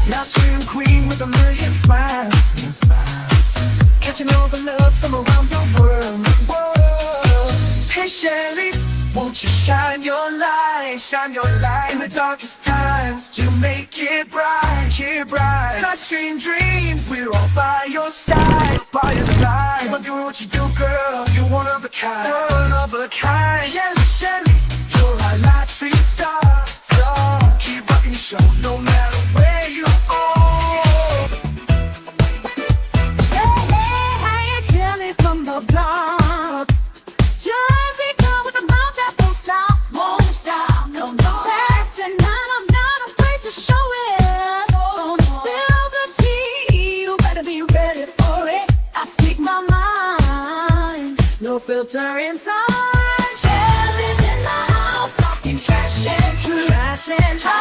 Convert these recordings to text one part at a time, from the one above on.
Now scream queen with a million smiles. Catching all the love from around the world. Whoa. Hey Shelly, won't you shine your light? Shine your light in the darkest times. You make it bright, Live stream dreams, we're all by your side, by your side. Keep on doing what you do, girl. You're one of a kind, one of a kind. Shelly, Shelly, you're our live stream star, star. Keep rocking your show, no matter where you are. Hey, hey, hey, it's Shelly from the block. Jersey girl with a mouth that won't stop, no, no. Sassy, and I'm not afraid to show it. Gonna spill the tea, you better be ready for it. I speak my mind, no filter inside. Shelly's in the house, talking trash and truth. Trash and truth.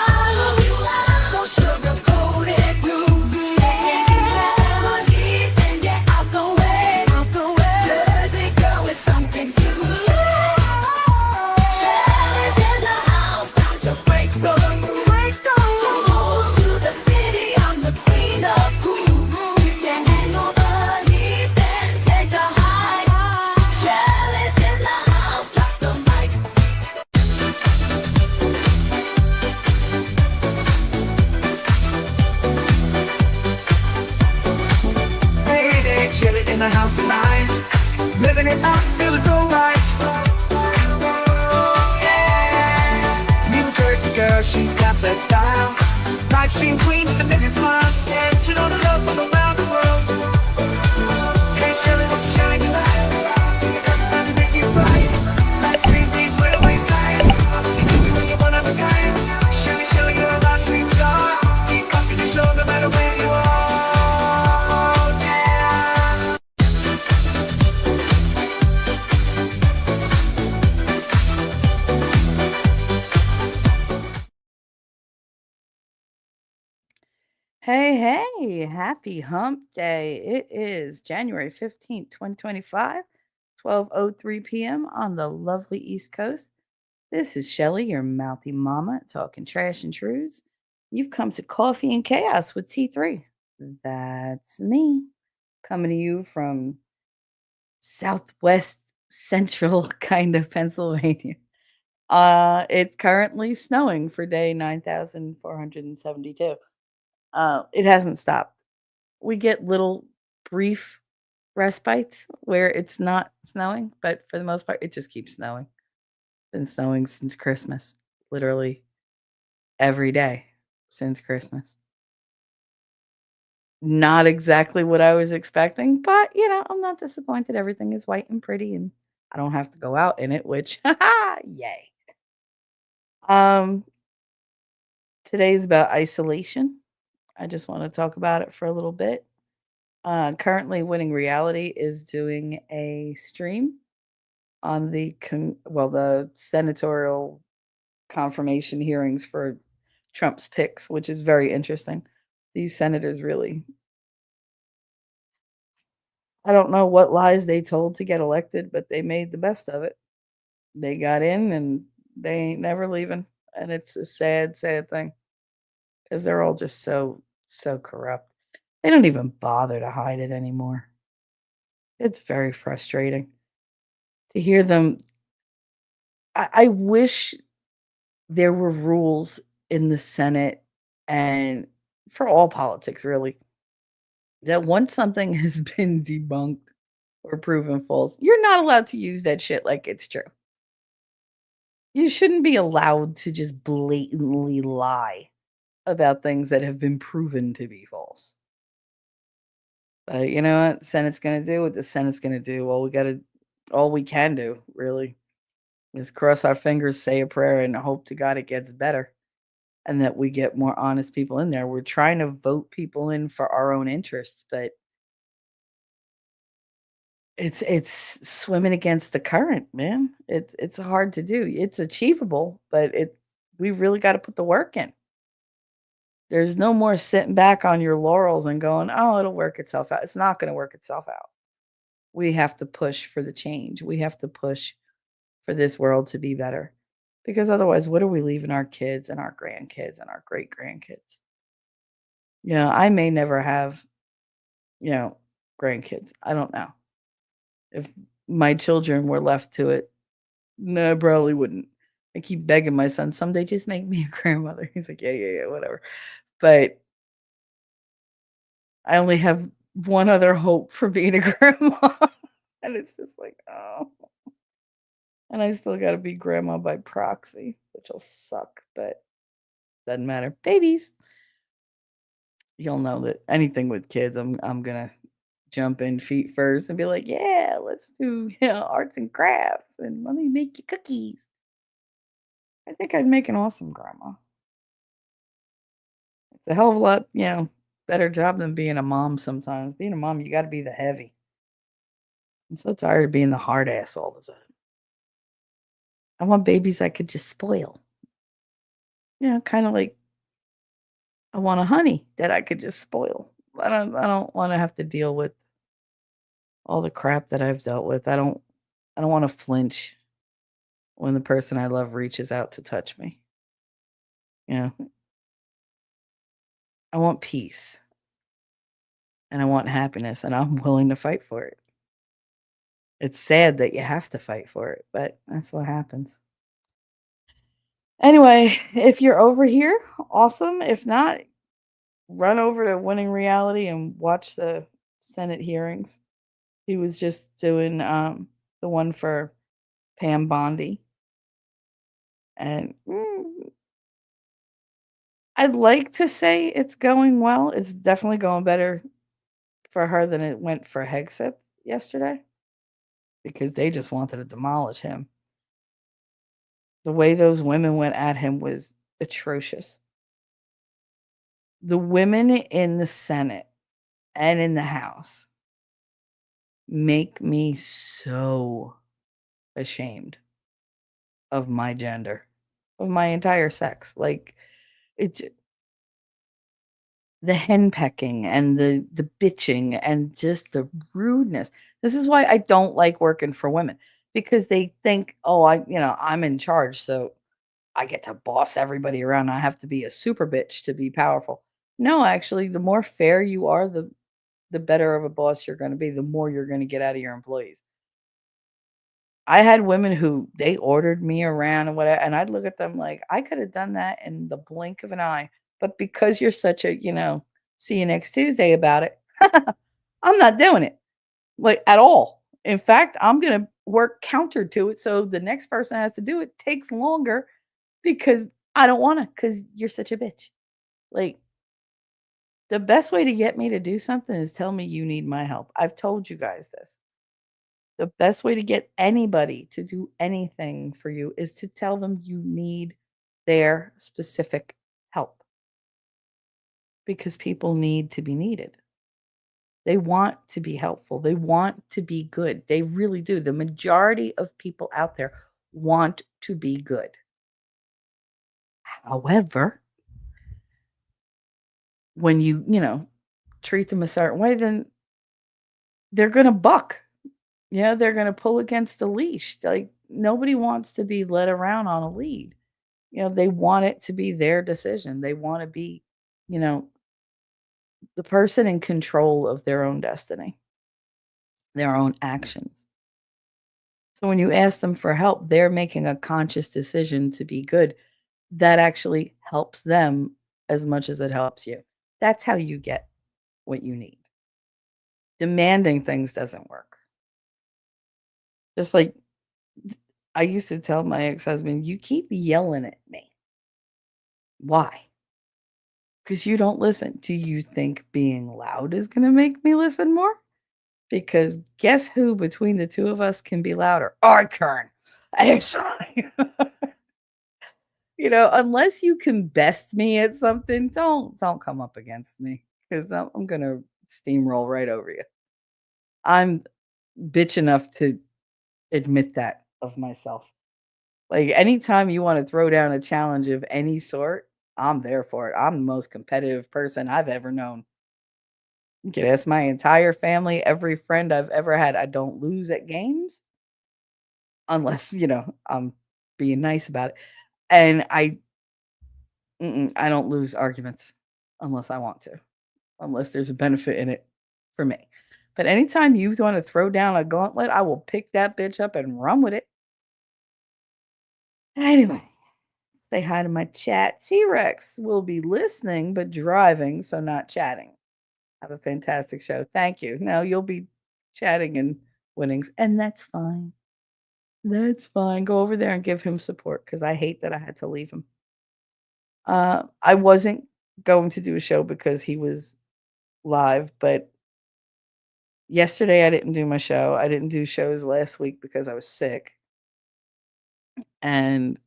No sugar-coated blues. Never heat, then get out the way. Jersey girl with something to say. Shelly's in the house, time to break the rules. From coast to the city, I'm the queen of cool. You can handle the heat, then take the high. Shelly's in the house, drop the mic. Hey, chillin' in the house tonight. Living it up, feeling so right. Yeah. New Jersey girl, she's got that style. Live stream queen with a million smiles. And she know the love from around the world. Hey, Shelly, won't you shine your light? It's time to make it right. Live stream dreams, we're wayside. You're one of a kind. Shelly, Shelly, you're a live stream star. Keep rocking the show no matter where you are. Yeah. Hey, hey, happy hump day. It is January 15th, 2025, 12:03 p.m. on the lovely East Coast. This is Shelly, your mouthy mama, talking trash and truths. You've come to Coffee and Chaos with T3. That's me, coming to you from southwest central kind of Pennsylvania. It's currently snowing for day 9,472. It hasn't stopped. We get little brief respites where it's not snowing, but for the most part, it just keeps snowing. Been snowing since Christmas, literally every day since Christmas. Not exactly what I was expecting, but I'm not disappointed. Everything is white and pretty, and I don't have to go out in it, which, yay. Um, Today's about isolation. I just want to talk about it for a little bit. Currently, Winning Reality is doing a stream on the senatorial confirmation hearings for Trump's picks, which is very interesting. These senators really, I don't know what lies they told to get elected, but they made the best of it. They got in and they ain't never leaving. And it's a sad, sad thing because they're all just so corrupt. They don't even bother to hide it anymore. It's very frustrating to hear them. I wish there were rules in the Senate and for all politics, really, that once something has been debunked or proven false, you're not allowed to use that shit like it's true. You shouldn't be allowed to just blatantly lie about things that have been proven to be false. But you know what? Senate's gonna do what the Senate's gonna do. All we can do, really, is cross our fingers, say a prayer, and hope to God it gets better, and that we get more honest people in there. We're trying to vote people in for our own interests, but it's swimming against the current, man. It's hard to do. It's achievable, but we really got to put the work in. There's no more sitting back on your laurels and going, "Oh, it'll work itself out." It's not going to work itself out. We have to push for the change. We have to push for this world to be better. Because otherwise, what are we leaving our kids and our grandkids and our great grandkids? I may never have, you know, grandkids. I don't know. If my children were left to it, no, I probably wouldn't. I keep begging my son, someday just make me a grandmother. He's like, yeah, yeah, yeah, whatever. But I only have one other hope for being a grandma. And it's just like, oh. And I still gotta be grandma by proxy, which'll suck, but doesn't matter. Babies. You'll know that anything with kids, I'm gonna jump in feet first and be like, "Yeah, let's do, arts and crafts, and let me make you cookies." I think I'd make an awesome grandma. It's a hell of a lot, better job than being a mom sometimes. Being a mom, you gotta be the heavy. I'm so tired of being the hard ass all the time. I want babies I could just spoil. Kinda like I want a honey that I could just spoil. I don't wanna have to deal with all the crap that I've dealt with. I don't wanna flinch when the person I love reaches out to touch me. You know, I want peace and I want happiness and I'm willing to fight for it. It's sad that you have to fight for it, but that's what happens. Anyway, if you're over here, awesome. If not, run over to Winning Reality and watch the Senate hearings. He was just doing the one for Pam Bondi. And I'd like to say it's going well. It's definitely going better for her than it went for Hegseth yesterday because they just wanted to demolish him. The way those women went at him was atrocious. The women in the Senate and in the House make me so ashamed of my gender, of my entire sex. Like, it's the henpecking and the bitching and just the rudeness. This is why I don't like working for women because they think, "Oh, I'm in charge, so I get to boss everybody around. I have to be a super bitch to be powerful." No, actually, the more fair you are, the better of a boss you're gonna be, the more you're gonna get out of your employees. I had women who they ordered me around and whatever, and I'd look at them like, "I could have done that in the blink of an eye, but because you're such a, see you next Tuesday about it, I'm not doing it, like, at all. In fact, I'm gonna work counter to it so the next person has to do it takes longer because I don't wanna, because 'cause you're such a bitch." Like, the best way to get me to do something is tell me you need my help. I've told you guys this. The best way to get anybody to do anything for you is to tell them you need their specific help because people need to be needed. They want to be helpful. They want to be good. They really do. The majority of people out there want to be good. However, when you treat them a certain way, then they're going to buck. Yeah, they're gonna pull against the leash, like, nobody wants to be led around on a lead. They want it to be their decision. They wanna be, you know, the person in control of their own destiny, their own actions. So when you ask them for help, they're making a conscious decision to be good. That actually helps them as much as it helps you. That's how you get what you need. Demanding things doesn't work. Just like I used to tell my ex-husband, "You keep yelling at me. Why? Because you don't listen. Do you think being loud is gonna make me listen more? Because guess who between the 2 of us can be louder? I can." And it's like, unless you can best me at something, don't come up against me because I'm gonna steamroll right over you. I'm bitch enough to admit that of myself. Like, anytime you wanna throw down a challenge of any sort, I'm there for it. I'm the most competitive person I've ever known. You can ask my entire family, every friend I've ever had. I don't lose at games unless, I'm being nice about it. And I don't lose arguments unless I want to. unless there's a benefit in it for me. But anytime you want to throw down a gauntlet, I will pick that bitch up and run with it. Anyway, say hi to my chat. T-Rex will be listening but driving, so not chatting. Have a fantastic show. Thank you. Now you'll be chatting and winnings, and that's fine. That's fine. Go over there and give him support because I hate that I had to leave him. I wasn't going to do a show because he was live, but yesterday I didn't do my show. I didn't do shows last week because I was sick. And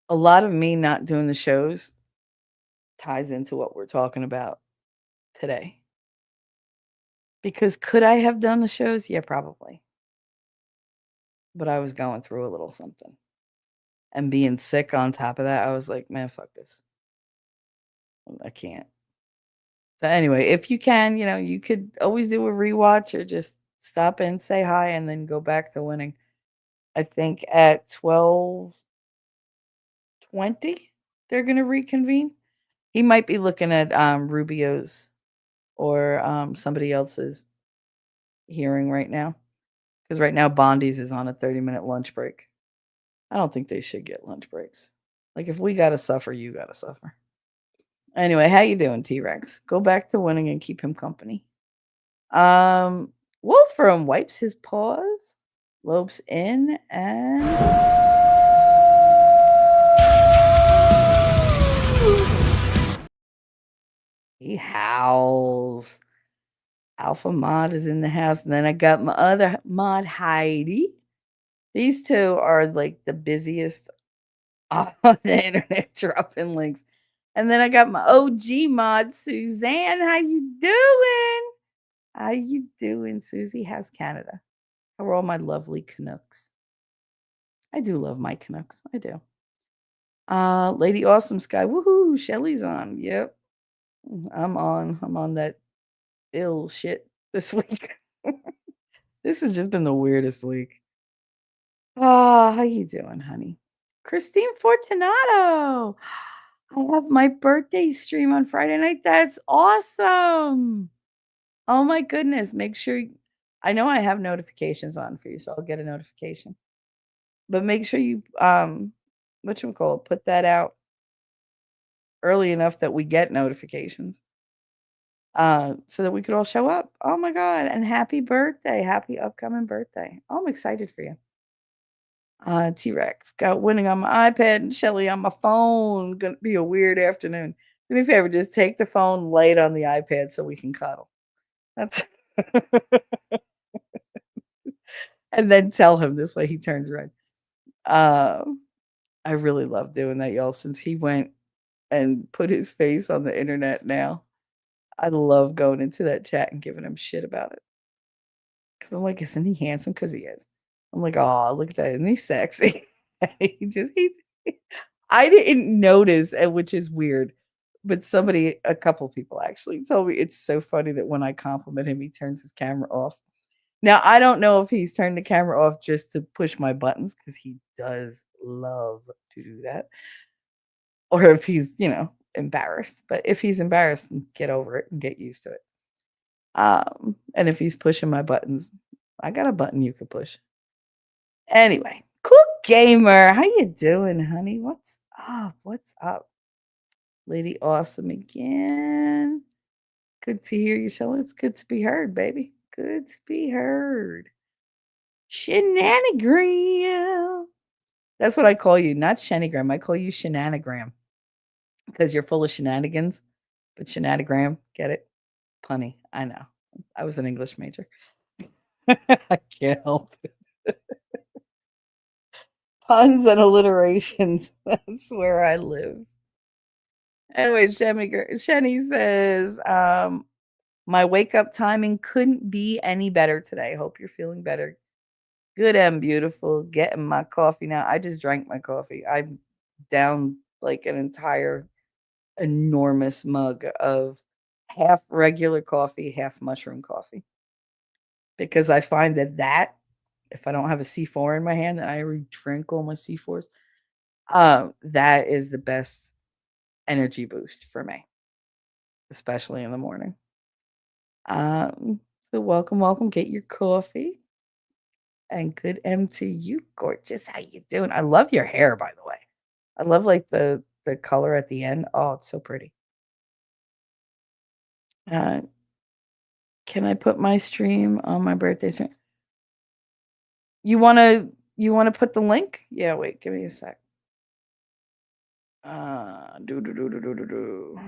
a lot of me not doing the shows ties into what we're talking about today. Because could I have done the shows? Yeah, probably. But I was going through a little something. And being sick on top of that, I was like, man, fuck this. I can't. So anyway, if you can, you could always do a rewatch or just stop in, say hi, and then go back to winning. I think at 12:20 they're gonna reconvene. He might be looking at Rubio's or somebody else's hearing right now. Because right now Bondi's is on a 30-minute lunch break. I don't think they should get lunch breaks. Like if we gotta suffer, you gotta suffer. Anyway, how you doing, T-Rex? Go back to winning and keep him company. Um, Wolfram wipes his paws, lopes in, and he howls. Alpha Mod is in the house, and then I got my other mod, Heidi. These two are like the busiest on the internet dropping links. And then I got my OG mod, Suzanne. How you doing? How you doing, Susie? How's Canada? How are all my lovely Canucks? I do love my Canucks. I do. Lady Awesome Sky. Woohoo! Shelly's on. Yep. I'm on. I'm on that ill shit this week. This has just been the weirdest week. How you doing, honey? Christine Fortunato. I have my birthday stream on Friday night. That's awesome. Oh my goodness. Make sure I know I have notifications on for you, so I'll get a notification. But make sure you whatchamacallit, put that out early enough that we get notifications. So that we could all show up. Oh my god, and happy birthday. Happy upcoming birthday. Oh, I'm excited for you. T-Rex got winning on my iPad and Shelly on my phone. Gonna be a weird afternoon. Do me a favor, just take the phone, lay it on the iPad so we can cuddle. That's and then tell him this way he turns red. I really love doing that, y'all, since he went and put his face on the internet now. I love going into that chat and giving him shit about it. Cause I'm like, isn't he handsome? Cause he is. I'm like, oh, look at that. Isn't he sexy? he I didn't notice, which is weird. But a couple people actually told me it's so funny that when I compliment him, he turns his camera off. Now, I don't know if he's turned the camera off just to push my buttons, because he does love to do that. Or if he's, embarrassed. But if he's embarrassed, get over it and get used to it. And if he's pushing my buttons, I got a button you could push. Anyway, cool gamer. How you doing, honey? What's up? What's up? Lady Awesome again. Good to hear you, Shelley. It's good to be heard, baby. Good to be heard. Shenanigram. That's what I call you, not Shenigram. I call you Shenanigram because you're full of shenanigans. But Shenanigram, get it? Punny. I know. I was an English major. I can't help it. Puns and alliterations. That's where I live. Anyway, Shenny says, my wake up timing couldn't be any better today. Hope you're feeling better. Good and beautiful. Getting my coffee now. I just drank my coffee. I'm down like an entire enormous mug of half regular coffee, half mushroom coffee. Because I find that if I don't have a C4 in my hand, and I already drink all my C4s, that is the best energy boost for me. especially in the morning. Um, so welcome, welcome. Get your coffee. And good M to you, gorgeous. How you doing? I love your hair, by the way. I love like the color at the end. Oh, it's so pretty. Uh, can I put my stream on my birthday stream? You wanna put the link? Yeah, wait, give me a sec. Do do do do do do do.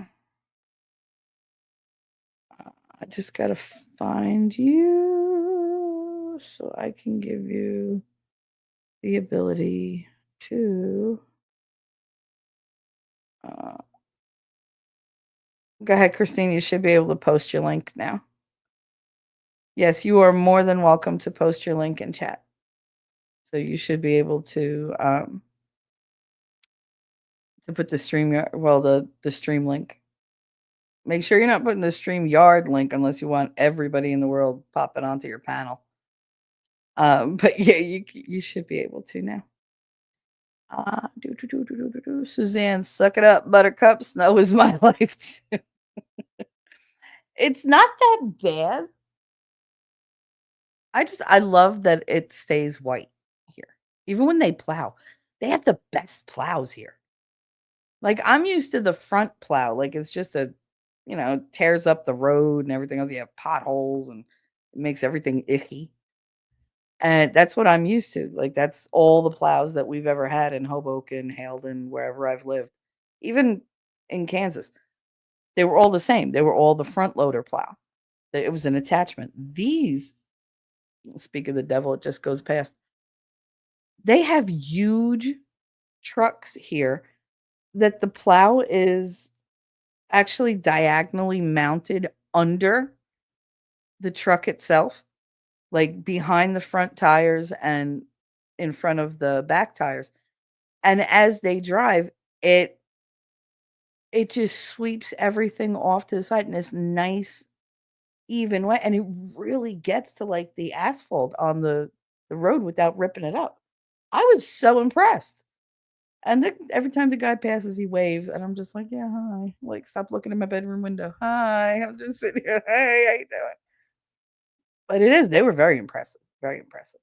I just gotta find you so I can give you the ability to. Uh, Go ahead, Christine. You should be able to post your link now. Yes, you are more than welcome to post your link in chat. So you should be able to put the the stream link. Make sure you're not putting the stream yard link unless you want everybody in the world popping onto your panel. But yeah, you should be able to now. Suzanne, suck it up, Buttercup. Snow is my life too. It's not that bad. I love that it stays white here. Even when they plow, they have the best plows here. Like I'm used to the front plow, like it's just tears up the road and everything else. You have potholes and it makes everything icky. And that's what I'm used to. Like that's all the plows that we've ever had in Hoboken, Halden, wherever I've lived. Even in Kansas, they were all the same. They were all the front loader plow. It was an attachment. These, speak of the devil, it just goes past. They have huge trucks here that the plow is actually diagonally mounted under the truck itself, like behind the front tires and in front of the back tires. And as they drive, it just sweeps everything off to the side in this nice even way, and it really gets to like the asphalt on the road without ripping it up. I was so impressed. And every time the guy passes, he waves, and I'm just like, "Yeah, hi." Like, stop looking in my bedroom window. Hi, I'm just sitting here. Hey, how you doing? But it is. They were very impressive. Very impressive.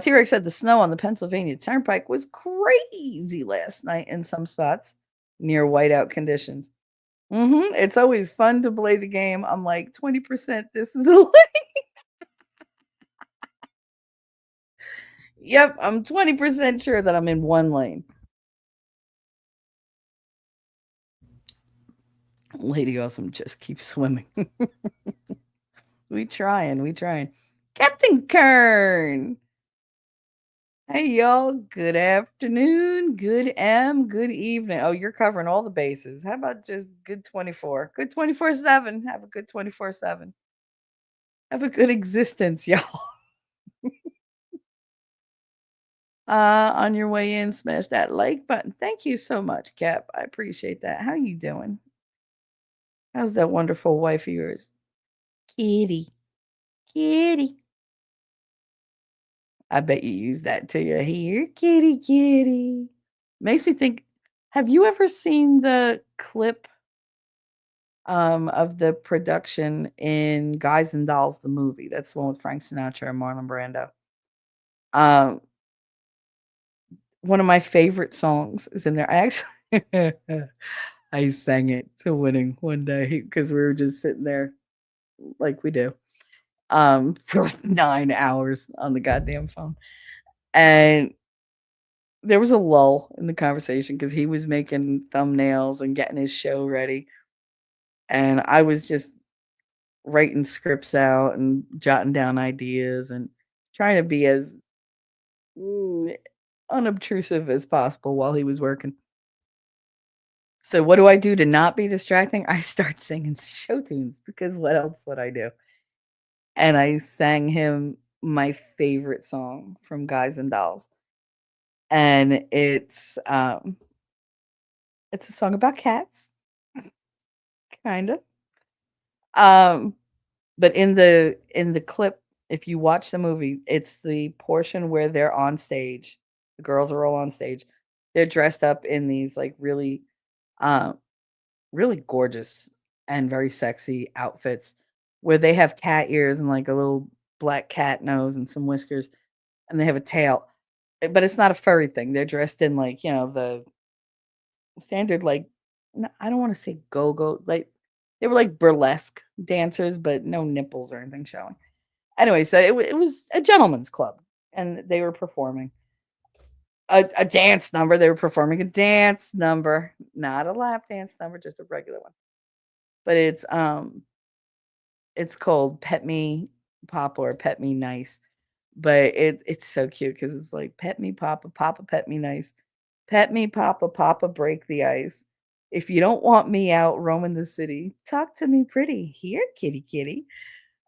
T-Rex said the snow on the Pennsylvania Turnpike was crazy last night in some spots near whiteout conditions. It's always fun to play the game. I'm like 20%. This is a lane. Yep, I'm 20% sure that I'm in one lane. Lady Awesome just keeps swimming. We trying. Captain Kern. Hey y'all, good afternoon, good good evening. Oh, you're covering all the bases. How about just good 24? Good 24/7. Have a good 24/7. Have a good existence, y'all. On your way in, smash that like button. Thank you so much, Cap. I appreciate that. How you doing? How's that wonderful wife of yours? Kitty. Kitty. I bet you use that to your here, kitty, kitty. Makes me think, have you ever seen the clip of the production in Guys and Dolls, the movie? That's the one with Frank Sinatra and Marlon Brando. Um, one of my favorite songs is in there. I actually I sang it to Winning one day because we were just sitting there like we do for like 9 hours on the goddamn phone. And there was a lull in the conversation because he was making thumbnails and getting his show ready. And I was just writing scripts out and jotting down ideas and trying to be as unobtrusive as possible while he was working. So what do I do to not be distracting? I start singing show tunes because what else would I do? And I sang him my favorite song from Guys and Dolls. And it's a song about cats, kind of. Um but in the clip, if you watch the movie, it's the portion where they're on stage. The girls are all on stage. They're dressed up in these like really really gorgeous and very sexy outfits where they have cat ears and like a little black cat nose and some whiskers and they have a tail. But it's not a furry thing. They're dressed in like, the standard like I don't want to say go-go, like they were like burlesque dancers, but no nipples or anything showing. Anyway, so it was a gentleman's club and they were performing a dance number. They were performing a dance number, not a lap dance number, just a regular one. But it's called Pet Me Papa or Pet Me Nice. But it's so cute because it's like pet me papa, papa pet me nice. Pet me papa, papa break the ice. If you don't want me out roaming the city, talk to me pretty. Here, kitty kitty.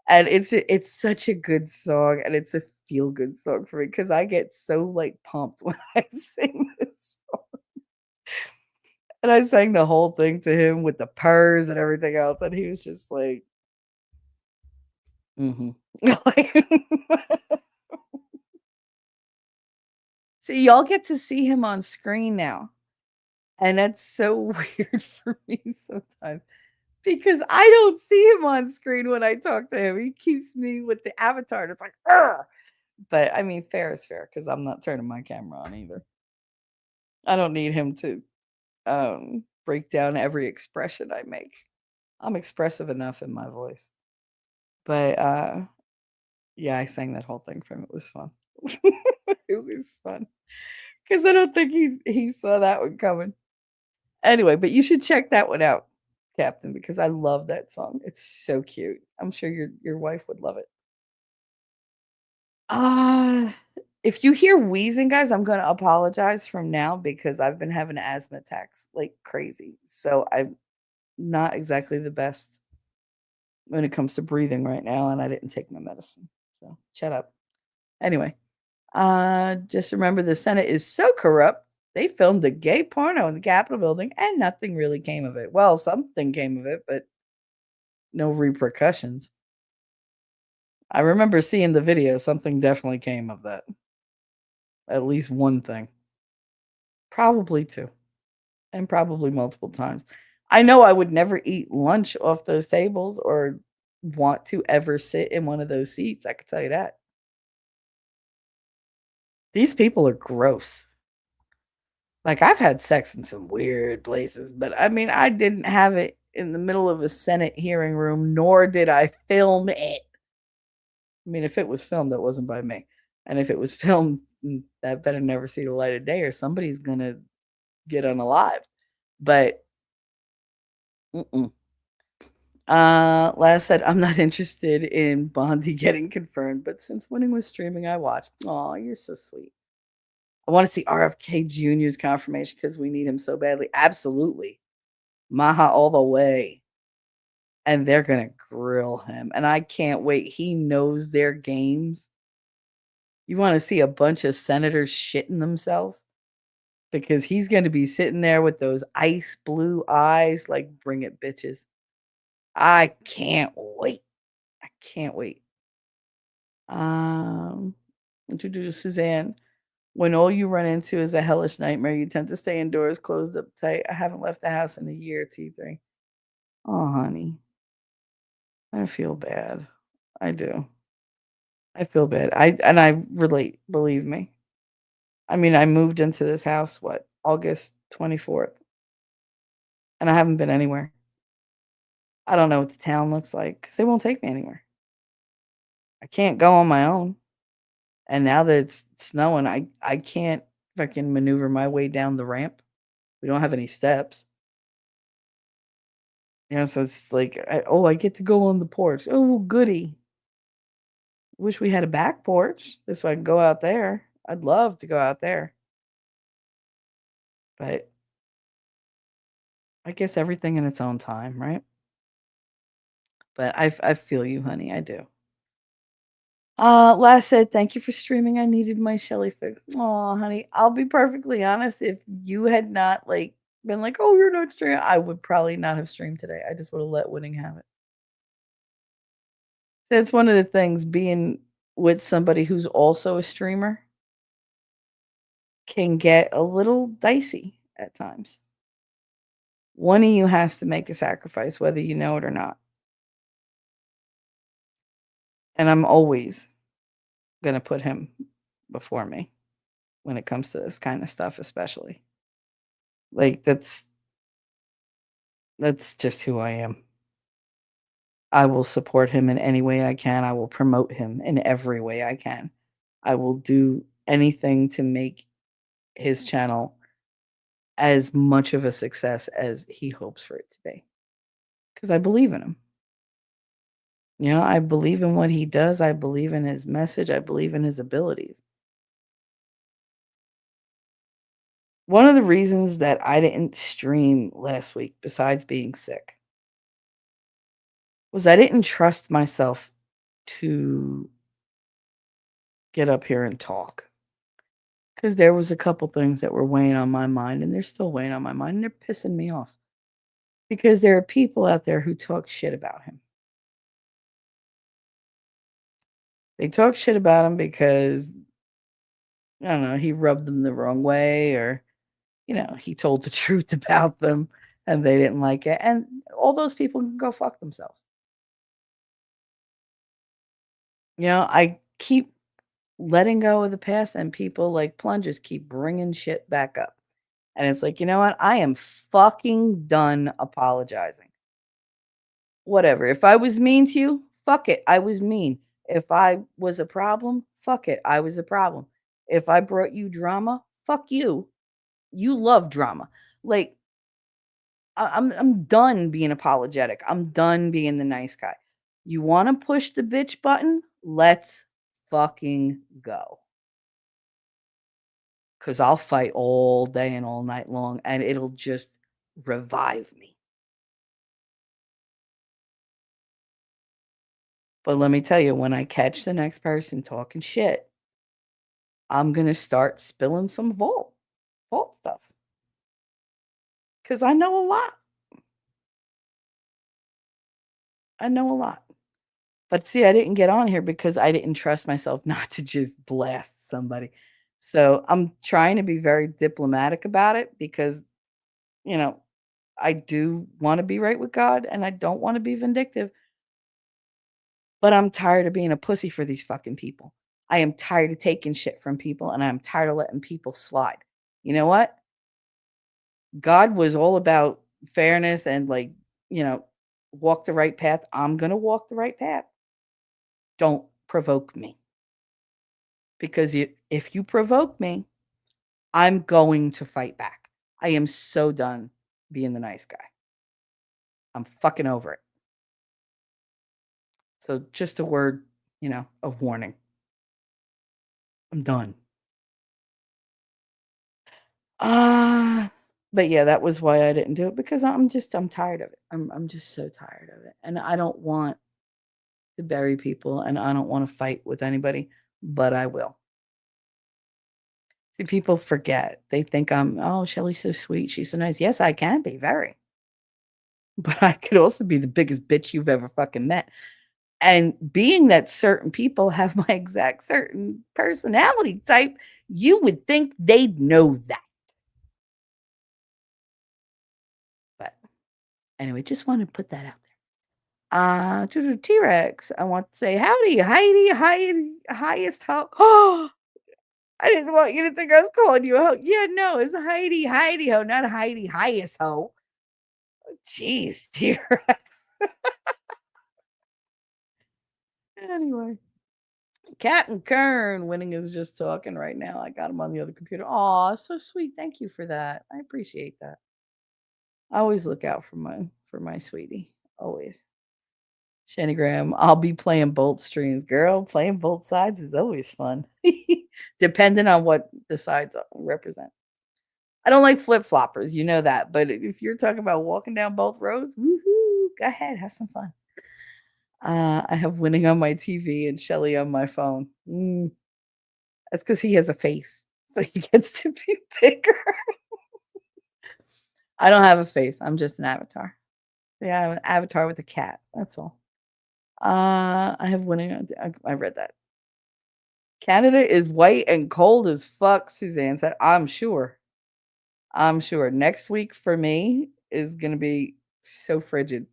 And it's such a good song and it's a feel good song for me because I get so like pumped when I sing this song. And I sang the whole thing to him with the purrs and everything else, and he was just like, "Mhm." Like see, y'all get to see him on screen now, and that's so weird for me sometimes because I don't see him on screen when I talk to him. He keeps me with the avatar, and it's like, "Ugh." But, I mean, fair is fair because 'cause I'm not turning my camera on either. I don't need him to, break down every expression I make. I'm expressive enough in my voice. But, yeah, I sang that whole thing for him. It was fun. It was fun because I don't think he saw that one coming. Anyway, but you should check that one out, Captain, because I love that song. It's so cute. I'm sure your wife would love it. Uh, if you hear wheezing, guys, I'm gonna apologize from now because I've been having asthma attacks like crazy. So I'm not exactly the best when it comes to breathing right now, and I didn't take my medicine. So shut up. Anyway, just remember the Senate is so corrupt. They filmed a gay porno in the Capitol building and nothing really came of it. Well, something came of it, but no repercussions. I remember seeing the video. Something definitely came of that. At least one thing. Probably two. And probably multiple times. I know I would never eat lunch off those tables or want to ever sit in one of those seats. I could tell you that. These people are gross. Like, I've had sex in some weird places, but I mean, I didn't have it in the middle of a Senate hearing room, nor did I film it. I mean, if it was filmed, that wasn't by me. And if it was filmed, that better never see the light of day or somebody's gonna get unalive. But mm-mm. Last said, I'm not interested in Bondi getting confirmed, but since winning was streaming, I watched. Oh, you're so sweet. I want to see RFK Jr.'s confirmation because we need him so badly. Absolutely. Maha all the way. And they're going to grill him. And I can't wait. He knows their games. You want to see a bunch of senators shitting themselves? Because he's going to be sitting there with those ice blue eyes, like, bring it, bitches. I can't wait. I can't wait. Um, introduce Suzanne. When all you run into is a hellish nightmare, you tend to stay indoors, closed up tight. I haven't left the house in a year, T3. Oh, honey. I feel bad. I do. I feel bad. I relate, believe me. I mean, I moved into this house, what, August 24th, and I haven't been anywhere. I don't know what the town looks like because they won't take me anywhere. I can't go on my own. And now that it's snowing, I can't fucking maneuver my way down the ramp. We don't have any steps. So it's like, I get to go on the porch. Oh, goody. Wish we had a back porch so I can go out there. I'd love to go out there. But I guess everything in its own time, right? But I feel you, honey. I do. Last said, thank you for streaming. I needed my Shelly fix. Oh, honey, I'll be perfectly honest. If you had not like been like, oh, you're not streaming, I would probably not have streamed today. I just would have let Winning have it. That's one of the things being with somebody who's also a streamer can get a little dicey at times. One of you has to make a sacrifice, whether you know it or not. And I'm always going to put him before me when it comes to this kind of stuff, especially. Like that's just who I am. I will support him in any way I can. I will promote him in every way I can. I will do anything to make his channel as much of a success as he hopes for it to be. Because I believe in him. I believe in what he does. I believe in his message. I believe in his abilities. One of the reasons that I didn't stream last week, besides being sick, was I didn't trust myself to get up here and talk. Because there was a couple things that were weighing on my mind, and they're still weighing on my mind, and they're pissing me off. Because there are people out there who talk shit about him. They talk shit about him because, I don't know, he rubbed them the wrong way, or, he told the truth about them and they didn't like it. And all those people can go fuck themselves. I keep letting go of the past, and people like plungers keep bringing shit back up. And it's like, you know what? I am fucking done apologizing. Whatever. If I was mean to you, fuck it. I was mean. If I was a problem, fuck it. I was a problem. If I brought you drama, fuck you. You love drama. Like, I'm done being apologetic. I'm done being the nice guy. You want to push the bitch button? Let's fucking go. Because I'll fight all day and all night long, and it'll just revive me. But let me tell you, when I catch the next person talking shit, I'm going to start spilling some vault stuff. Because I know a lot. I know a lot. But see, I didn't get on here because I didn't trust myself not to just blast somebody. So I'm trying to be very diplomatic about it because, you know, I do want to be right with God and I don't want to be vindictive. But I'm tired of being a pussy for these fucking people. I am tired of taking shit from people and I'm tired of letting people slide. You know what? God was all about fairness and, like, you know, walk the right path. I'm going to walk the right path. Don't provoke me. Because if you provoke me, I'm going to fight back. I am so done being the nice guy. I'm fucking over it. So just a word, of warning. I'm done. But yeah, that was why I didn't do it, because I'm tired of it. I'm just so tired of it. And I don't want to bury people and I don't want to fight with anybody, but I will. See, people forget. They think oh, Shelly's so sweet. She's so nice. Yes, I can be very. But I could also be the biggest bitch you've ever fucking met. And being that certain people have my exact certain personality type, you would think they'd know that. But anyway, just want to put that out there. To the T-Rex, I want to say howdy, Heidi, highest ho. Oh, I didn't want you to think I was calling you a hoe. Yeah, no, it's Heidi ho, not Heidi highest ho. Jeez, T-Rex. Anyway. Captain Kern winning is just talking right now. I got him on the other computer. Aw, so sweet. Thank you for that. I appreciate that. I always look out for my sweetie. Always. Shanigram, I'll be playing both streams. Girl, playing both sides is always fun. Depending on what the sides represent. I don't like flip-floppers, you know that. But if you're talking about walking down both roads, woohoo, go ahead, have some fun. I have Winning on my TV and Shelly on my phone. That's because he has a face, so he gets to be bigger. I don't have a face. I'm just an avatar. Yeah, I have an avatar with a cat. That's all. I have Winning. I read that. Canada is white and cold as fuck, Suzanne said. I'm sure. Next week for me is gonna be so frigid.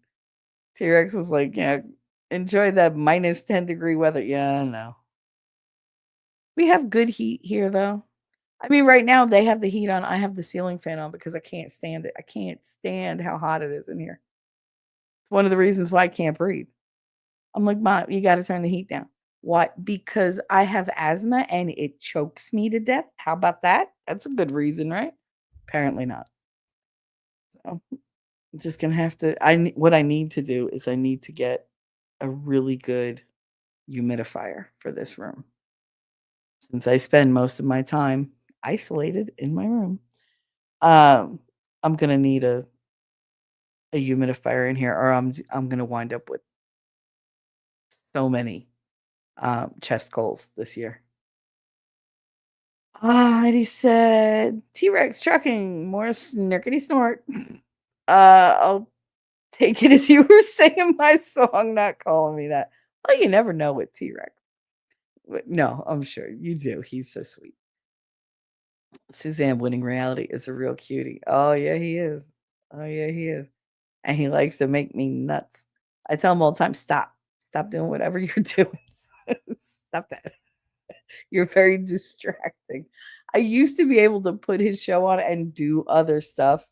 T-Rex was like, yeah, enjoy that minus 10-degree weather. Yeah, I know. We have good heat here though. I mean, right now they have the heat on. I have the ceiling fan on because I can't stand it. I can't stand how hot it is in here. It's one of the reasons why I can't breathe. I'm like, Mom, you got to turn the heat down. What? Because I have asthma and it chokes me to death. How about that? That's a good reason, right? Apparently not. So I'm just gonna have to. What I need to do is I need to get a really good humidifier for this room. Since I spend most of my time isolated in my room, um, I'm gonna need a humidifier in here, or I'm gonna wind up with so many chest colds this year. Ah, and he said, T-Rex trucking, more snirkety snort. I'll take it as you were singing my song, not calling me that. Well, you never know with T-Rex. No, I'm sure you do. He's so sweet. Suzanne winning reality is a real cutie. Oh yeah, he is. Oh yeah, he is. And he likes to make me nuts. I tell him all the time, stop. Stop doing whatever you're doing. Stop that. You're very distracting. I used to be able to put his show on and do other stuff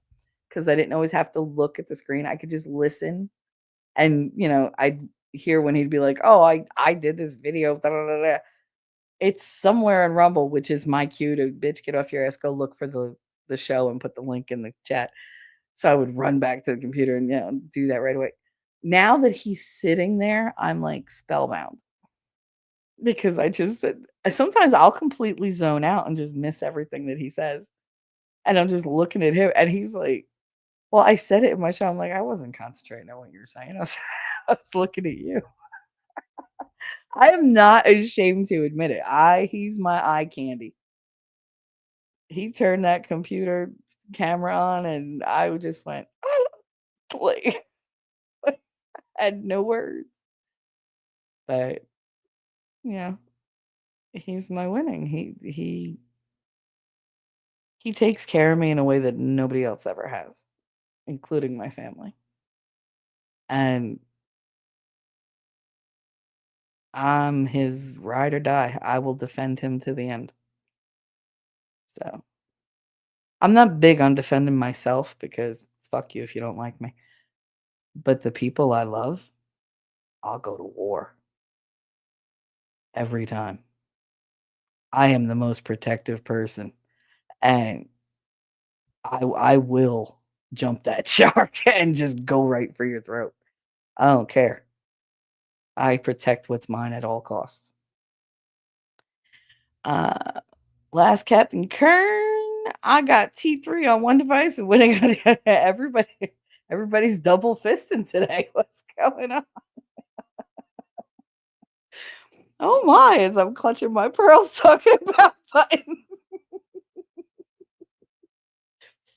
because I didn't always have to look at the screen. I could just listen and, I'd hear when he'd be like, "Oh, I did this video." Da, da, da, da. It's somewhere in Rumble, which is my cue to bitch get off your ass, go look for the show and put the link in the chat. So I would run back to the computer and do that right away. Now that he's sitting there, I'm like spellbound because I just said sometimes I'll completely zone out and just miss everything that he says. And I'm just looking at him and he's like, well, I said it in my show. I'm like, I wasn't concentrating on what you were saying. I was looking at you. I am not ashamed to admit it. He's my eye candy. He turned that computer camera on and I just went, like, had no words. But yeah, he's my winning. He takes care of me in a way that nobody else ever has, including my family. And I'm his ride or die. I will defend him to the end. So I'm not big on defending myself because fuck you if you don't like me. But the people I love, I'll go to war every time. I am the most protective person, and I will jump that shark and just go right for your throat. I don't care. I protect what's mine at all costs. Uh, Last Captain Kern, I got T3 on one device, and when I got everybody's double fisting today. What's going on? Oh my! As I'm clutching my pearls, talking about buttons.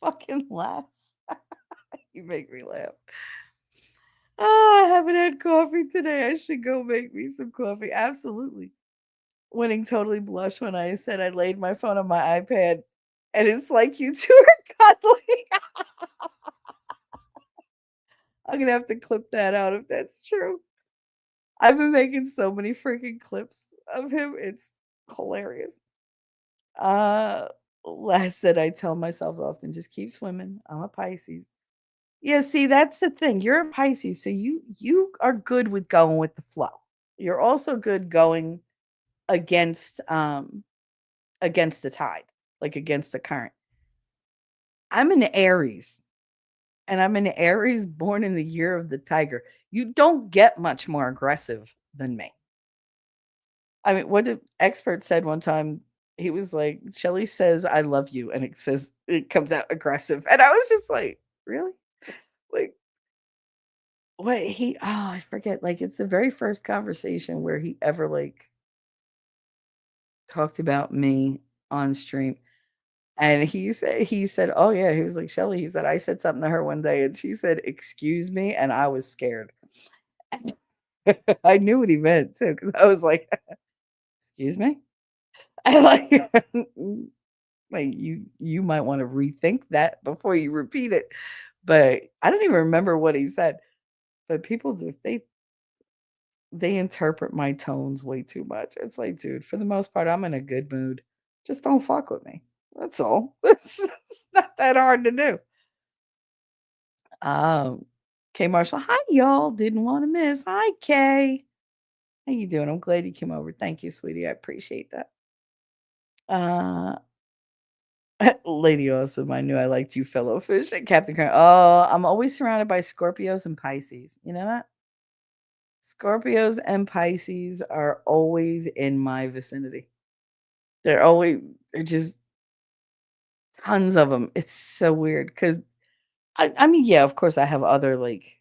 Fucking laughs. You make me laugh. Ah, I haven't had coffee today. I should go make me some coffee. Absolutely. Winning totally blushed when I said I laid my phone on my iPad, and it's like you two are cuddling. I'm gonna have to clip that out if that's true. I've been making so many freaking clips of him. It's hilarious. Uh Last said I tell myself often, just keep swimming. I'm a Pisces. Yeah, see, that's the thing. You're a Pisces, so you are good with going with the flow. You're also good going against against the tide, like against the current. I'm an Aries, and I'm an Aries born in the year of the tiger. You don't get much more aggressive than me. I mean, what the expert said one time, he was like, Shelly says, I love you. And it comes out aggressive. And I was just like, really? Like, what I forget. Like, it's the very first conversation where he ever, like, talked about me on stream. And he said, oh, yeah. He was like, Shelly, he said, I said something to her one day and she said, excuse me. And I was scared. I knew what he meant too. Cause I was like, excuse me. I like, like you might want to rethink that before you repeat it. But I don't even remember what he said. But people just they interpret my tones way too much. It's like, dude, for the most part, I'm in a good mood. Just don't fuck with me. That's all. It's not that hard to do. Um, K Marshall, hi y'all. Didn't want to miss. Hi Kay. How you doing? I'm glad you came over. Thank you, sweetie. I appreciate that. Uh Lady Awesome, I knew I liked you, fellow fish and Captain Crunch. Oh, I'm always surrounded by Scorpios and Pisces. You know that? Scorpios and Pisces are always in my vicinity. They're just tons of them. It's so weird because I mean, yeah, of course, I have other like,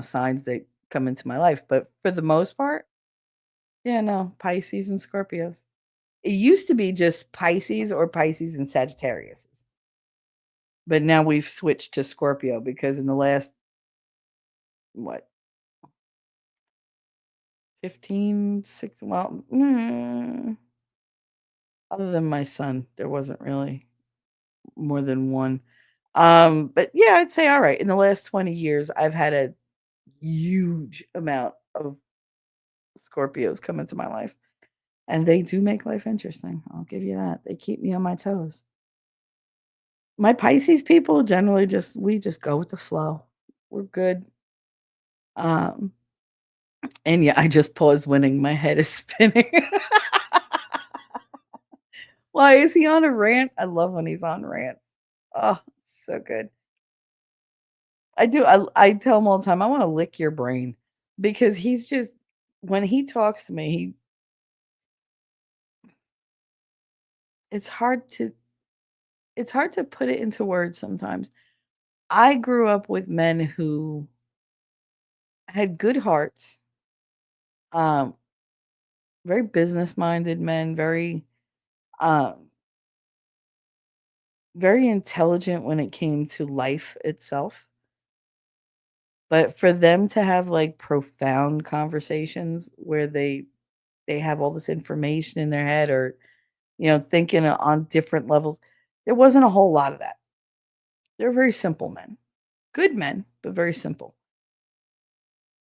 signs that come into my life, but for the most part, yeah, no, Pisces and Scorpios. It used to be just Pisces or Pisces and Sagittarius, but now we've switched to Scorpio because in the last what 15, 16, well, other than my son, there wasn't really more than one. But yeah, I'd say all right. In the last 20 years, I've had a huge amount of Scorpios come into my life. And they do make life interesting. I'll give you that. They keep me on my toes. My Pisces people generally we just go with the flow. We're good. Um, and yeah, I just paused winning. My head is spinning. Why is he on a rant? I love when he's on rant. Oh, so good. I do. I tell him all the time, I want to lick your brain because he's just when he talks to me, it's hard to it's hard to put it into words sometimes. I grew up with men who had good hearts, um, very business minded men, um, very intelligent when it came to life itself. But for them to have like profound conversations where they have all this information in their head or thinking on different levels, there wasn't a whole lot of that. They're very simple men, good men, but very simple.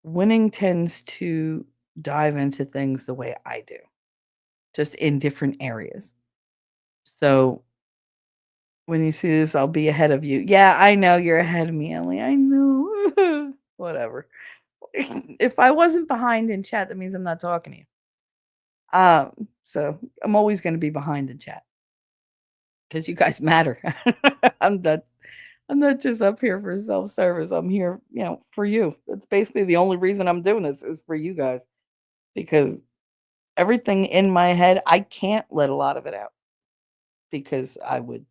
Winning tends to dive into things the way I do, just in different areas. So when you see this, I'll be ahead of you. Yeah, I know you're ahead of me, Ellie. I know. Whatever. If I wasn't behind in chat, that means I'm not talking to you. So I'm always going to be behind in chat because you guys matter. I'm not. I'm not just up here for self-service. I'm here, for you. That's basically the only reason I'm doing this is for you guys because everything in my head, I can't let a lot of it out because I would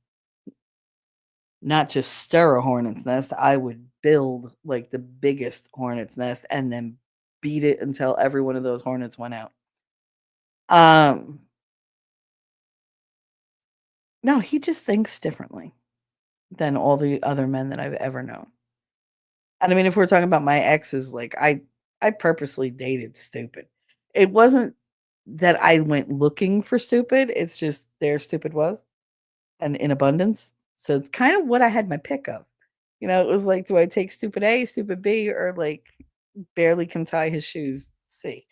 not just stir a hornet's nest, I would build like the biggest hornet's nest and then beat it until every one of those hornets went out. Um, no, he just thinks differently than all the other men that I've ever known. And I mean, if we're talking about my exes, like I purposely dated stupid. It wasn't that I went looking for stupid, it's just there stupid was and in abundance. So it's kind of what I had my pick of. It was like, do I take stupid A, stupid B, or like barely can tie his shoes C?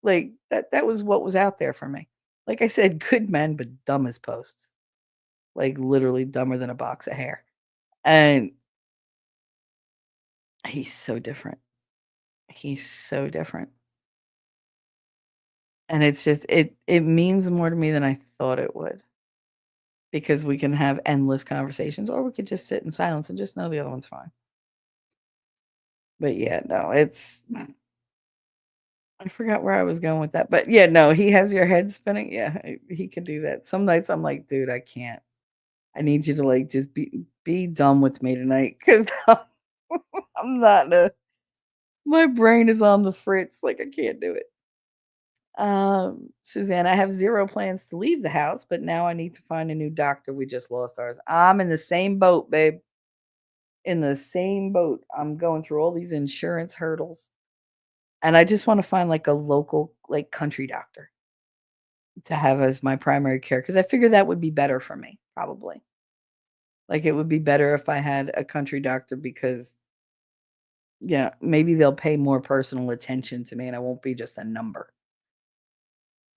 Like that was what was out there for me. Like I said, good men, but dumb as posts. Like literally dumber than a box of hair. And he's so different. He's so different. And it's just it means more to me than I thought it would. Because we can have endless conversations or we could just sit in silence and just know the other one's fine. But yeah, no, it's I forgot where I was going with that. But yeah, no, he has your head spinning. Yeah, he could do that. Some nights I'm like, dude, I can't. I need you to like just be dumb with me tonight because I'm not my brain is on the fritz. Like I can't do it. Suzanne, I have zero plans to leave the house, but now I need to find a new doctor. We just lost ours. I'm in the same boat, babe. In the same boat. I'm going through all these insurance hurdles. And I just want to find like a local, like country doctor to have as my primary care because I figure that would be better for me, probably. Like it would be better if I had a country doctor because yeah, maybe they'll pay more personal attention to me and I won't be just a number.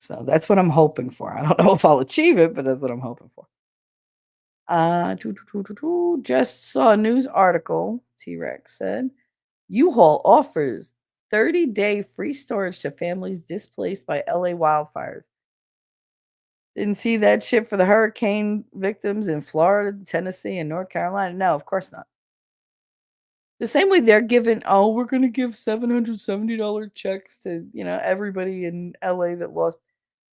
So that's what I'm hoping for. I don't know if I'll achieve it, but that's what I'm hoping for. Just saw a news article, T Rex said. U-Haul offers 30-day free storage to families displaced by LA wildfires. Didn't see that shit for the hurricane victims in Florida, Tennessee, and North Carolina. No, of course not. The same way they're giving, oh, we're going to give $770 checks to, everybody in LA that lost.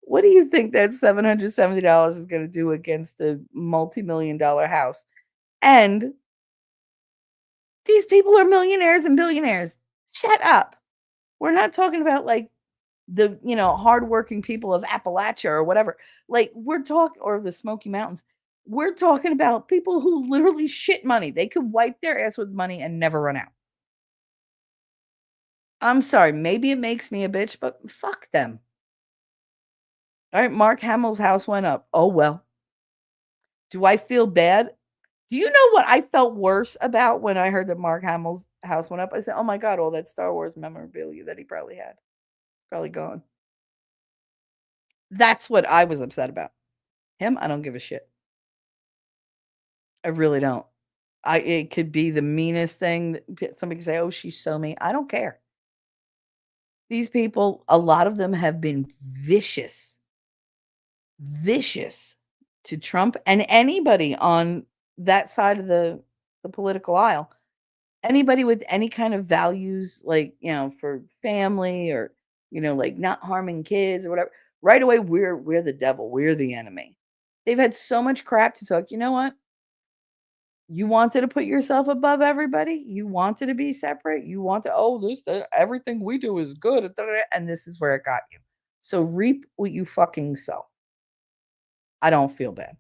What do you think that $770 is going to do against a multi-million-dollar house? And these people are millionaires and billionaires. Shut up. We're not talking about like the, hardworking people of Appalachia or whatever. Like we're talking, or the Smoky Mountains. We're talking about people who literally shit money. They could wipe their ass with money and never run out. I'm sorry, maybe it makes me a bitch, but fuck them. All right, Mark Hamill's house went up. Oh well. Do I feel bad? Do you know what I felt worse about when I heard that Mark Hamill's house went up? I said, "Oh my god, all that Star Wars memorabilia that he probably had, probably gone." That's what I was upset about. Him, I don't give a shit. I really don't. It could be the meanest thing. Somebody could say, "Oh, she's so mean." I don't care. These people, a lot of them have been vicious to Trump and anybody on that side of the political aisle. Anybody with any kind of values, like, for family or, like not harming kids or whatever, right away, we're the devil. We're the enemy. They've had so much crap to talk. You know what? You wanted to put yourself above everybody. You wanted to be separate. You want to, oh, everything we do is good. And this is where it got you. So reap what you fucking sow. I don't feel bad.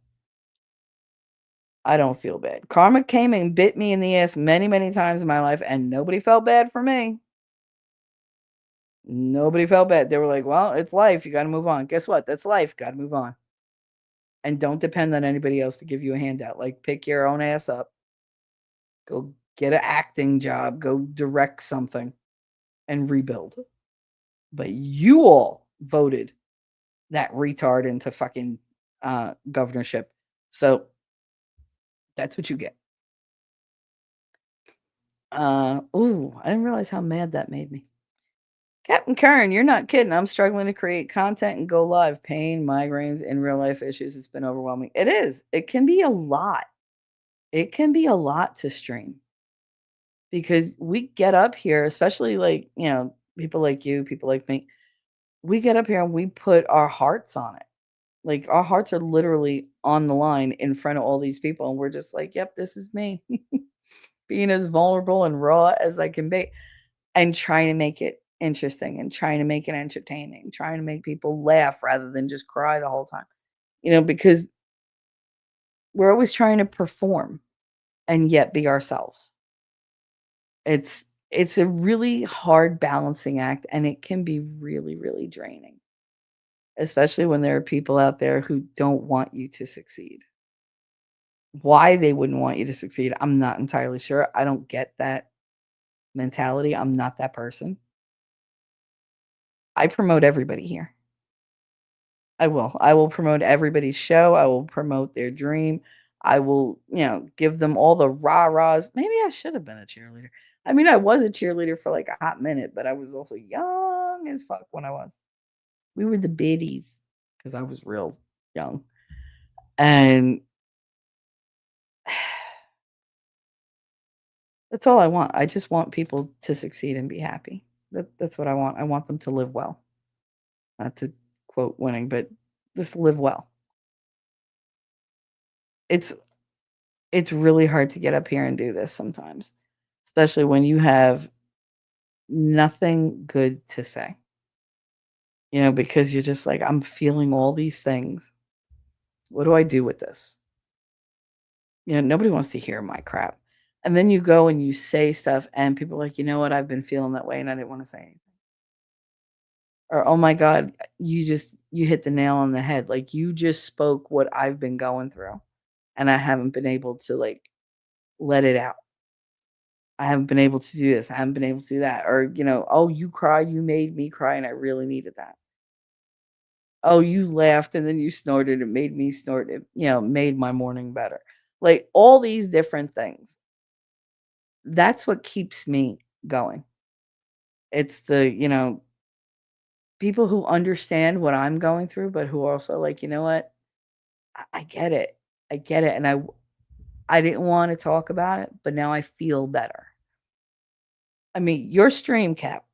I don't feel bad. Karma came and bit me in the ass many, many times in my life, and nobody felt bad for me. Nobody felt bad. They were like, well, it's life. You got to move on. Guess what? That's life. Got to move on. And don't depend on anybody else to give you a handout. Like, pick your own ass up. Go get an acting job. Go direct something and rebuild. But you all voted that retard into fucking governorship. So that's what you get. I didn't realize how mad that made me. Captain Kern, you're not kidding. I'm struggling to create content and go live. Pain, migraines, and real life issues. It's been overwhelming. It is. It can be a lot. It can be a lot to stream because we get up here, especially like, people like you, people like me. We get up here and we put our hearts on it. Like our hearts are literally on the line in front of all these people. And we're just like, yep, this is me. Being as vulnerable and raw as I can be. And trying to make it interesting and trying to make it entertaining, trying to make people laugh rather than just cry the whole time. Because we're always trying to perform and yet be ourselves. It's a really hard balancing act and it can be really, really draining. Especially when there are people out there who don't want you to succeed. Why they wouldn't want you to succeed, I'm not entirely sure. I don't get that mentality. I'm not that person. I promote everybody here. I will. I will promote everybody's show. I will promote their dream. I will, give them all the rah-rahs. Maybe I should have been a cheerleader. I mean, I was a cheerleader for like a hot minute, but I was also young as fuck when I was. We were the biddies because I was real young. And that's all I want. I just want people to succeed and be happy. That's what I want. I want them to live well. Not to quote winning, but just live well. It's really hard to get up here and do this sometimes, especially when you have nothing good to say. Because you're just like, I'm feeling all these things. What do I do with this? Nobody wants to hear my crap. And then you go and you say stuff and people are like, you know what? I've been feeling that way and I didn't want to say anything. Or, oh my God, you hit the nail on the head. Like you just spoke what I've been going through. and I haven't been able to like let it out. I haven't been able to do this. I haven't been able to do that. Or, oh, you cried, you made me cry, and I really needed that. Oh, you laughed and then you snorted. It made me snort. It, made my morning better. Like all these different things. That's what keeps me going. It's the, people who understand what I'm going through, but who are also like, you know what? I get it. I get it. And I didn't want to talk about it, but now I feel better. I mean, your stream cap,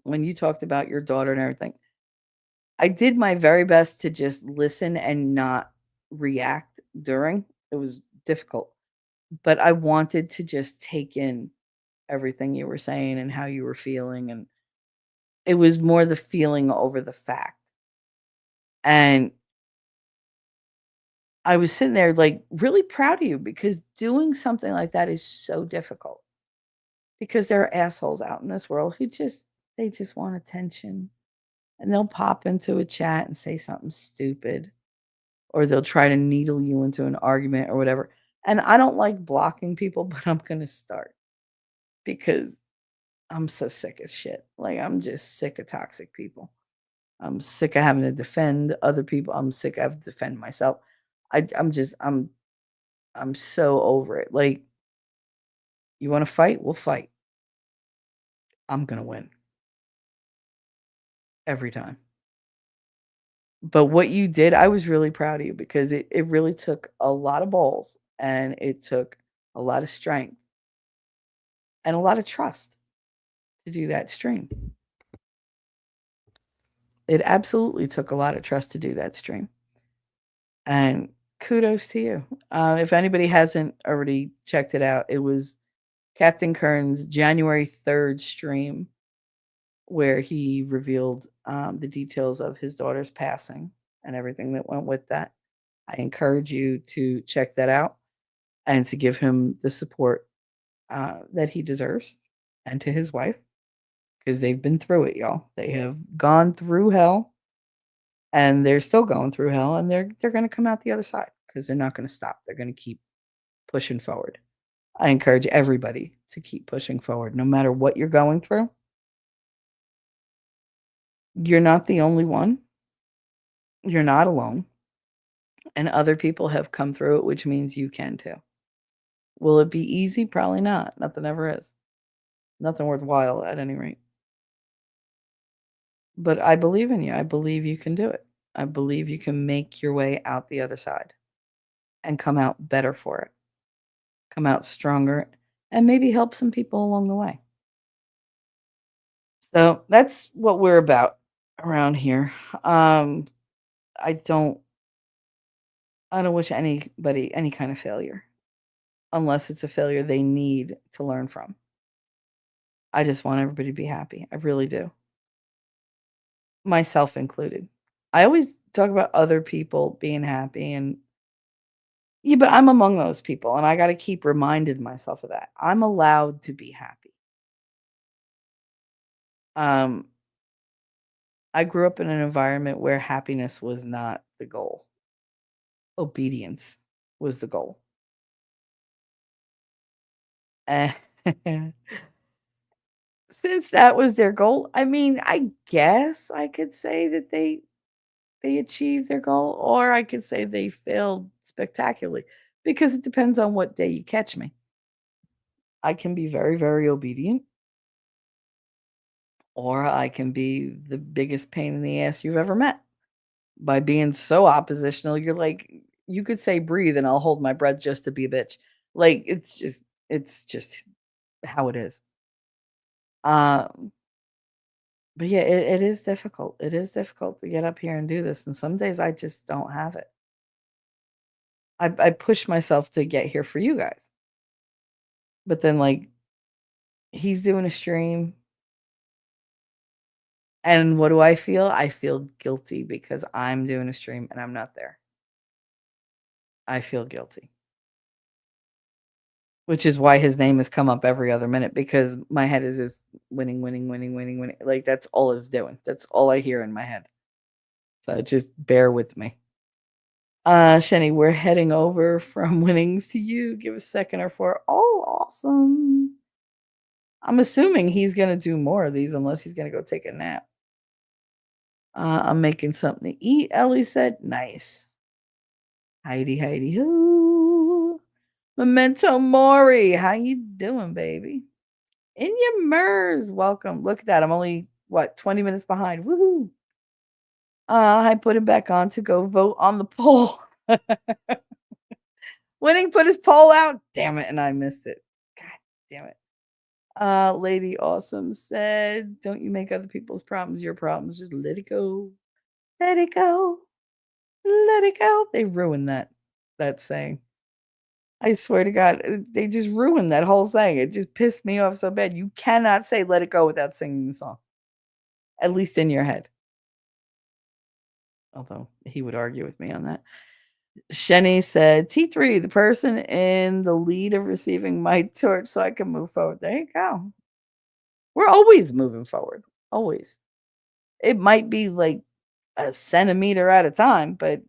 when you talked about your daughter and everything, I did my very best to just listen and not react during. It was difficult, but I wanted to just take in everything you were saying and how you were feeling. And it was more the feeling over the fact. And I was sitting there like really proud of you because doing something like that is so difficult because there are assholes out in this world who they just want attention and they'll pop into a chat and say something stupid or they'll try to needle you into an argument or whatever. And I don't like blocking people, but I'm going to start because I'm so sick of shit. Like I'm just sick of toxic people. I'm sick of having to defend other people. I'm sick of having to defend myself. I'm so over it. Like, you want to fight? We'll fight. I'm gonna win every time. But what you did, I was really proud of you because it really took a lot of balls and it took a lot of strength and a lot of trust to do that stream. It absolutely took a lot of trust to do that stream. And kudos to you. If anybody hasn't already checked it out, it was Captain Kern's January 3rd stream where he revealed the details of his daughter's passing and everything that went with that. I encourage you to check that out and to give him the support that he deserves and to his wife because they've been through it, y'all. They have gone through hell and they're still going through hell and they're going to come out the other side because they're not going to stop. They're going to keep pushing forward. I encourage everybody to keep pushing forward no matter what you're going through. You're not the only one. You're not alone. And other people have come through it, which means you can too. Will it be easy? Probably not. Nothing ever is. Nothing worthwhile at any rate. But I believe in you. I believe you can do it. I believe you can make your way out the other side and come out better for it. Come out stronger and maybe help some people along the way. So that's what we're about around here. I don't wish anybody any kind of failure unless it's a failure they need to learn from. I just want everybody to be happy. I really do. Myself included. I always talk about other people being happy and yeah, but I'm among those people and I got to keep reminding myself of that. I'm allowed to be happy. Um I grew up in an environment where happiness was not the goal. Obedience was the goal. And since that was their goal, I mean, I guess I could say that they achieved their goal, or I could say they failed spectacularly because it depends on what day you catch me. I can be very, very obedient, or I can be the biggest pain in the ass you've ever met. By being so oppositional, you're like, you could say breathe and I'll hold my breath just to be a bitch. Like it's just how it is. Um But yeah, it is difficult. It is difficult to get up here and do this, and some days I just don't have it. I push myself to get here for you guys, but then like he's doing a stream, and what do I feel? I feel guilty because I'm doing a stream and I'm not there. I feel guilty, which is why his name has come up every other minute because my head is just winning, winning, winning, winning, winning. Like that's all it's doing. That's all I hear in my head. So just bear with me. Shenny, we're heading over from winnings to you. Give a second or four. Oh, awesome. I'm assuming he's gonna do more of these unless he's gonna go take a nap. I'm making something to eat, Ellie said. Nice. Heidi, Heidi, hoo. Memento Mori, how you doing, baby? In your MERS, welcome. Look at that. I'm only, 20 minutes behind. Woohoo. I put it back on to go vote on the poll. Winning put his poll out. Damn it, and I missed it. God damn it. Lady Awesome said, don't you make other people's problems your problems. Just let it go. Let it go. Let it go. They ruined that saying. I swear to God, they just ruined that whole thing. It just pissed me off so bad. You cannot say let it go without singing the song. At least in your head. Although he would argue with me on that. Shenny said, T3, the person in the lead of receiving my torch so I can move forward. There you go. We're always moving forward. Always. It might be like a centimeter at a time, but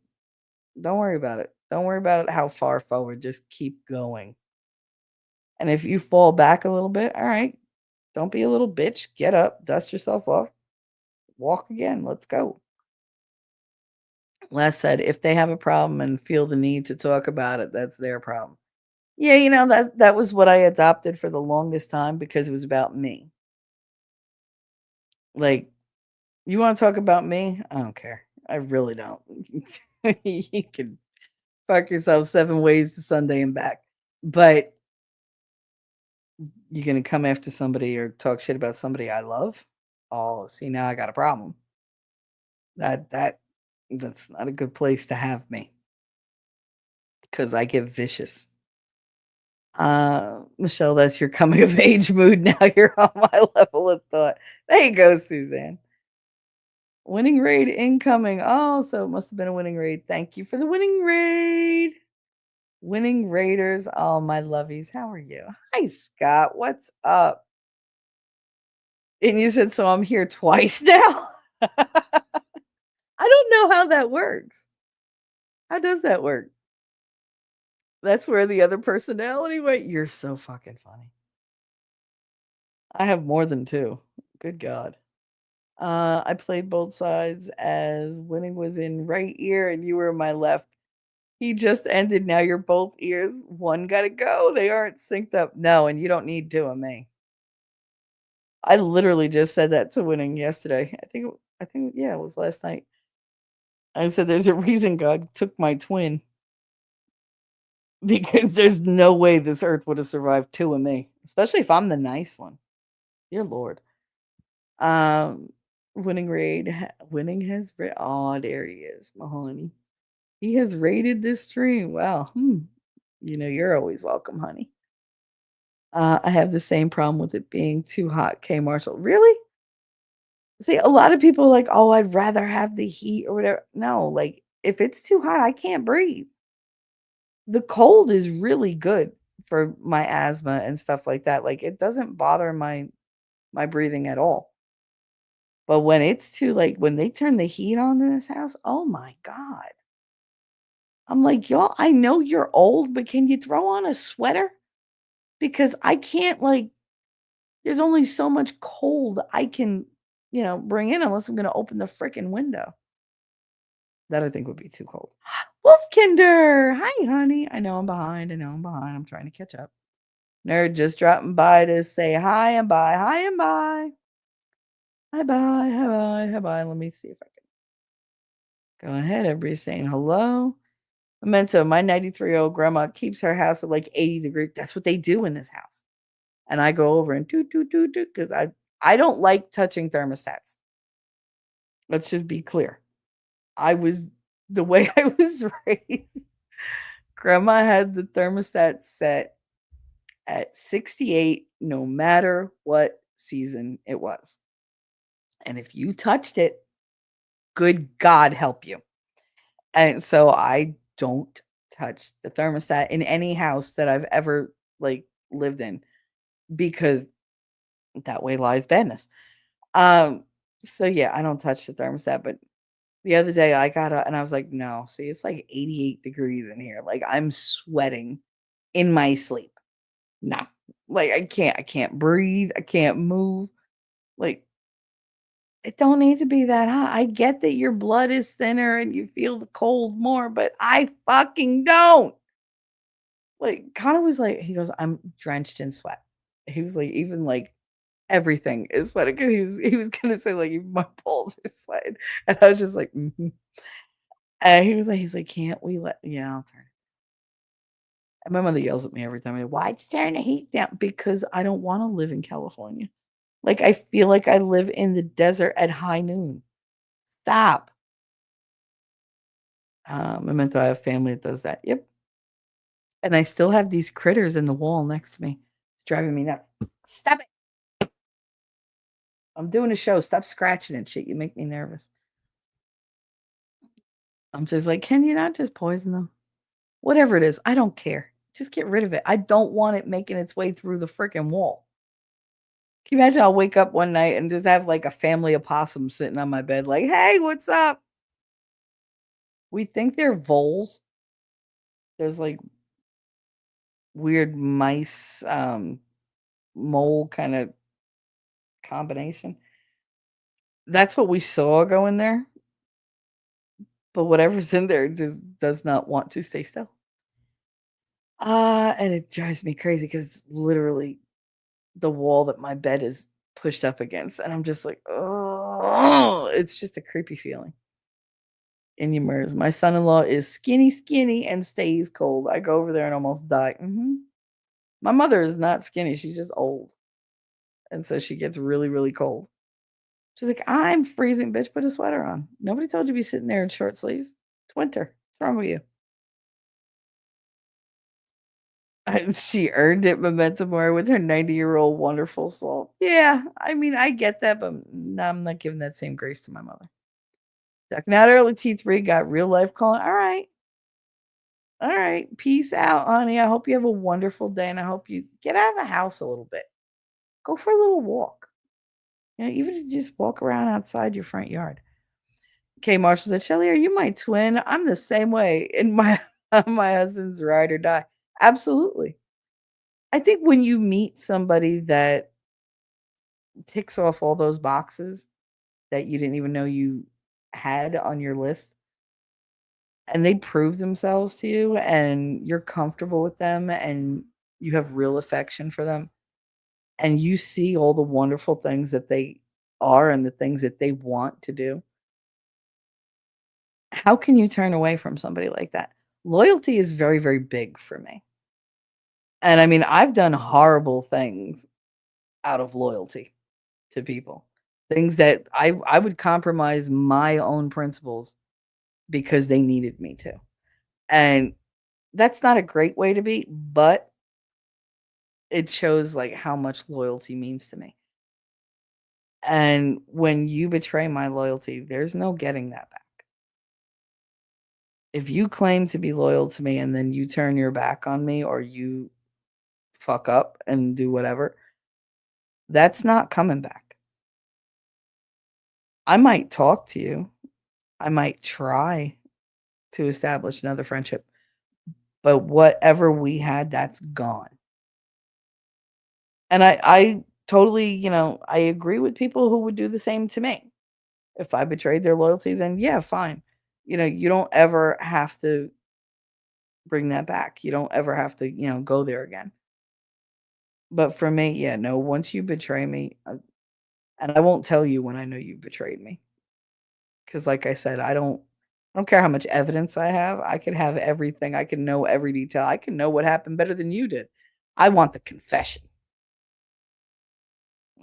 don't worry about it. Don't worry about how far forward. Just keep going. And if you fall back a little bit, all right, don't be a little bitch. Get up, dust yourself off, walk again. Let's go. Les said, if they have a problem and feel the need to talk about it, that's their problem. Yeah, that was what I adopted for the longest time because it was about me. Like, you want to talk about me? I don't care. I really don't. You can fuck yourself 7 ways to Sunday and back. But you're gonna come after somebody or talk shit about somebody I love? Oh, see, now I got a problem. That's not a good place to have me. Because I get vicious. Michelle, that's your coming of age mood. Now you're on my level of thought. There you go, Suzanne. Winning raid incoming. Oh, so it must have been a winning raid. Thank you for the winning raid. Winning raiders. Oh, my lovies. How are you? Hi, Scott. What's up? And you said, so I'm here twice now? I don't know how that works. How does that work? That's where the other personality went. You're so fucking funny. I have more than 2. Good God. I played both sides as winning was in right ear and you were in my left. He just ended. Now you're both ears. One gotta go. They aren't synced up. No, and you don't need 2 of me. I literally just said that to winning yesterday. I think yeah, it was last night. I said there's a reason God took my twin. Because there's no way this earth would have survived 2 of me, especially if I'm the nice one. Dear Lord. Um, winning has oh, there he is, Mahoney. He has rated this stream. Wow. You're always welcome, honey. I have the same problem with it being too hot, K Marshall. Really? See, a lot of people are like, oh, I'd rather have the heat or whatever. No, like if it's too hot, I can't breathe. The cold is really good for my asthma and stuff like that. Like it doesn't bother my breathing at all. But when it's too like when they turn the heat on in this house, oh my God. I'm like, y'all, I know you're old, but can you throw on a sweater? Because I can't there's only so much cold I can, bring in unless I'm gonna open the freaking window. That I think would be too cold. Wolfkinder, hi honey. I know I'm behind. I'm trying to catch up. Nerd just dropping by to say hi and bye. Hi and bye. Hi bye. Hi bye. Hi bye. Let me see if I can go ahead. Everybody's saying hello. Memento, my 93-year-old grandma keeps her house at like 80 degrees. That's what they do in this house. And I go over and do because I don't like touching thermostats. Let's just be clear. The way I was raised. Grandma had the thermostat set at 68 no matter what season it was. And if you touched it, good God help you. And so I don't touch the thermostat in any house that I've ever lived in because that way lies badness. So yeah, I don't touch the thermostat, but The other day I got up and I was like, "No, see, it's like 88 degrees in here. Like I'm sweating in my sleep. Nah. Like I can't breathe. I can't move. Like it don't need to be that hot. I get that your blood is thinner and you feel the cold more, but I fucking don't." Like Connor was like, he goes, "I'm drenched in sweat." He was like, even like everything is sweating. 'Cause he was gonna say like even my balls are sweating. And I was just like, mm-hmm. And he's like, "Can't we let yeah, I'll turn it." And my mother yells at me every time. "Why'd you turn the heat down?" Because I don't want to live in California. Like I feel like I live in the desert at high noon. Stop. I meant to have family that does that. Yep. And I still have these critters in the wall next to me. It's driving me nuts. Stop it. I'm doing a show. Stop scratching and shit. You make me nervous. I'm just like, can you not just poison them? Whatever it is, I don't care. Just get rid of it. I don't want it making its way through the freaking wall. Can you imagine I'll wake up one night and just have like a family of possums sitting on my bed, like, hey, what's up? We think they're voles. There's like weird mice, mole kind of combination. That's what we saw go in there. But whatever's in there just does not want to stay still. And it drives me crazy because literally the wall that my bed is pushed up against, and I'm just like, oh, it's just a creepy feeling. In your MERS. My son-in-law is skinny, skinny, and stays cold. I go over there and almost die. My mother is not skinny. She's just old, and so she gets really, really cold. She's like, "I'm freezing, bitch. Put a sweater on." Nobody told you to be sitting there in short sleeves. It's winter. What's wrong with you? She earned it, Memento Mori, with her 90-year-old wonderful soul. Yeah, I mean, I get that, but no, I'm not giving that same grace to my mother. Ducking out early, T3 got real life calling. All right. All right. Peace out, honey. I hope you have a wonderful day, and I hope you get out of the house a little bit. Go for a little walk. Even if you just walk around outside your front yard. Okay, Marshall said, Shelly, are you my twin? I'm the same way in my my husband's ride or die. Absolutely. I think when you meet somebody that ticks off all those boxes that you didn't even know you had on your list, and they prove themselves to you and you're comfortable with them and you have real affection for them and you see all the wonderful things that they are and the things that they want to do, how can you turn away from somebody like that? Loyalty is very, very big for me. And I mean, I've done horrible things out of loyalty to people. Things that I would compromise my own principles because they needed me to. And that's not a great way to be, but it shows like how much loyalty means to me. And when you betray my loyalty, there's no getting that back. If you claim to be loyal to me and then you turn your back on me or you fuck up and do whatever, that's not coming back. I might talk to you. I might try to establish another friendship, but whatever we had, that's gone. And I totally, I agree with people who would do the same to me. If I betrayed their loyalty, then yeah, fine. You don't ever have to bring that back. You don't ever have to, go there again. But for me, yeah, no, once you betray me, and I won't tell you when I know you betrayed me. Because like I said, I don't care how much evidence I have. I can have everything. I can know every detail. I can know what happened better than you did. I want the confession.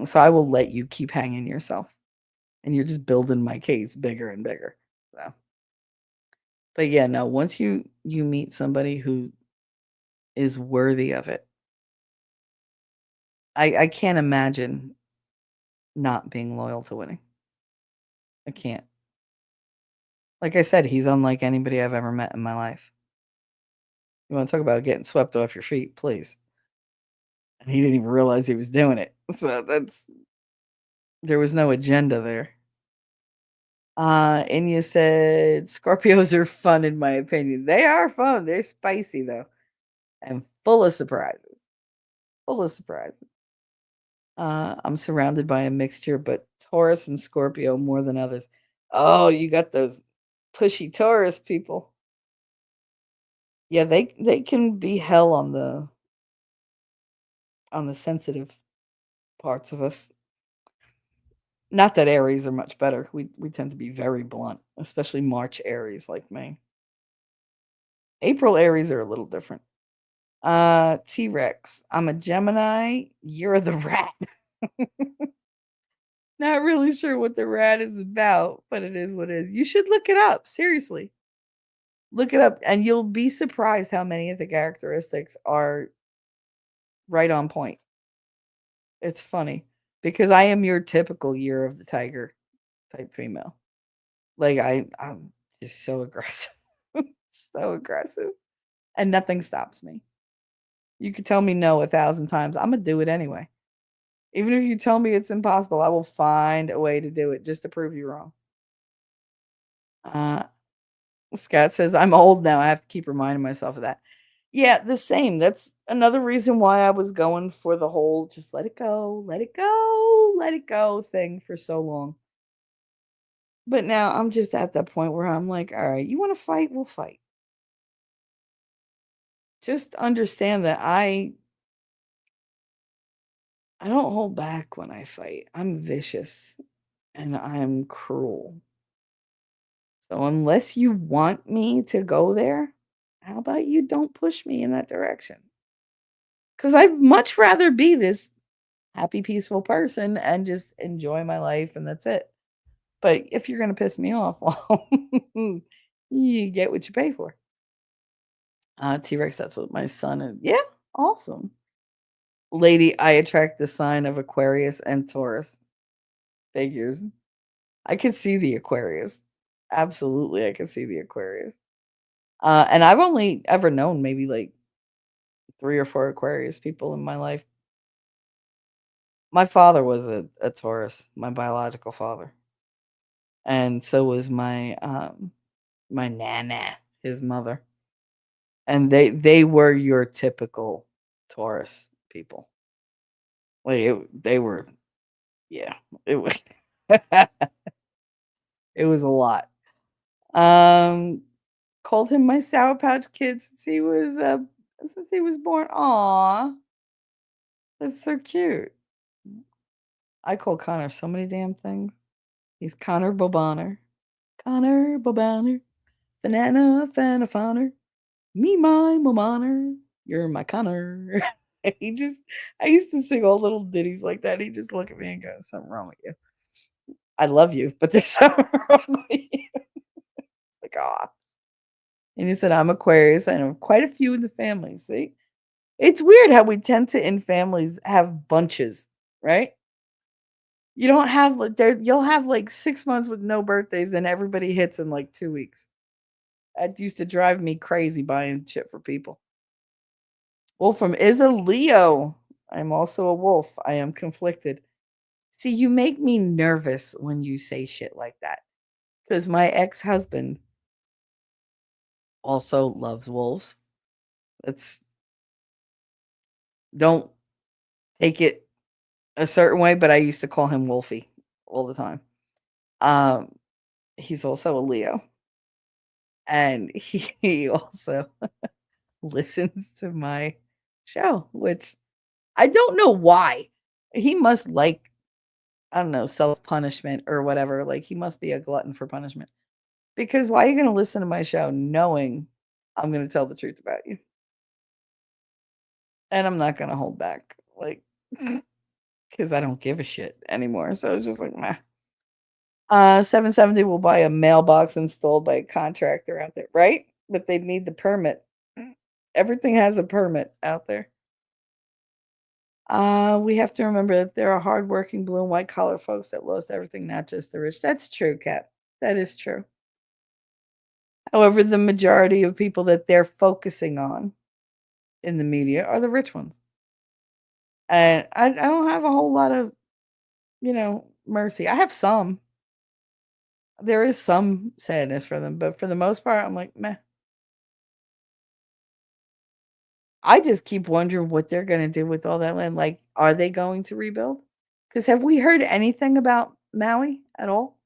So I will let you keep hanging yourself. And you're just building my case bigger and bigger. So, but yeah, no, once you meet somebody who is worthy of it, I can't imagine not being loyal to Winnie. I can't. Like I said, he's unlike anybody I've ever met in my life. You want to talk about getting swept off your feet, please. And he didn't even realize he was doing it. So there was no agenda there. And you said Scorpios are fun, in my opinion. They are fun. They're spicy though, and full of surprises. Full of surprises. I'm surrounded by a mixture, but Taurus and Scorpio more than others. Oh, you got those pushy Taurus people. Yeah, they can be hell on the sensitive parts of us. Not that Aries are much better. We tend to be very blunt, especially March Aries like me. April Aries are a little different. T-Rex. I'm a Gemini. You're the rat. Not really sure what the rat is about, but it is what it is. You should look it up. Seriously. Look it up and you'll be surprised how many of the characteristics are right on point. It's funny because I am your typical year of the tiger type female. Like I'm just so aggressive. So aggressive. And nothing stops me. You could tell me no 1,000 times. I'm gonna do it anyway. Even if you tell me it's impossible, I will find a way to do it just to prove you wrong. Uh, Scott says, I'm old now. I have to keep reminding myself of that. Yeah, the same. That's another reason why I was going for the whole just let it go, let it go, let it go thing for so long. But now I'm just at that point where I'm like, all right, you want to fight? We'll fight. Just understand that I don't hold back when I fight. I'm vicious and I'm cruel. So unless you want me to go there, how about you don't push me in that direction? Because I'd much rather be this happy, peaceful person and just enjoy my life and that's it. But if you're going to piss me off, well, you get what you pay for. T Rex, that's what my son is. Yeah, awesome. Lady, I attract the sign of Aquarius and Taurus figures. I could see the Aquarius. Absolutely, I could see the Aquarius. And I've only ever known maybe like 3 or 4 Aquarius people in my life. My father was a Taurus, my biological father, and so was my nana, his mother, and they were your typical Taurus people. Like, they were yeah, it was it was a lot. Um, Called him my Sour Pouch Kid since he was born. Aw, that's so cute. I call Connor so many damn things. He's Connor Bobanner. Connor Bobanner. Banana Fanafoner. Me my Momaner. You're my Connor. he just I used to sing all little ditties like that. He just look at me and go, something wrong with you. I love you, but there's something wrong with you. Like, ah. And he said, I'm Aquarius. I know quite a few in the family. See? It's weird how we tend to in families have bunches, right? You don't have like there you'll have like 6 months with no birthdays, then everybody hits in like 2 weeks. That used to drive me crazy buying shit for people. Wolfram is a Leo. I'm also a wolf. I am conflicted. See, you make me nervous when you say shit like that. Because my ex-husband also loves wolves. It's don't take it a certain way, but I used to call him Wolfie all the time. Um, he's also a Leo. And he also listens to my show, which I don't know why. He must like, I don't know, self punishment or whatever. Like, he must be a glutton for punishment. Because why are you going to listen to my show knowing I'm going to tell the truth about you? And I'm not going to hold back. Like, because I don't give a shit anymore. So it's just like, meh. 770 will buy a mailbox installed by a contractor out there, right? But they need the permit. Everything has a permit out there. We have to remember that there are hardworking blue and white collar folks that lost everything, not just the rich. That's true, Kat. That is true. However, the majority of people that they're focusing on in the media are the rich ones. And I don't have a whole lot of, mercy. I have some. There is some sadness for them, but for the most part, I'm like, meh. I just keep wondering what they're gonna do with all that land. Like, are they going to rebuild? Because have we heard anything about Maui at all?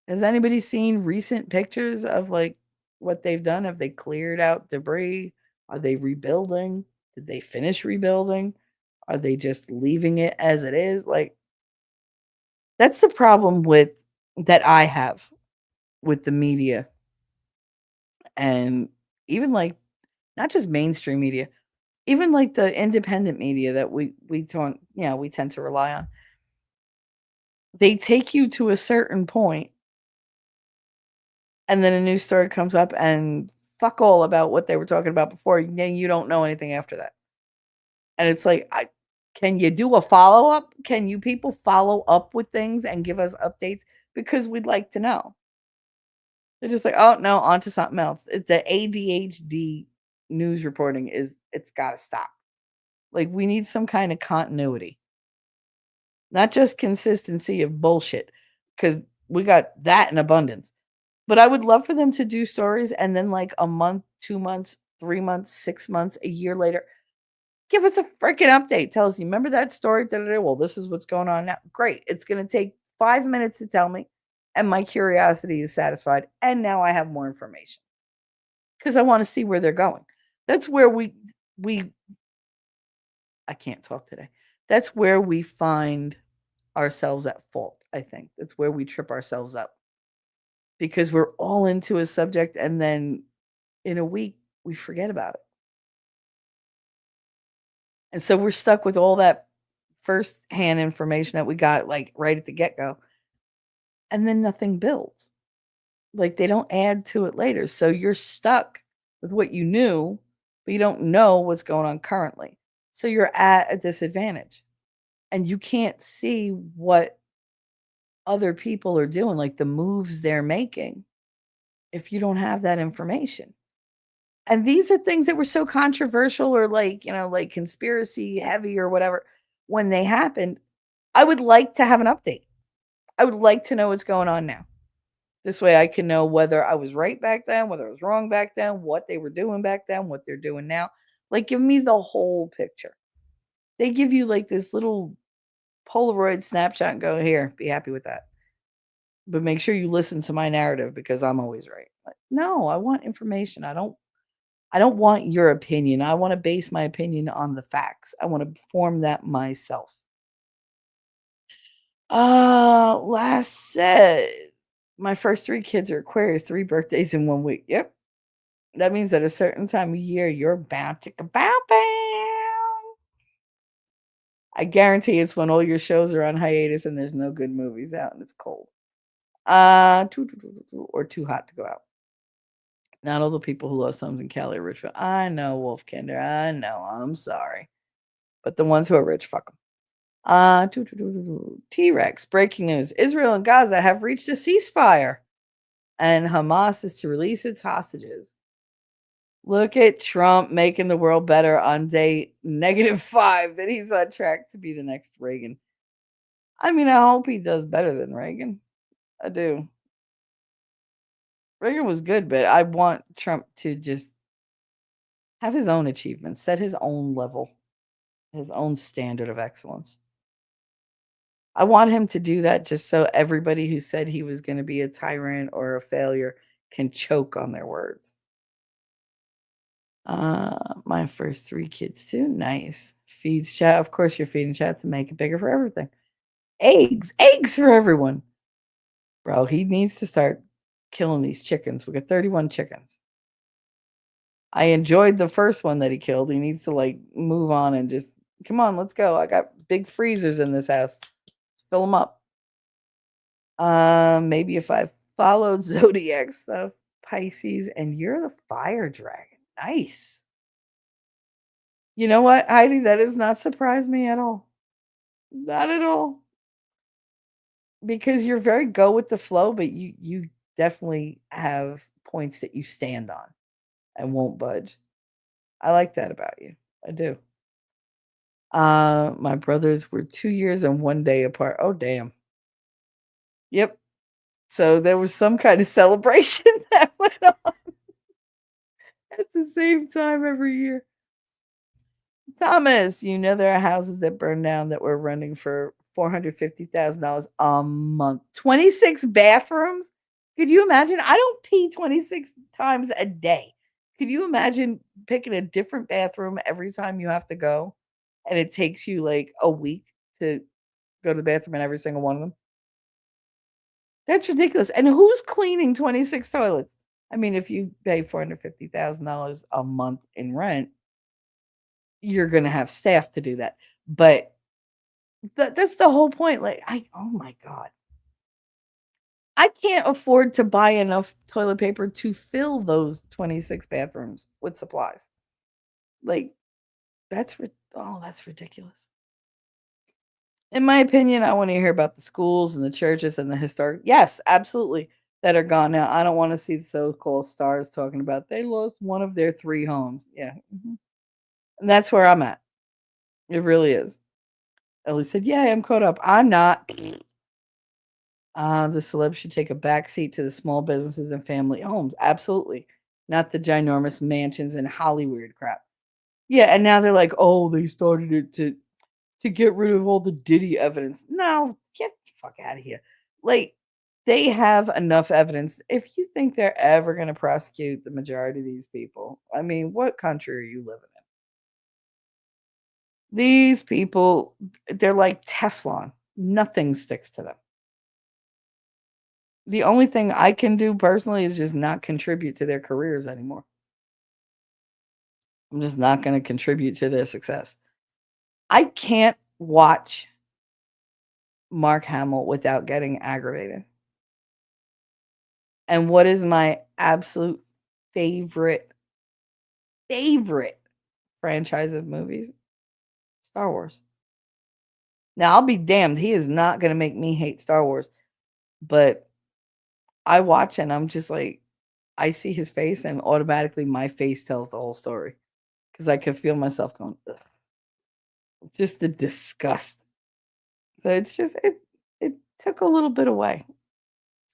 Has anybody seen recent pictures of like what they've done? Have they cleared out debris? Are they rebuilding? Did they finish rebuilding? Are they just leaving it as it is? Like, that's the problem with that I have with the media and even like not just mainstream media, even like the independent media that we don't, we tend to rely on. They take you to a certain point and then a new story comes up and fuck all about what they were talking about before. Then you don't know anything after that. And it's like, can you do a follow up? Can you people follow up with things and give us updates? Because we'd like to know. They're just like, oh no, on to something else. The ADHD news reporting it's got to stop. Like we need some kind of continuity, not just consistency of bullshit, because we got that in abundance. But I would love for them to do stories and then like a month, 2 months, 3 months, 6 months, a year later, give us a freaking update. Tell us, you remember that story? Da-da-da. Well, this is what's going on now. Great. It's going to take 5 minutes to tell me, and my curiosity is satisfied. And now I have more information because I want to see where they're going. That's where we I can't talk today. That's where we find ourselves at fault. I think that's where we trip ourselves up because we're all into a subject, and then in a week we forget about it. And so we're stuck with all that first hand information that we got like right at the get go, and then nothing builds. Like they don't add to it later. So you're stuck with what you knew, but you don't know what's going on currently. So you're at a disadvantage and you can't see what other people are doing, like the moves they're making, if you don't have that information. And these are things that were so controversial or like, like conspiracy heavy or whatever when they happened. I would like to have an update. I would like to know what's going on now. This way I can know whether I was right back then, whether I was wrong back then, what they were doing back then, what they're doing now. Like, give me the whole picture. They give you like this little Polaroid snapshot and go, here, be happy with that. But make sure you listen to my narrative because I'm always right. Like, no, I want information. I don't want your opinion. I want to base my opinion on the facts. I want to form that myself. Last said, my first 3 kids are Aquarius, 3 birthdays in 1 week. Yep. That means at a certain time of year, you're bound to bow bow. I guarantee it's when all your shows are on hiatus and there's no good movies out and it's cold. Or too hot to go out. Not all the people who love Sums and Cali are rich. But I know, Wolfkinder. I know. I'm sorry. But the ones who are rich, fuck them. T-Rex, breaking news. Israel and Gaza have reached a ceasefire. And Hamas is to release its hostages. Look at Trump making the world better on day -5 that he's on track to be the next Reagan. I mean, I hope he does better than Reagan. I do. Reagan was good, but I want Trump to just have his own achievements, set his own level, his own standard of excellence. I want him to do that just so everybody who said he was going to be a tyrant or a failure can choke on their words. My first 3 kids too. Nice. Feeds chat. Of course, you're feeding chat to make it bigger for everything. Eggs for everyone. Bro, he needs to start killing these chickens. We got 31 chickens. I enjoyed the first one that he killed. He needs to like move on and just come on, let's go. I got big freezers in this house. Let's fill them up. Maybe if I followed zodiac stuff, Pisces, and you're the fire dragon. Nice. You know what, Heidi? That does not surprise me at all. Not at all. Because you're very go with the flow, but you definitely have points that you stand on and won't budge. I like that about you. I do. My brothers were 2 years and 1 day apart. Oh damn. Yep. So there was some kind of celebration that went on at the same time every year. Thomas, you know there are houses that burned down that were running for $450,000 a month. 26 bathrooms? Could you imagine? I don't pee 26 times a day. Could you imagine picking a different bathroom every time you have to go? And it takes you like a week to go to the bathroom in every single one of them? That's ridiculous. And who's cleaning 26 toilets? I mean, if you pay $450,000 a month in rent, you're gonna have staff to do that. But that's the whole point. Like, oh my god, I can't afford to buy enough toilet paper to fill those 26 bathrooms with supplies. Like, that's ridiculous. In my opinion, I want to hear about the schools and the churches and the historic. Yes, absolutely, that are gone now. I don't want to see the so-called stars talking about they lost one of their three homes. Yeah, and that's where I'm at. It really is. Ellie said, "Yeah, I'm caught up. I'm not." The celebs should take a back seat to the small businesses and family homes. Absolutely. Not the ginormous mansions and Hollywood crap. Yeah, and now they're like, oh, they started it to get rid of all the Diddy evidence. No, get the fuck out of here. Like, they have enough evidence. If you think they're ever going to prosecute the majority of these people, I mean, what country are you living in? These people, they're like Teflon. Nothing sticks to them. The only thing I can do personally is just not contribute to their careers anymore. I'm just not going to contribute to their success. I can't watch Mark Hamill without getting aggravated. And what is my absolute favorite, favorite franchise of movies? Star Wars. Now, I'll be damned. He is not going to make me hate Star Wars. But I watch and I'm just like, I see his face and automatically my face tells the whole story. Because I can feel myself going, ugh. Just the disgust. So it's just it took a little bit away. That's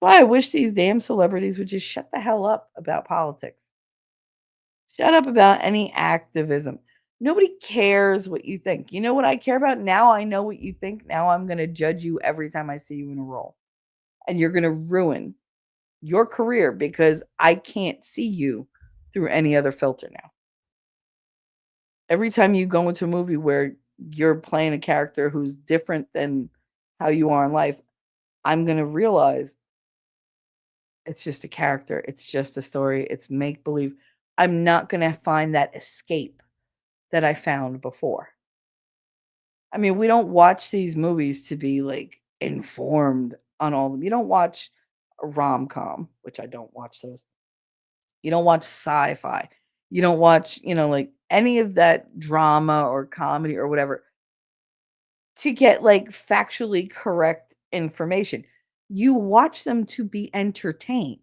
why I wish these damn celebrities would just shut the hell up about politics. Shut up about any activism. Nobody cares what you think. You know what I care about? Now I know what you think. Now I'm going to judge you every time I see you in a role. And you're going to ruin your career because I can't see you through any other filter now. Every time you go into a movie where you're playing a character who's different than how you are in life, I'm going to realize it's just a character. It's just a story. It's make believe. I'm not going to find that escape that I found before. I mean, we don't watch these movies to be like informed on all of them. You don't watch a rom com, which I don't watch those. You don't watch sci fi. You don't watch, like any of that drama or comedy or whatever to get like factually correct information. You watch them to be entertained,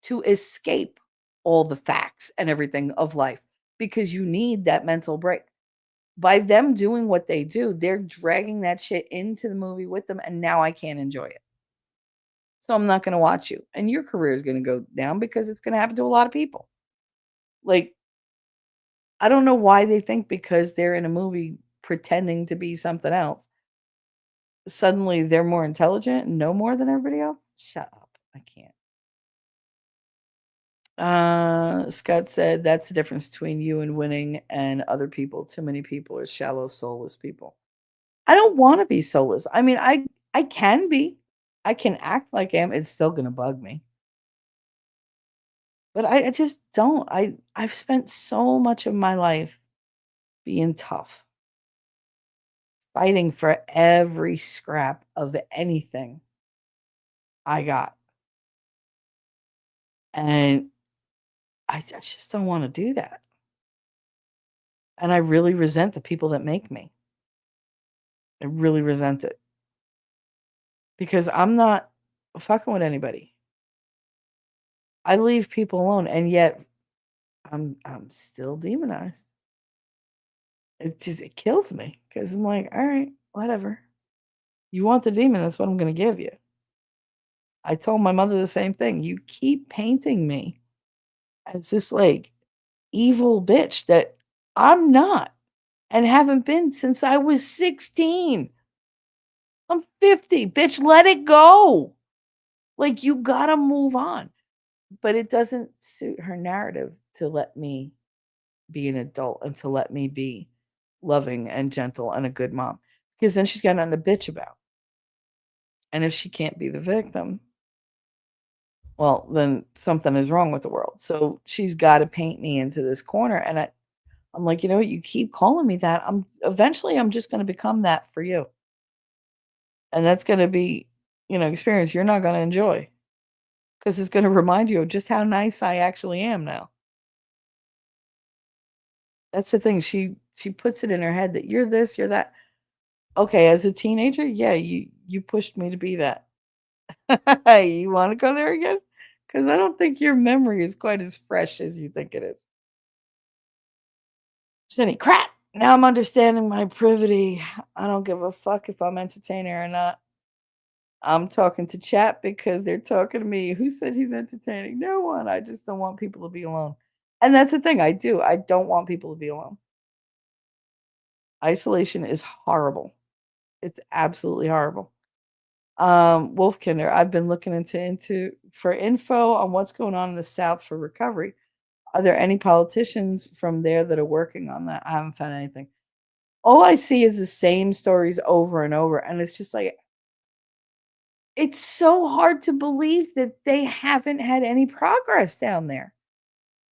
to escape all the facts and everything of life because you need that mental break. By them doing what they do, they're dragging that shit into the movie with them, and now I can't enjoy it. So I'm not going to watch you. And your career is going to go down because it's going to happen to a lot of people. Like, I don't know why they think because they're in a movie pretending to be something else, suddenly they're more intelligent and know more than everybody else. Shut up. I can't. Scott said that's the difference between you and winning and other people. Too many people are shallow, soulless people. I don't want to be soulless. I mean, I can be. I can act like I am. It's still gonna bug me. But I just don't. I've spent so much of my life being tough, fighting for every scrap of anything I got. And I just don't want to do that. And I really resent the people that make me. I really resent it because I'm not fucking with anybody. I leave people alone, and yet I'm still demonized. It kills me because I'm like, all right, whatever. You want the demon, that's what I'm gonna give you. I told my mother the same thing. You keep painting me as this like evil bitch that I'm not and haven't been since I was 16. I'm 50. Bitch, let it go. Like you gotta move on. But it doesn't suit her narrative to let me be an adult and to let me be loving and gentle and a good mom. Because then she's got nothing to bitch about. And if she can't be the victim, well, then something is wrong with the world. So she's got to paint me into this corner. And I'm like, you know what? You keep calling me that. I'm just going to become that for you. And that's going to be, experience you're not going to enjoy because it's going to remind you of just how nice I actually am now. That's the thing. She puts it in her head that you're this, you're that. Okay, as a teenager, yeah, you pushed me to be that. You want to go there again? Because I don't think your memory is quite as fresh as you think it is. Jenny, crap. Now I'm understanding my privity. I don't give a fuck if I'm entertaining or not. I'm talking to chat because they're talking to me. Who said he's entertaining? No one. I just don't want people to be alone. And that's the thing I do. I don't want people to be alone. Isolation is horrible. It's absolutely horrible. Wolfkinder, I've been looking into for info on what's going on in the South for recovery. Are there any politicians from there that are working on that? I haven't found anything. All I see is the same stories over and over, and it's just like it's so hard to believe that they haven't had any progress down there.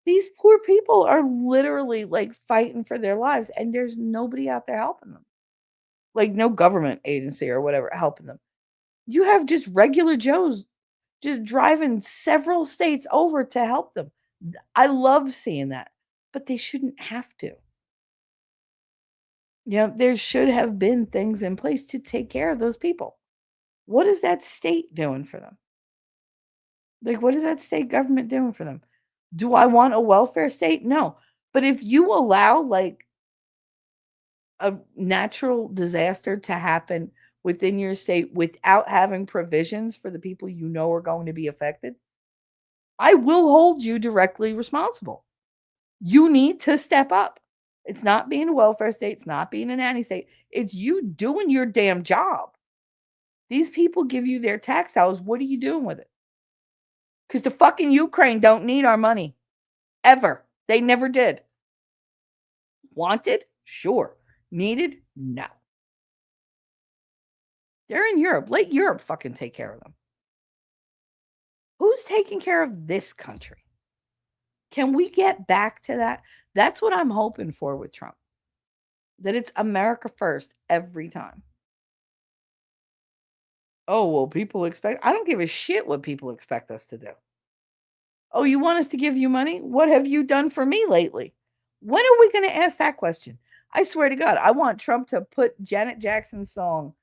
These poor people are literally like fighting for their lives, and there's nobody out there helping them. Like no government agency or whatever helping them. You have just regular Joes just driving several states over to help them. I love seeing that, but they shouldn't have to. There should have been things in place to take care of those people. What is that state doing for them? Like, what is that state government doing for them? Do I want a welfare state? No. But if you allow like a natural disaster to happen within your state without having provisions for the people you know are going to be affected, I will hold you directly responsible. You need to step up. It's not being a welfare state, it's not being a nanny state. It's you doing your damn job. These people give you their tax dollars. What are you doing with it? Because the fucking Ukraine don't need our money. Ever. They never did. Wanted? Sure. Needed? No. They're in Europe. Let Europe fucking take care of them. Who's taking care of this country? Can we get back to that? That's what I'm hoping for with Trump. That it's America first every time. Oh, well, people expect, I don't give a shit what people expect us to do. Oh, you want us to give you money? What have you done for me lately? When are we going to ask that question? I swear to God, I want Trump to put Janet Jackson's song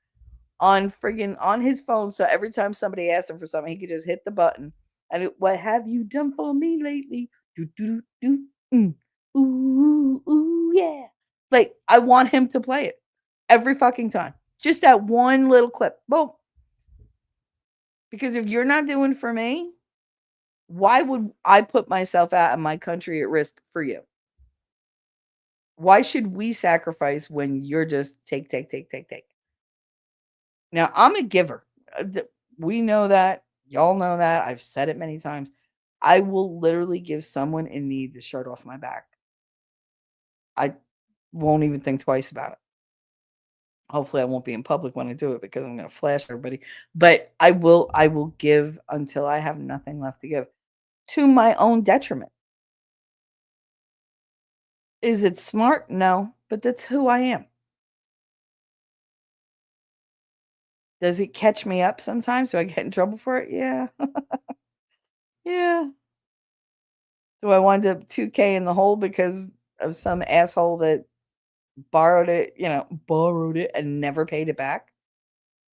on friggin' on his phone so every time somebody asks him for something, he could just hit the button. And what have you done for me lately? Do do do do. Ooh, ooh, yeah. Like I want him to play it every fucking time. Just that one little clip. Boom. Because if you're not doing for me, why would I put myself out and my country at risk for you? Why should we sacrifice when you're just take, take, take, take, take? Now, I'm a giver. We know that. Y'all know that. I've said it many times. I will literally give someone in need the shirt off my back. I won't even think twice about it. Hopefully, I won't be in public when I do it because I'm going to flash everybody. But I will give until I have nothing left to give to my own detriment. Is it smart? No, but that's who I am. Does it catch me up sometimes? Do I get in trouble for it? Yeah. Yeah. Do I wind up 2K in the hole because of some asshole that borrowed it and never paid it back?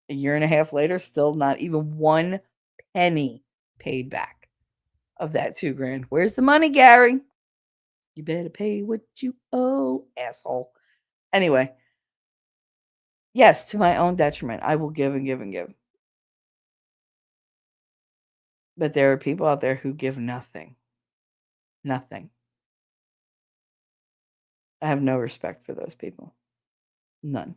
A year and a half later, still not even one penny paid back of that 2 grand. Where's the money, Gary? You better pay what you owe, asshole. Anyway, yes, to my own detriment, I will give and give and give. But there are people out there who give nothing. Nothing. I have no respect for those people. None.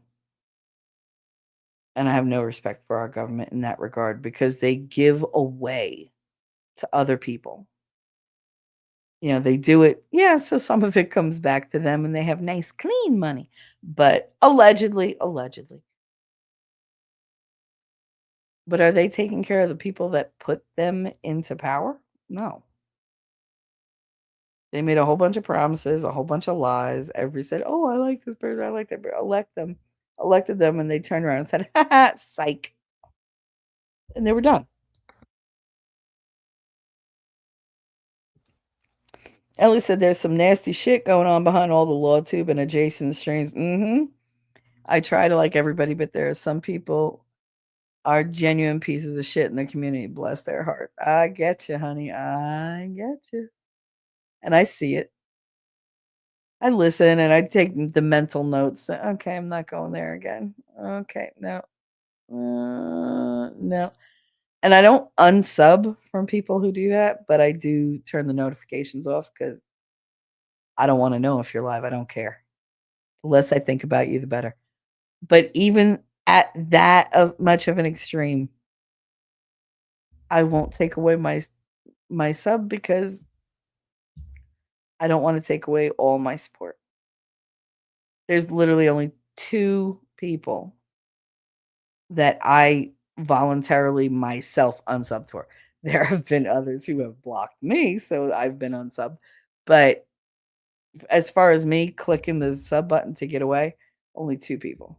And I have no respect for our government in that regard because they give away to other people. They do it, yeah, so some of it comes back to them and they have nice clean money. But allegedly. But are they taking care of the people that put them into power? No. They made a whole bunch of promises, a whole bunch of lies. Everybody said, "Oh, I like this person, I like that person." Elected them, and they turned around and said, "Ha ha, psych," and they were done. Ellie said, "There's some nasty shit going on behind all the law tube and adjacent streams." I try to like everybody, but there are some people are genuine pieces of shit in the community. Bless their heart. I get you, honey. I get you, and I see it. I listen and I take the mental notes. Okay, I'm not going there again. Okay, no, no. And I don't unsub from people who do that, but I do turn the notifications off because I don't want to know if you're live. I don't care. The less I think about you, the better. But even at that of much of an extreme, I won't take away my sub because I don't want to take away all my support. There's literally only 2 people that I voluntarily myself unsubbed for. There have been others who have blocked me, so I've been unsubbed. But as far as me clicking the sub button to get away, only 2 people.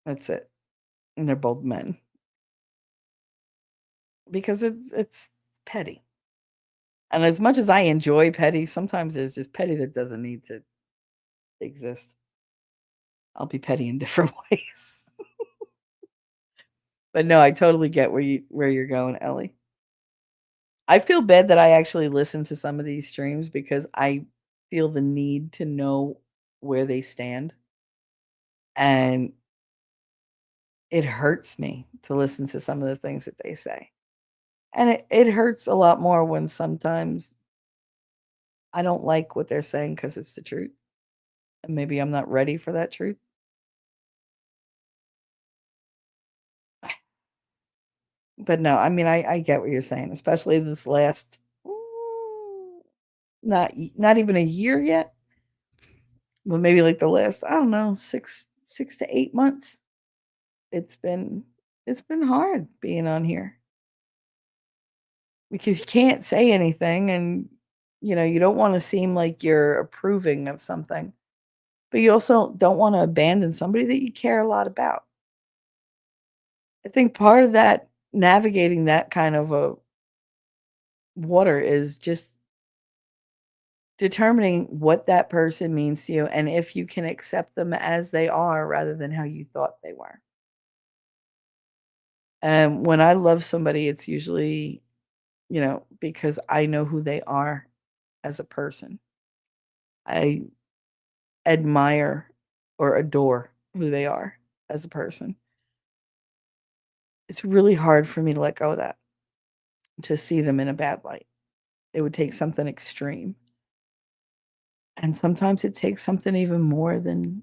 That's it. And they're both men. Because it's petty. And as much as I enjoy petty, sometimes it's just petty that doesn't need to exist. I'll be petty in different ways. But no, I totally get where you're going, Ellie. I feel bad that I actually listen to some of these streams because I feel the need to know where they stand. And it hurts me to listen to some of the things that they say. And it hurts a lot more when sometimes I don't like what they're saying because it's the truth. And maybe I'm not ready for that truth. But no, I mean, I get what you're saying, especially this last, not even a year yet, but maybe like the last, I don't know, 6 to 8 months. It's been it's been hard being on here because you can't say anything and you don't want to seem like you're approving of something, but you also don't want to abandon somebody that you care a lot about. I think part of that navigating that kind of a water is just determining what that person means to you and if you can accept them as they are rather than how you thought they were. And when I love somebody, it's usually, because I know who they are as a person. I admire or adore who they are as a person. It's really hard for me to let go of that, to see them in a bad light. It would take something extreme. And sometimes it takes something even more than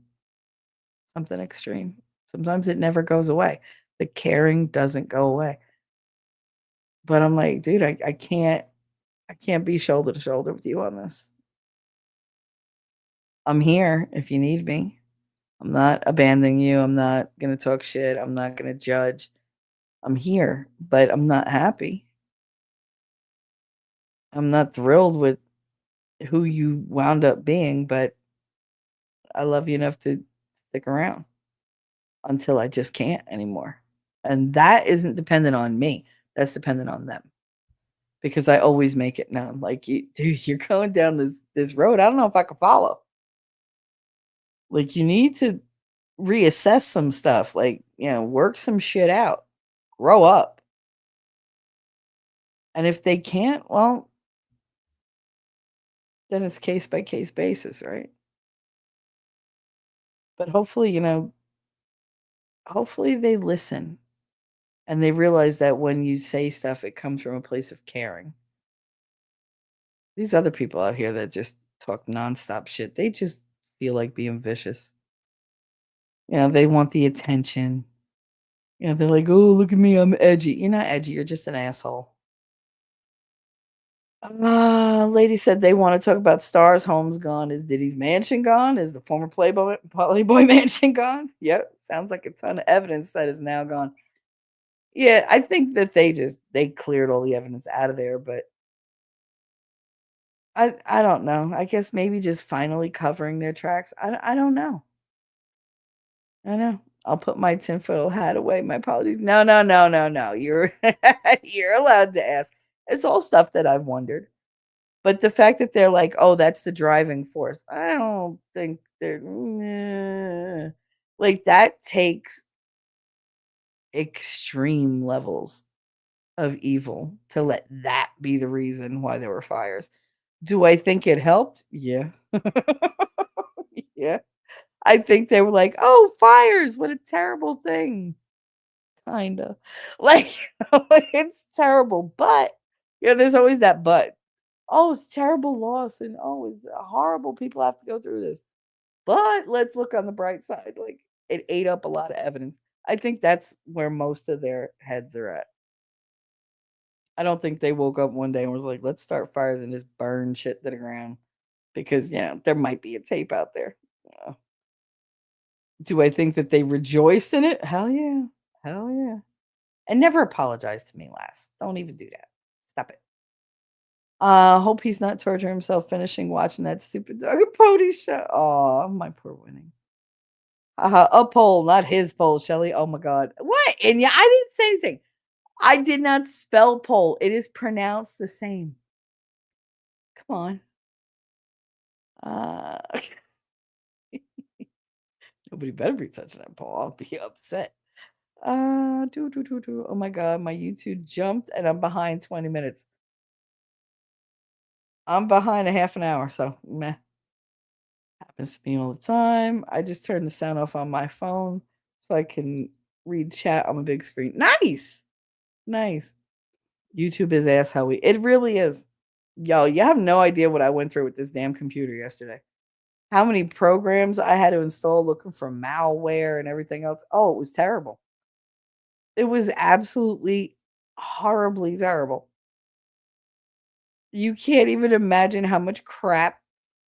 something extreme. Sometimes it never goes away. The caring doesn't go away. But I'm like, dude, I can't be shoulder to shoulder with you on this. I'm here if you need me. I'm not abandoning you. I'm not gonna talk shit. I'm not gonna judge. I'm here, but I'm not happy. I'm not thrilled with who you wound up being, but I love you enough to stick around until I just can't anymore. And that isn't dependent on me. That's dependent on them. Because I always make it known, like, dude, you're going down this road. I don't know if I can follow. Like, you need to reassess some stuff. Like, work some shit out. Grow up. And if they can't, well, then it's case by case basis, right? But hopefully, hopefully they listen And they realize that when you say stuff, it comes from a place of caring. These other people out here that just talk nonstop shit, they just feel like being vicious. They want the attention. They're like, "Oh, look at me, I'm edgy." You're not edgy, you're just an asshole. Lady said they wanna talk about Star's home's gone. Is Diddy's mansion gone? Is the former Playboy mansion gone? Yep, sounds like a ton of evidence that is now gone. Yeah, I think that they cleared all the evidence out of there, but I don't know. I guess maybe just finally covering their tracks. I don't know. I know. I'll put my tinfoil hat away. My apologies. No, no, no, no, no. You're you're allowed to ask. It's all stuff that I've wondered. But the fact that they're like, "Oh, that's the driving force." I don't think they're like that takes extreme levels of evil to let that be the reason why there were fires. Do I think it helped? Yeah. Yeah. I think they were like, "Oh, fires, what a terrible thing." Kinda. Like, it's terrible, but there's always that but. "Oh, it's terrible loss, and, oh, it's horrible people have to go through this. But let's look on the bright side." Like, it ate up a lot of evidence. I think that's where most of their heads are at. I don't think they woke up one day and was like, "Let's start fires and just burn shit to the ground," because, there might be a tape out there. Uh, do I think that they rejoiced in it? Hell yeah. Hell yeah. And never apologize to me last. Don't even do that. Stop it. Hope he's not torturing himself finishing watching that stupid Doug and Pony show. Oh, my poor Winnie. A poll, not his poll, Shelly. Oh my God. What? And yeah, I didn't say anything. I did not spell poll. It is pronounced the same. Come on. Uh, nobody better be touching that poll. I'll be upset. Oh my God, my YouTube jumped and I'm behind 20 minutes. I'm behind a half an hour, so meh. Happens to me all the time. I just turned the sound off on my phone so I can read chat on my big screen. Nice. Nice. YouTube is ass how we it really is. Yo, you have no idea what I went through with this damn computer yesterday. How many programs I had to install looking for malware and everything else. Oh, it was terrible. It was absolutely horribly terrible. You can't even imagine how much crap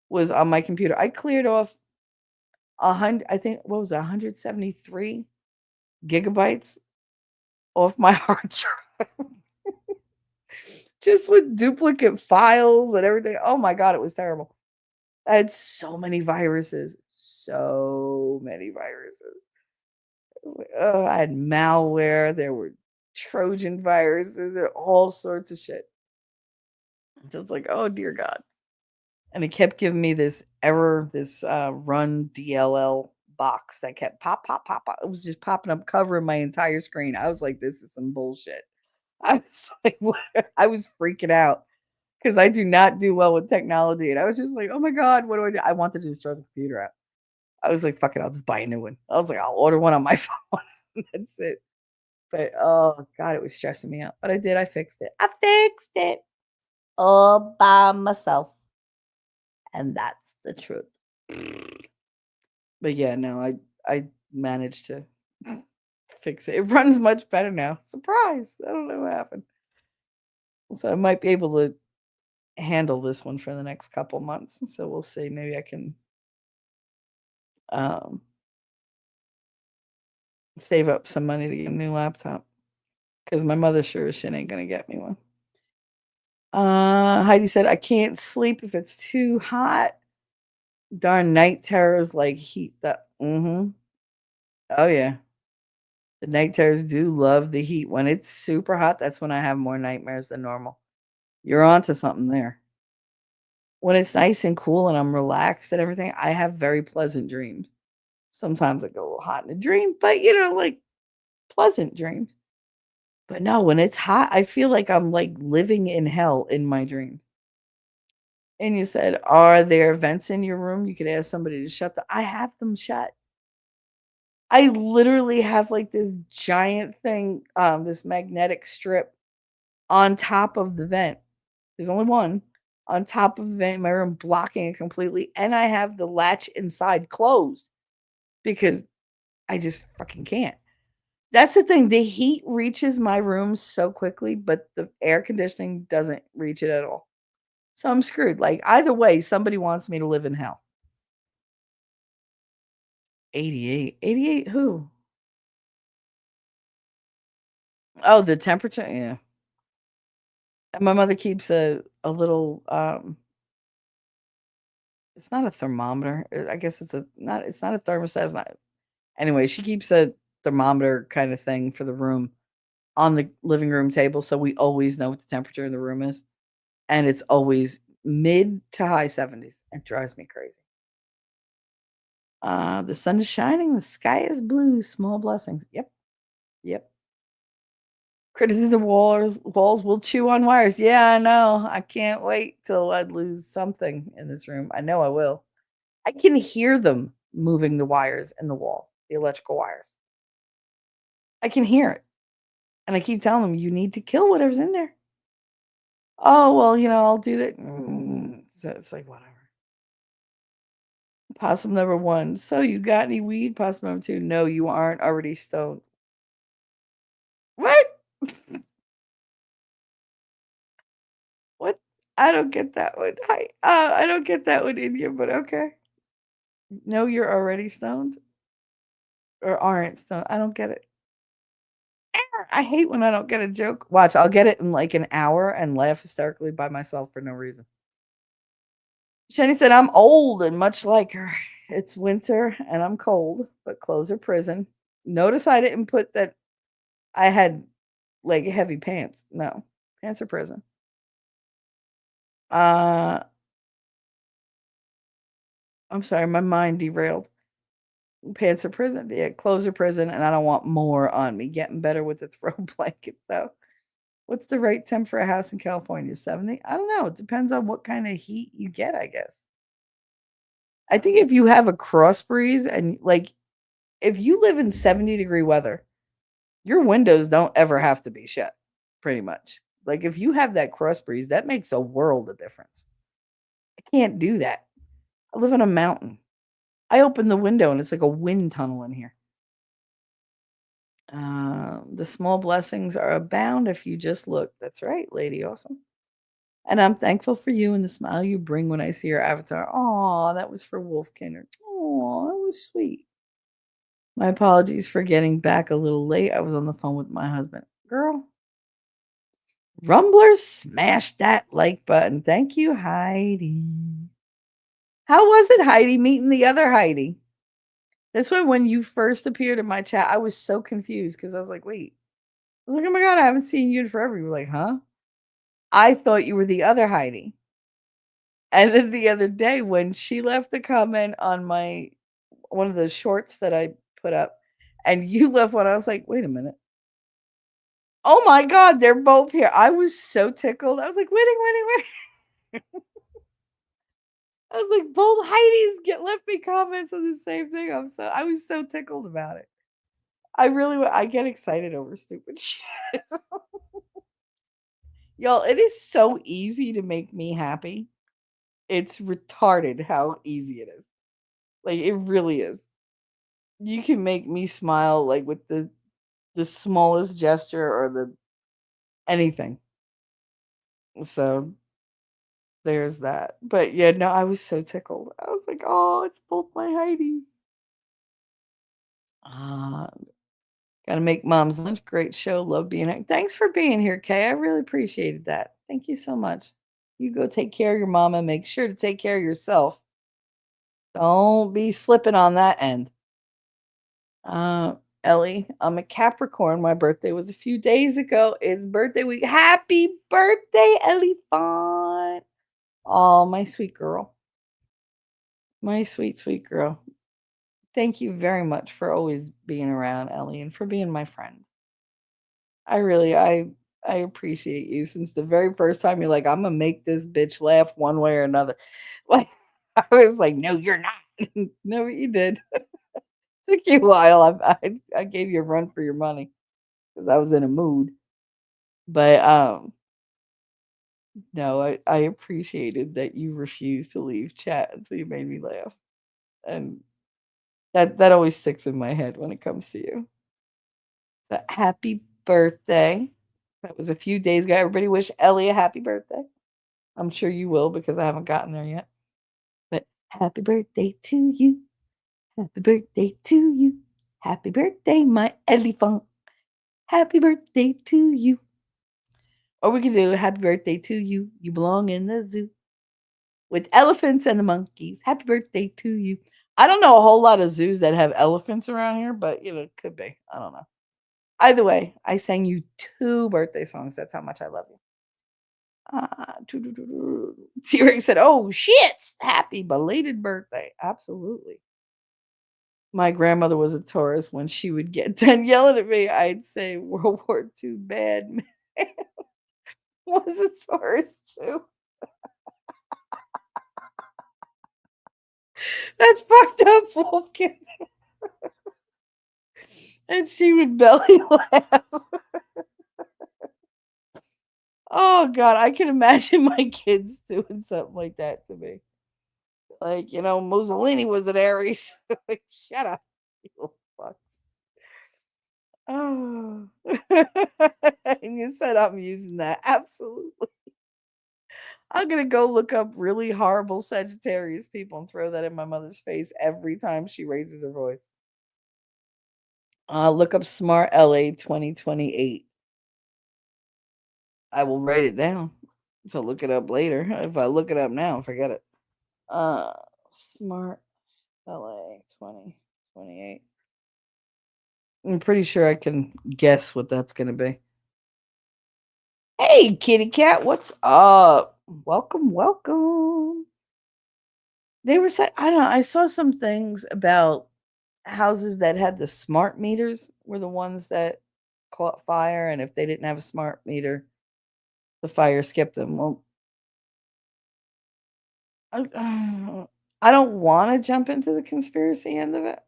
was on my computer. I cleared off 100, I think, what was it, 173 gigabytes off my hard drive just with duplicate files and everything. Oh my God, it was terrible. I had so many viruses, so many viruses. Oh, I had malware. There were Trojan viruses. There all sorts of shit. Just like, oh dear God. And it kept giving me this error, this run DLL box that kept pop, pop, pop, pop. It was just popping up, covering my entire screen. I was like, this is some bullshit. I was like, what? I was freaking out because I do not do well with technology. And I was just like, oh my God, what do I do? I wanted to just throw the computer out. I was like, fuck it, I'll just buy a new one. I was like, I'll order one on my phone. That's it. But oh God, it was stressing me out. But I did, I fixed it. I fixed it all by myself. And that's the truth. But yeah, no, I managed to fix it. It runs much better now. Surprise! I don't know what happened. So I might be able to handle this one for the next couple months. So we'll see. Maybe I can um save up some money to get a new laptop. Because my mother sure as shit ain't gonna get me one. Heidi said, I can't sleep if it's too hot. Darn night terrors like heat that. Oh yeah. The night terrors do love the heat. When it's super hot, that's when I have more nightmares than normal. You're onto something there. When it's nice and cool and I'm relaxed and everything, I have very pleasant dreams. Sometimes I get a little hot in a dream, but like pleasant dreams. But no, when it's hot, I feel like I'm like living in hell in my dream. And you said, are there vents in your room? You could ask somebody to shut I have them shut. I literally have, like, this giant thing, this magnetic strip on top of the vent. There's only one on top of the vent in my room, blocking it completely, and I have the latch inside closed because I just fucking can't. That's the thing, the heat reaches my room so quickly, but the air conditioning doesn't reach it at all. So I'm screwed, like, either way, somebody wants me to live in hell. 88. 88 who? Oh, the temperature? Yeah. And my mother keeps a little, it's not a thermometer, I guess it's not a thermostat, it's not anyway, she keeps a thermometer kinda thing for the room on the living room table, so we always know what the temperature in the room is, and it's always mid to high 70s. It drives me crazy. The sun is shining, the sky is blue, small blessings. Yep, yep. Critters in the walls will chew on wires. Yeah, I know. I can't wait till I lose something in this room. I know I will. I can hear them moving the wires in the wall, the electrical wires. I can hear it. And I keep telling them, you need to kill whatever's in there. Oh, well, I'll do that. So it's like, whatever. Possum number one. So you got any weed? Possum number two. No, you aren't already stoned. What? What? I don't get that one. I don't get that one in you, but okay. No, you're already stoned or aren't stoned. I don't get it. I hate when I don't get a joke. Watch, I'll get it in like an hour and laugh hysterically by myself for no reason. Jenny said, I'm old and much like her. It's winter and I'm cold, but clothes are prison. Notice I didn't put that I had like heavy pants. No, pants are prison. Uh, I'm sorry, my mind derailed. Pants are prison. Yeah, clothes are prison, and I don't want more on me. Getting better with the throw blanket though. What's the right temp for a house in California? 70? I don't know. It depends on what kind of heat you get, I guess. I think if you have a cross breeze and like if you live in 70-degree weather, your windows don't ever have to be shut, pretty much. Like if you have that cross breeze, that makes a world of difference. I can't do that. I live on a mountain. I open the window and it's like a wind tunnel in here. The small blessings are abound if you just look. That's right, Lady Awesome. And I'm thankful for you and the smile you bring when I see your avatar. Aw, that was for Wolfkinder. Aw, that was sweet. My apologies for getting back a little late. I was on the phone with my husband. Girl, Rumblers, smash that like button. Thank you, Heidi. How was it, Heidi, meeting the other Heidi? That's why when you first appeared in my chat, I was so confused because I was like, wait. I was like, oh my God, I haven't seen you in forever. You were like, huh? I thought you were the other Heidi. And then the other day when she left a comment on my one of the shorts that I put up, and you left one, I was like, wait a minute. Oh my God, they're both here. I was so tickled. I was like, winning, winning, winning. I was like, both Heidi's left me comments on the same thing. I was so tickled about it. I get excited over stupid shit. Y'all, it is so easy to make me happy. It's retarded how easy it is. Like it really is. You can make me smile like with the smallest gesture or the anything. So there's that. But yeah, no, I was so tickled. I was like, oh, it's both my Heidi's. Ah, gotta make mom's lunch. Great show. Love being here. Thanks for being here, Kay. I really appreciated that. Thank you so much. You go take care of your mama. Make sure to take care of yourself. Don't be slipping on that end. Uh, Ellie, I'm a Capricorn. My birthday was a few days ago. It's birthday week. Happy birthday, Ellie Fawn. Oh, my sweet girl. My sweet, sweet girl. Thank you very much for always being around, Ellie, and for being my friend. I really, I appreciate you since the very first time you're like, I'm gonna make this bitch laugh one way or another. Like I was like, no, you're not. No, you did. Took you a while. I gave you a run for your money because I was in a mood. But no, I appreciated that you refused to leave chat until you made me laugh. And that always sticks in my head when it comes to you. But happy birthday. That was a few days ago. Everybody wish Ellie a happy birthday. I'm sure you will because I haven't gotten there yet. But happy birthday to you. Happy birthday to you. Happy birthday, my elephant. Happy birthday to you. Or we can do happy birthday to you. You belong in the zoo with elephants and the monkeys. Happy birthday to you. I don't know a whole lot of zoos that have elephants around here, but it could be. I don't know. Either way, I sang you 2 birthday songs. That's how much I love you. T-Rex said, "Oh shit! Happy belated birthday!" Absolutely. My grandmother was a Taurus. When she would get done yelling at me, I'd say World War II bad man was a Taurus too. That's fucked up, Wolfkin. And she would belly laugh. Oh god, I can imagine my kids doing something like that to me. Like, Mussolini was an Aries. Like, shut up, you little fucks. Oh. And you said I'm using that. Absolutely. I'm gonna go look up really horrible Sagittarius people and throw that in my mother's face every time she raises her voice. Look up Smart LA 2028. I will write it down to look it up later. If I look it up now, forget it. Uh, Smart LA 2028. I'm pretty sure I can guess what that's gonna be. Hey, kitty cat, what's up? Welcome, welcome. They were saying, I don't know, I saw some things about houses that had the smart meters were the ones that caught fire, and if they didn't have a smart meter, the fire skipped them. Well, I don't want to jump into the conspiracy end of it,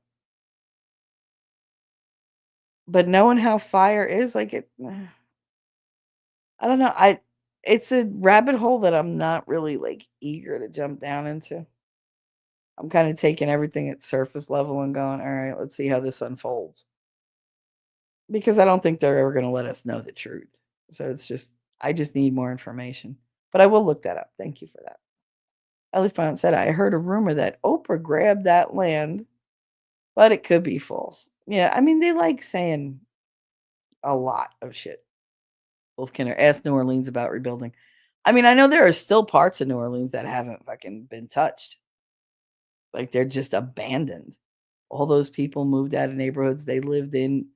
but knowing how fire is, like I don't know. It's a rabbit hole that I'm not really like eager to jump down into. I'm kind of taking everything at surface level and going, all right, let's see how this unfolds. Because I don't think they're ever going to let us know the truth. So I just need more information. But I will look that up. Thank you for that. Elephant said, I heard a rumor that Oprah grabbed that land, but it could be false. Yeah, I mean, they like saying a lot of shit. Wolfkinner asked New Orleans about rebuilding. I mean, I know there are still parts of New Orleans that haven't fucking been touched. Like they're just abandoned. All those people moved out of neighborhoods they lived in,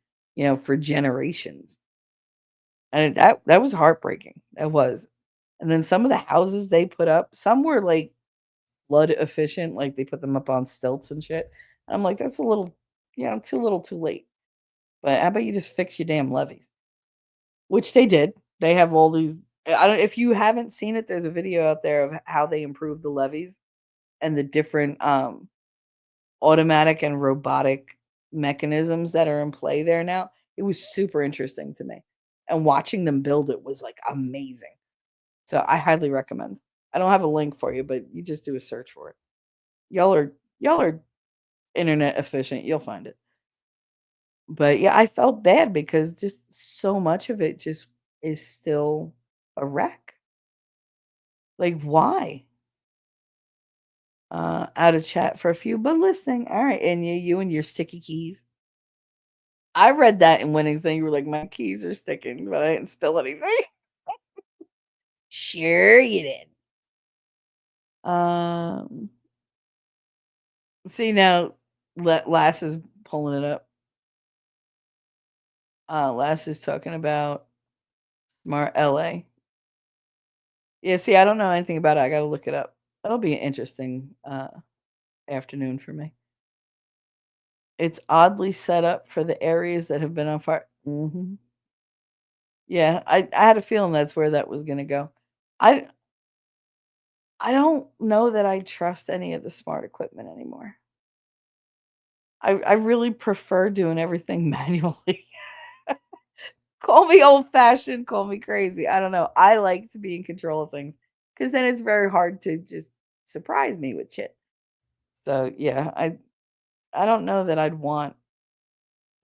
for generations. And that was heartbreaking. That was. And then some of the houses they put up, some were like flood efficient, like they put them up on stilts and shit. And I'm like, that's a little, too little, too late. But how about you just fix your damn levees? Which they did. They have all these. I don't. If you haven't seen it, there's a video out there of how they improved the levees and the different automatic and robotic mechanisms that are in play there now. It was super interesting to me, and watching them build it was like amazing. So I highly recommend. I don't have a link for you, but you just do a search for it. Y'all are internet efficient. You'll find it. But yeah, I felt bad because just so much of it just is still a wreck. Like why? Out of chat for a few, but listening. All right, and you and your sticky keys. I read that in Winnings, and you were like, "My keys are sticking," but I didn't spill anything. Sure, you did. Um, see now, Lass is pulling it up. Lass is talking about Smart LA. Yeah, see, I don't know anything about it. I got to look it up. That'll be an interesting afternoon for me. It's oddly set up for the areas that have been on fire. Yeah, I had a feeling that's where that was gonna go. I I don't know that I trust any of the smart equipment anymore. I really prefer doing everything manually. Call me old-fashioned, call me crazy, I don't know. I like to be in control of things because then it's very hard to just surprise me with shit. So, yeah, I don't know that I'd want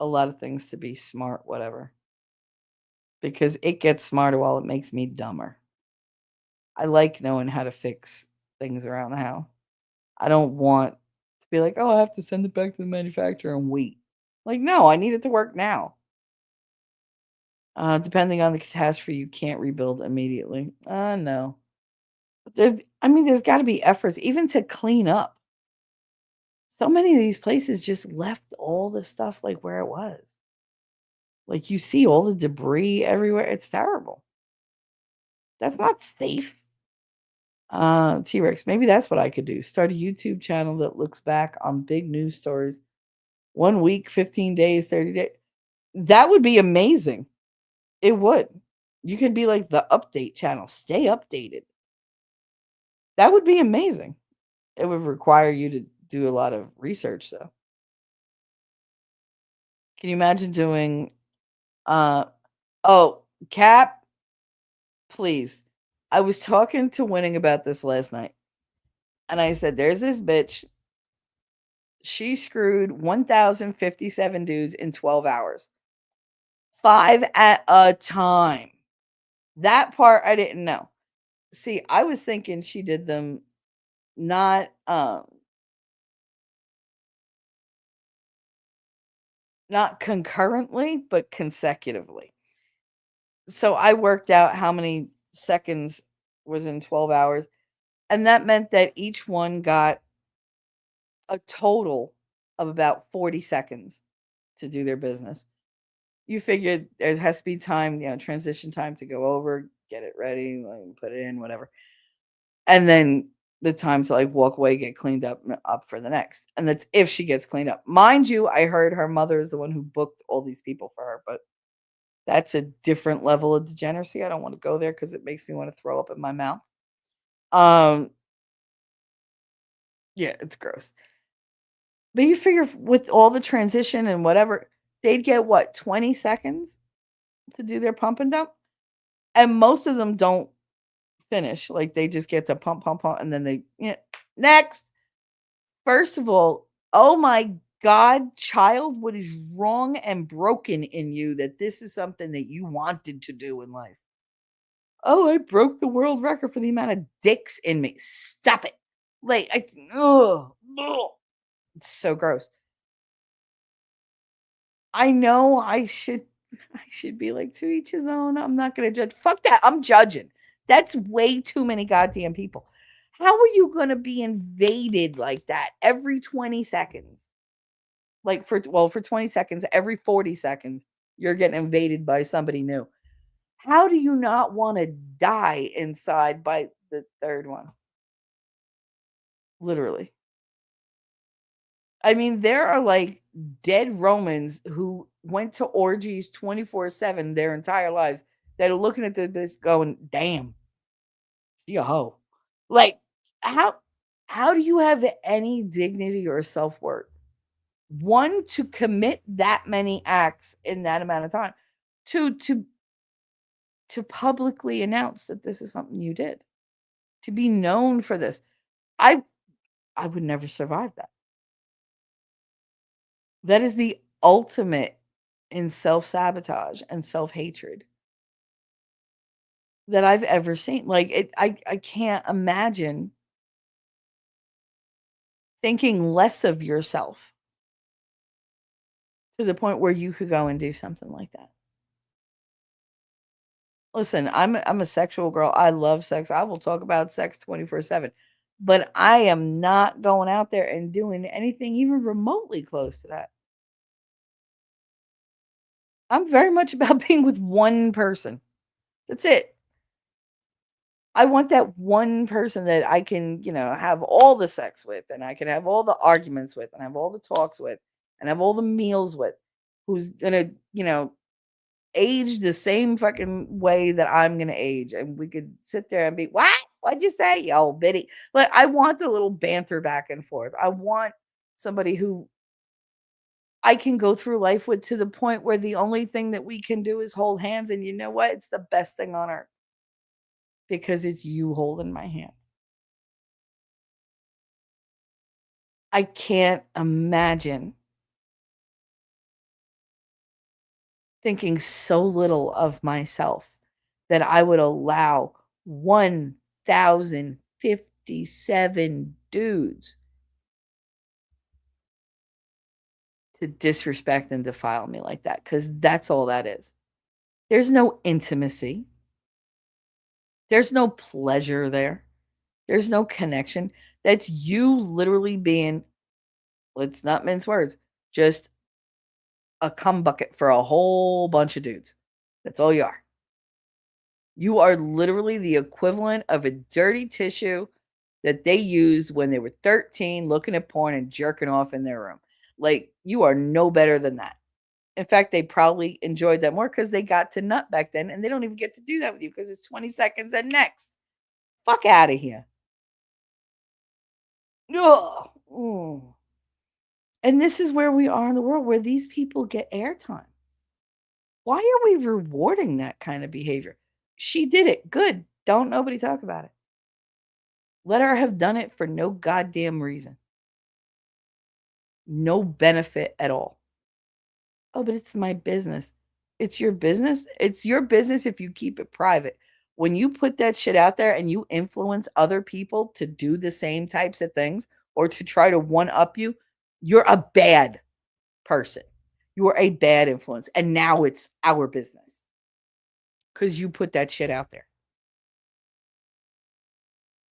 a lot of things to be smart, whatever, because it gets smarter while it makes me dumber. I like knowing how to fix things around the house. I don't want to be like, "Oh, I have to send it back to the manufacturer and wait." Like, no, I need it to work now. Depending on the catastrophe, you can't rebuild immediately. No. I mean, there's got to be efforts even to clean up. So many of these places just left all the stuff like where it was. Like you see all the debris everywhere. It's terrible. That's not safe. T-Rex, maybe that's what I could do. Start a YouTube channel that looks back on big news stories. 1 week, 15 days, 30 days. That would be amazing. It would. You could be like the update channel. Stay updated. That would be amazing. It would require you to do a lot of research though. Can you imagine doing uh oh, Cap, please. I was talking to Winning about this last night. And I said, there's this bitch. She screwed 1,057 dudes in 12 hours. 5 at a time. That part I didn't know. See, I was thinking she did them not not concurrently, but consecutively. So I worked out how many seconds was in 12 hours, and that meant that each one got a total of about 40 seconds to do their business. You figured there has to be time, transition time to go over, get it ready, like, put it in, whatever. And then the time to like walk away, get cleaned up for the next. And that's if she gets cleaned up. Mind you, I heard her mother is the one who booked all these people for her, but that's a different level of degeneracy. I don't want to go there because it makes me want to throw up in my mouth. Um, yeah, it's gross. But you figure with all the transition and whatever, they'd get what, 20 seconds to do their pump and dump? And most of them don't finish. Like they just get to pump, pump, pump, and then next. First of all, oh my God, child, what is wrong and broken in you that this is something that you wanted to do in life? Oh, I broke the world record for the amount of dicks in me. Stop it. Like, ugh, it's so gross. I know I should be like to each his own. I'm not gonna judge. Fuck that. I'm judging. That's way too many goddamn people. How are you gonna be invaded like that every 20 seconds? Like for 20 seconds, every 40 seconds, you're getting invaded by somebody new. How do you not want to die inside by the third one? Literally. I mean, there are like dead Romans who went to orgies 24/7 their entire lives that are looking at this going, damn, she a hoe. Like, how how do you have any dignity or self-worth? One, to commit that many acts in that amount of time. Two, to publicly announce that this is something you did. To be known for this. I I would never survive that. That is the ultimate in self-sabotage and self-hatred that I've ever seen. Like, I can't imagine thinking less of yourself to the point where you could go and do something like that. Listen, I'm a sexual girl. I love sex. I will talk about sex 24/7. But I am not going out there and doing anything even remotely close to that. I'm very much about being with one person. That's it. I want that one person that I can, have all the sex with, and I can have all the arguments with, and have all the talks with, and have all the meals with, who's gonna, age the same fucking way that I'm gonna age. And we could sit there and be, what? What'd you say? Yo, Biddy. Like, I want the little banter back and forth. I want somebody who I can go through life with, to the point where the only thing that we can do is hold hands. And you know what? It's the best thing on earth because it's you holding my hand. I can't imagine thinking so little of myself that I would allow 1,057 dudes to disrespect and defile me like that, because that's all that is. There's no intimacy, there's no pleasure there, there's no connection. That's you literally being, let's not mince words, just a cum bucket for a whole bunch of dudes. That's all you are. You are literally the equivalent of a dirty tissue that they used when they were 13 looking at porn and jerking off in their room. Like, you are no better than that. In fact, they probably enjoyed that more because they got to nut back then, and they don't even get to do that with you because it's 20 seconds and next. Fuck out of here. Ugh. Mm. And this is where we are in the world, where these people get airtime. Why are we rewarding that kind of behavior? She did it. Good. Don't nobody talk about it. Let her have done it for no goddamn reason. No benefit at all. Oh, but it's my business. It's your business. It's your business if you keep it private. When you put that shit out there and you influence other people to do the same types of things or to try to one up you, you're a bad person. You are a bad influence. And now it's our business because you put that shit out there.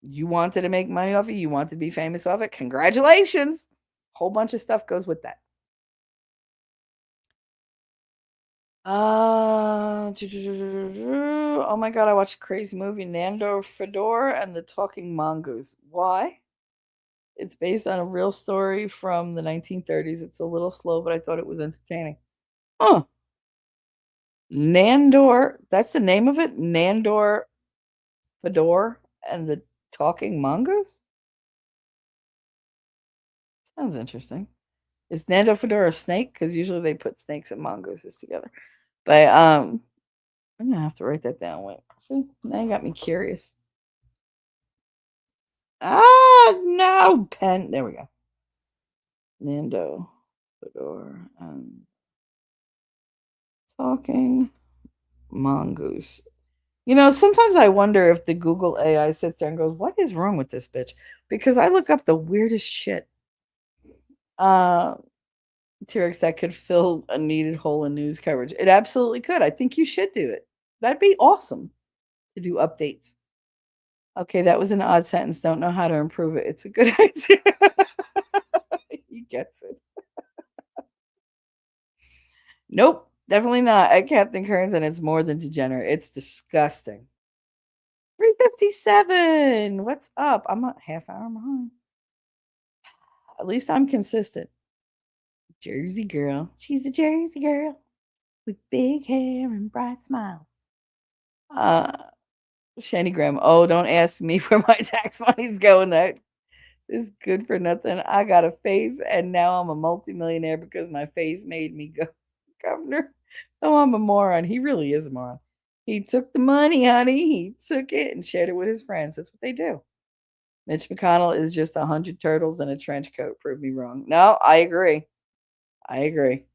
You wanted to make money off it. You wanted to be famous off it. Congratulations. Whole bunch of stuff goes with that. Oh my god, I watched a crazy movie, Nando Fedor and the Talking Mongoose. Why? It's based on a real story from the 1930s. It's a little slow, but I thought it was entertaining. Oh, Nandor, that's the name of it? Nandor Fedor and the Talking Mongoose? Sounds interesting. Is Nando Fedor a snake? Because usually they put snakes and mongooses together. But I'm gonna have to write that down. Wait, see, now you got me curious. Ah, no, pen. There we go. Nando Fedor talking mongoose. You know, sometimes I wonder if the Google AI sits there and goes, "What is wrong with this bitch?" Because I look up the weirdest shit. Uh, T-Rex that could fill a needed hole in news coverage. It absolutely could. I think you should do it. That'd be awesome to do updates. Okay, that was an odd sentence. Don't know how to improve it. It's a good idea. He gets it. Nope, definitely not. At Captain Kearns, and it's more than degenerate. It's disgusting. 357. What's up? I'm a half hour behind. At least I'm consistent. Jersey girl. She's a Jersey girl with big hair and bright smiles. Uh, Shani Graham. Oh, don't ask me where my tax money's going. That is good for nothing. I got a face, and now I'm a multimillionaire because my face made me go governor. Oh, I'm a moron. He really is a moron. He took the money, honey. He took it and shared it with his friends. That's what they do. Mitch McConnell is just 100 turtles in a trench coat. Prove me wrong. No, I agree. I agree.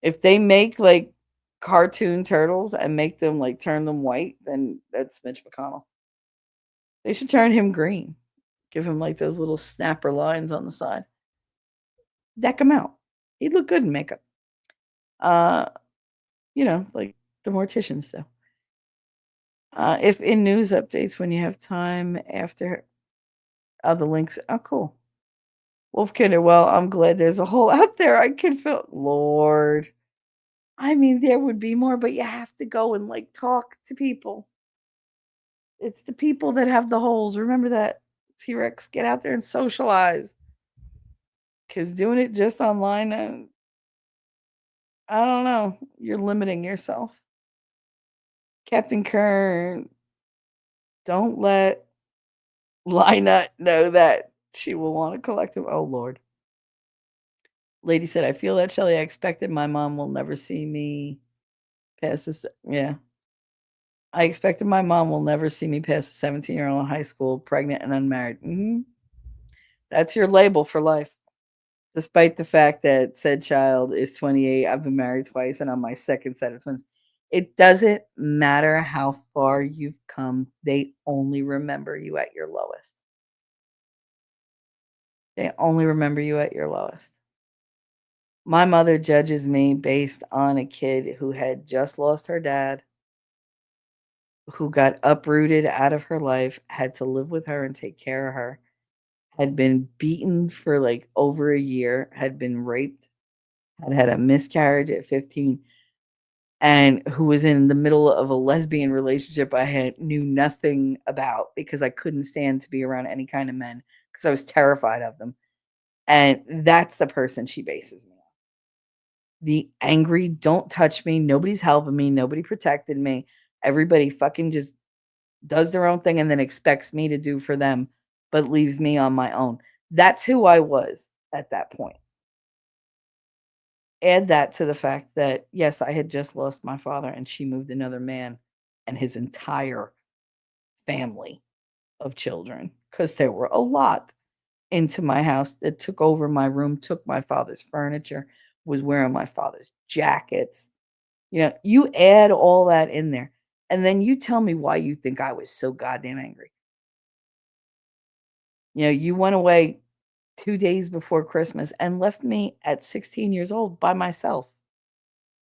If they make like cartoon turtles and make them like turn them white, then that's Mitch McConnell. They should turn him green. Give him like those little snapper lines on the side. Deck him out. He'd look good in makeup. Uh, like the morticians do. If in news updates when you have time after the links. Oh, cool. Wolfkinder, well, I'm glad there's a hole out there. I can feel, Lord. I mean, there would be more, but you have to go and like talk to people. It's the people that have the holes. Remember that, T-Rex. Get out there and socialize. Because doing it just online, I don't know. You're limiting yourself. Captain Kern, don't let Lina know that she will want to collect them. Oh, Lord. Lady said, I feel that, Shelly. I expected my mom will never see me past this. Yeah. I expected my mom will never see me past a 17-year-old in high school, pregnant and unmarried. That's your label for life. Despite the fact that said child is 28, I've been married twice and on my second set of twins. It doesn't matter how far you've come, they only remember you at your lowest. They only remember you at your lowest. My mother judges me based on a kid who had just lost her dad, who got uprooted out of her life, had to live with her and take care of her, had been beaten for like over a year, had been raped, had had a miscarriage at 15, and who was in the middle of a lesbian relationship I had knew nothing about because I couldn't stand to be around any kind of men because I was terrified of them. And that's the person she bases me on. The angry, don't touch me, nobody's helping me, nobody protected me. Everybody fucking just does their own thing and then expects me to do for them, but leaves me on my own. That's who I was at that point. Add that to the fact that, yes, I had just lost my father and she moved another man and his entire family of children, because there were a lot, into my house that took over my room, took my father's furniture, was wearing my father's jackets. You add all that in there, and then you tell me why you think I was so goddamn angry. You went away 2 days before Christmas and left me at 16 years old by myself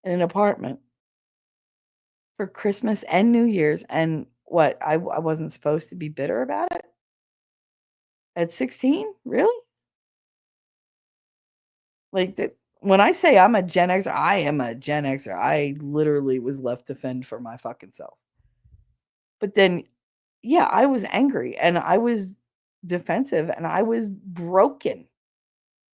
in an apartment for Christmas and New Year's, and what, I wasn't supposed to be bitter about it? At 16? Really? Like, that when I say I'm a Gen Xer, I am a Gen Xer. I literally was left to fend for my fucking self. But then, yeah, I was angry and I was defensive and I was broken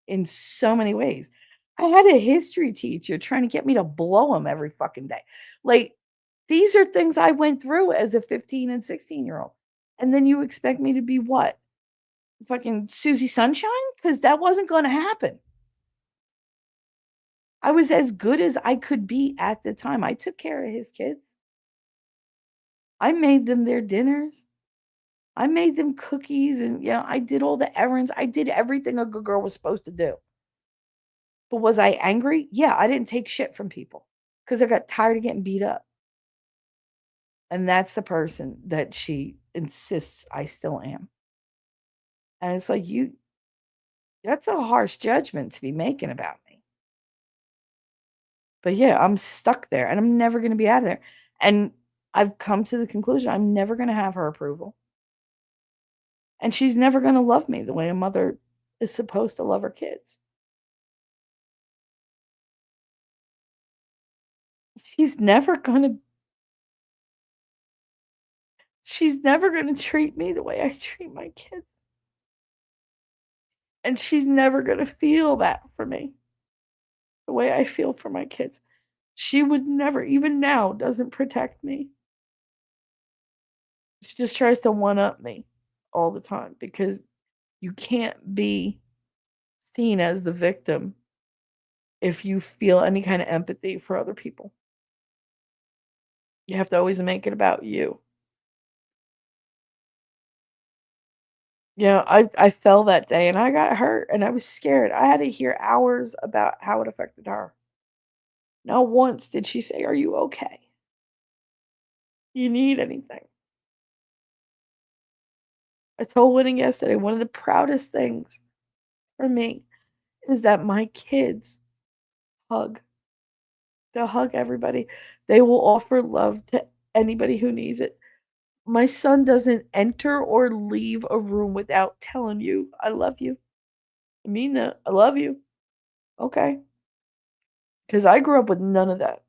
in so many ways. I had a history teacher trying to get me to blow him every fucking day. Like, these are things I went through as a 15 and 16-year-old. And then you expect me to be what? Fucking Susie Sunshine? Because that wasn't going to happen. I was as good as I could be at the time. I took care of his kids. I made them their dinners. I made them cookies and, I did all the errands. I did everything a good girl was supposed to do. But was I angry? Yeah, I didn't take shit from people because I got tired of getting beat up. And that's the person that she insists I still am. And it's like, that's a harsh judgment to be making about me. But yeah, I'm stuck there and I'm never going to be out of there. And I've come to the conclusion I'm never going to have her approval. And she's never going to love me the way a mother is supposed to love her kids. She's never going to she's never going to treat me the way I treat my kids. And she's never going to feel that for me the way I feel for my kids. She would never, even now, doesn't protect me. She just tries to one up me all the time because you can't be seen as the victim if you feel any kind of empathy for other people. You have to always make it about you. Yeah, I fell that day and I got hurt and I was scared. I had to hear hours about how it affected her. Not once did she say, "Are you okay? You need anything?" I told Winning yesterday, one of the proudest things for me is that my kids hug. They'll hug everybody. They will offer love to anybody who needs it. My son doesn't enter or leave a room without telling you, "I love you. I mean that. I love you." Okay. Because I grew up with none of that.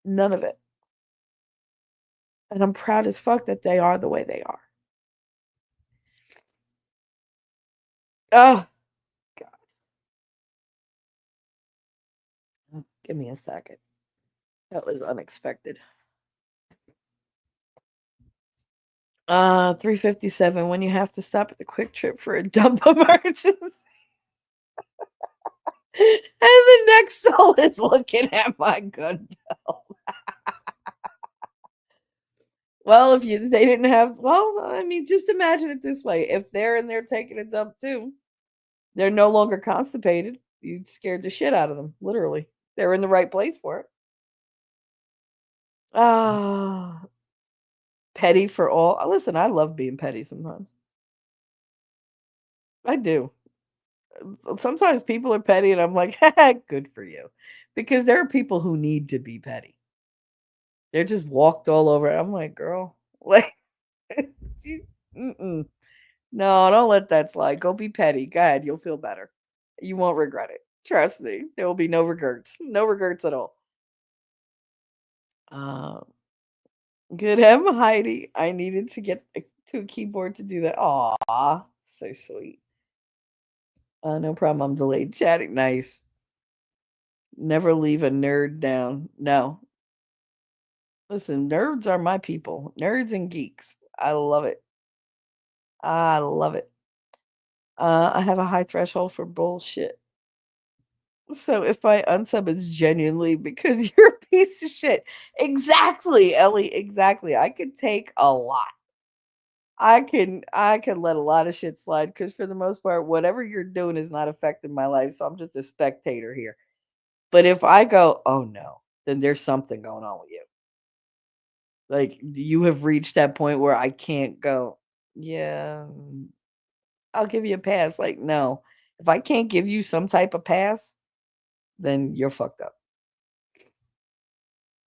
None of it. And I'm proud as fuck that they are the way they are. Oh, God. Give me a second. That was unexpected. 3:57 when you have to stop at the Quick Trip for a dump emergency. And the next soul is looking at my gun belt. Well, if you they didn't have well, I mean, just imagine it this way. If they're in there taking a dump too, they're no longer constipated. You scared the shit out of them, literally. They're in the right place for it. Ah, petty for all. Listen, I love being petty sometimes. I do. Sometimes people are petty, and I'm like, good for you. Because there are people who need to be petty. They're just walked all over. I'm like, girl, like, mm-mm. No, don't let that slide. Go be petty. Go ahead. You'll feel better. You won't regret it. Trust me. There will be no regrets. No regrets at all. Uh, good M, Heidi. I needed to get to a keyboard to do that. Aw, so sweet. No problem. I'm delayed chatting. Nice. Never leave a nerd down. No. Listen, nerds are my people. Nerds and geeks. I love it. I love it. I have a high threshold for bullshit. So if I unsub, it's genuinely because you're a piece of shit. Exactly, Ellie. Exactly. I could take a lot. I can let a lot of shit slide because for the most part, whatever you're doing is not affecting my life. So I'm just a spectator here. But if I go, oh no, then there's something going on with you. Like you have reached that point where I can't go, yeah, I'll give you a pass. Like, no. If I can't give you some type of pass, then you're fucked up.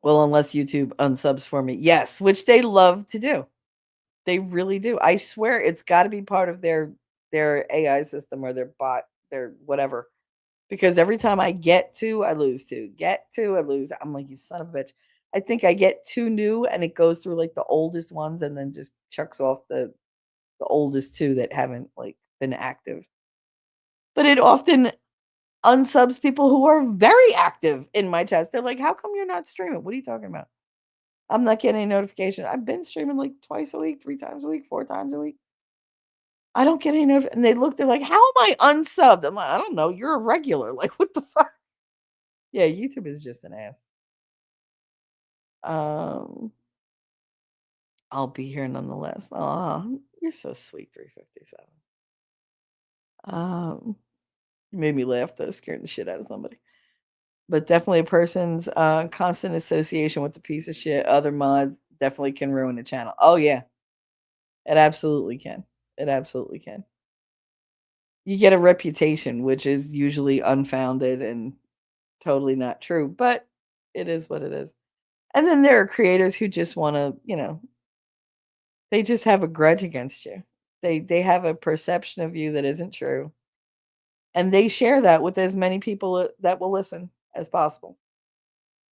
Well, unless YouTube unsubs for me. Yes, which they love to do. They really do. I swear it's got to be part of their AI system or their bot, their whatever. Because every time I get two, I lose two. Get two, I lose. I'm like, you son of a bitch. I think I get two new and it goes through like the oldest ones and then just chucks off the oldest two that haven't like been active. But it often unsubs people who are very active in my chats. They're like, "How come you're not streaming? What are you talking about? I'm not getting any notifications. I've been streaming like twice a week, 3 times a week, 4 times a week. I don't get any notifications." And they look, they're like, "How am I unsubbed?" I'm like, "I don't know. You're a regular. Like, what the fuck?" Yeah, YouTube is just an ass. Um, I'll be here nonetheless. Oh, you're so sweet, 357. You made me laugh though, scaring the shit out of somebody. But definitely a person's constant association with the piece of shit other mods definitely can ruin the channel. Oh yeah, it absolutely can. It absolutely can. You get a reputation, which is usually unfounded and totally not true, but it is what it is. And then there are creators who just want to, they just have a grudge against you. They have a perception of you that isn't true, and they share that with as many people that will listen as possible.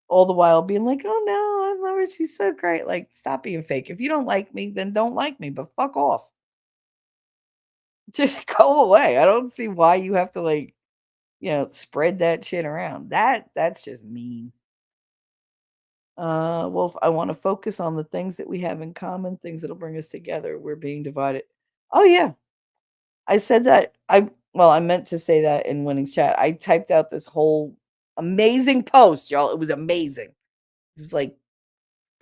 All the while being like, "Oh, no, I love her, she's so great." Like, stop being fake. If you don't like me, then don't like me, but fuck off. Just go away. I don't see why you have to, like, spread that shit around. That's just mean. Well, if I wanna focus on the things that we have in common, things that'll bring us together. We're being divided. Oh, yeah. I said that I meant to say that in Winning's chat. I typed out this whole amazing post, y'all. It was amazing. It was, like,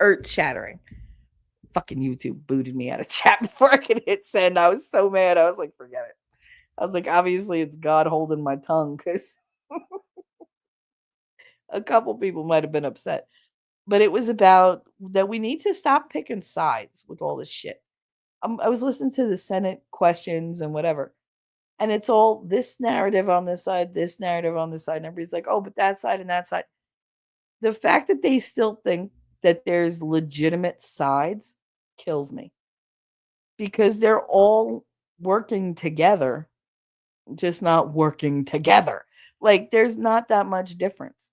earth-shattering. Fucking YouTube booted me out of chat before I could hit send. I was so mad. I was like, forget it. I was like, obviously it's God holding my tongue because a couple people might have been upset. But it was about that we need to stop picking sides with all this shit. I was listening to the Senate questions and whatever. And it's all this narrative on this side, this narrative on this side. And everybody's like, oh, but that side and that side. The fact that they still think that there's legitimate sides kills me because they're all working together, just not working together. Like, there's not that much difference.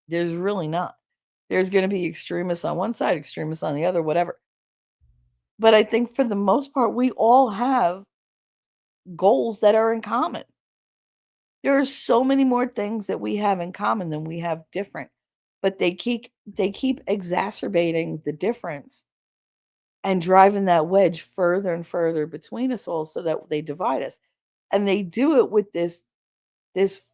There's really not. There's going to be extremists on one side, extremists on the other, whatever. But I think for the most part, we all have goals that are in common. There are so many more things that we have in common than we have different. But they keep exacerbating the difference and driving that wedge further and further between us all so that they divide us. And they do it with this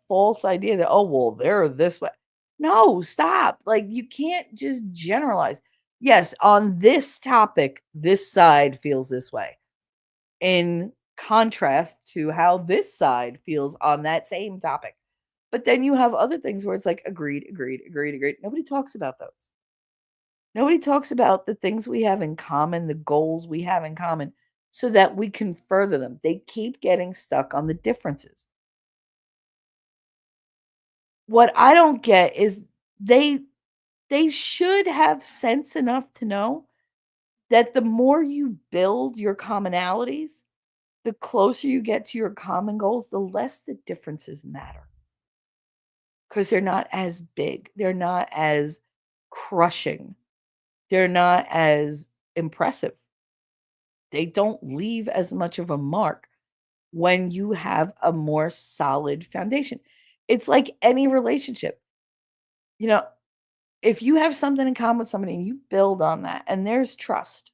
false idea that, oh, well, they're this way. No, stop. Like, you can't just generalize. Yes, on this topic, this side feels this way, in contrast to how this side feels on that same topic. But then you have other things where it's like agreed, agreed, agreed, agreed. Nobody talks about those. Nobody talks about the things we have in common, the goals we have in common, so that we can further them. They keep getting stuck on the differences. What I don't get is they they should have sense enough to know that the more you build your commonalities, the closer you get to your common goals, the less the differences matter. Because they're not as big. They're not as crushing. They're not as impressive. They don't leave as much of a mark when you have a more solid foundation. It's like any relationship. You know, if you have something in common with somebody and you build on that, and there's trust,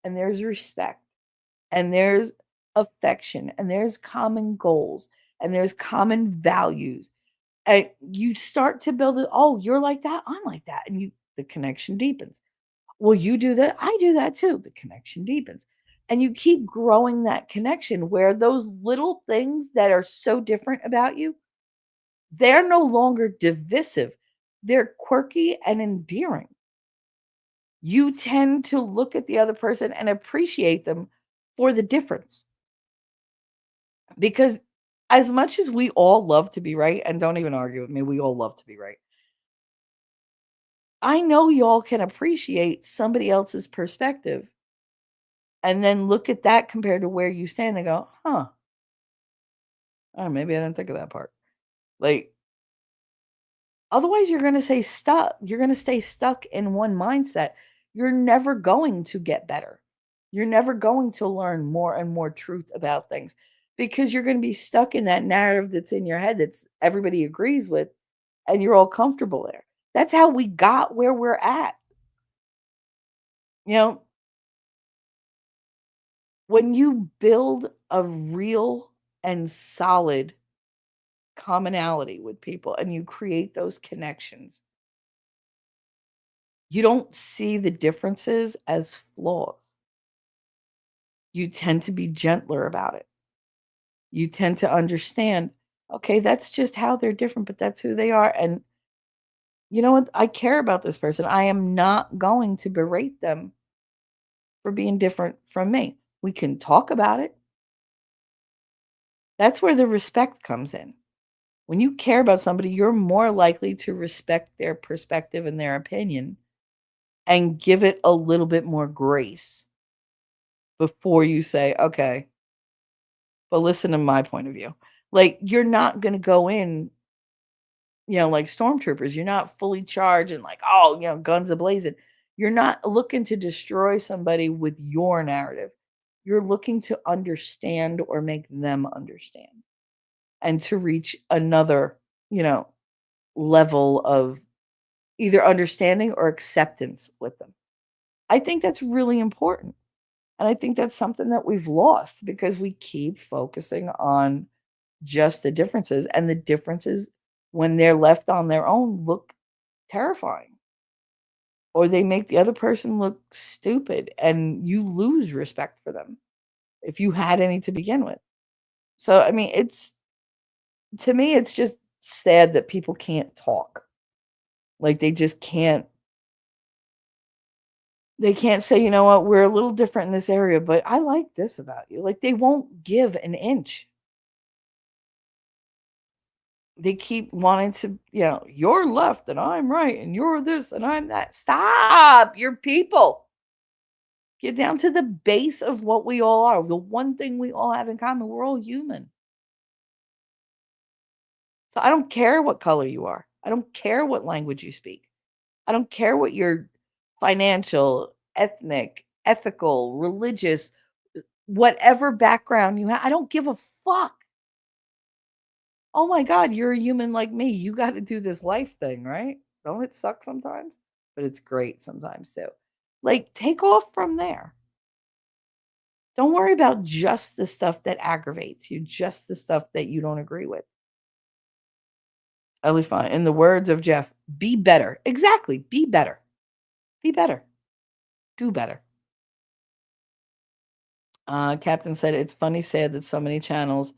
and there's respect, and there's affection, and there's common goals, and there's common values, and you start to build it. Oh, you're like that, I'm like that, and the connection deepens. Well, you do that, I do that too. The connection deepens. And you keep growing that connection where those little things that are so different about you, they're no longer divisive. They're quirky and endearing. You tend to look at the other person and appreciate them for the difference. Because as much as we all love to be right, and don't even argue with me, we all love to be right. I know y'all can appreciate somebody else's perspective and then look at that compared to where you stand and go, huh, oh, maybe I didn't think of that part. Like, otherwise, you're going to stay stuck in one mindset. You're never going to get better. You're never going to learn more and more truth about things because you're going to be stuck in that narrative that's in your head that's everybody agrees with and you're all comfortable there. That's how we got where we're at. You know, when you build a real and solid commonality with people and you create those connections, you don't see the differences as flaws. You tend to be gentler about it. You tend to understand, okay, that's just how they're different, but that's who they are. And you know what? I care about this person. I am not going to berate them for being different from me. We can talk about it. That's where the respect comes in. When you care about somebody, you're more likely to respect their perspective and their opinion and give it a little bit more grace before you say, okay, but listen to my point of view. Like, you're not going to go in, like stormtroopers. You're not fully charged and like, oh, guns ablazing. You're not looking to destroy somebody with your narrative. You're looking to understand or make them understand and to reach another, level of either understanding or acceptance with them. I think that's really important. And I think that's something that we've lost because we keep focusing on just the differences, and the differences, when they're left on their own, look terrifying. Or they make the other person look stupid, and you lose respect for them if you had any to begin with. So, I mean, to me, it's just sad that people can't talk. Like, they can't say, you know what, we're a little different in this area, but I like this about you. Like, they won't give an inch. They keep wanting to, you're left and I'm right and you're this and I'm that. Stop. You're people. Get down to the base of what we all are. The one thing we all have in common, we're all human. So I don't care what color you are. I don't care what language you speak. I don't care what your financial, ethnic, ethical, religious, whatever background you have. I don't give a fuck. Oh my God, you're a human like me. You got to do this life thing, right? Don't it suck sometimes? But it's great sometimes too. Like, take off from there. Don't worry about just the stuff that aggravates you, just the stuff that you don't agree with. Ellie fine. In the words of Jeff, be better. Exactly. Be better. Be better. Do better. Captain said it's funny sad that so many channels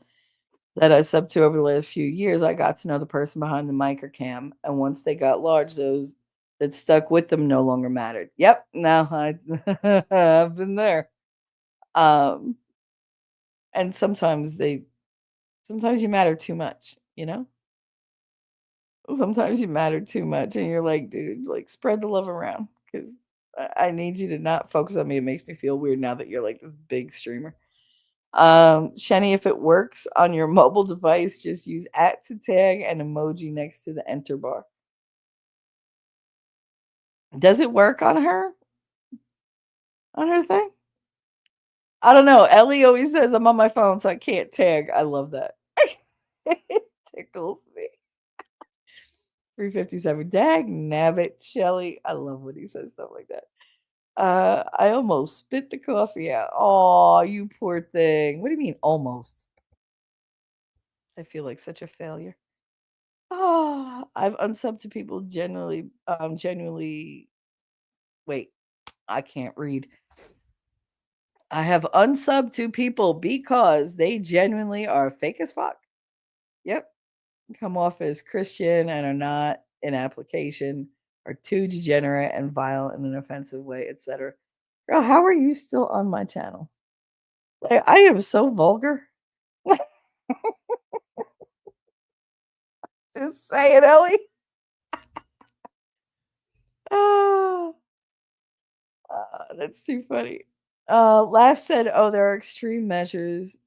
that I subbed to over the last few years, I got to know the person behind the mic or cam, and once they got large, those that stuck with them no longer mattered. Yep, no, I've been there. Um, and sometimes you matter too much, you know? Sometimes you matter too much, and you're like, dude, like spread the love around because I need you to not focus on me. It makes me feel weird now that you're like this big streamer. Shenny, if it works on your mobile device, just use at to tag and emoji next to the enter bar. Does it work on her? On her thing? I don't know. Ellie always says I'm on my phone, so I can't tag. I love that. It tickles me. 357. Dag nabbit, Shelly. I love when he says stuff like that. I almost spit the coffee out. Oh, you poor thing. What do you mean almost? I feel like such a failure. Oh, I've unsubbed to people genuinely wait, I can't read. I have unsubbed to people because they genuinely are fake as fuck. Yep. Come off as Christian and are not in application, are too degenerate and vile in an offensive way, etc. Girl, how are you still on my channel? Like, I am so vulgar. Just say it, Ellie. Ah, that's too funny. Last said, "Oh, there are extreme measures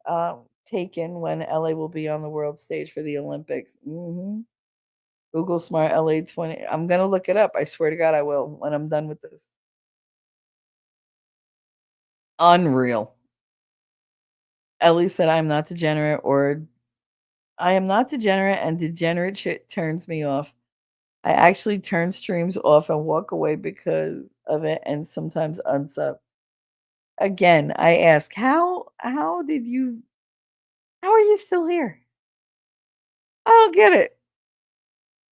taken when LA will be on the world stage for the Olympics." Google Smart LA 20. I'm gonna look it up. I swear to God, I will when I'm done with this. Unreal. Ellie said, "I'm not degenerate, or I am not degenerate, and degenerate shit turns me off. I actually turn streams off and walk away because of it, and sometimes unsub." Again, I ask, how are you still here? I don't get it.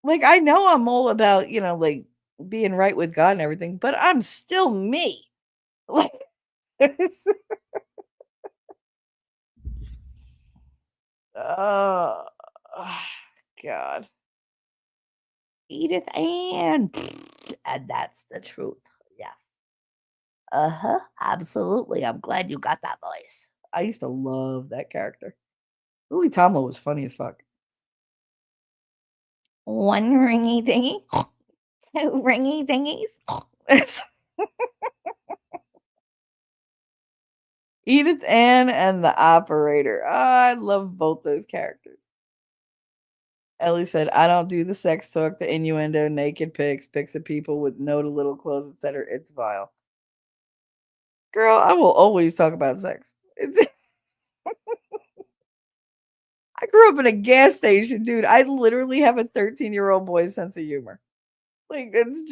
Like, I know I'm all about, like, being right with God and everything, but I'm still me. Like, it's oh, God. Edith Ann. And that's the truth. Yes. Uh-huh. Absolutely. I'm glad you got that voice. I used to love that character. Louis Tomlin was funny as fuck. One ringy dingy, two ringy dingies. Edith Ann and the operator. I love both those characters. Ellie said, I don't do the sex talk, the innuendo, naked pics of people with no to little clothes, etc. It's vile. Girl, I will always talk about sex. I grew up in a gas station, dude. I literally have a 13-year-old boy's sense of humor. Like, that's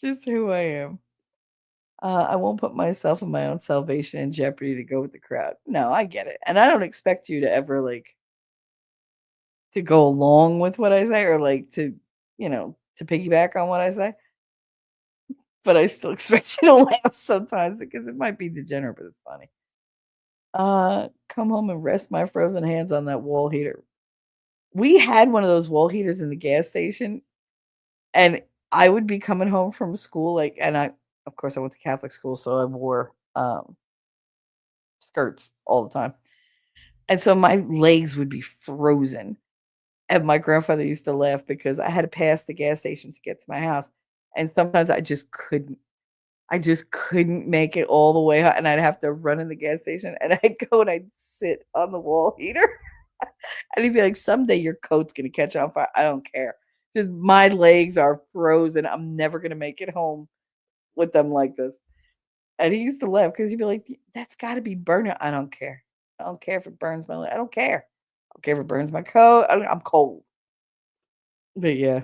just who I am. I won't put myself and my own salvation in jeopardy to go with the crowd. No, I get it. And I don't expect you to ever like to go along with what I say or like to piggyback on what I say. But I still expect you to laugh sometimes because it might be degenerate, but it's funny. Come home and rest my frozen hands on that wall heater. We had one of those wall heaters in the gas station, and I would be coming home from school, like, and of course, I went to Catholic school, so I wore skirts all the time, and so my legs would be frozen. And my grandfather used to laugh because I had to pass the gas station to get to my house, and sometimes I just couldn't. I just couldn't make it all the way out, and I'd have to run in the gas station, and I'd go and I'd sit on the wall heater, and he'd be like, "Someday your coat's gonna catch on fire." I don't care. Just my legs are frozen. I'm never gonna make it home with them like this. And he used to laugh because he'd be like, "That's got to be burning." I don't care. I don't care if it burns my leg. I don't care. I don't care if it burns my coat. I'm cold. But yeah,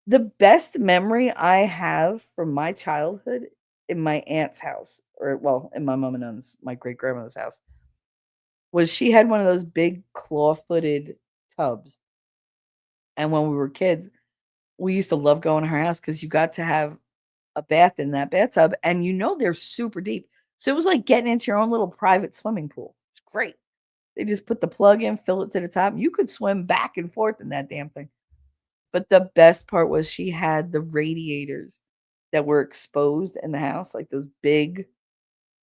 the best memory I have from my childhood in my aunt's house, or well, in my mom and aunt's, my great grandmother's house, was she had one of those big claw-footed tubs, And when we were kids, we used to love going to her house because you got to have a bath in that bathtub, and they're super deep. So it was like getting into your own little private swimming pool. It's great. They just put the plug in, fill it to the top. You could swim back and forth in that damn thing. But the best part was she had the radiators that were exposed in the house, like those big,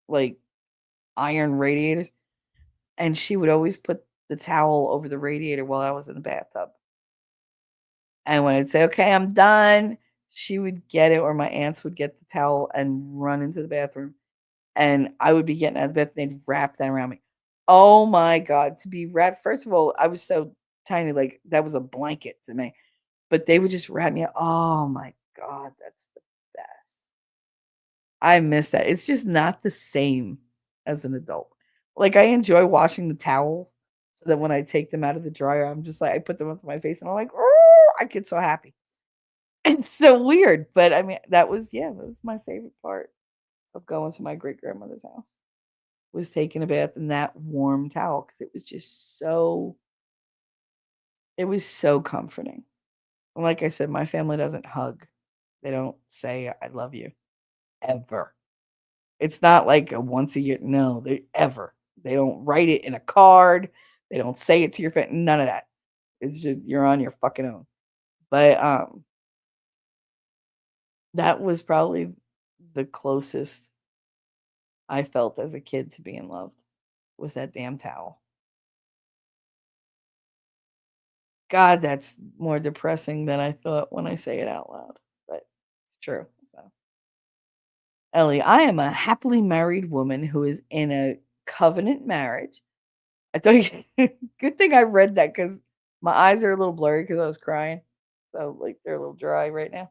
like iron radiators. And she would always put the towel over the radiator while I was in the bathtub. And when I'd say, okay, I'm done, she would get it, or my aunts would get the towel and run into the bathroom. And I would be getting out of bed, and they'd wrap that around me. Oh my God, to be wrapped. First of all, I was so tiny, like that was a blanket to me. But they would just wrap me up. Oh my God, that's the best. I miss that. It's just not the same as an adult. Like, I enjoy washing the towels so that when I take them out of the dryer, I'm just like, I put them up to my face and I'm like, oh, I get so happy. It's so weird. But I mean, that was my favorite part of going to my great grandmother's house, was taking a bath in that warm towel because it was so comforting. And like I said, my family doesn't hug. They don't say I love you ever. It's not like a once a year. No, they ever. They don't write it in a card. They don't say it to your face. None of that. It's just you're on your fucking own. But that was probably the closest I felt as a kid to being loved, was that damn towel. God, that's more depressing than I thought when I say it out loud. But it's true. So, Ellie, I am a happily married woman who is in a covenant marriage. I thought good thing I read that because my eyes are a little blurry because I was crying. So, like, they're a little dry right now.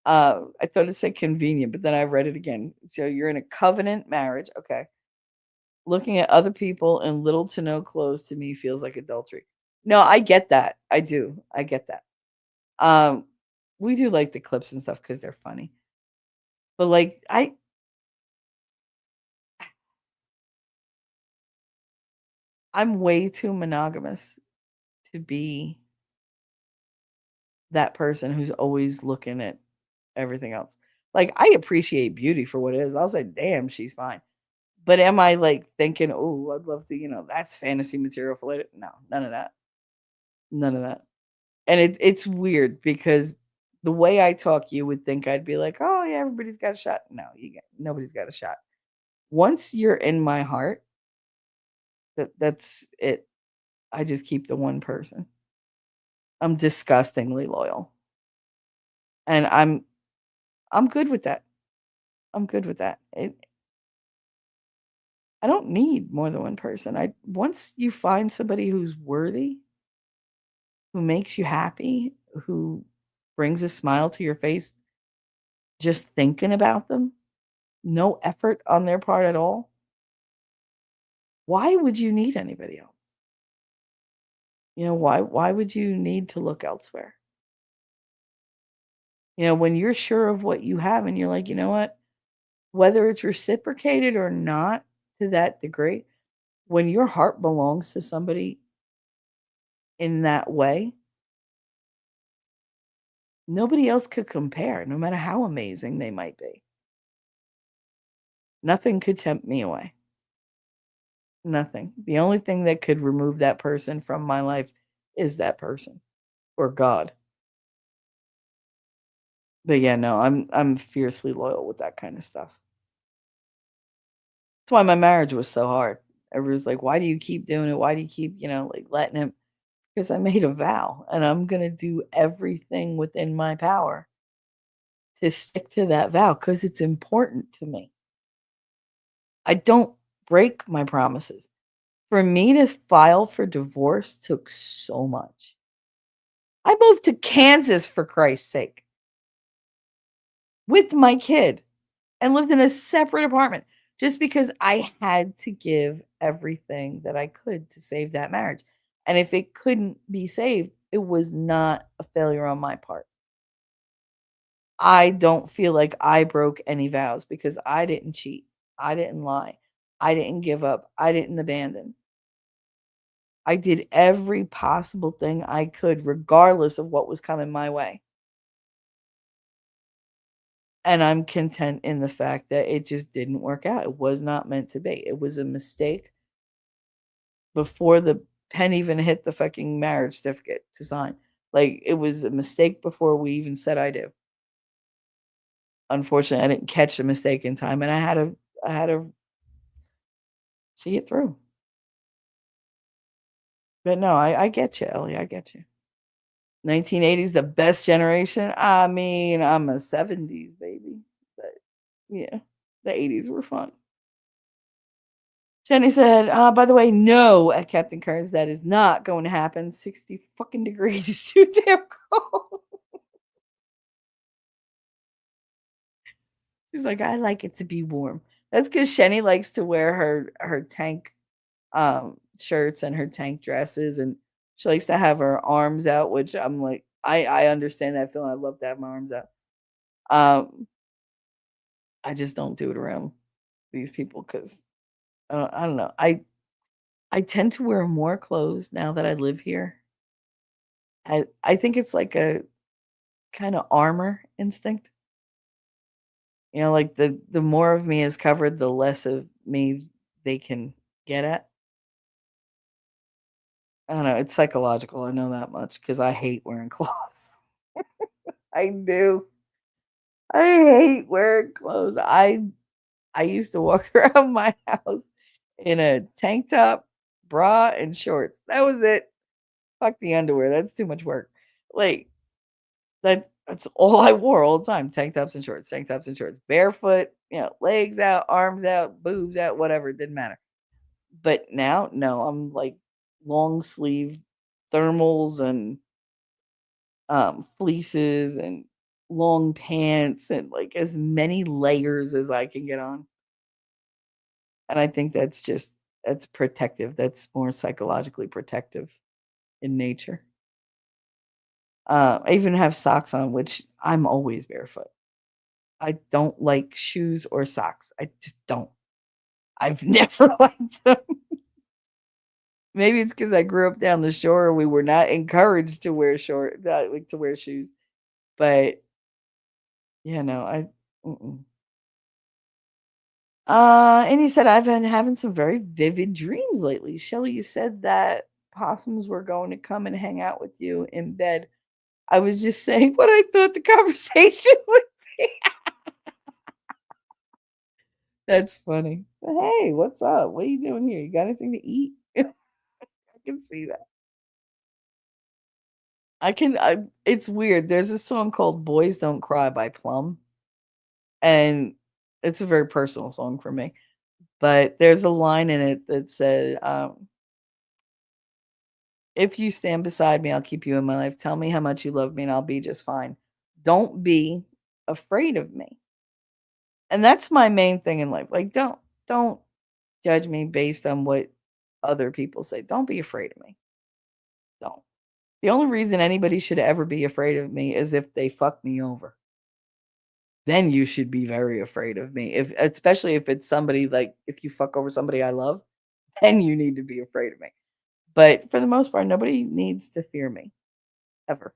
I thought it said convenient, but then I read it again. So you're in a covenant marriage. Okay. Looking at other people in little to no clothes to me feels like adultery. No, I get that. I do. I get that. Um, we do like the clips and stuff because they're funny. But like I'm way too monogamous to be that person who's always looking at everything else. Like, I appreciate beauty for what it is. I'll say, damn, she's fine. But am I like thinking, oh, I'd love to, that's fantasy material for later? No, none of that. None of that. And it's weird because the way I talk, you would think I'd be like, oh yeah, everybody's got a shot. No, nobody's got a shot. Once you're in my heart, that's it. I just keep the one person. I'm disgustingly loyal. And I'm good with that. I'm good with that. I don't need more than one person. I Once you find somebody who's worthy, who makes you happy, who brings a smile to your face just thinking about them, no effort on their part at all, why would you need anybody else? Why would you need to look elsewhere? When you're sure of what you have and you're like, you know what? Whether it's reciprocated or not to that degree, when your heart belongs to somebody in that way, nobody else could compare, no matter how amazing they might be. Nothing could tempt me away. Nothing. The only thing that could remove that person from my life is that person or God. But yeah, no, I'm fiercely loyal with that kind of stuff. That's why my marriage was so hard. Everyone's like, "Why do you keep doing it? Why do you keep, like letting him?" Because I made a vow and I'm going to do everything within my power to stick to that vow because it's important to me. I don't break my promises. For me to file for divorce took so much. I moved to Kansas for Christ's sake with my kid and lived in a separate apartment just because I had to give everything that I could to save that marriage. And if it couldn't be saved, it was not a failure on my part. I don't feel like I broke any vows because I didn't cheat. I didn't lie. I didn't give up. I didn't abandon. I did every possible thing I could, regardless of what was coming my way. And I'm content in the fact that it just didn't work out. It was not meant to be. It was a mistake before the pen even hit the fucking marriage certificate to sign. Like, it was a mistake before we even said I do. Unfortunately, I didn't catch the mistake in time, and I had to see it through. But no, I get you, Ellie. I get you. 1980s, the best generation. I mean, I'm a 70s baby, but yeah, the 80s were fun. Jenny said, by the way, no, at Captain Kearns, that is not going to happen. 60 fucking degrees is too damn cold. She's like, I like it to be warm. That's because Shenny likes to wear her tank shirts and her tank dresses, and she likes to have her arms out, which I'm like, I understand that feeling. I love to have my arms out. Um, I just don't do it around these people because I don't know. I tend to wear more clothes now that I live here. I think it's like a kind of armor instinct. You know, like the more of me is covered, the less of me they can get at. I don't know. It's psychological. I know that much because I hate wearing clothes. I do. I hate wearing clothes. I used to walk around my house in a tank top, bra, and shorts. That was it. Fuck the underwear. That's too much work. Like that's all I wore all the time. Tank tops and shorts, tank tops and shorts. Barefoot, legs out, arms out, boobs out, whatever, it didn't matter. But now, no, I'm like long sleeve thermals and fleeces and long pants and like as many layers as I can get on. And I think that's protective. That's more psychologically protective in nature. I even have socks on, which I'm always barefoot. I don't like shoes or socks. I just don't. I've never liked them. Maybe it's because I grew up down the shore. We were not encouraged to wear like to wear shoes. But yeah, no, mm-mm. And he said, I've been having some very vivid dreams lately. Shelly, you said that possums were going to come and hang out with you in bed. I was just saying what I thought the conversation would be. That's funny. Hey, what's up? What are you doing here? You got anything to eat? I can see that. It's weird. There's a song called Boys Don't Cry by Plum, and it's a very personal song for me. But there's a line in it that said, if you stand beside me, I'll keep you in my life. Tell me how much you love me, and I'll be just fine. Don't be afraid of me. And that's my main thing in life. Like, don't judge me based on what other people say. Don't be afraid of me. Don't. The only reason anybody should ever be afraid of me is if they fuck me over. Then you should be very afraid of me. If especially if it's somebody like if you fuck over somebody I love, then you need to be afraid of me. But for the most part, nobody needs to fear me ever.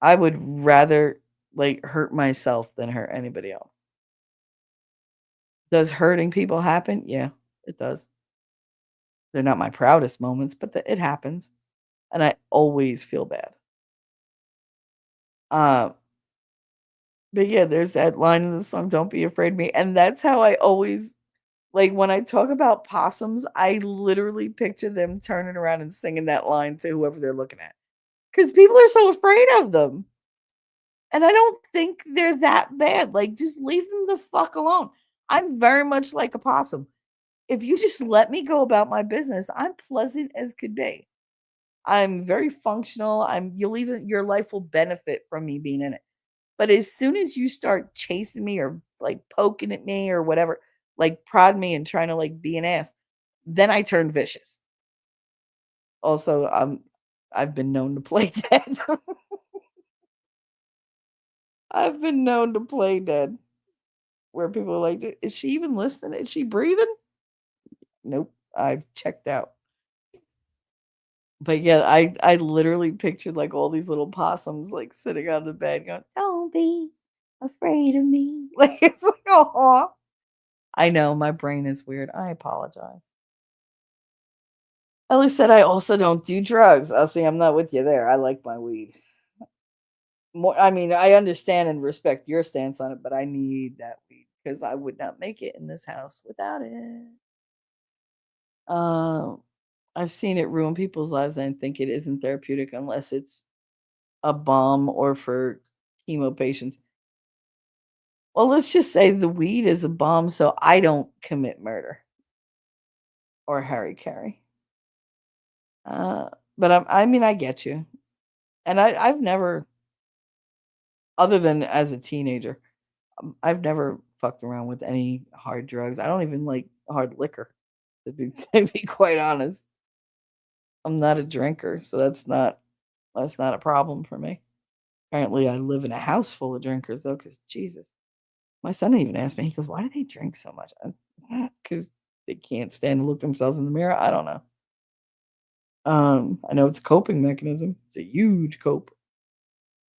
I would rather like hurt myself than hurt anybody else. Does hurting people happen? Yeah, it does. They're not my proudest moments, but it happens, and I always feel bad. Uh, but yeah, there's that line in the song, "Don't be afraid of me," and that's how I always like when I talk about possums. I literally picture them turning around and singing that line to whoever they're looking at because people are so afraid of them. And I don't think they're that bad. Like, just leave them the fuck alone. I'm very much like a possum. If you just let me go about my business, I'm pleasant as could be. I'm very functional. You'll even your life will benefit from me being in it. But as soon as you start chasing me or like poking at me or whatever, like prod me and trying to like be an ass, then I turn vicious. Also, I've been known to play dead. I've been known to play dead. Where people are like, "Is she even listening? Is she breathing?" Nope. I've checked out. But yeah, I literally pictured like all these little possums like sitting on the bed going, "Don't be afraid of me." Like it's like, oh, I know my brain is weird. I apologize. Ellie said I also don't do drugs. Oh, see, I'm not with you there. I like my weed. More, I mean, I understand and respect your stance on it, but I need that weed because I would not make it in this house without it. Um, I've seen it ruin people's lives and I think it isn't therapeutic unless it's a balm or for chemo patients. Well, let's just say the weed is a balm so I don't commit murder or Harry Carey. But I mean, I get you. And I've never, other than as a teenager, I've never fucked around with any hard drugs. I don't even like hard liquor, to be quite honest. I'm not a drinker, so that's not a problem for me. Apparently, I live in a house full of drinkers, though, because Jesus. My son even asked me, he goes, "Why do they drink so much?" Because they can't stand to look themselves in the mirror. I don't know. I know it's a coping mechanism. It's a huge cope.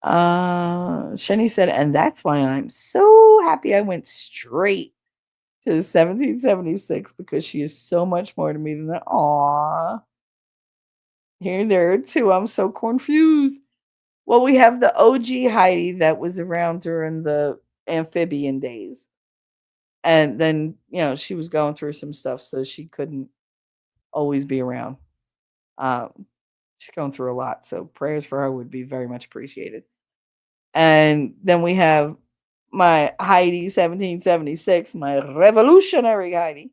Shenny said, and that's why I'm so happy I went straight to 1776 because she is so much more to me than that. Aw. Here, there too. I'm so confused. Well, we have the OG Heidi that was around during the amphibian days. And then, she was going through some stuff, so she couldn't always be around. Um, she's going through a lot, so prayers for her would be very much appreciated. And then we have my Heidi 1776, my revolutionary Heidi.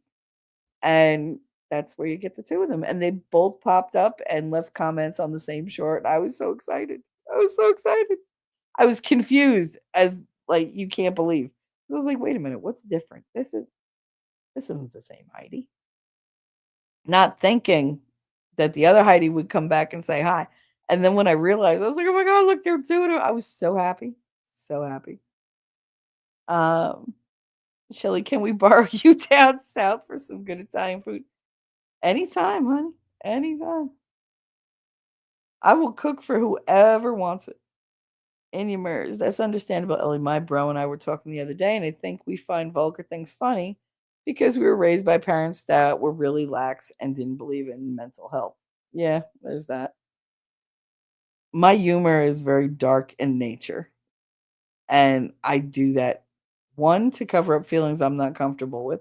And that's where you get the two of them. And they both popped up and left comments on the same short. I was so excited. I was so excited. I was confused as like you can't believe. I was like, wait a minute, what's different? This isn't the same Heidi. Not thinking that the other Heidi would come back and say hi. And then when I realized, I was like, oh my God, look, they're doing it. I was so happy. So happy. Um, Shelly, can we borrow you down south for some good Italian food? Anytime, honey. Anytime. I will cook for whoever wants it. In your mirrors. That's understandable, Ellie. My bro and I were talking the other day, and I think we find vulgar things funny because we were raised by parents that were really lax and didn't believe in mental health. Yeah, there's that. My humor is very dark in nature, and I do that one to cover up feelings I'm not comfortable with,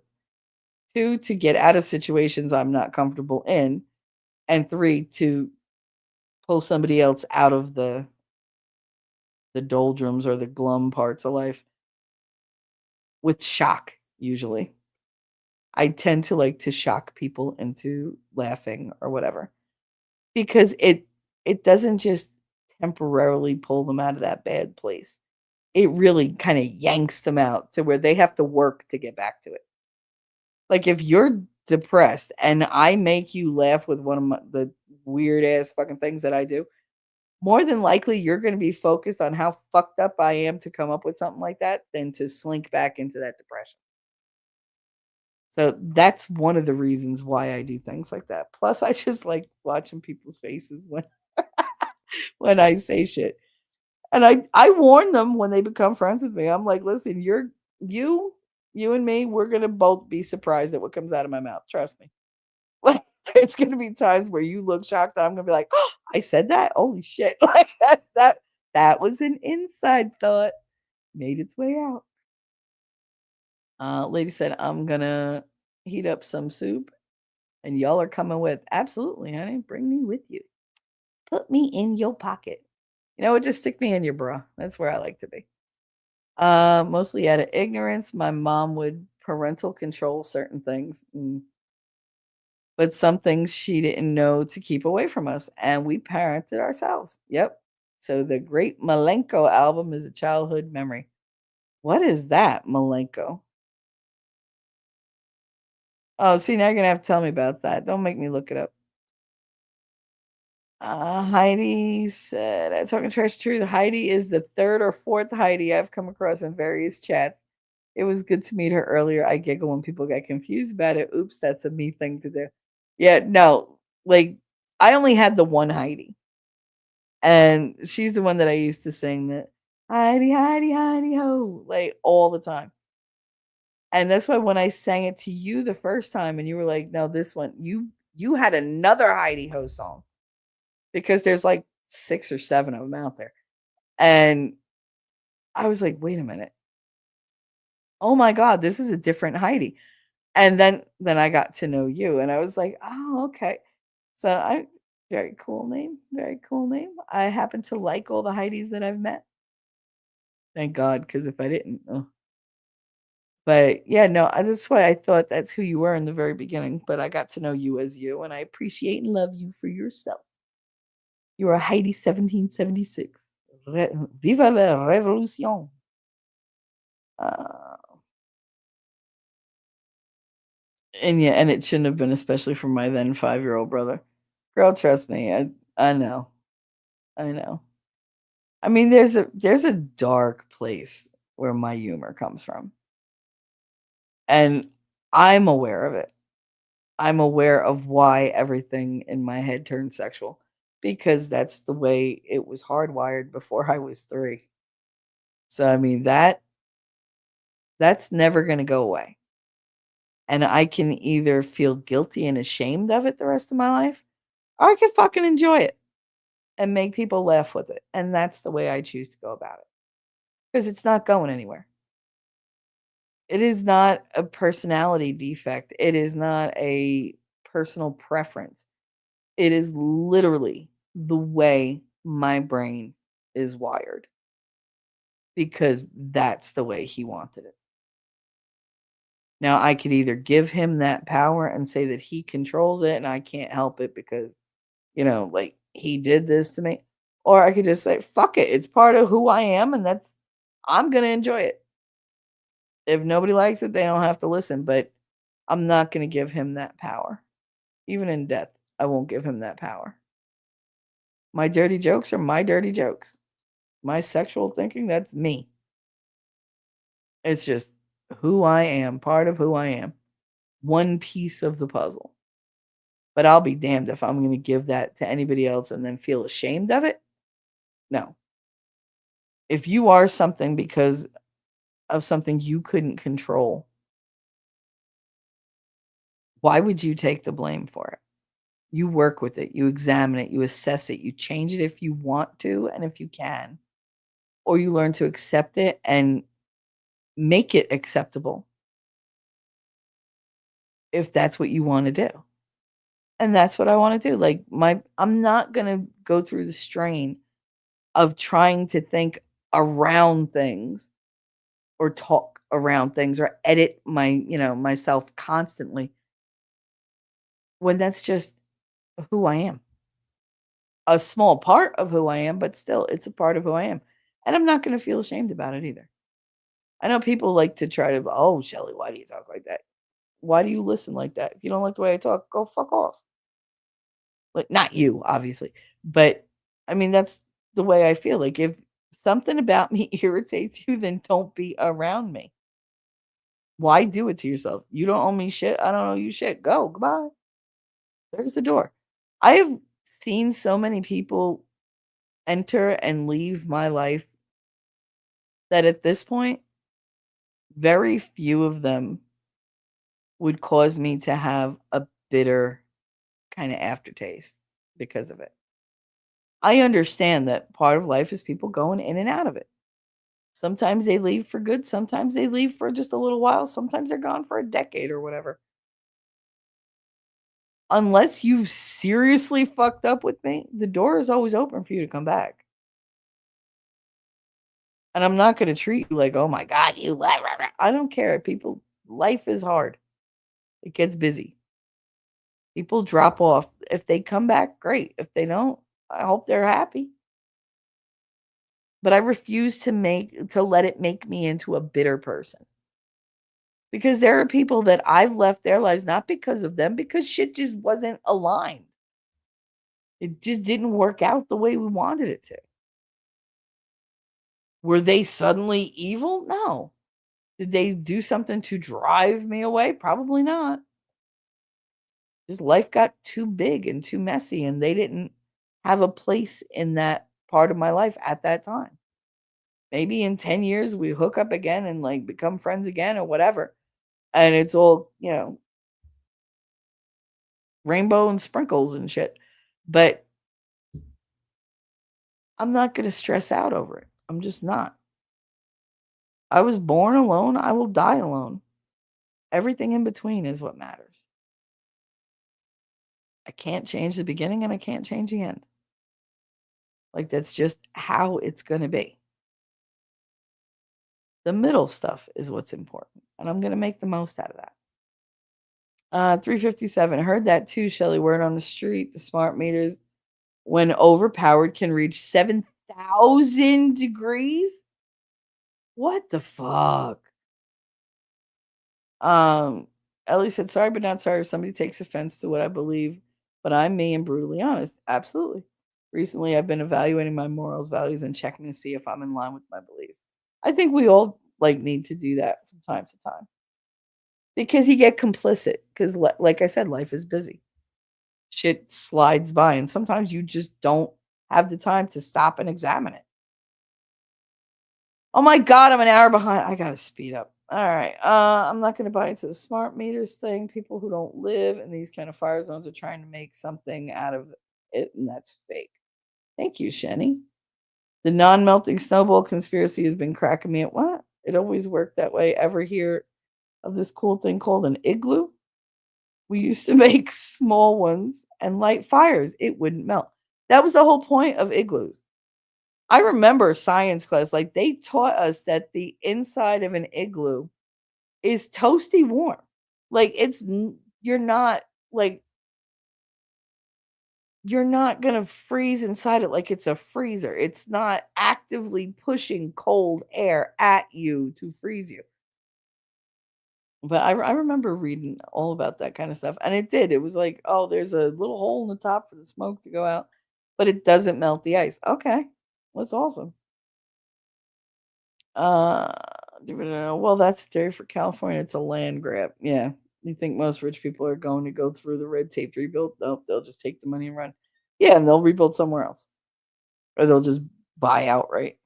two to get out of situations I'm not comfortable in, and three to pull somebody else out of the doldrums or the glum parts of life with shock usually. I tend to like to shock people into laughing or whatever because it doesn't just temporarily pull them out of that bad place. It really kind of yanks them out to where they have to work to get back to it. Like if you're depressed and I make you laugh with one of the weird ass fucking things that I do, more than likely you're going to be focused on how fucked up I am to come up with something like that than to slink back into that depression. So that's one of the reasons why I do things like that. Plus, I just like watching people's faces when when I say shit. And I warn them when they become friends with me. I'm like, listen, you you and me, we're gonna both be surprised at what comes out of my mouth. Trust me. Like there's gonna be times where you look shocked. I'm gonna be like, oh, I said that. Holy shit! Like that was an inside thought. Made its way out. Lady said, I'm gonna heat up some soup. And y'all are coming with, absolutely, honey. Bring me with you. Put me in your pocket. You know what? Just stick me in your bra. That's where I like to be. Mostly out of ignorance. My mom would parental control certain things, but some things she didn't know to keep away from us, and we parented ourselves. Yep. So the great Malenko album is a childhood memory. What is that, Malenko? Oh, see, now you're gonna have to tell me about that. Don't make me look it up. Heidi said, talking trash truth. Heidi is the third or fourth Heidi I've come across in various chats. It was good to meet her earlier. I giggle when people get confused about it. Oops, that's a me thing to do. Yeah, no, like, I only had the one Heidi, and she's the one that I used to sing the Heidi, Heidi, Heidi ho, like, all the time. And that's why when I sang it to you the first time and you were like, "No, this one," you had another Heidi Ho song because there's like 6 or 7 of them out there. And I was like, "Wait a minute. Oh my god, this is a different Heidi." And then I got to know you and I was like, "Oh, okay." So I very cool name, very cool name. I happen to like all the Heidis that I've met. Thank God, because if I didn't, oh. But yeah, no, that's why I thought that's who you were in the very beginning. But I got to know you as you, and I appreciate and love you for yourself. You are Heidi 1776. Viva la revolution. Uh, and yeah, and it shouldn't have been, especially for my then 5-year-old brother. Girl, trust me, I know, I know. I mean, there's a dark place where my humor comes from, and I'm aware of it. I'm aware of why everything in my head turned sexual because that's the way it was hardwired before I was 3. So I mean that's never going to go away. And I can either feel guilty and ashamed of it the rest of my life or I can fucking enjoy it and make people laugh with it. And that's the way I choose to go about it because it's not going anywhere. It is not a personality defect. It is not a personal preference. It is literally the way my brain is wired because that's the way he wanted it. Now, I could either give him that power and say that he controls it and I can't help it because, like he did this to me, or I could just say, fuck it. It's part of who I am and I'm going to enjoy it. If nobody likes it, they don't have to listen, but I'm not going to give him that power. Even in death, I won't give him that power. My dirty jokes are my dirty jokes. My sexual thinking, that's me. It's just who I am, part of who I am. One piece of the puzzle. But I'll be damned if I'm going to give that to anybody else and then feel ashamed of it. No. If you are something because of something you couldn't control, why would you take the blame for it? You work with it, you examine it, you assess it, you change it if you want to and if you can, or you learn to accept it and make it acceptable if that's what you want to do. And that's what I wanna do, like, I'm not gonna go through the strain of trying to think around things or talk around things or edit myself constantly when that's just who I am. A small part of who I am, but still, it's a part of who I am, and I'm not gonna feel ashamed about it either. I know people like to try to, "Oh, Shelley, why do you talk like that? Why do you listen like that? If you don't like the way I talk, go fuck off." Like, not you, obviously, but, I mean, that's the way I feel, like, if something about me irritates you, then don't be around me. Why do it to yourself? You don't owe me shit, I don't owe you shit. Go, goodbye. There's the door. I have seen so many people enter and leave my life that at this point, very few of them would cause me to have a bitter kinda aftertaste because of it. I understand that part of life is people going in and out of it. Sometimes they leave for good, sometimes they leave for just a little while, sometimes they're gone for a decade or whatever. Unless you've seriously fucked up with me, the door is always open for you to come back. And I'm not gonna treat you like, "Oh my god, you la rah, rah." I don't care. People life is hard. It gets busy. People drop off. If they come back, great. If they don't, I hope they're happy. But I refuse to let it make me into a bitter person. Because there are people that I've left their lives not because of them, because shit just wasn't aligned. It just didn't work out the way we wanted it to. Were they suddenly evil? No. Did they do something to drive me away? Probably not. Just life got too big and too messy, and they didn't have a place in that part of my life at that time. Maybe in 10 years we hook up again and like become friends again or whatever. And it's all, rainbow and sprinkles and shit. But I'm not going to stress out over it. I'm just not. I was born alone. I will die alone. Everything in between is what matters. I can't change the beginning and I can't change the end. Like, that's just how it's going to be. The middle stuff is what's important. And I'm going to make the most out of that. 357. I heard that too, Shelly. Word on the street. The smart meters, when overpowered, can reach 7,000 degrees. What the fuck? Ellie said, sorry, but not sorry if somebody takes offense to what I believe, but I'm me and brutally honest. Absolutely. Recently, I've been evaluating my morals, values, and checking to see if I'm in line with my beliefs. I think we all need to do that from time to time because you get complicit. Because, like I said, life is busy. Shit slides by, and sometimes you just don't have the time to stop and examine it. Oh my God, I'm an hour behind. I gotta speed up. All right. I'm not gonna buy into the smart meters thing. People who don't live in these kind of fire zones are trying to make something out of it, and that's fake. Thank you, Shenny. The non-melting snowball conspiracy has been cracking me at what? It always worked that way. Ever hear of this cool thing called an igloo? We used to make small ones and light fires. It wouldn't melt. That was the whole point of igloos. I remember science class, like they taught us that the inside of an igloo is toasty warm. Like you're not like you're not going to freeze inside it like it's a freezer. It's not actively pushing cold air at you to freeze you. But I remember reading all about that kind of stuff. And it did. It was like, oh, there's a little hole in the top for the smoke to go out, but it doesn't melt the ice. Okay. That's awesome. Uh, well, that's theory for California. It's a land grab. Yeah. You think most rich people are going to go through the red tape to rebuild? Nope. They'll just take the money and run. Yeah. And they'll rebuild somewhere else. Or they'll just buy outright.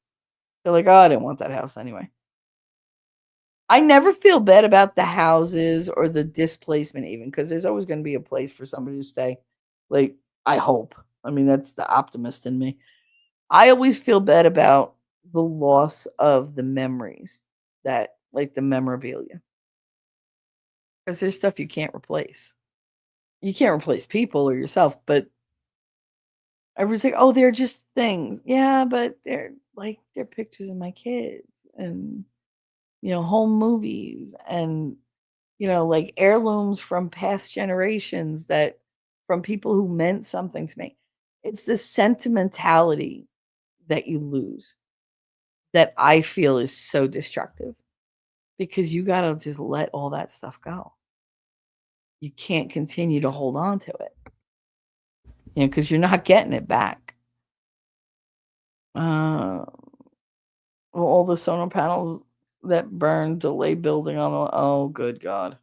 They're like, oh, I didn't want that house anyway. I never feel bad about the houses or the displacement even because there's always going to be a place for somebody to stay. Like, I hope. I mean, that's the optimist in me. I always feel bad about the loss of the memories that like the memorabilia. Because there's stuff you can't replace. You can't replace people or yourself, but everyone's like, oh, they're just things. Yeah, but they're pictures of my kids and home movies and like heirlooms from past generations that from people who meant something to me. It's the sentimentality that you lose that I feel is so destructive because you got to just let all that stuff go. You can't continue to hold on to it, because you're not getting it back. Well, all the solar panels that burn delay building on the, oh, good God.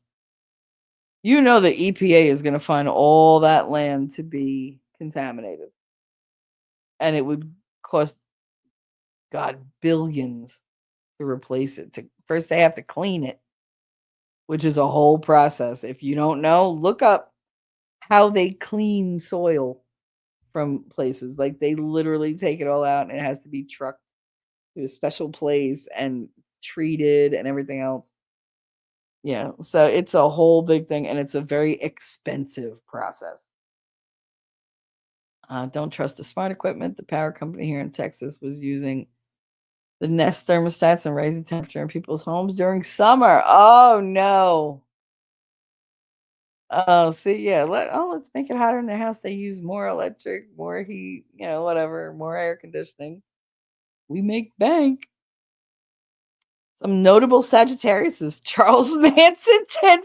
The EPA is going to find all that land to be contaminated. And it would cost, God, billions to replace it. First, they have to clean it, which is a whole process. If you don't know, look up how they clean soil from places. Like they literally take it all out and it has to be trucked to a special place and treated and everything else. Yeah, so it's a whole big thing and it's a very expensive process. Don't trust the smart equipment. The power company here in Texas was using the Nest thermostats and raising temperature in people's homes during summer. Oh no. Oh, see, yeah. Let's make it hotter in the house. They use more electric, more heat, whatever, more air conditioning. We make bank. Some notable Sagittarius: Charles Manson, Ted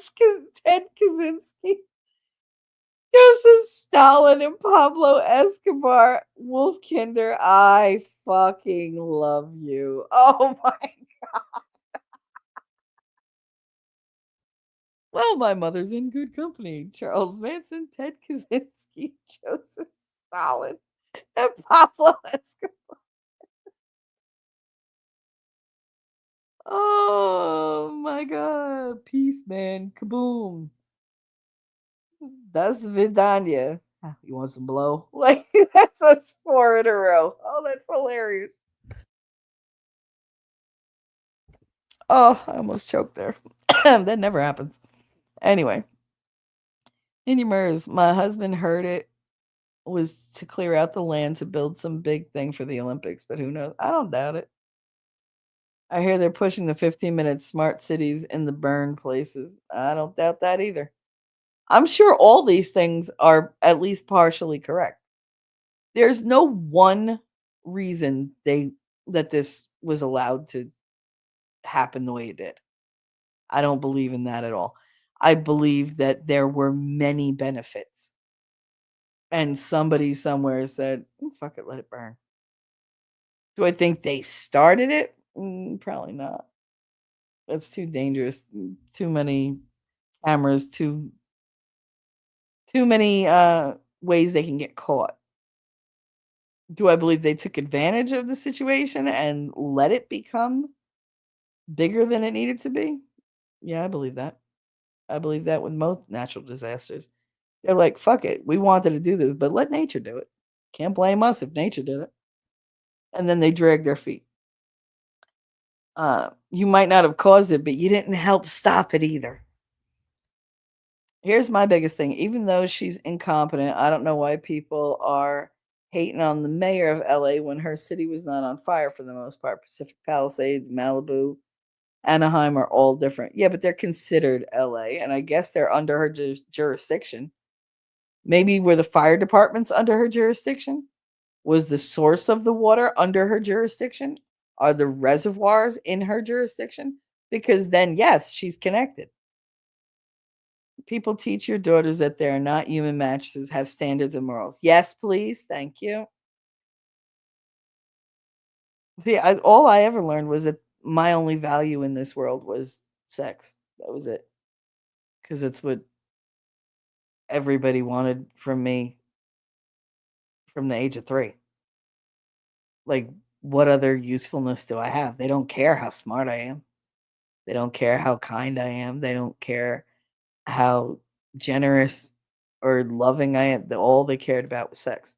Kaczynski, Joseph Stalin, and Pablo Escobar. Wolfkinder, I fucking love you. Oh my Well, my mother's in good company. Charles Manson, Ted Kaczynski, Joseph Stalin, and Pablo Escobar. Oh my god. Peace, man. Kaboom. That's Vidania. Ah, you want some blow? Like, that's us four in a row. Oh, that's hilarious. Oh, I almost choked there. That never happens. Anyway, Indy Mers, my husband heard it was to clear out the land to build some big thing for the Olympics, but who knows? I don't doubt it. I hear they're pushing the 15-minute smart cities in the burned places. I don't doubt that either. I'm sure all these things are at least partially correct. There's no one reason that this was allowed to happen the way it did. I don't believe in that at all. I believe that there were many benefits, and somebody somewhere said, fuck it, let it burn." Do I think they started it? Probably not. That's too dangerous. Too many cameras, too many ways they can get caught. Do I believe they took advantage of the situation and let it become bigger than it needed to be? Yeah, I believe that. I believe that with most natural disasters. They're like, fuck it. We wanted to do this, but let nature do it. Can't blame us if nature did it. And then they drag their feet. You might not have caused it, but you didn't help stop it either. Here's my biggest thing. Even though she's incompetent, I don't know why people are hating on the mayor of LA when her city was not on fire for the most part. Pacific Palisades, Malibu, Anaheim are all different. Yeah, but they're considered LA, and I guess they're under her jurisdiction. Maybe were the fire departments under her jurisdiction? Was the source of the water under her jurisdiction? Are the reservoirs in her jurisdiction? Because then, yes, she's connected. People teach your daughters that they are not human mattresses, have standards and morals. Yes, please. Thank you. See, all I ever learned was that my only value in this world was sex. That was it. Because it's what everybody wanted from me from the age of 3. Like, what other usefulness do I have? They don't care how smart I am. They don't care how kind I am. They don't care how generous or loving I am. All they cared about was sex.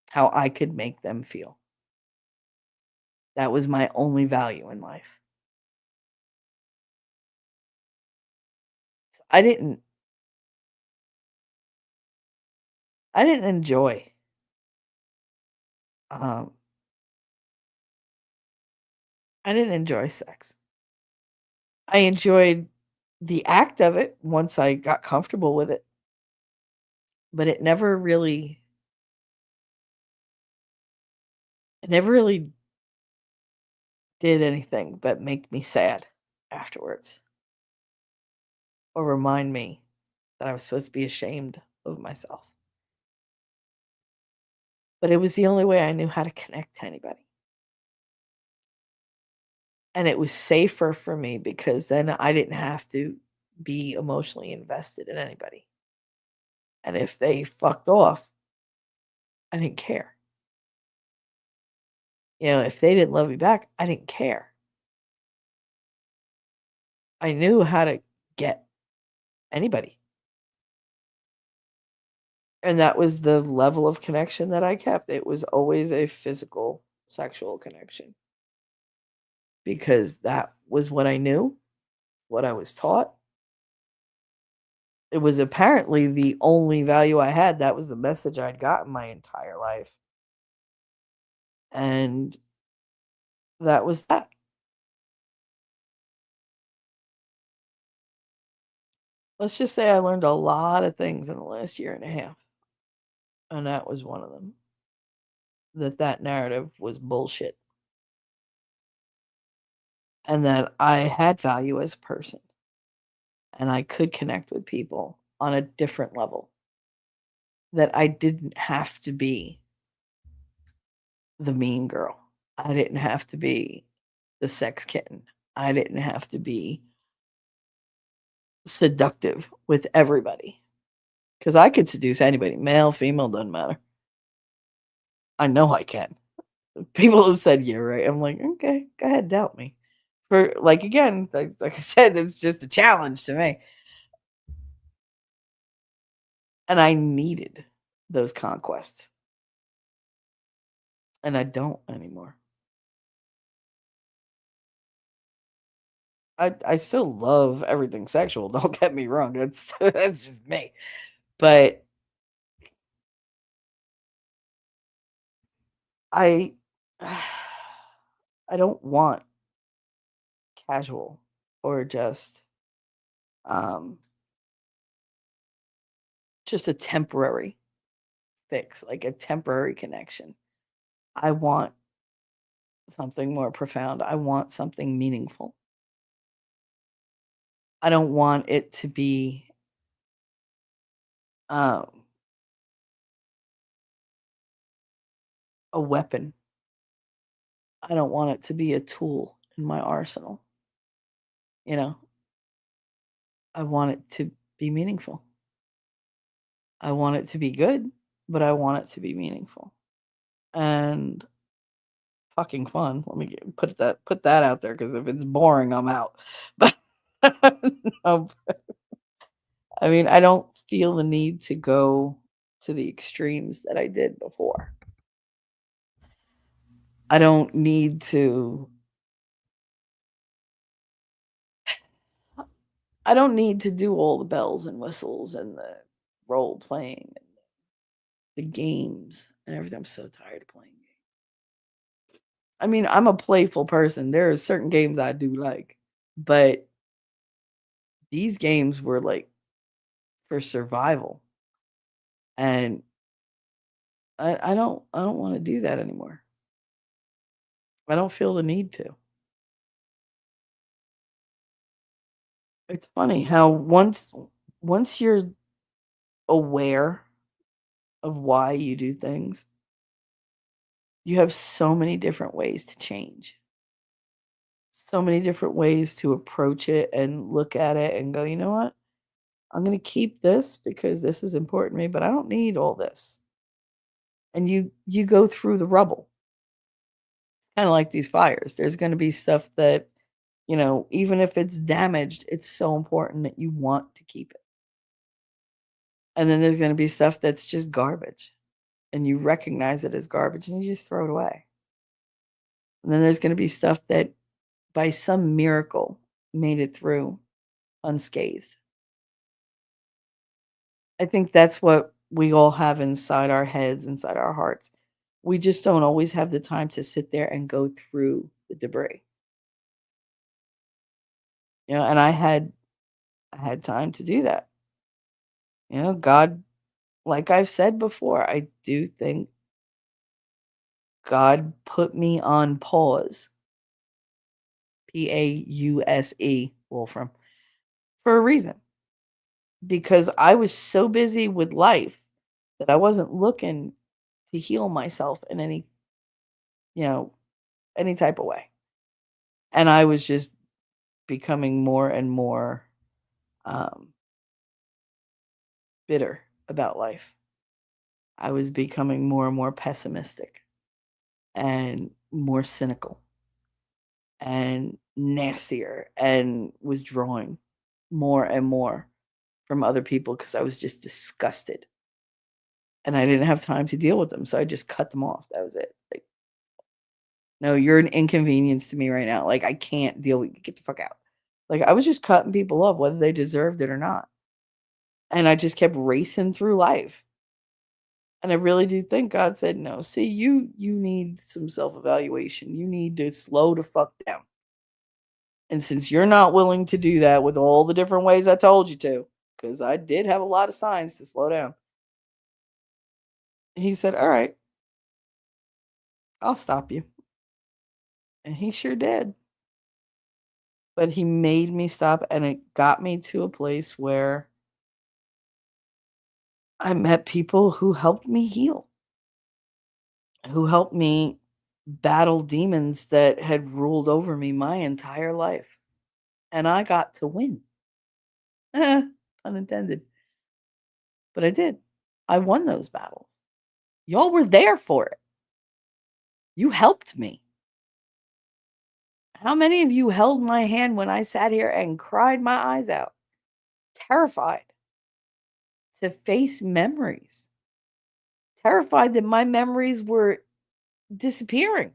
How I could make them feel. That was my only value in life. I didn't I didn't enjoy um I didn't enjoy sex. I enjoyed the act of it once I got comfortable with it, but it never really did anything but make me sad afterwards or remind me that I was supposed to be ashamed of myself. But it was the only way I knew how to connect to anybody. And it was safer for me because then I didn't have to be emotionally invested in anybody. And if they fucked off, I didn't care. If they didn't love me back, I didn't care. I knew how to get anybody. And that was the level of connection that I kept. It was always a physical, sexual connection because that was what I knew, what I was taught. It was apparently the only value I had. That was the message I'd gotten my entire life. And that was that. Let's just say I learned a lot of things in the last year and a half. And that was one of them. That narrative was bullshit. And that I had value as a person. And I could connect with people on a different level. That I didn't have to be the mean girl. I didn't have to be the sex kitten. I didn't have to be seductive with everybody. Because I could seduce anybody, male, female, doesn't matter. I know I can. People have said you're right. I'm like, okay, go ahead, doubt me. For like again, like I said, it's just a challenge to me. And I needed those conquests. And I don't anymore. I still love everything sexual, don't get me wrong. That's that's just me. But I I don't want casual or um just a temporary fix, like a temporary connection. I want something more profound. I want something meaningful. I don't want it to be um a weapon. I don't want it to be a tool in my arsenal. You know, I want it to be meaningful. I want it to be good, but I want it to be meaningful and fucking fun. Let me put that out there because if it's boring, I'm out. But no, I mean, I don't feel the need to go to the extremes that I did before. I don't need to I don't need to do all the bells and whistles and the role playing and the games and everything. I'm so tired of playing games. I mean, I'm a playful person. There are certain games I do like, but these games were like for survival. And I don't want to do that anymore. I don't feel the need to. It's funny how once you're aware of why you do things, you have so many different ways to change. So many different ways to approach it and look at it and go, "You know what? I'm gonna keep this because this is important to me, but I don't need all this." And you go through the rubble. Kinda like these fires. There's gonna be stuff that, even if it's damaged, it's so important that you want to keep it. And then there's gonna be stuff that's just garbage, and you recognize it as garbage, and you just throw it away. And then there's gonna be stuff that, by some miracle, made it through unscathed. I think that's what we all have inside our heads, inside our hearts. We just don't always have the time to sit there and go through the debris. And I had time to do that. God, like I've said before, I do think God put me on pause, Pause, Wolfram, for a reason. Because I was so busy with life that I wasn't looking to heal myself in you know, any type of way. And I was just becoming more and more um, bitter about life. I was becoming more and more pessimistic and more cynical and nastier and withdrawing more and more from other people because I was just disgusted and I didn't have time to deal with them. So I just cut them off. That was it. Like, no, you're an inconvenience to me right now. Like, I can't deal with you. Get the fuck out. Like, I was just cutting people off, whether they deserved it or not. And I just kept racing through life. And I really do think God said, no, see, you need some self-evaluation. You need to slow the fuck down. And since you're not willing to do that with all the different ways I told you to, because I did have a lot of signs to slow down. He said, all right, I'll stop you. And he sure did. But he made me stop, and it got me to a place where I met people who helped me heal, who helped me battle demons that had ruled over me my entire life. And I got to win. Pun intended. But I did. I won those battles. Y'all were there for it. You helped me. How many of you held my hand when I sat here and cried my eyes out, terrified to face memories, terrified that my memories were disappearing,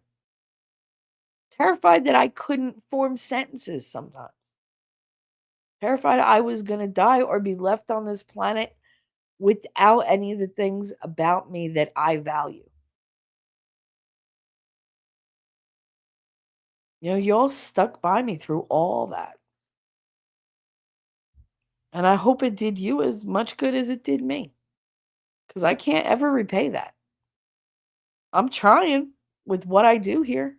terrified that I couldn't form sentences sometimes, terrified I was going to die or be left on this planet without any of the things about me that I value. Y'all stuck by me through all that. And I hope it did you as much good as it did me. Because I can't ever repay that. I'm trying with what I do here.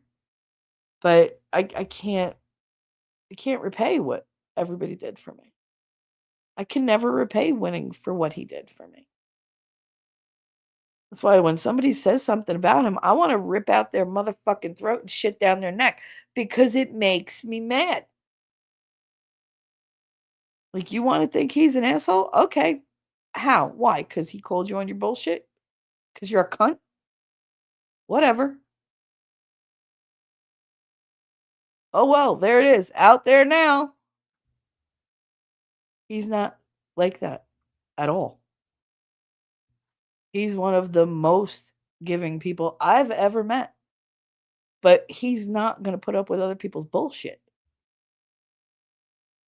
But I can't repay what everybody did for me. I can never repay winning for what he did for me. That's why when somebody says something about him, I want to rip out their motherfucking throat and shit down their neck because it makes me mad. Like, you want to think he's an asshole? Okay. How? Why? Because he called you on your bullshit? Because you're a cunt? Whatever. Oh, well, there it is. Out there now. He's not like that at all. He's one of the most giving people I've ever met. But he's not going to put up with other people's bullshit.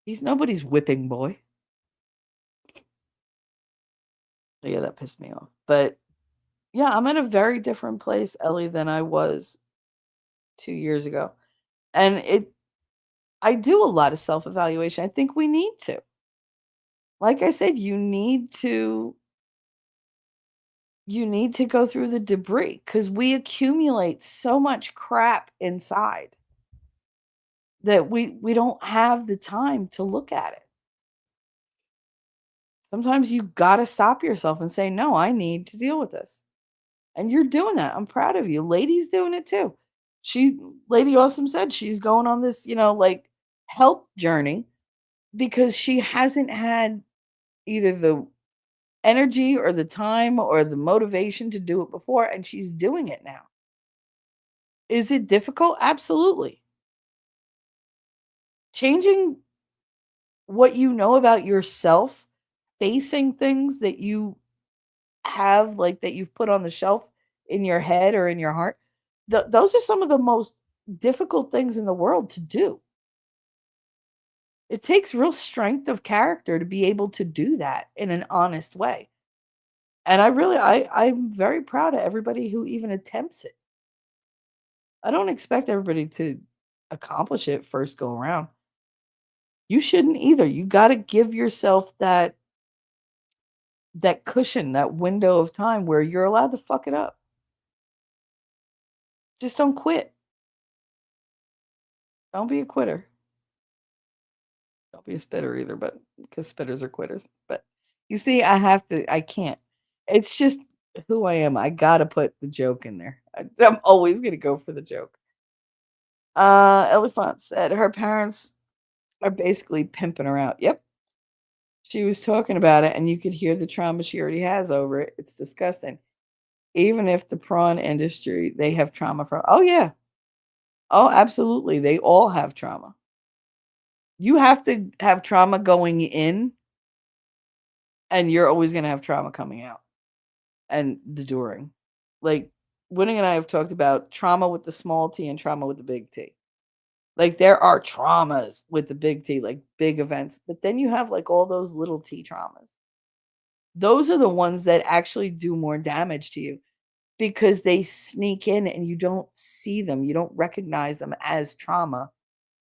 He's nobody's whipping boy. Yeah, that pissed me off. But yeah, I'm in a very different place, Ellie, than I was 2 years ago. And I do a lot of self-evaluation. I think we need to. Like I said, you need to go through the debris because we accumulate so much crap inside that we don't have the time to look at it. Sometimes you gotta stop yourself and say, no, I need to deal with this. And you're doing that. I'm proud of you. Lady's doing it too. Lady Awesome said she's going on this, like health journey because she hasn't had either the energy or the time or the motivation to do it before, and she's doing it now. Is it difficult? Absolutely. Changing what you know about yourself, facing things that you have, like that you've put on the shelf in your head or in your heart, those are some of the most difficult things in the world to do. It takes real strength of character to be able to do that in an honest way. And I'm very proud of everybody who even attempts it. I don't expect everybody to accomplish it first go around. You shouldn't either. You got to give yourself that cushion, that window of time where you're allowed to fuck it up. Just don't quit. Don't be a quitter. Don't be a spitter either, but because spitters are quitters. But you see, I can't. It's just who I am. I gotta put the joke in there. I'm always gonna go for the joke. Elephant said her parents are basically pimping her out. Yep. She was talking about it, and you could hear the trauma she already has over it. It's disgusting. Even if the prawn industry, they have trauma from. Oh, yeah. Oh, absolutely. They all have trauma. You have to have trauma going in, and you're always going to have trauma coming out and the during. Like, Winning and I have talked about trauma with the small T and trauma with the big T. Like, there are traumas with the big T, like big events, but then you have like all those little T traumas. Those are the ones that actually do more damage to you because they sneak in and you don't see them. You don't recognize them as trauma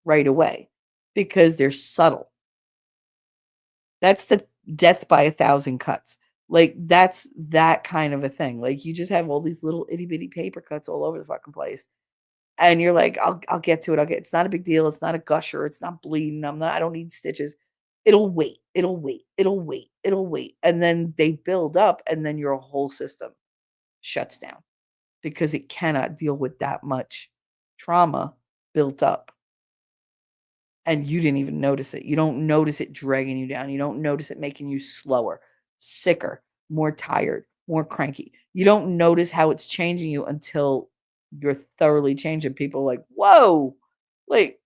right away because they're subtle. That's the death by 1,000 cuts. Like, that's that kind of a thing. Like, you just have all these little itty bitty paper cuts all over the fucking place. And you're like, I'll get to it. It's not a big deal. It's not a gusher. It's not bleeding. I don't need stitches. It'll wait. It'll wait. It'll wait. It'll wait. And then they build up and then your whole system shuts down because it cannot deal with that much trauma built up. and you didn't even notice it. You don't notice it dragging you down. You don't notice it making you slower, sicker, more tired, more cranky. You don't notice how it's changing you until you're thoroughly changing. People are like, whoa, like,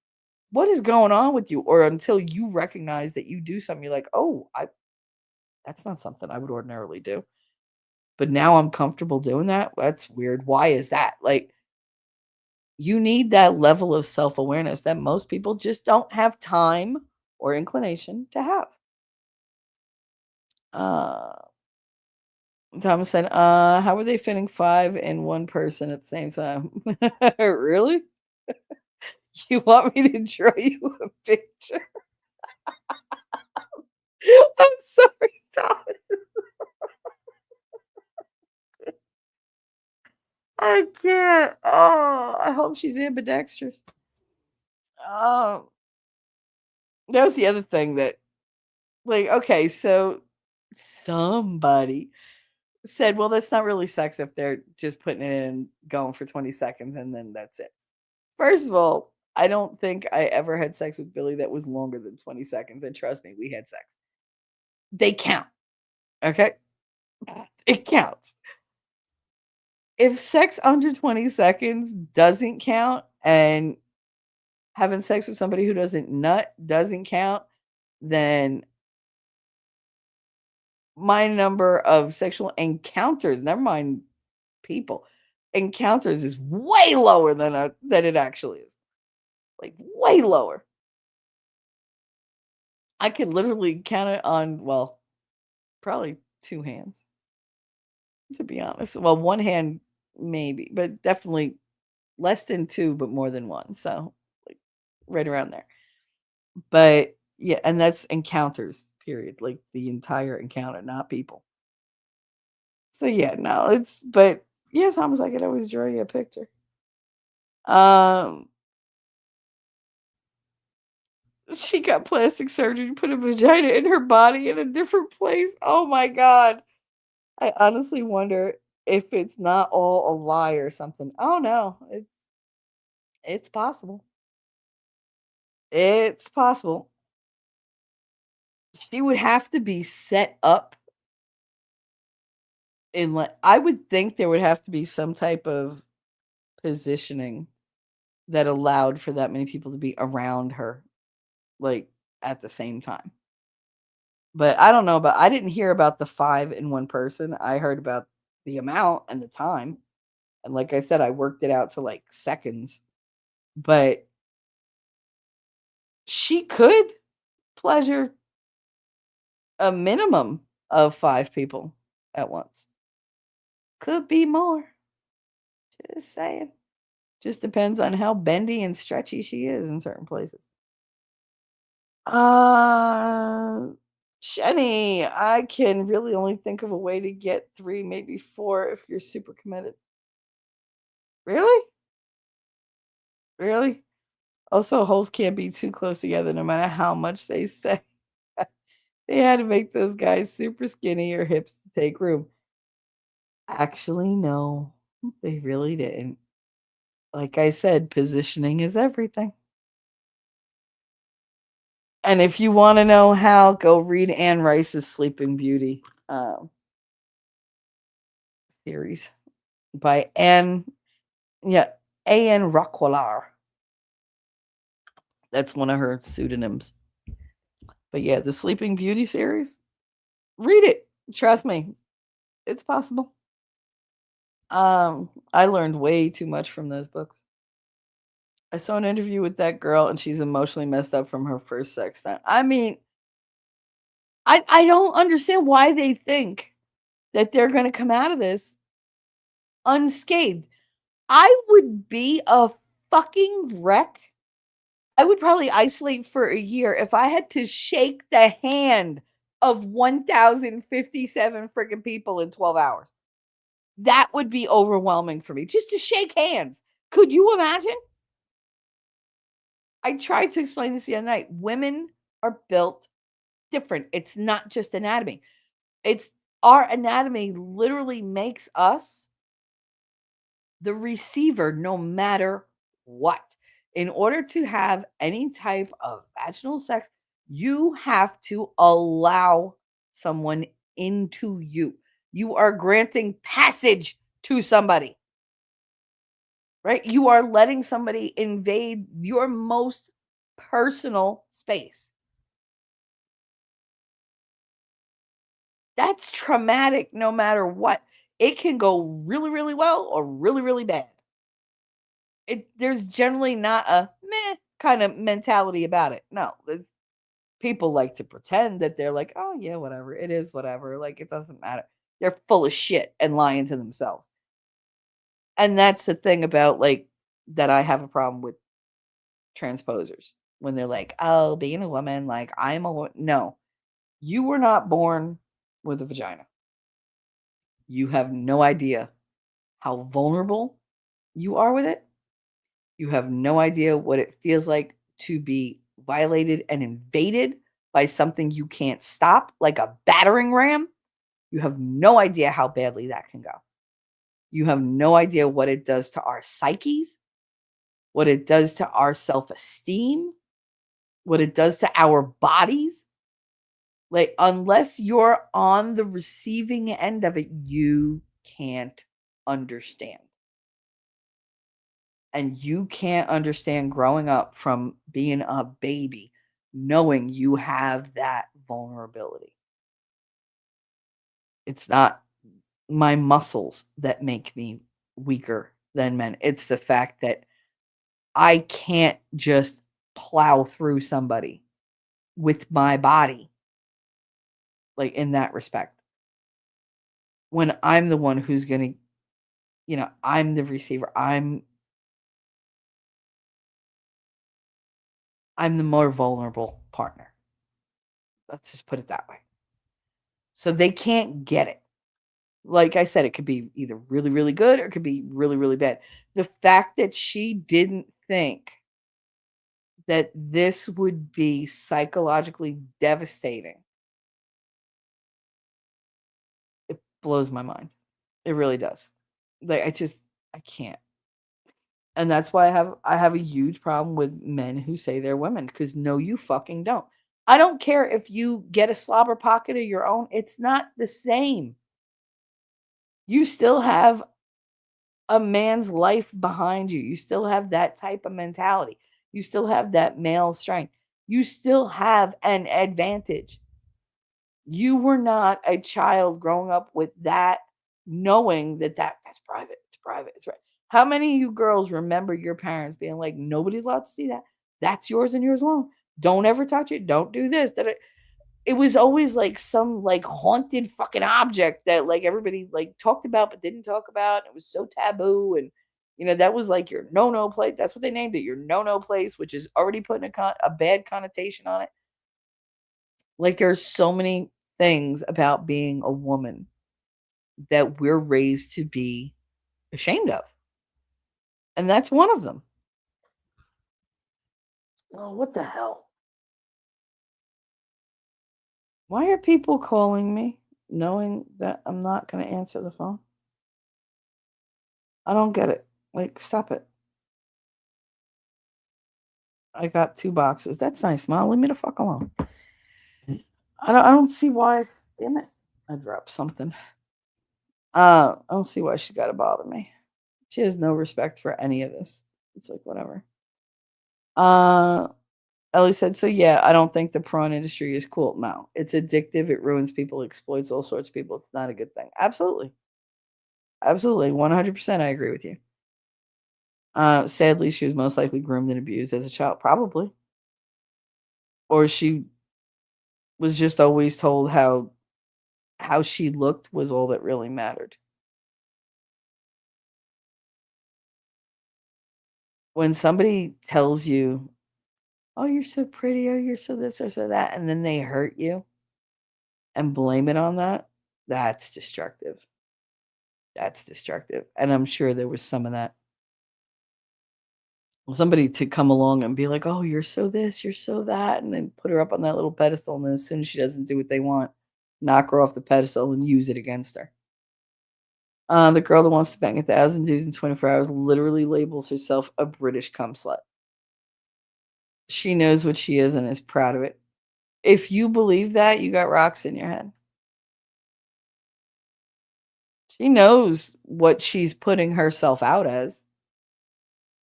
what is going on with you? Or until you recognize that you do something, you're like, oh, that's not something I would ordinarily do. But now I'm comfortable doing that. That's weird. Why is that? Like, you need that level of self-awareness that most people just don't have time or inclination to have. Uh, Thomas said, how are they fitting 5 in one person at the same time? Really? You want me to draw you a picture? I'm sorry, Thomas. I can't. Oh, I hope she's ambidextrous. Um, that was the other thing that, like, okay, so somebody said, well, that's not really sex if they're just putting it in, going for 20 seconds, and then that's it. First of all, I don't think I ever had sex with Billy that was longer than 20 seconds. And trust me, we had sex. They count. Okay. It counts. If sex under 20 seconds doesn't count and having sex with somebody who doesn't nut doesn't count, then my number of sexual encounters, never mind people, encounters is way lower than it actually is. Like way lower. I can literally count it on, well, probably 2 hands, to be honest. Well, 1 hand maybe, but definitely less than 2, but more than 1. So, like, right around there. But yeah, and that's encounters, period. Like the entire encounter, not people. So yeah, no, but yeah, Thomas, I could always draw you a picture. Um, she got plastic surgery to put a vagina in her body in a different place. Oh my god. I honestly wonder if it's not all a lie or something. Oh no, it's possible. It's possible. She would have to be set up in, like, I would think there would have to be some type of positioning that allowed for that many people to be around her, like, at the same time. But I don't know, but I didn't hear about the 5 in one person. I heard about the amount and the time. And like I said, I worked it out to like seconds. But she could pleasure a minimum of 5 people at once. Could be more. Just saying. Just depends on how bendy and stretchy she is in certain places. Uh, Jenny, I can really only think of a way to get 3, maybe 4 if you're super committed. Really? Really? Also, holes can't be too close together no matter how much they say. They had to make those guys super skinny or hips to take room. Actually, no, they really didn't. Like I said, positioning is everything. And if you want to know how, go read Anne Rice's Sleeping Beauty series by Anne, yeah, A.N. Rockwillar. That's one of her pseudonyms. But yeah, the Sleeping Beauty series, read it. Trust me, it's possible. I learned way too much from those books. I saw an interview with that girl and she's emotionally messed up from her first sex time. I mean, I don't understand why they think that they're going to come out of this unscathed. I would be a fucking wreck. I would probably isolate for a year if I had to shake the hand of 1,057 freaking people in 12 hours. That would be overwhelming for me. Just to shake hands. Could you imagine? I tried to explain this the other night. Women are built different. It's not just anatomy. It's our anatomy literally makes us the receiver no matter what. In order to have any type of vaginal sex, you have to allow someone into you. You are granting passage to somebody, right? You are letting somebody invade your most personal space. That's traumatic no matter what. It can go really, really well or really, really bad. There's generally not a meh kind of mentality about it. No, people like to pretend that they're like, oh yeah, whatever. It is whatever. Like it doesn't matter. They're full of shit and lying to themselves. And that's the thing about like that I have a problem with transposers when they're like, oh, being a woman, like I'm a woman. No, you were not born with a vagina. You have no idea how vulnerable you are with it. You have no idea what it feels like to be violated and invaded by something you can't stop, like a battering ram. You have no idea how badly that can go. You have no idea what it does to our psyches, what it does to our self esteem, what it does to our bodies. Like, unless you're on the receiving end of it, you can't understand. And you can't understand growing up from being a baby, knowing you have that vulnerability. It's not my muscles that make me weaker than men. It's the fact that I can't just plow through somebody with my body, like in that respect. When I'm the one who's going to, I'm the receiver. I'm the more vulnerable partner. Let's just put it that way. So they can't get it. Like I said, it could be either really, really good or it could be really, really bad. The fact that she didn't think that this would be psychologically devastating, it blows my mind. It really does. Like I can't. And that's why I have a huge problem with men who say they're women because no, you fucking don't. I don't care if you get a slobber pocket of your own. It's not the same. You still have a man's life behind you. You still have that type of mentality. You still have that male strength. You still have an advantage. You were not a child growing up with that, knowing that's private. It's private. It's right. How many of you girls remember your parents being like, nobody's allowed to see that? That's yours and yours alone. Don't ever touch it. Don't do this. That it was always like some like haunted fucking object that like everybody like talked about but didn't talk about. It was so taboo, and that was like your no place. That's what they named it, your no place, which is already putting a bad connotation on it. Like there's so many things about being a woman that we're raised to be ashamed of, and that's one of them. Oh, what the hell? Why are people calling me knowing that I'm not going to answer the phone? I don't get it. Like, stop it. I got 2 boxes. That's nice, Mom. Leave me the fuck alone. I don't see why. Damn it. I dropped something. I don't see why she's got to bother me. She has no respect for any of this. It's like, whatever. Uh, Ellie said, so yeah, I don't think the prawn industry is cool. No, it's addictive. It ruins people, exploits all sorts of people. It's not a good thing. Absolutely. Absolutely. 100% I agree with you. Sadly, she was most likely groomed and abused as a child. Probably. Or she was just always told how she looked was all that really mattered. When somebody tells you, "Oh, you're so pretty. Oh, you're so this or so that," and then they hurt you and blame it on that, that's destructive. That's destructive. And I'm sure there was some of that. Somebody to come along and be like, "Oh, you're so this, you're so that," and then put her up on that little pedestal, and then as soon as she doesn't do what they want, knock her off the pedestal and use it against her. The girl that wants to bang 1,000 dudes in 24 hours literally labels herself a British cum slut. She knows what she is and is proud of it. If you believe that, you got rocks in your head. She knows what she's putting herself out as.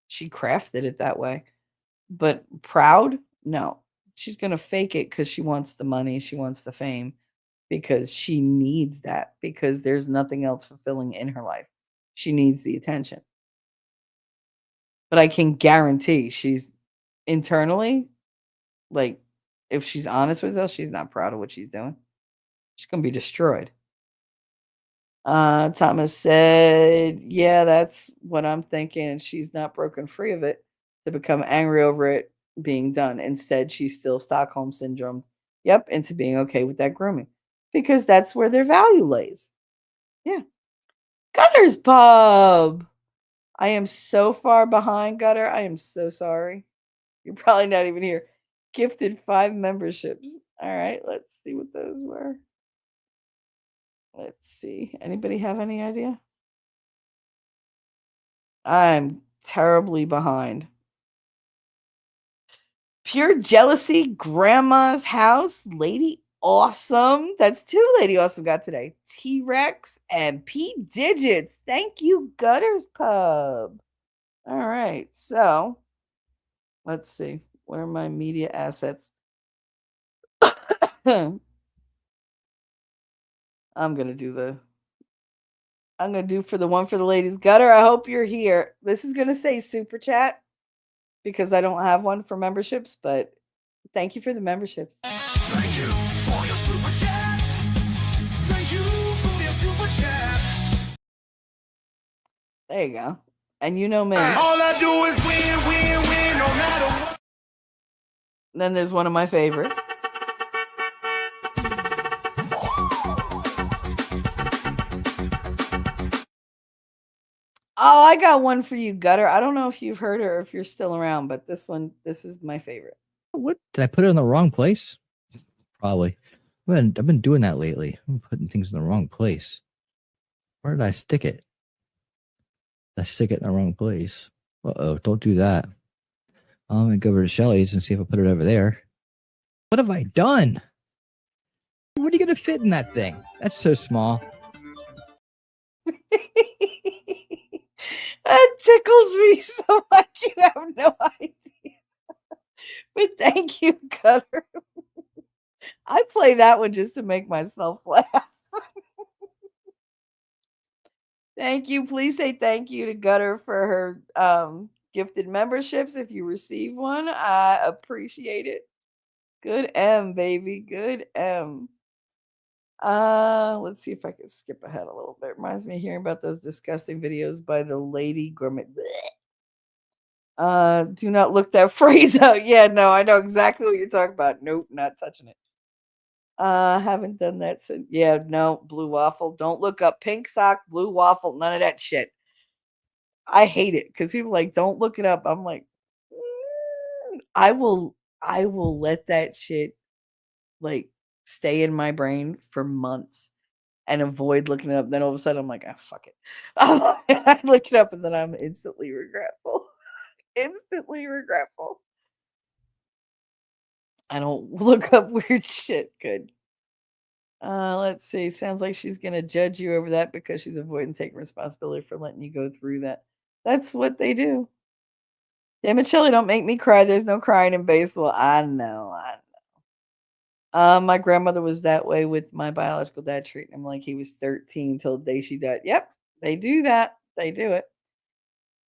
She crafted it that way. But proud? No. She's going to fake it because she wants the money, she wants the fame, because she needs that, because there's nothing else fulfilling in her life. She needs the attention. But I can guarantee she's internally, like, if she's honest with herself, she's not proud of what she's doing. She's going to be destroyed. Thomas said, "Yeah, that's what I'm thinking." And she's not broken free of it to become angry over it being done. Instead, she's still Stockholm syndrome. Yep, into being okay with that grooming because that's where their value lays. Yeah. Gutter's Pub. I am so far behind, Gutter. I am so sorry. You're probably not even here. Gifted 5 memberships. All right, let's see what those were. Let's see. Anybody have any idea? I'm terribly behind. Pure Jealousy, Grandma's House, Lady Awesome. That's 2 Lady Awesome got today. T-Rex and P Digits. Thank you, Gutters Pub. All right, so let's see. What are my media assets? I'm gonna do for the one for the ladies. Gutter, I hope you're here. This is gonna say super chat because I don't have one for memberships, but thank you for the memberships. Thank you for your super chat. Thank you for your super chat. There you go. And you know me. All I do is win, win, win, no matter what. Then there's one of my favorites. Oh, I got one for you, Gutter. I don't know if you've heard it or if you're still around, but this is my favorite. What? Did I put it in the wrong place? Probably. I've been doing that lately. I'm putting things in the wrong place. Where did I stick it? Did I stick it in the wrong place? Uh-oh, don't do that. I'm going to go over to Shelly's and see if I put it over there. What have I done? What are you going to fit in that thing? That's so small. That tickles me so much. You have no idea. But thank you, Gutter. I play that one just to make myself laugh. Thank you. Please say thank you to Gutter for her gifted memberships. If you receive one, I appreciate it. Good M, baby. Good M. Let's see if I can skip ahead a little bit. Reminds me of hearing about those disgusting videos by the lady gourmet. Do not look that phrase out. Yeah, no, I know exactly what you're talking about. Nope, not touching it. Haven't done that since. Yeah, no, blue waffle. Don't look up pink sock, blue waffle, none of that shit. I hate it because people like don't look it up. I'm like, I will let that shit like stay in my brain for months and avoid looking it up. Then all of a sudden I'm like, ah, fuck it. I look it up and then I'm instantly regretful. Instantly regretful. I don't look up weird shit. Good. Let's see. Sounds like she's gonna judge you over that because she's avoiding taking responsibility for letting you go through that. That's what they do. Damn it, Shelly, don't make me cry. There's no crying in baseball. I know. My grandmother was that way with my biological dad treating him like he was 13 till the day she died. Yep, they do that. They do it.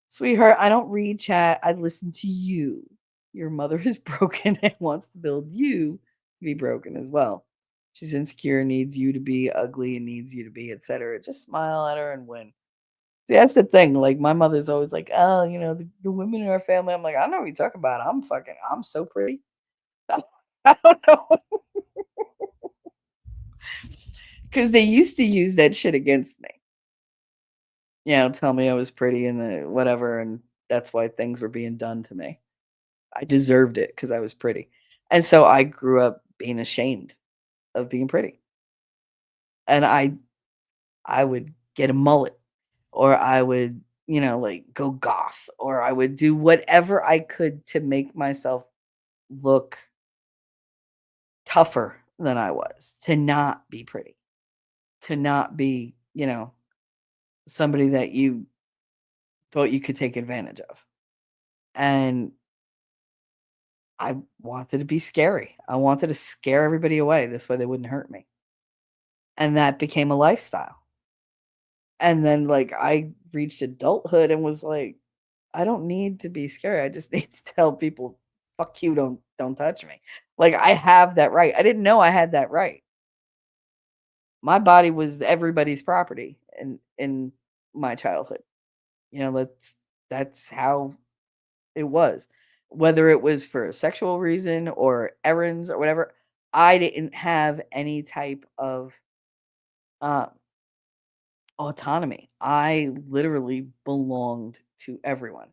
Sweetheart, I don't read chat. I listen to you. Your mother is broken and wants to build you to be broken as well. She's insecure, needs you to be ugly, and needs you to be, etc. Just smile at her and win. See, that's the thing. Like, my mother's always like, oh, the women in our family. I'm like, I know what you're talking about. I'm so pretty. I don't know. Because they used to use that shit against me. Tell me I was pretty and the whatever, and that's why things were being done to me. I deserved it because I was pretty. And so I grew up being ashamed of being pretty. And I would get a mullet or I would, like go goth or I would do whatever I could to make myself look tougher than I was, to not be pretty, to not be, somebody that you thought you could take advantage of. And I wanted to be scary. I wanted to scare everybody away. This way they wouldn't hurt me. And that became a lifestyle. And then, like, I reached adulthood and was like, I don't need to be scary. I just need to tell people, fuck you, don't touch me. Like, I have that right. I didn't know I had that right. My body was everybody's property in my childhood. That's how it was. Whether it was for a sexual reason or errands or whatever, I didn't have any type of um autonomy. I literally belonged to everyone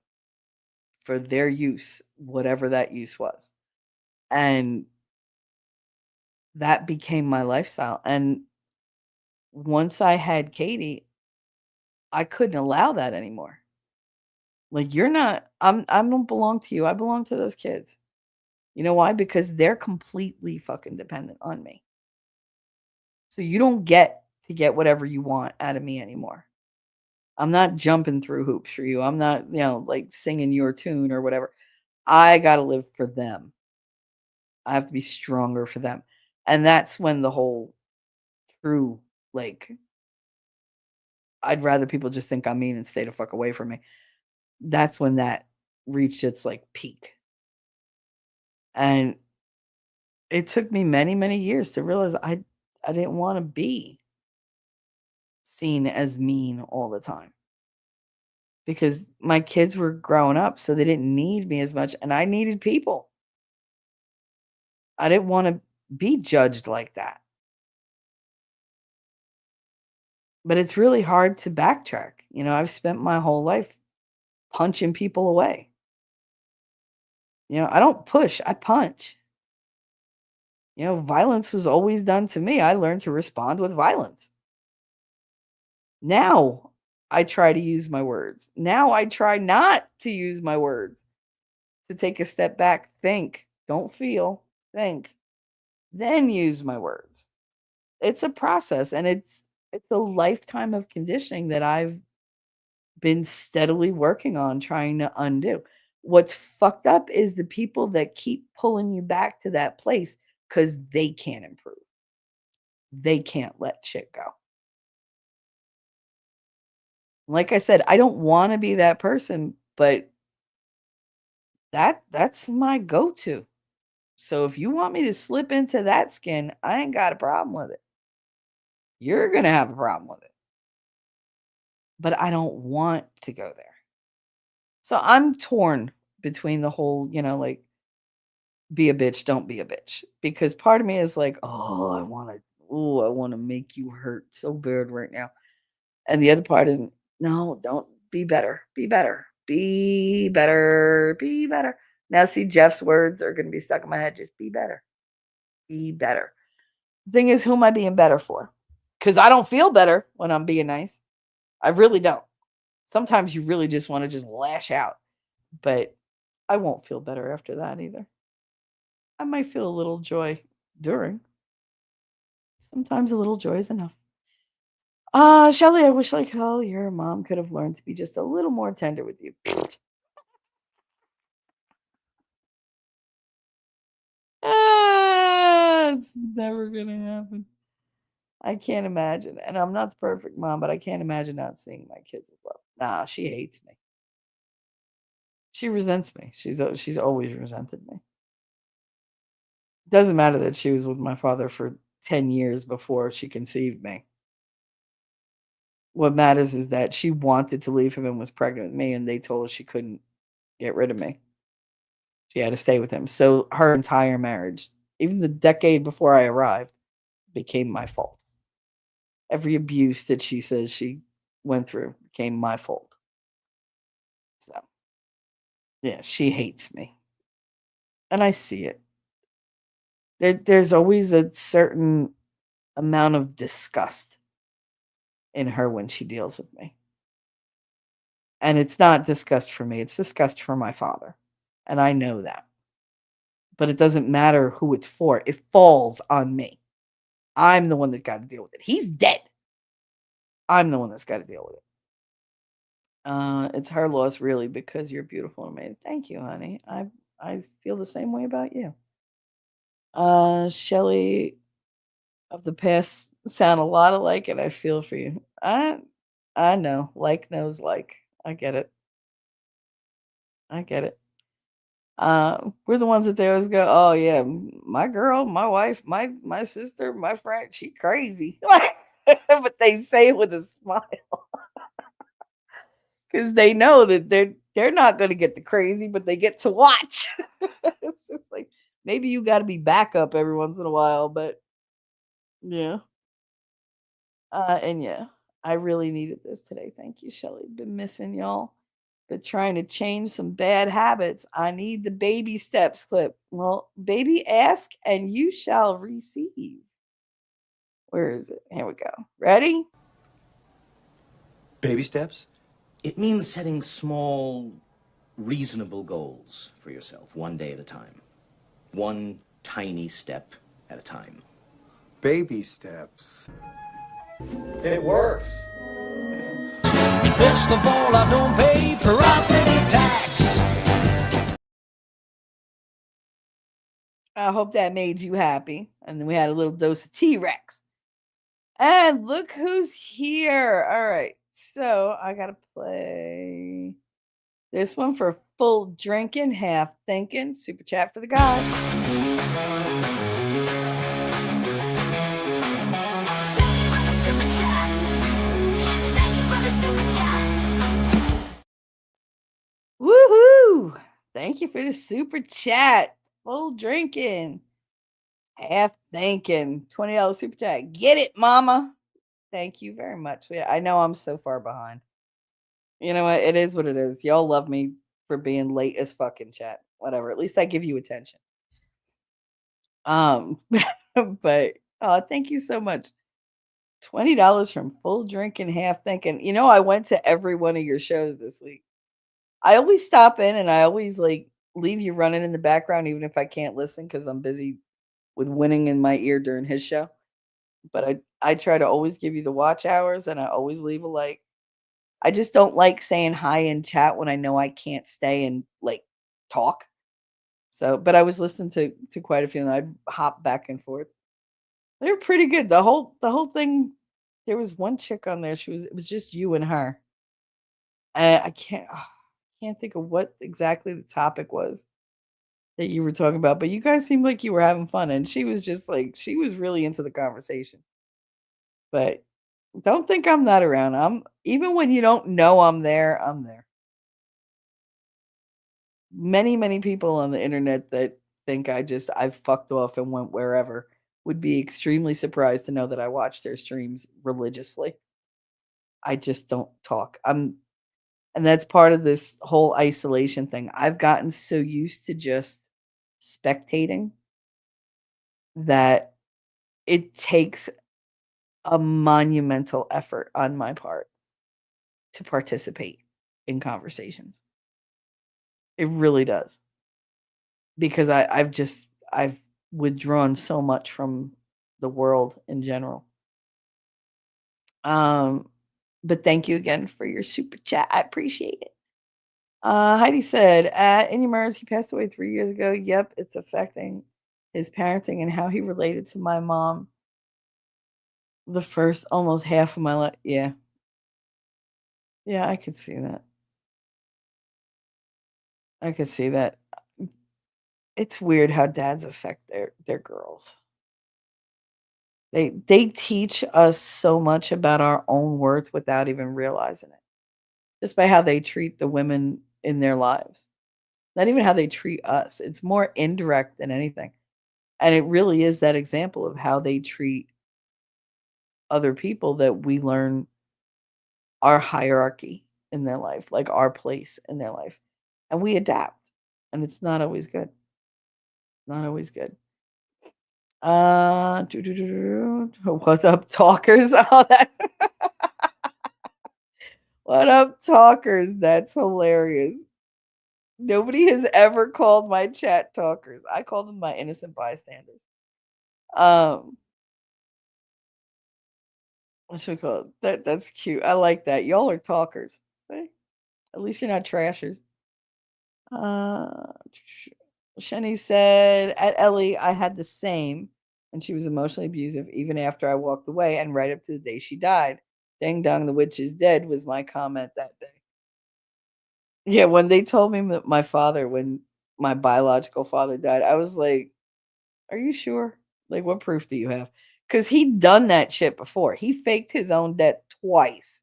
for their use, whatever that use was. And that became my lifestyle. And once I had Katie, I couldn't allow that anymore. Like, you're not I don't belong to you. I belong to those kids. You know why? Because they're completely fucking dependent on me. So you don't get to get whatever you want out of me anymore. I'm not jumping through hoops for you. I'm not, like singing your tune or whatever. I got to live for them. I have to be stronger for them. And that's when the whole true, like, I'd rather people just think I'm mean and stay the fuck away from me. That's when that reached its like peak. And it took me many, many years to realize I didn't want to be seen as mean all the time because my kids were growing up, so they didn't need me as much, and I needed people. I didn't want to be judged like that. But it's really hard to backtrack. I've spent my whole life punching people away. I don't push, I punch. Violence was always done to me. I learned to respond with violence. Now I try to use my words. Now I try not to use my words, to take a step back, think, don't feel, think, then use my words. It's a process, and it's a lifetime of conditioning that I've been steadily working on trying to undo. What's fucked up is the people that keep pulling you back to that place because they can't improve. They can't let shit go. Like I said, I don't want to be that person, but that's my go-to. So if you want me to slip into that skin, I ain't got a problem with it. You're going to have a problem with it. But I don't want to go there. So I'm torn between the whole, like, be a bitch, don't be a bitch. Because part of me is like, I want to make you hurt so bad right now. And the other part is, no, don't be better. Be better. Be better. Be better. Now, see, Jeff's words are going to be stuck in my head. Just be better. Be better. The thing is, who am I being better for? Because I don't feel better when I'm being nice. I really don't. Sometimes you really just want to just lash out. But I won't feel better after that either. I might feel a little joy during. Sometimes a little joy is enough. Shelly, I wish like hell your mom could have learned to be just a little more tender with you. It's never gonna happen. I can't imagine. And I'm not the perfect mom, but I can't imagine not seeing my kids with love. Nah, she hates me. She resents me. She's always resented me. Doesn't matter that she was with my father for 10 years before she conceived me. What matters is that she wanted to leave him and was pregnant with me, and they told her she couldn't get rid of me. She had to stay with him. So her entire marriage, even the decade before I arrived, became my fault. Every abuse that she says she went through became my fault. So, yeah, she hates me. And I see it. There's always a certain amount of disgust in her when she deals with me. And it's not disgust for me, it's disgust for my father. And I know that. but it doesn't matter who it's for. It falls on me. I'm the one that got to deal with it. He's dead. I'm the one that's got to deal with it. It's her loss, really, because you're beautiful and amazing. Thank you, honey. I feel the same way about you. Shelly of the past sound a lot alike, and I feel for you. I know. Like knows like. I get it. I get it. We're the ones that they always go, oh yeah, my girl, my wife, my sister, my friend, she crazy. But they say it with a smile because they know that they're not going to get the crazy, but they get to watch. It's just like maybe you got to be backup every once in a while, but yeah. And yeah, I really needed this today. Thank you, Shelly. Been missing y'all. But trying to change some bad habits. I need the baby steps clip. Well, baby, ask and you shall receive. Where is it? Here we go. Ready? Baby steps? It means setting small, reasonable goals for yourself, one day at a time. One tiny step at a time. Baby steps. It works. First of all, I don't pay property tax. I hope that made you happy. And then we had a little dose of T-Rex. And look who's here. All right. So I got to play this one for full drinking, half thinking. Super chat for the guys. Woohoo! Thank you for the super chat. Full drinking. Half thinking. $20 super chat. Get it, mama. Thank you very much. Yeah, I know I'm so far behind. You know what? It is what it is. Y'all love me for being late as fucking chat. Whatever. At least I give you attention. But thank you so much. $20 from full drinking, half thinking. You know, I went to every one of your shows this week. I always stop in and I always like leave you running in the background, even if I can't listen because I'm busy with winning in my ear during his show. But I try to always give you the watch hours and I always leave a like. I just don't like saying hi in chat when I know I can't stay and like talk. So, but I was listening to quite a few and I'd hop back and forth. They're pretty good. The whole thing. There was one chick on there. It was just you and her. I can't think of what exactly the topic was that you were talking about, but you guys seemed like you were having fun, and she was just like she was really into the conversation. But don't think I'm not around. I'm even when you don't know I'm there, I'm there. Many people on the internet that think I've fucked off and went wherever would be extremely surprised to know that I watch their streams religiously. I just don't talk. And that's part of this whole isolation thing. I've gotten so used to just spectating that it takes a monumental effort on my part to participate in conversations. It really does. Because I've withdrawn so much from the world in general. But thank you again for your super chat. I appreciate it. Heidi said, in Murs, he passed away 3 years ago. Yep, it's affecting his parenting and how he related to my mom the first almost half of my life. Yeah. Yeah, I could see that. I could see that. It's weird how dads affect their girls. They teach us so much about our own worth without even realizing it. Just by how they treat the women in their lives. Not even how they treat us. It's more indirect than anything. And it really is that example of how they treat other people that we learn our hierarchy in their life, like our place in their life. And we adapt. And it's not always good. Not always good. What up, talkers? Oh, that what up, talkers? That's hilarious. Nobody has ever called my chat talkers. I call them my innocent bystanders. Um, what should we call it? That's cute. I like that. Y'all are talkers. See? At least you're not trashers. Uh, Shenny said, at Ellie, I had the same, and she was emotionally abusive even after I walked away and right up to the day she died. Ding dong, the witch is dead was my comment that day. Yeah, when they told me that when my biological father died, I was like, are you sure? Like, what proof do you have? Because he'd done that shit before. He faked his own death twice.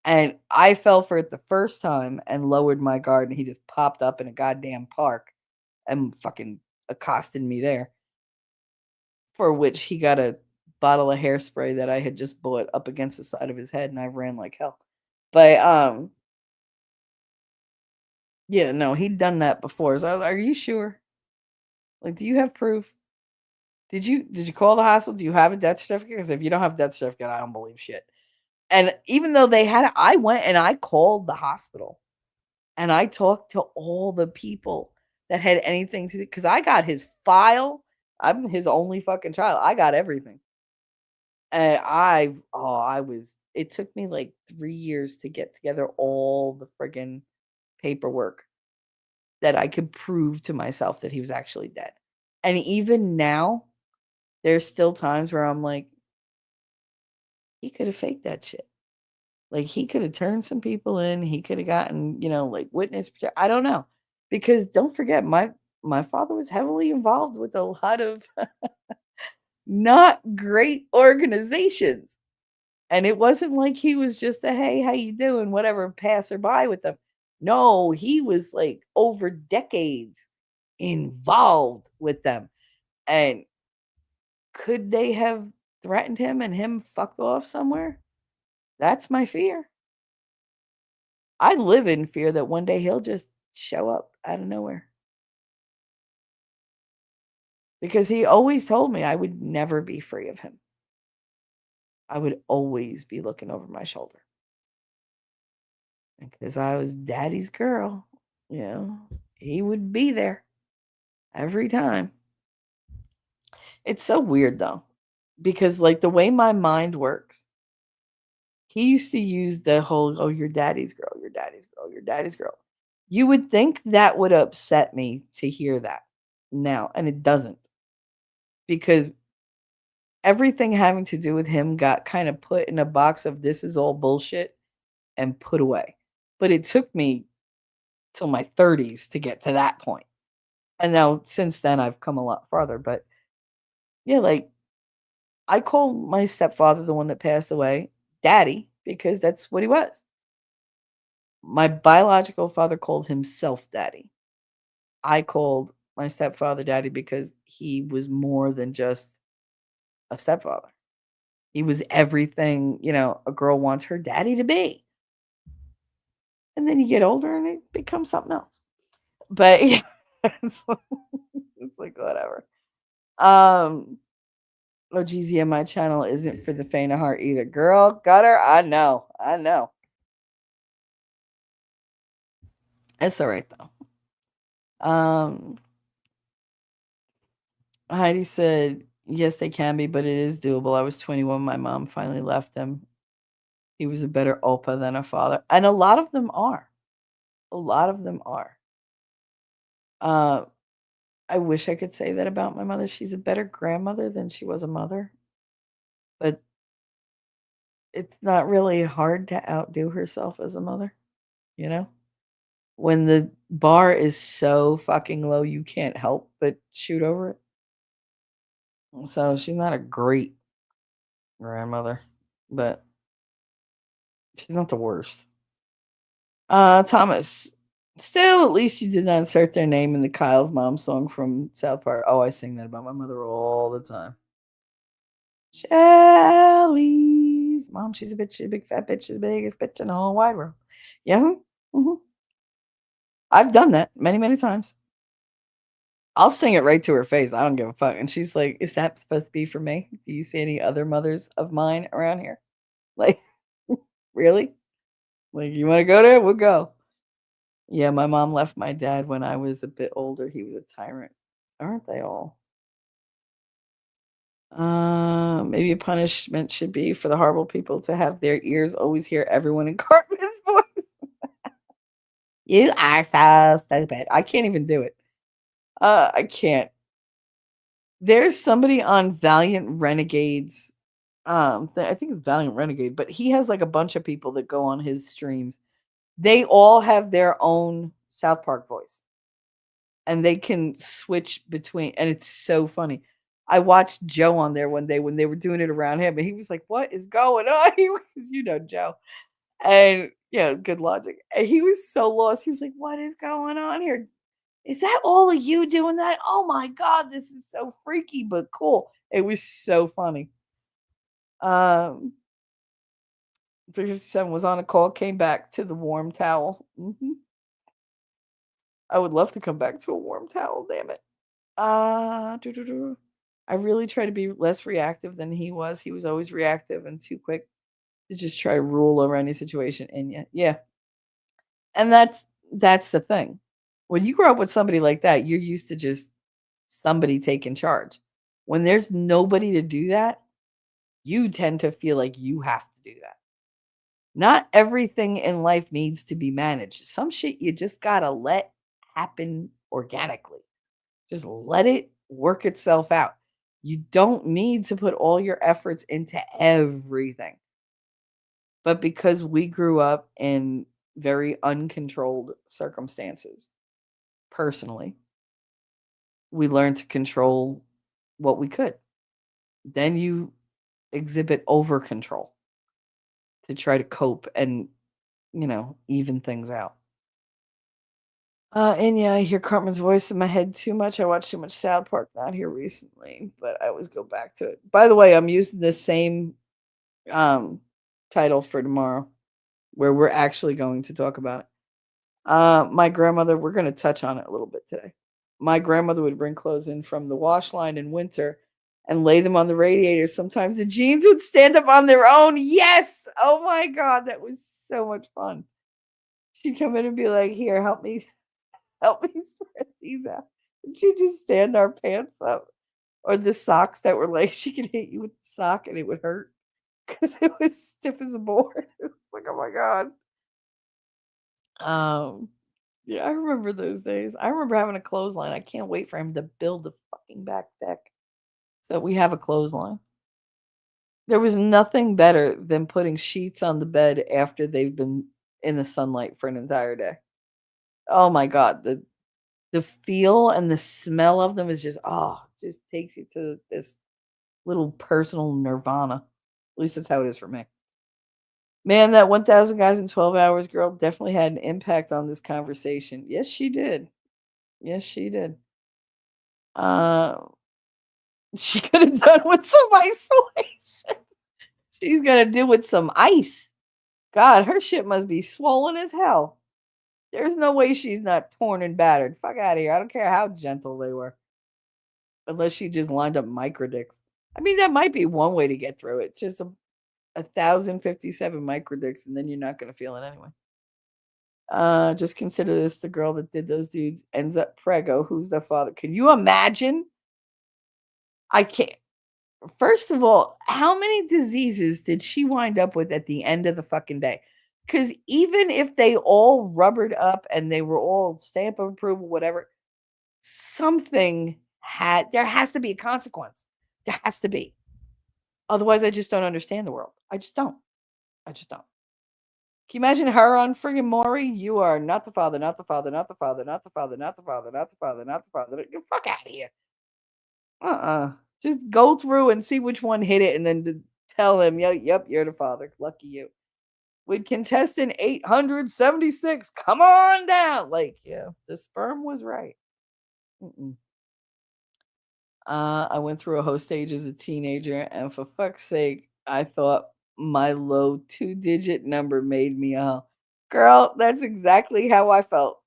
And I fell for it the first time and lowered my guard, and he just popped up in a goddamn park and fucking accosted me there. For which he got a bottle of hairspray that I had just bought up against the side of his head, and I ran like hell. But yeah, no, he'd done that before. So I was like, are you sure? Like, do you have proof? Did you call the hospital? Do you have a death certificate? Because if you don't have a death certificate, I don't believe shit. And even though they had it, I went and I called the hospital and I talked to all the people that had anything to do because I got his file. I'm his only fucking child. I got everything. And it took me like 3 years to get together all the friggin' paperwork that I could prove to myself that he was actually dead. And even now, there's still times where I'm like, he could have faked that shit. Like, he could have turned some people in. He could have gotten, like, I don't know. Because don't forget, my father was heavily involved with a lot of not great organizations. And it wasn't like he was just a, "Hey, how you doing?" whatever, passerby with them. No, he was, like, over decades involved with them. And could they have threatened him and him fucked off somewhere? That's my fear. I live in fear that one day he'll just show up out of nowhere. Because he always told me I would never be free of him. I would always be looking over my shoulder. Because I was daddy's girl, he would be there every time. It's so weird though, because like the way my mind works, he used to use the whole, oh, your daddy's girl, your daddy's girl, your daddy's girl. You would think that would upset me to hear that now, and it doesn't. Because everything having to do with him got kind of put in a box of this is all bullshit and put away. But it took me till my 30s to get to that point. And now since then I've come a lot farther. But yeah, like I call my stepfather, the one that passed away, daddy, because that's what he was. My biological father called himself daddy. I called my stepfather daddy because he was more than just a stepfather. He was everything, a girl wants her daddy to be. And then you get older and it becomes something else. But yeah, it's like whatever. Oh geez, yeah, my channel isn't for the faint of heart either. Girl, gutter, I know. It's all right though. Heidi said, yes, they can be, but it is doable. I was 21. My mom finally left him. He was a better Opa than a father. And a lot of them are. A lot of them are. Uh, I wish I could say that about my mother. She's a better grandmother than she was a mother. But it's not really hard to outdo herself as a mother, you know? When the bar is so fucking low, you can't help but shoot over it. So she's not a great grandmother, but she's not the worst. Thomas, still, at least you did not insert their name in the Kyle's Mom song from South Park. Oh, I sing that about my mother all the time. Shelly's mom, she's a bitch, she's a big fat bitch, she's the biggest bitch in the whole wide world. Yeah, I've done that many, many times. I'll sing it right to her face. I don't give a fuck. And she's like, is that supposed to be for me? Do you see any other mothers of mine around here? Like, really? Like, you want to go there? We'll go. Yeah, my mom left my dad when I was a bit older. He was a tyrant. Aren't they all? Maybe a punishment should be for the horrible people to have their ears always hear everyone in Cartman's voice. You are so stupid. I can't even do it. I can't. There's somebody on Valiant Renegades. I think it's Valiant Renegade, but he has like a bunch of people that go on his streams. They all have their own South Park voice, and they can switch between, and it's so funny. I watched Joe on there one day when they were doing it around him, and he was like, "What is going on?" He was, Joe, and good logic. And he was so lost. He was like, "What is going on here? Is that all of you doing that? Oh my god, this is so freaky but cool." It was so funny. 357 was on a call, came back to the warm towel. I would love to come back to a warm towel, damn it. I really try to be less reactive than he was. He was always reactive and too quick to just try to rule over any situation. And yeah. And that's the thing. When you grow up with somebody like that, you're used to just somebody taking charge. When there's nobody to do that, you tend to feel like you have to do that. Not everything in life needs to be managed. Some shit you just gotta let happen organically. Just let it work itself out. You don't need to put all your efforts into everything. But because we grew up in very uncontrolled circumstances, personally, we learned to control what we could. Then you exhibit over control to try to cope and, even things out. And yeah, I hear Cartman's voice in my head too much. I watch too much South Park not here recently, but I always go back to it. By the way, I'm using the same title for tomorrow, where we're actually going to talk about it. My grandmother, we're going to touch on it a little bit today. My grandmother would bring clothes in from the wash line in winter and lay them on the radiator. Sometimes the jeans would stand up on their own. Yes. Oh my God. That was so much fun. She'd come in and be like, "Here, help me spread these out." And she'd just stand our pants up. Or the socks that were like, she could hit you with the sock and it would hurt because it was stiff as a board. It was like, oh my God. Yeah, I remember those days. I remember having a clothesline. I can't wait for him to build the fucking back deck so we have a clothesline. There was nothing better than putting sheets on the bed after they've been in the sunlight for an entire day. Oh my God. The feel and the smell of them is just takes you to this little personal nirvana. At least that's how it is for me. Man, that 1,000 guys in 12 hours girl definitely had an impact on this conversation. Yes, she did. Yes, she did. She could have done with some isolation. She's gonna do with some ice. God, her shit must be swollen as hell. There's no way she's not torn and battered. Fuck out of here. I don't care how gentle they were. Unless she just lined up microdicks. I mean, that might be one way to get through it. Just 1,057 microdicks, and then you're not gonna feel it anyway. Just consider this: the girl that did those dudes ends up prego. Who's the father? Can you imagine? I can't. First of all, how many diseases did she wind up with at the end of the fucking day? Because even if they all rubbered up and they were all stamp of approval, whatever, there has to be a consequence. There has to be. Otherwise, I just don't understand the world. I just don't. I just don't. Can you imagine her on friggin' Maury? You are not the father, not the father, not the father, not the father, not the father, not the father, not the father. Get the fuck out of here. Just go through and see which one hit it and then tell him, yep, you're the father. Lucky you. With contestant 876, come on down. Like, yeah, the sperm was right. I went through a whole stage as a teenager, and for fuck's sake, I thought my low 2-digit number made me a girl. That's exactly how I felt.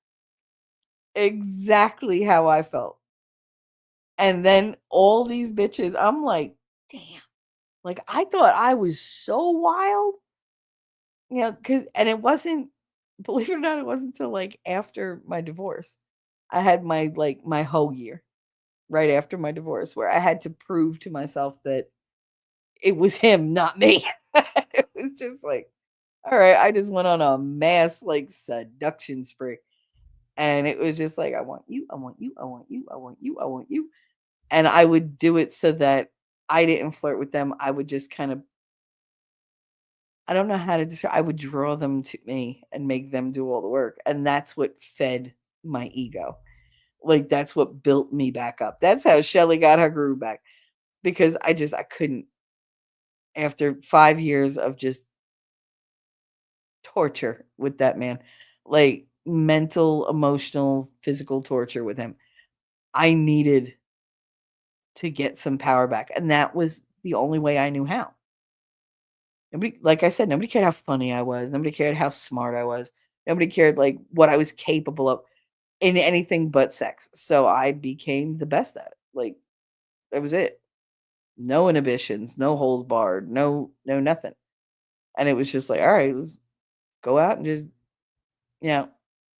Exactly how I felt. And then all these bitches, I'm like, damn. Like, I thought I was so wild. And it wasn't Believe it or not, it wasn't until like after my divorce. I had my whole year right after my divorce where I had to prove to myself that it was him, not me. It was just like, all right, I just went on a mass like seduction spree. And it was just like, I want you, I want you, I want you, I want you, I want you. And I would do it so that I didn't flirt with them. I would just kind of, I don't know how to describe, I would draw them to me and make them do all the work. And that's what fed my ego. Like that's what built me back up. That's how Shelly got her groove back because I couldn't after 5 years of just torture with that man. Like mental, emotional, physical torture with him. I needed to get some power back, and that was the only way I knew how. Nobody, like I said, nobody cared how funny I was. Nobody cared how smart I was. Nobody cared like what I was capable of in anything but sex. So I became the best at it. Like that was it. No inhibitions, no holes barred, no nothing. And it was just like, all right, let's go out and just, you know,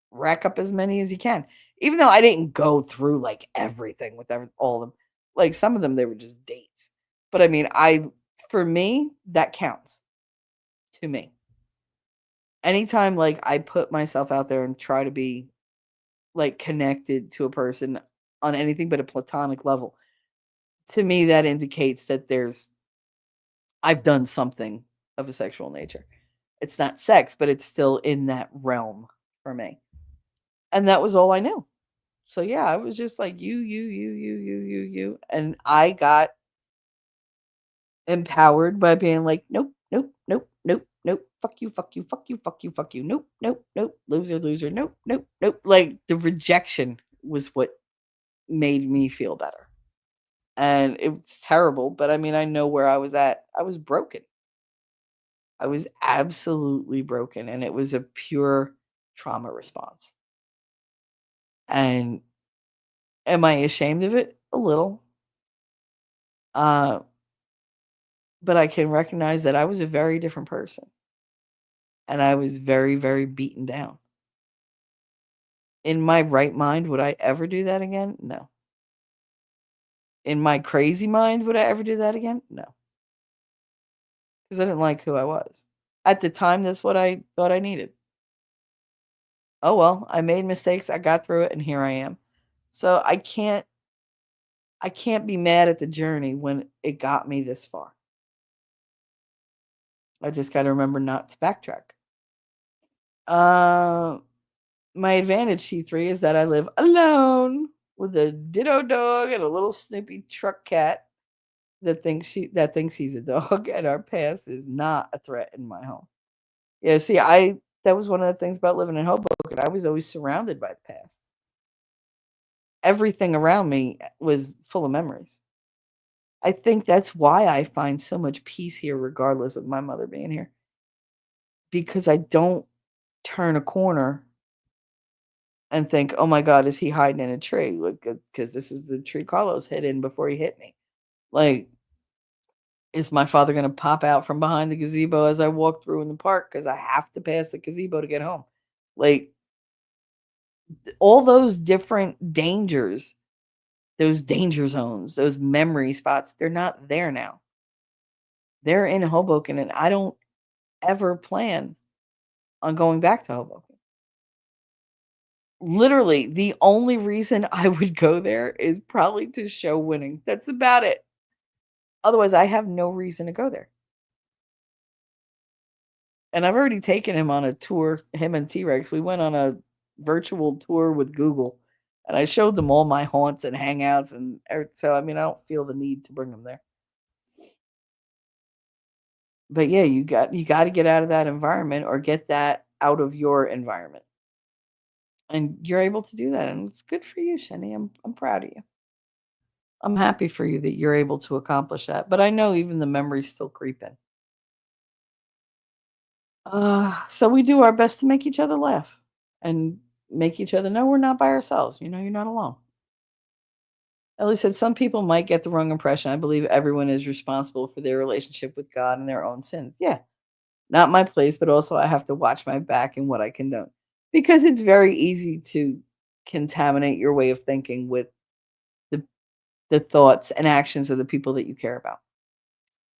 rack up as many as you can. Even though I didn't go through like everything with all of them. Like some of them they were just dates. But I mean, I for me, that counts to me. Anytime like I put myself out there and try to be like connected to a person on anything but a platonic level, to me that indicates that I've done something of a sexual nature. It's not sex, but it's still in that realm for me. And that was all I knew. So yeah, I was just like you, and I got empowered by being like, nope, nope, nope, nope, nope, fuck you, fuck you, fuck you, fuck you, fuck you, nope, nope, nope, loser, loser, nope, nope, nope. Like the rejection was what made me feel better. And it was terrible, but I mean, I know where I was at. I was broken. I was absolutely broken, and it was a pure trauma response. And am I ashamed of it? A little. Uh, but I can recognize that I was a very different person, and I was very, very beaten down. In my right mind, would I ever do that again? No. In my crazy mind, would I ever do that again? No, because I didn't like who I was. At the time, that's what I thought I needed. Oh well, I made mistakes, I got through it, and here I am. So I can't be mad at the journey when it got me this far. I just gotta remember not to backtrack. Uh, my advantage, T3, is that I live alone with a ditto dog and a little snoopy truck cat that thinks he's a dog, and our past is not a threat in my home. Yeah, see, I that was one of the things about living in Hoboken. I was always surrounded by the past. Everything around me was full of memories. I think that's why I find so much peace here, regardless of my mother being here, because I don't turn a corner and think, "Oh my God, is he hiding in a tree?" Because this is the tree Carlos hid in before he hit me. Like, is my father going to pop out from behind the gazebo as I walk through in the park because I have to pass the gazebo to get home? Like, all those different dangers, those danger zones, those memory spots, they're not there now. They're in Hoboken, and I don't ever plan on going back to Hoboken. Literally, the only reason I would go there is probably to show winning. That's about it. Otherwise, I have no reason to go there. And I've already taken him on a tour, him and T-Rex. We went on a virtual tour with Google, and I showed them all my haunts and hangouts, and so I mean, I don't feel the need to bring them there. But yeah, you got to get out of that environment or get that out of your environment. And you're able to do that, and it's good for you, Shani. I'm proud of you. I'm happy for you that you're able to accomplish that. But I know even the memories still creep in. So we do our best to make each other laugh and make each other know we're not by ourselves. You know, you're not alone. Ellie said some people might get the wrong impression. I believe everyone is responsible for their relationship with God and their own sins. Yeah, not my place, but also I have to watch my back and what I condone. Because it's very easy to contaminate your way of thinking with the the thoughts and actions of the people that you care about.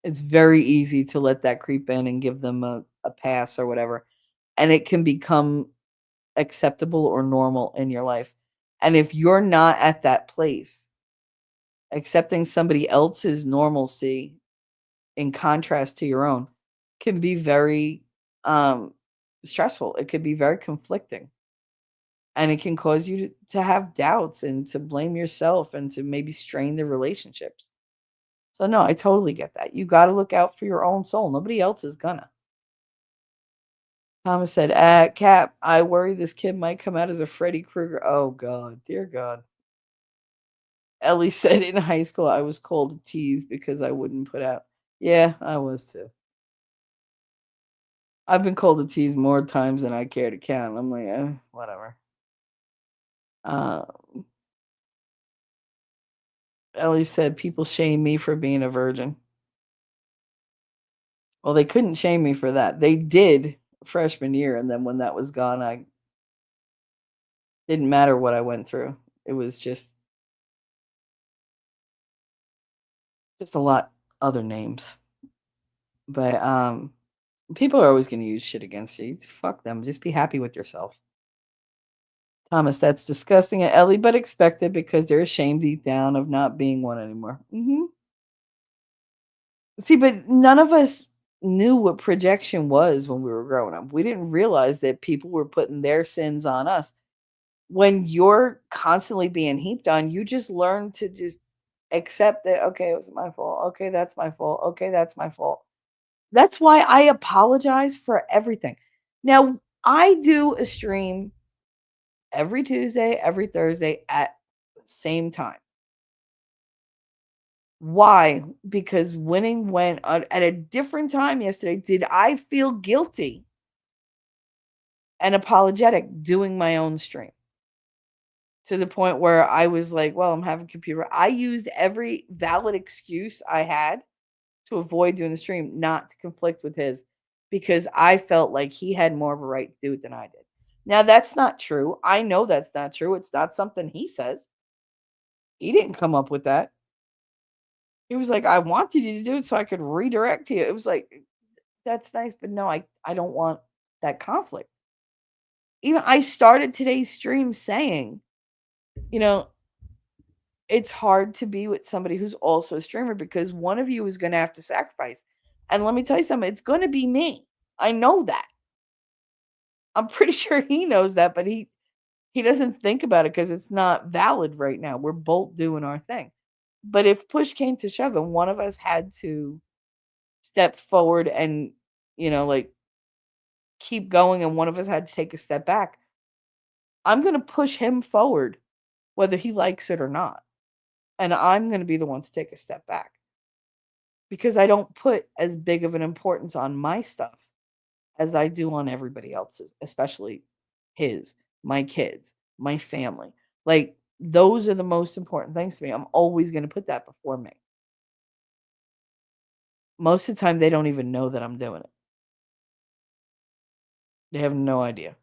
It's very easy to let that creep in and give them a pass or whatever. And it can become acceptable or normal in your life. And if you're not at that place, accepting somebody else's normalcy in contrast to your own can be very um, stressful. It could be very conflicting. And it can cause you to have doubts and to blame yourself and to maybe strain the relationships. So, no, I totally get that. You got to look out for your own soul. Nobody else is gonna. Thomas said, Cap, I worry this kid might come out as a Freddy Krueger. Oh, God. Dear God. Ellie said in high school I was called a tease because I wouldn't put out. Yeah, I was too. I've been called a tease more times than I care to count. I'm like, whatever. Uh, Ellie said people shame me for being a virgin. Well, they couldn't shame me for that. They did freshman year, and then when that was gone, I didn't matter what I went through. It was just a lot other names. But people are always going to use shit against you. Fuck them. Just be happy with yourself. Thomas, that's disgusting at Ellie, but expected because they're ashamed deep down of not being one anymore. See, but none of us knew what projection was when we were growing up. We didn't realize that people were putting their sins on us. When you're constantly being heaped on, you just learn to just accept that, okay, it was my fault. Okay, that's my fault. Okay, that's my fault. That's why I apologize for everything. Now, I do a stream every Tuesday, every Thursday at the same time. Why? Because winning went at a different time yesterday. Did I feel guilty and apologetic doing my own stream? To the point where I was like, well, I'm having computer. I used every valid excuse I had to avoid doing the stream, not to conflict with his, because I felt like he had more of a right to do it than I did. Now, that's not true. I know that's not true. It's not something he says. He didn't come up with that. He was like, I wanted you to do it so I could redirect you. It was like, that's nice, but no, I don't want that conflict. Even I started today's stream saying, you know, it's hard to be with somebody who's also a streamer because one of you is going to have to sacrifice. And let me tell you something, it's going to be me. I know that. I'm pretty sure he knows that, but he doesn't think about it because it's not valid right now. We're both doing our thing. But if push came to shove and one of us had to step forward and, like keep going and one of us had to take a step back, I'm going to push him forward whether he likes it or not. And I'm going to be the one to take a step back because I don't put as big of an importance on my stuff as I do on everybody else's, especially his, my kids, my family. Like, those are the most important things to me. I'm always going to put that before me. Most of the time, they don't even know that I'm doing it. They have no idea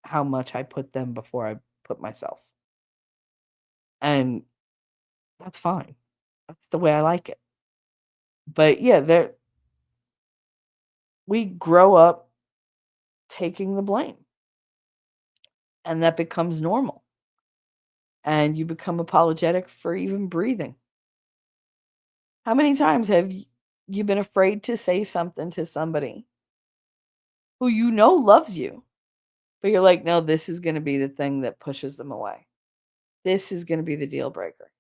how much I put them before I put myself. And that's fine. That's the way I like it. But yeah, we grow up taking the blame. And that becomes normal. And you become apologetic for even breathing. How many times have you been afraid to say something to somebody who you know loves you, but you're like, no, this is going to be the thing that pushes them away. This is going to be the deal breaker.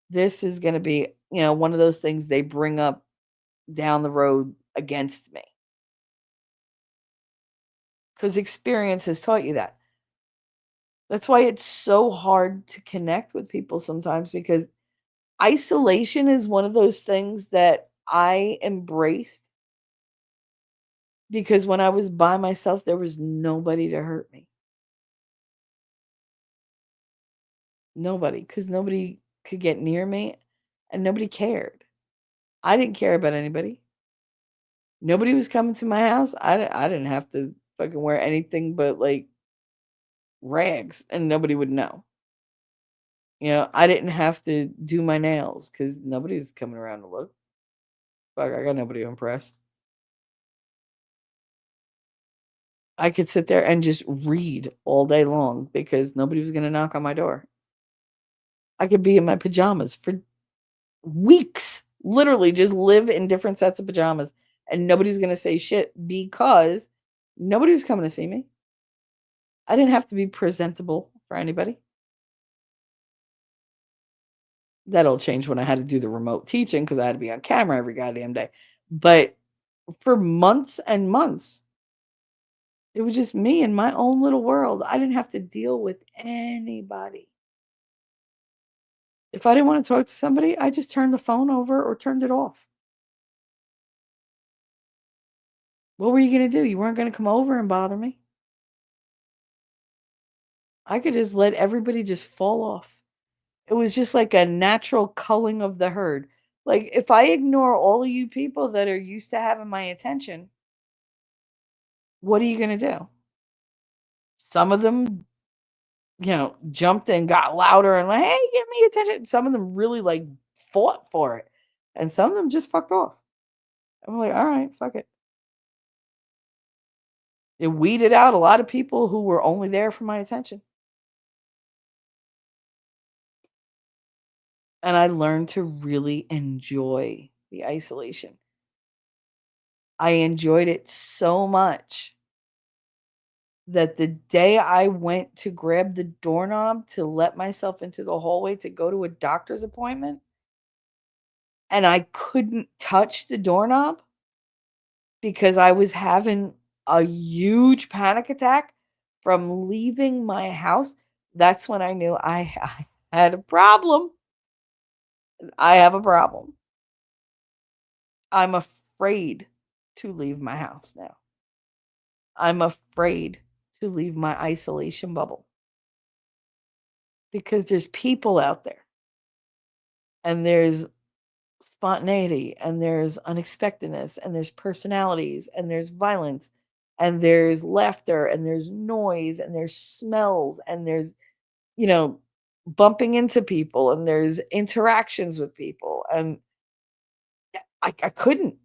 This is going to be, one of those things they bring up down the road against me. Because experience has taught you that. That's why it's so hard to connect with people sometimes, because isolation is one of those things that I embraced, because when I was by myself, there was nobody to hurt me. Nobody, because nobody could get near me and nobody cared. I didn't care about anybody. Nobody was coming to my house. I didn't have to fucking wear anything but like rags, and nobody would know. I didn't have to do my nails because nobody was coming around to look. Fuck, I got nobody to impress. I could sit there and just read all day long because nobody was going to knock on my door. I could be in my pajamas for weeks, literally just live in different sets of pajamas, and nobody's going to say shit because nobody was coming to see me. I didn't have to be presentable for anybody. That'll change when I had to do the remote teaching because I had to be on camera every goddamn day. But for months and months, it was just me in my own little world. I didn't have to deal with anybody. If I didn't want to talk to somebody, I just turned the phone over or turned it off. What were you going to do? You weren't going to come over and bother me. I could just let everybody just fall off. It was just like a natural culling of the herd. Like, if I ignore all of you people that are used to having my attention, what are you going to do? Some of them, jumped and got louder and like, hey, give me attention. Some of them really like fought for it. And some of them just fucked off. I'm like, all right, fuck it. It weeded out a lot of people who were only there for my attention. And I learned to really enjoy the isolation. I enjoyed it so much that the day I went to grab the doorknob to let myself into the hallway to go to a doctor's appointment, and I couldn't touch the doorknob because I was having a huge panic attack from leaving my house, that's when I knew I had a problem. I have a problem. I'm afraid to leave my house now. I'm afraid to leave my isolation bubble because there's people out there, and there's spontaneity, and there's unexpectedness, and there's personalities, and there's violence, and there's laughter, and there's noise, and there's smells, and there's, bumping into people, and there's interactions with people. And I couldn't.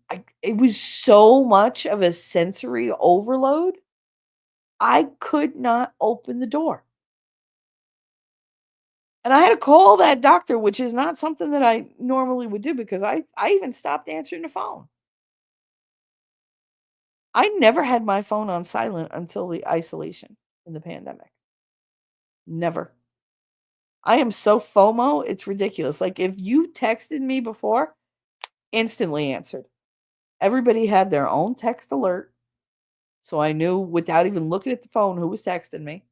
It was so much of a sensory overload. I could not open the door. And I had to call that doctor, which is not something that I normally would do because I even stopped answering the phone. I never had my phone on silent until the isolation in the pandemic. Never. I am so FOMO, it's ridiculous. Like, if you texted me before, instantly answered. Everybody had their own text alert, so I knew without even looking at the phone who was texting me.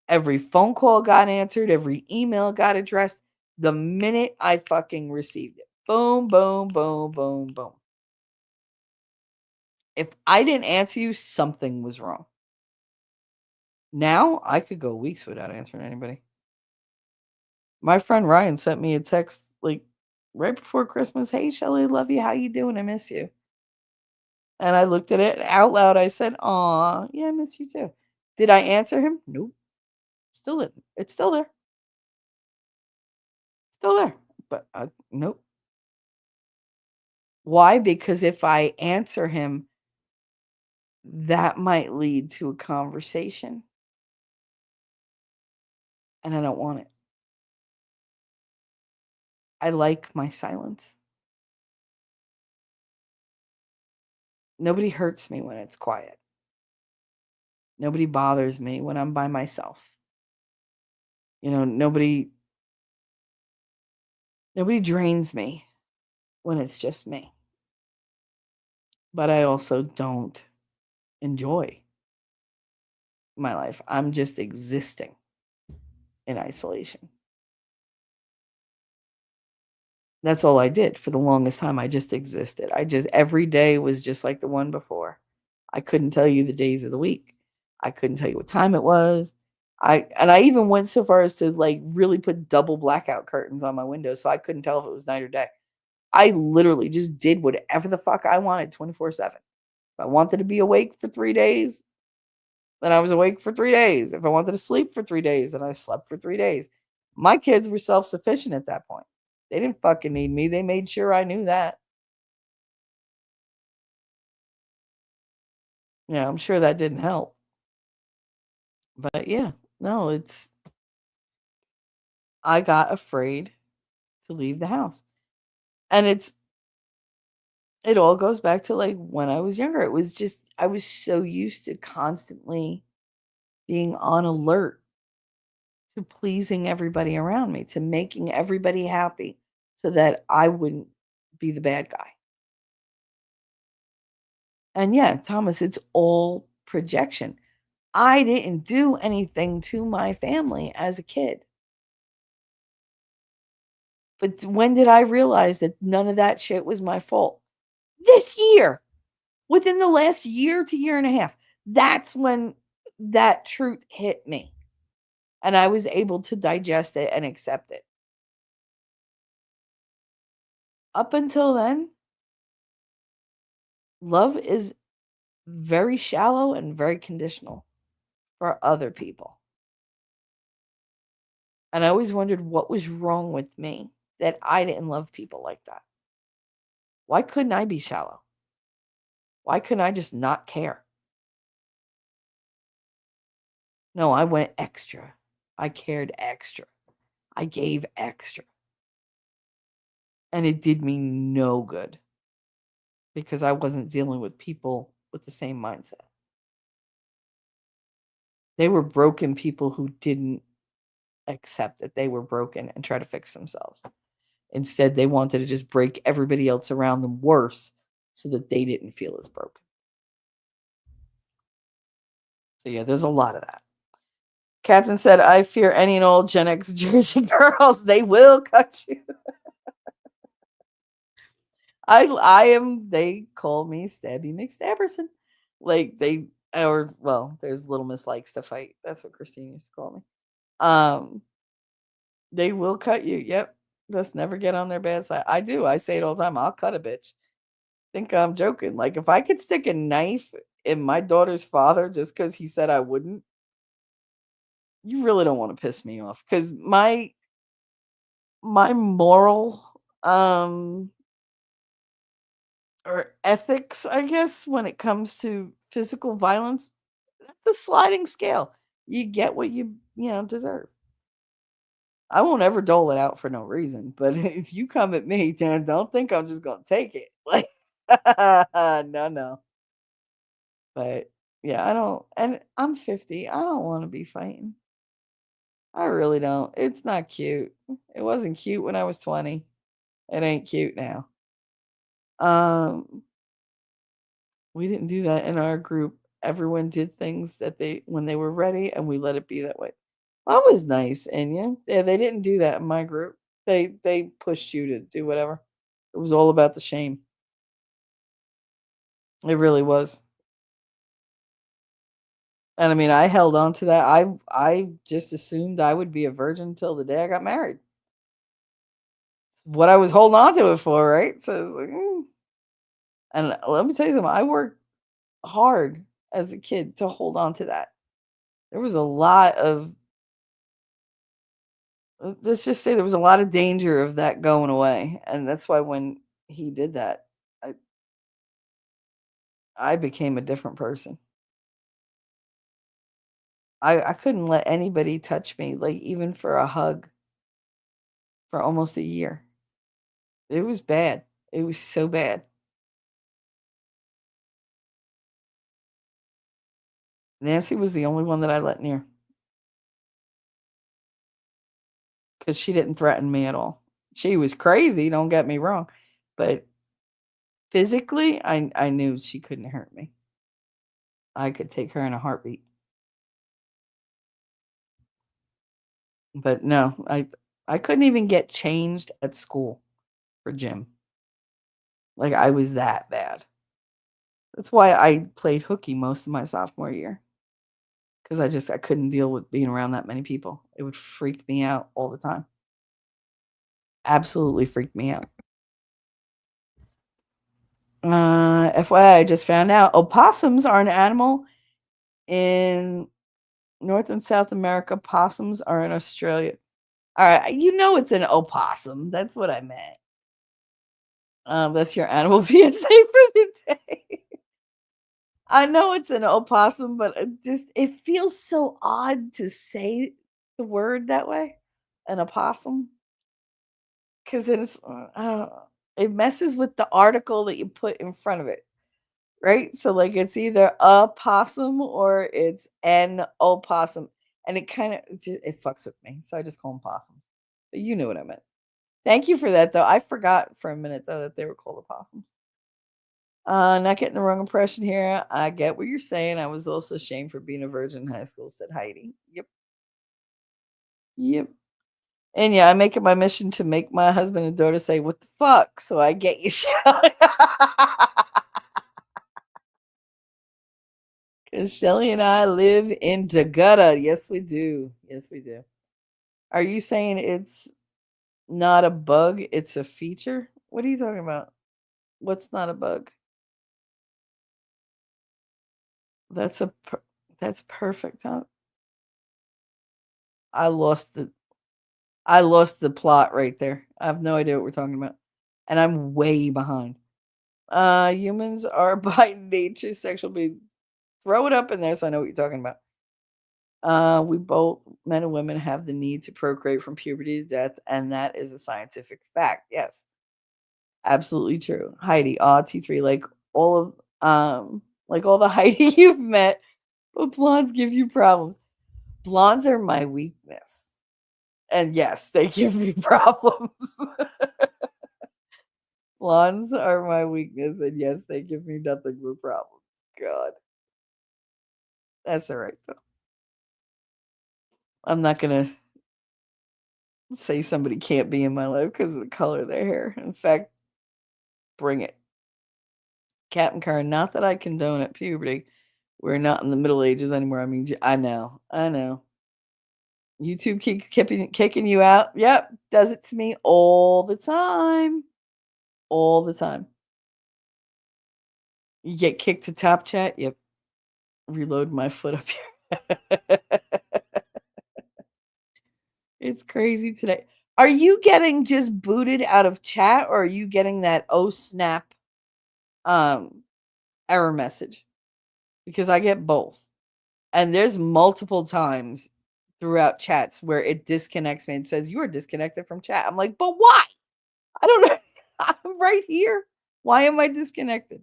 Every phone call got answered, every email got addressed the minute I fucking received it. Boom, boom, boom, boom, boom. If I didn't answer you, something was wrong. Now I could go weeks without answering anybody. My friend Ryan sent me a text like right before Christmas. Hey, Shelly, love you. How you doing? I miss you. And I looked at it out loud. I said, aw, yeah, I miss you too. Did I answer him? Nope. Still didn't. It's still there. Still there. But nope. Why? Because if I answer him, that might lead to a conversation. And I don't want it. I like my silence. Nobody hurts me when it's quiet. Nobody bothers me when I'm by myself. Nobody drains me when it's just me. But I also don't enjoy my life. I'm just existing in isolation. That's all I did for the longest time. I just existed. Every day was just like the one before. I couldn't tell you the days of the week. I couldn't tell you what time it was. I even went so far as to like really put double blackout curtains on my windows so I couldn't tell if it was night or day. I literally just did whatever the fuck I wanted 24/7. If I wanted to be awake for 3 days, then I was awake for 3 days. If I wanted to sleep for 3 days, then I slept for 3 days. My kids were self-sufficient at that point. They didn't fucking need me. They made sure I knew that. Yeah, I'm sure that didn't help. But yeah, no, I got afraid to leave the house. And it all goes back to like when I was younger. It was just I was so used to constantly being on alert to pleasing everybody around me, to making everybody happy so that I wouldn't be the bad guy. And yeah, Thomas, it's all projection. I didn't do anything to my family as a kid. But when did I realize that none of that shit was my fault? This year, within the last year to year and a half. That's when that truth hit me. And I was able to digest it and accept it. Up until then, love is very shallow and very conditional for other people. And I always wondered what was wrong with me that I didn't love people like that. Why couldn't I be shallow? Why couldn't I just not care? No, I went extra. I cared extra. I gave extra. And it did me no good because I wasn't dealing with people with the same mindset. They were broken people who didn't accept that they were broken and try to fix themselves. Instead, they wanted to just break everybody else around them worse so that they didn't feel as broken. So, yeah, there's a lot of that. Captain said, I fear any and all Gen X Jersey girls. They will cut you. I am, they call me Stabby McStabberson. Like, or, well, there's Little Miss Likes to Fight. That's what Christine used to call me. They will cut you. Yep. Let's never get on their bad side. I do. I say it all the time. I'll cut a bitch. Think I'm joking. Like, if I could stick a knife in my daughter's father just because he said I wouldn't, you really don't want to piss me off. Because my moral or ethics, I guess, when it comes to physical violence, that's a sliding scale. You get what you deserve. I won't ever dole it out for no reason, but if you come at me, then don't think I'm just gonna take it. Like, no, no. But yeah, I don't, and I'm 50. I don't want to be fighting. I really don't. It's not cute. It wasn't cute when I was 20. It ain't cute now. Um, we didn't do that in our group. Everyone did things that they when they were ready, and we let it be that way. That was nice, and yeah, they didn't do that in my group. They pushed you to do whatever. It was all about the shame. It really was. And I mean, I held on to that. I just assumed I would be a virgin until the day I got married. What I was holding on to it for, right? So it's like, and let me tell you something. I worked hard as a kid to hold on to that. There was a lot of let's just say there was a lot of danger of that going away, and that's why when he did that, I I became a different person. I couldn't let anybody touch me, like even for a hug, for almost a year. It was bad. It was so bad. Nancy was the only one that I let near because she didn't threaten me at all. She was crazy, don't get me wrong, but physically, I knew she couldn't hurt me. I could take her in a heartbeat. But no, I couldn't even get changed at school for gym. Like, I was that bad. That's why I played hooky most of my sophomore year, because I couldn't deal with being around that many people. It would freak me out all the time. Absolutely freak me out. FYI, I just found out opossums are an animal in North and South America. Possums are in Australia. All right, you know it's an opossum. That's what I meant. That's your animal PSA for the day. I know it's an opossum, but it feels so odd to say the word that way, an opossum, because it's I don't know, it messes with the article that you put in front of it, right? So like it's either a possum or it's an opossum, and it kind of it fucks with me, so I just call them possums. But you knew what I meant. Thank you for that, though. I forgot for a minute though that they were called opossums. Not getting the wrong impression here. I get what you're saying. I was also ashamed for being a virgin in high school, said Heidi. Yep. Yep. And yeah, I make it my mission to make my husband and daughter say, "What the fuck?" So I get you, Shelly. Because Shelly and I live in the gutter. Yes, we do. Yes, we do. Are you saying it's not a bug? It's a feature? What are you talking about? What's not a bug? That's that's perfect, huh? I lost the I lost the plot right there. I have no idea what we're talking about. And I'm way behind. Humans are by nature sexual beings. Throw it up in there so I know what you're talking about. We both, men and women, have the need to procreate from puberty to death, and that is a scientific fact. Yes, absolutely true. Heidi, T3, like all the Heidi you've met, but blondes give you problems. Blondes are my weakness. And yes, they give me problems. Blondes are my weakness, and yes, they give me nothing but problems. God, that's all right though. I'm not gonna say somebody can't be in my life because of the color of their hair. In fact, bring it, Captain Kern. Not that I condone at puberty. We're not in the Middle Ages anymore. I mean, I know, I know. YouTube keeps kicking you out. Yep, does it to me all the time, all the time. You get kicked to top chat. Yep, reload my foot up here. It's crazy today. Are you getting just booted out of chat or are you getting that oh snap um error message? Because I get both. And there's multiple times throughout chats where it disconnects me and says you are disconnected from chat. I'm like, "But why? I don't know. I'm right here. Why am I disconnected?"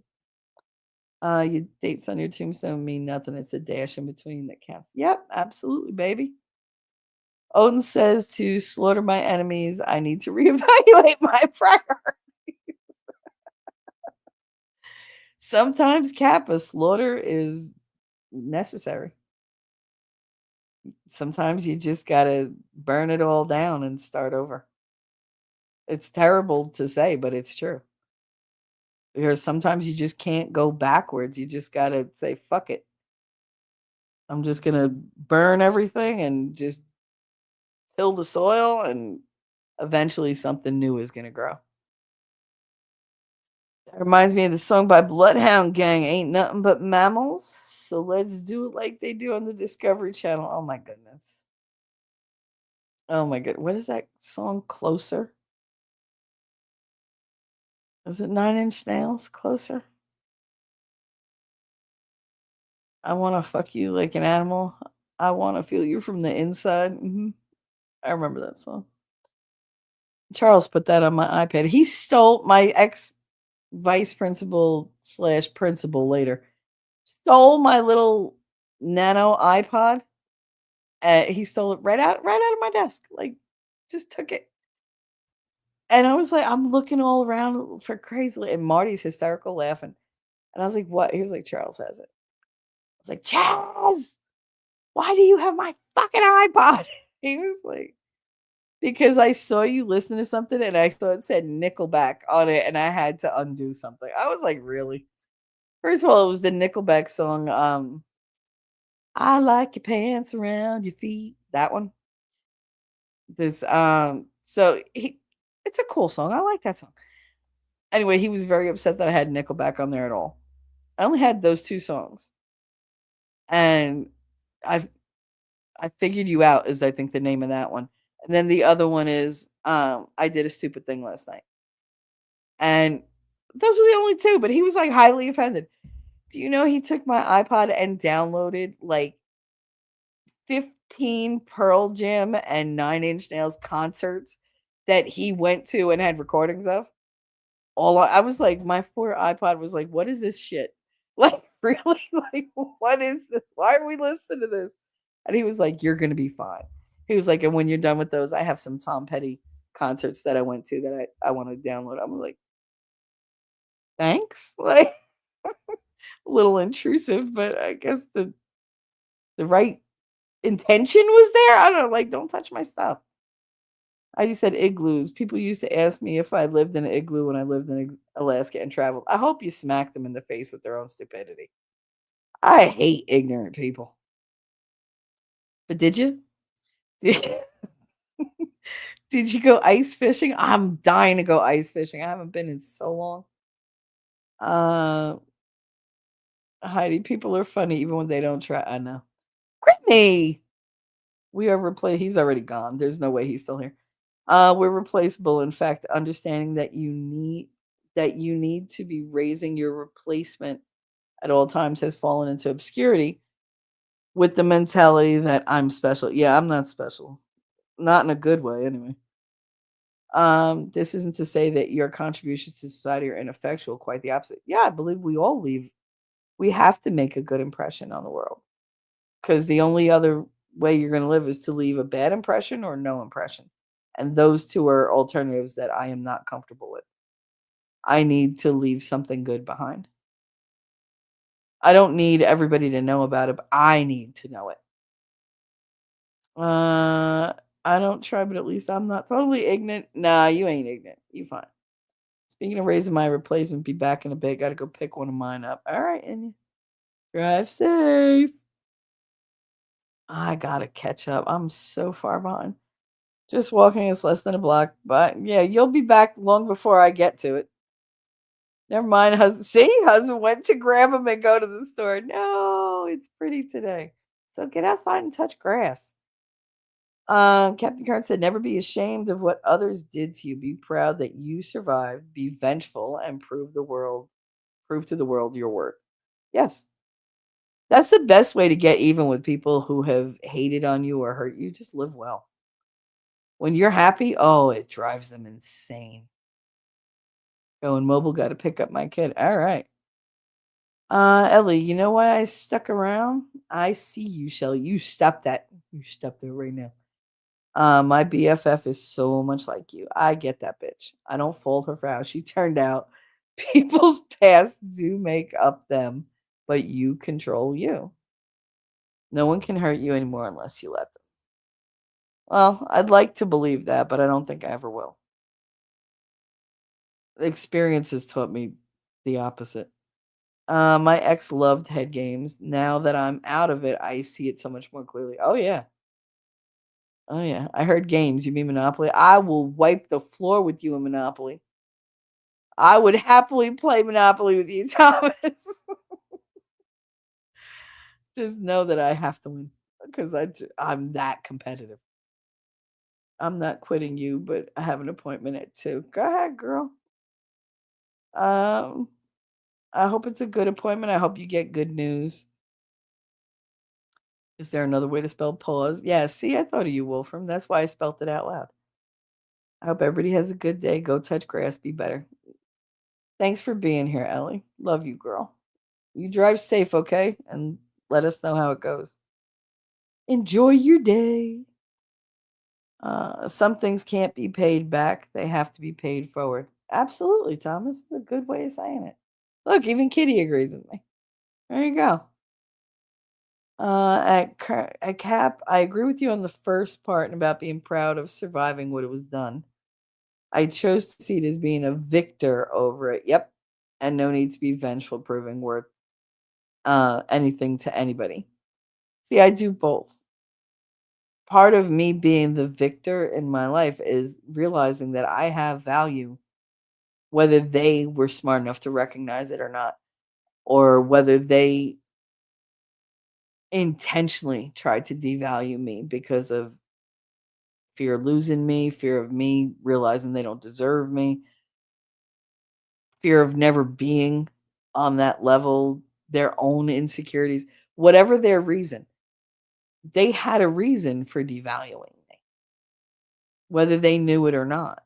Your dates on your tombstone mean nothing. It's a dash in between that counts. Yep, absolutely, baby. Odin says to slaughter my enemies, I need to reevaluate my priorities. Sometimes Kappa slaughter is necessary. Sometimes you just gotta burn it all down and start over. It's terrible to say, but it's true. Because sometimes you just can't go backwards. You just gotta say, fuck it. I'm just gonna burn everything and just till the soil and eventually something new is gonna grow. That reminds me of the song by Bloodhound Gang, Ain't Nothing But Mammals. So let's do it like they do on the Discovery Channel. Oh my goodness. Oh my god. What is that song? Closer? Is it 9 Inch Nails? Closer? I wanna fuck you like an animal. I wanna feel you from the inside. I remember that song. Charles put that on my iPad. He stole my ex vice principal slash principal later. Stole my little nano iPod. He stole it right out of my desk. Like, just took it. And I was like, I'm looking all around for crazily, and Marty's hysterical laughing. And I was like, what? He was like, Charles has it. I was like, Charles, why do you have my fucking iPod? He was like, because I saw you listen to something and I saw it said Nickelback on it and I had to undo something. I was like, really? First of all, it was the Nickelback song, I like your pants around your feet. That one. This so he it's a cool song. I like that song. Anyway, he was very upset that I had Nickelback on there at all. I only had those 2 songs. And I I figured you out is I think the name of that one. And then the other one is I did a stupid thing last night. And those were the only 2, but he was like highly offended. Do you know he took my iPod and downloaded like 15 Pearl Jam and 9 Inch Nails concerts that he went to and had recordings of? I was like, my poor iPod was like, what is this shit? Like, really? Like, what is this? Why are we listening to this? And he was like, you're gonna be fine. He was like, and when you're done with those, I have some Tom Petty concerts that I went to that I want to download. I'm like, thanks. Like, a little intrusive, but I guess the right intention was there. I don't know, like, don't touch my stuff. I just said igloos. People used to ask me if I lived in an igloo when I lived in Alaska and traveled. I hope you smack them in the face with their own stupidity. I hate ignorant people. But did you? Did you go ice fishing? I'm dying to go ice fishing. I haven't been in so long. Uh, Heidi, people are funny even when they don't try. I know. Brittany, we are replaced. He's already gone. There's no way he's still here. We're replaceable. In fact, understanding that you need to be raising your replacement at all times has fallen into obscurity with the mentality that I'm special. Yeah, I'm not special. Not in a good way, anyway. This isn't to say that your contributions to society are ineffectual, quite the opposite. Yeah, I believe we have to make a good impression on the world. Because the only other way you're going to live is to leave a bad impression or no impression. And those 2 are alternatives that I am not comfortable with. I need to leave something good behind. I don't need everybody to know about it, but I need to know it. I don't try, but at least I'm not totally ignorant. Nah, you ain't ignorant. You fine. Speaking of raising my replacement, be back in a bit. Got to go pick one of mine up. All right, and drive safe. I gotta catch up. I'm so far behind. Just walking is less than a block, but yeah, you'll be back long before I get to it. Never mind, husband. See, husband went to grab him and go to the store. No, it's pretty today. So get outside and touch grass. Captain Karen said, never be ashamed of what others did to you. Be proud that you survived. Be vengeful and prove to the world your worth. Yes. That's the best way to get even with people who have hated on you or hurt you. Just live well. When you're happy, oh, it drives them insane. Going mobile, got to pick up my kid. All right. Ellie, you know why I stuck around? I see you, Shelly. You stop that. You stop there right now. My BFF is so much like you. I get that bitch. I don't fault her for how she turned out. People's past do make up them, but you control you. No one can hurt you anymore unless you let them. Well, I'd like to believe that, but I don't think I ever will. Experience has taught me the opposite. My ex loved head games. Now that I'm out of it, I see it so much more clearly. Oh yeah. Oh yeah. I heard games. You mean Monopoly? I will wipe the floor with you in Monopoly. I would happily play Monopoly with you, Thomas. Just know that I have to win because I'm that competitive. I'm not quitting you, but I have an appointment at 2. Go ahead, girl. Um, I hope it's a good appointment. I hope you get good news. Is there another way to spell pause? Yeah, see, I thought of you, Wolfram. That's why I spelt it out loud. I hope everybody has a good day. Go touch grass. Be better. Thanks for being here, Ellie. Love you, girl. You drive safe, okay? And let us know how it goes. Enjoy your day. Some things can't be paid back. They have to be paid forward. Absolutely, Thomas. It's a good way of saying it. Look, even Kitty agrees with me. There you go. At Cap, I agree with you on the first part about being proud of surviving what it was done. I chose to see it as being a victor over it. Yep. And no need to be vengeful, proving worth anything to anybody. See, I do both. Part of me being the victor in my life is realizing that I have value whether they were smart enough to recognize it or not, or whether they intentionally tried to devalue me because of fear of losing me, fear of me realizing they don't deserve me, fear of never being on that level, their own insecurities, whatever their reason, they had a reason for devaluing me, whether they knew it or not.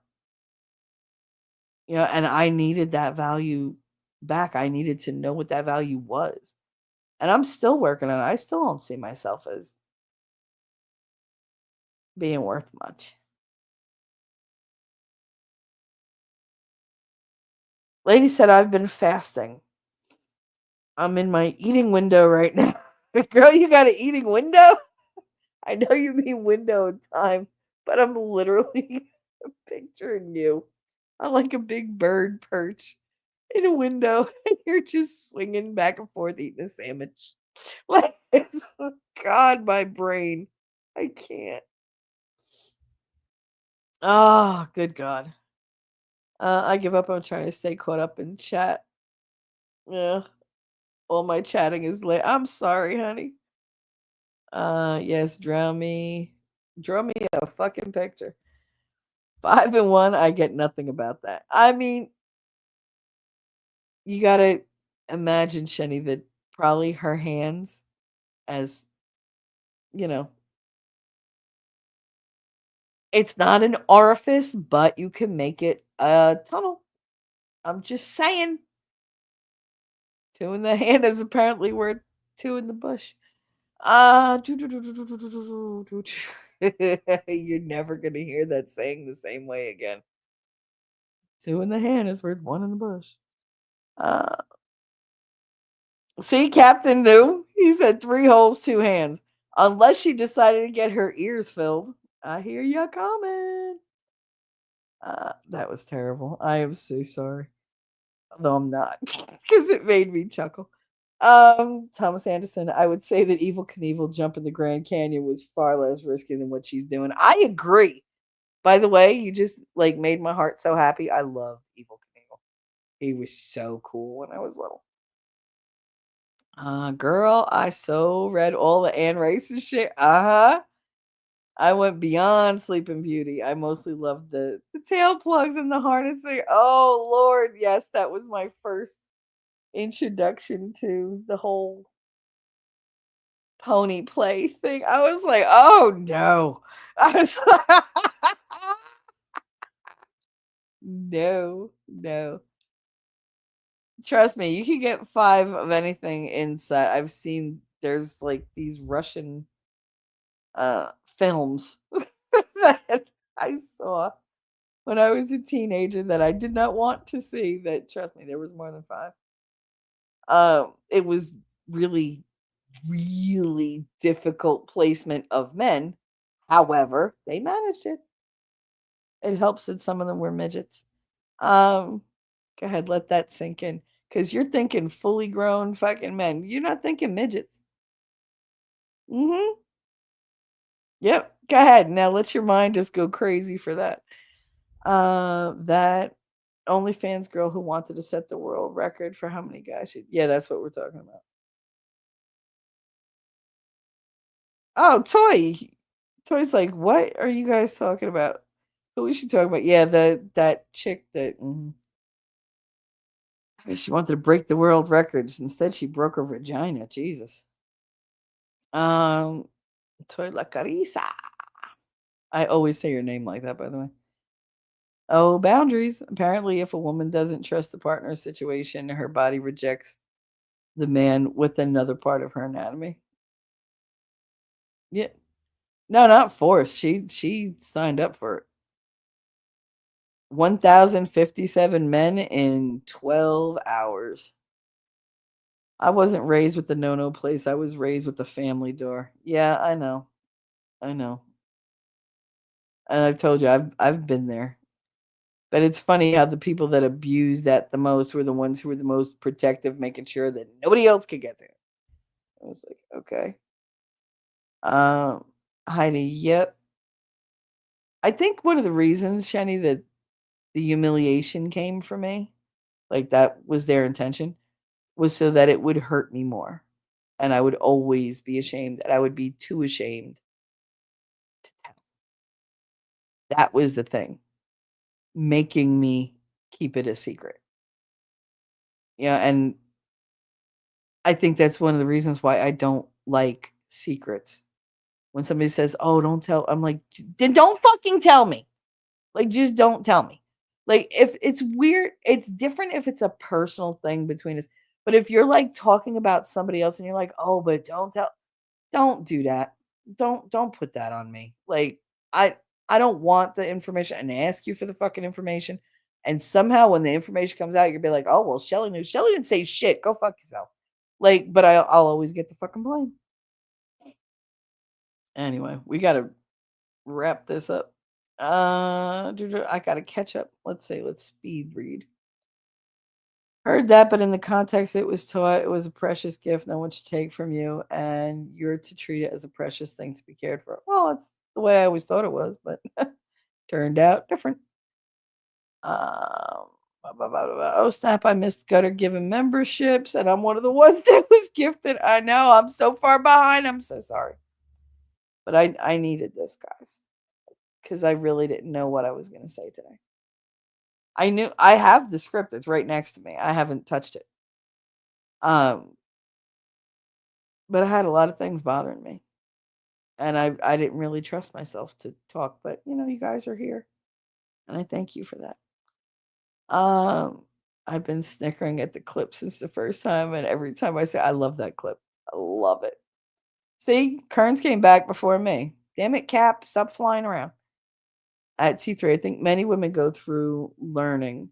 And I needed that value back. I needed to know what that value was. And I'm still working on it. I still don't see myself as being worth much. Lady said I've been fasting. I'm in my eating window right now. Girl, you got an eating window? I know you mean window in time, but I'm literally picturing you on like a big bird perch in a window, and you're just swinging back and forth eating a sandwich. Like, God, my brain. I can't. Oh, good God. I give up on trying to stay caught up in chat. Yeah, all my chatting is late. I'm sorry, honey. Yes, draw me a fucking picture. 5 and 1, I get nothing about that. I mean, you gotta imagine, Shenny, that probably her hands, as you know, it's not an orifice, but you can make it a tunnel. I'm just saying. Two in the hand is apparently worth two in the bush. You're never gonna hear that saying the same way again. Two in the hand is worth one in the bush. Uh, See, Captain knew. He said 3 holes, 2 hands. Unless she decided to get her ears filled. I hear you coming. That was terrible. I am so sorry. No, I'm not, because it made me chuckle. Thomas Anderson, I would say that Evil Knievel jumping the Grand Canyon was far less risky than what she's doing. I agree. By the way, you just like made my heart so happy. I love Evil Knievel. He was so cool when I was little. Girl, I so read all the Anne Rice and shit. Uh-huh. I went beyond Sleeping Beauty. I mostly loved the tail plugs and the harnessing. Oh Lord, yes, that was my first introduction to the whole pony play thing. I was like, oh no. I was like, no, no. Trust me, you can get 5 of anything inside. I've seen there's like these Russian films that I saw when I was a teenager that I did not want to see. That, trust me, there was more than 5. It was really, really difficult placement of men. However, they managed it. It helps that some of them were midgets. Um, Go ahead, let that sink in. Because you're thinking fully grown fucking men. You're not thinking midgets. Mm-hmm. Yep. Go ahead. Now let your mind just go crazy for that. That OnlyFans girl who wanted to set the world record for how many guys yeah, that's what we're talking about. Oh, Toy's like, what are you guys talking about? Who is she talking about? Yeah, that chick that she wanted to break the world records. Instead, she broke her vagina. Jesus. Um, Toy La Carissa. I always say your name like that, by the way. Oh, boundaries. Apparently, if a woman doesn't trust the partner situation, her body rejects the man with another part of her anatomy. Yeah. No, not forced. She signed up for it. 1,057 men in 12 hours. I wasn't raised with the no-no place. I was raised with the family door. Yeah, I know. I know. And I've told you I've been there. But it's funny how the people that abused that the most were the ones who were the most protective, making sure that nobody else could get there. I was like, okay. Um, Heidi, yep. I think one of the reasons, Shani, that the humiliation came from me, like that was their intention, was so that it would hurt me more. And I would always be ashamed, and I would be too ashamed to tell. That was the thing, making me keep it a secret. Yeah, and I think that's one of the reasons why I don't like secrets. When somebody says, "Oh, don't tell," I'm like, then don't fucking tell me. Like, just don't tell me. Like, if it's weird, it's different if it's a personal thing between us. But if you're like talking about somebody else and you're like, "Oh, but don't tell," don't do that. Don't put that on me. Like, I I don't want the information and ask you for the fucking information. And somehow when the information comes out, you'll be like, "Oh, well, Shelly knew." Shelly didn't say shit. Go fuck yourself. Like, but I'll always get the fucking blame. Anyway, we gotta wrap this up. I gotta catch up. Let's see. Let's speed read. Heard that, but in the context it was taught, it was a precious gift no one should take from you, and you're to treat it as a precious thing to be cared for. Well, that's the way I always thought it was, but turned out different. Oh snap! I missed Gutter giving memberships, and I'm one of the ones that was gifted. I know I'm so far behind. I'm so sorry, but I needed this, guys, because I really didn't know what I was going to say today. I knew I have the script. It's right next to me. I haven't touched it. Um, but I had a lot of things bothering me, and I didn't really trust myself to talk. But you guys are here, and I thank you for that. Um, I've been snickering at the clip since the first time, and every time I say I love that clip, I love it. See, Kearns came back before me. Damn it, Cap, stop flying around. At T3, I think many women go through learning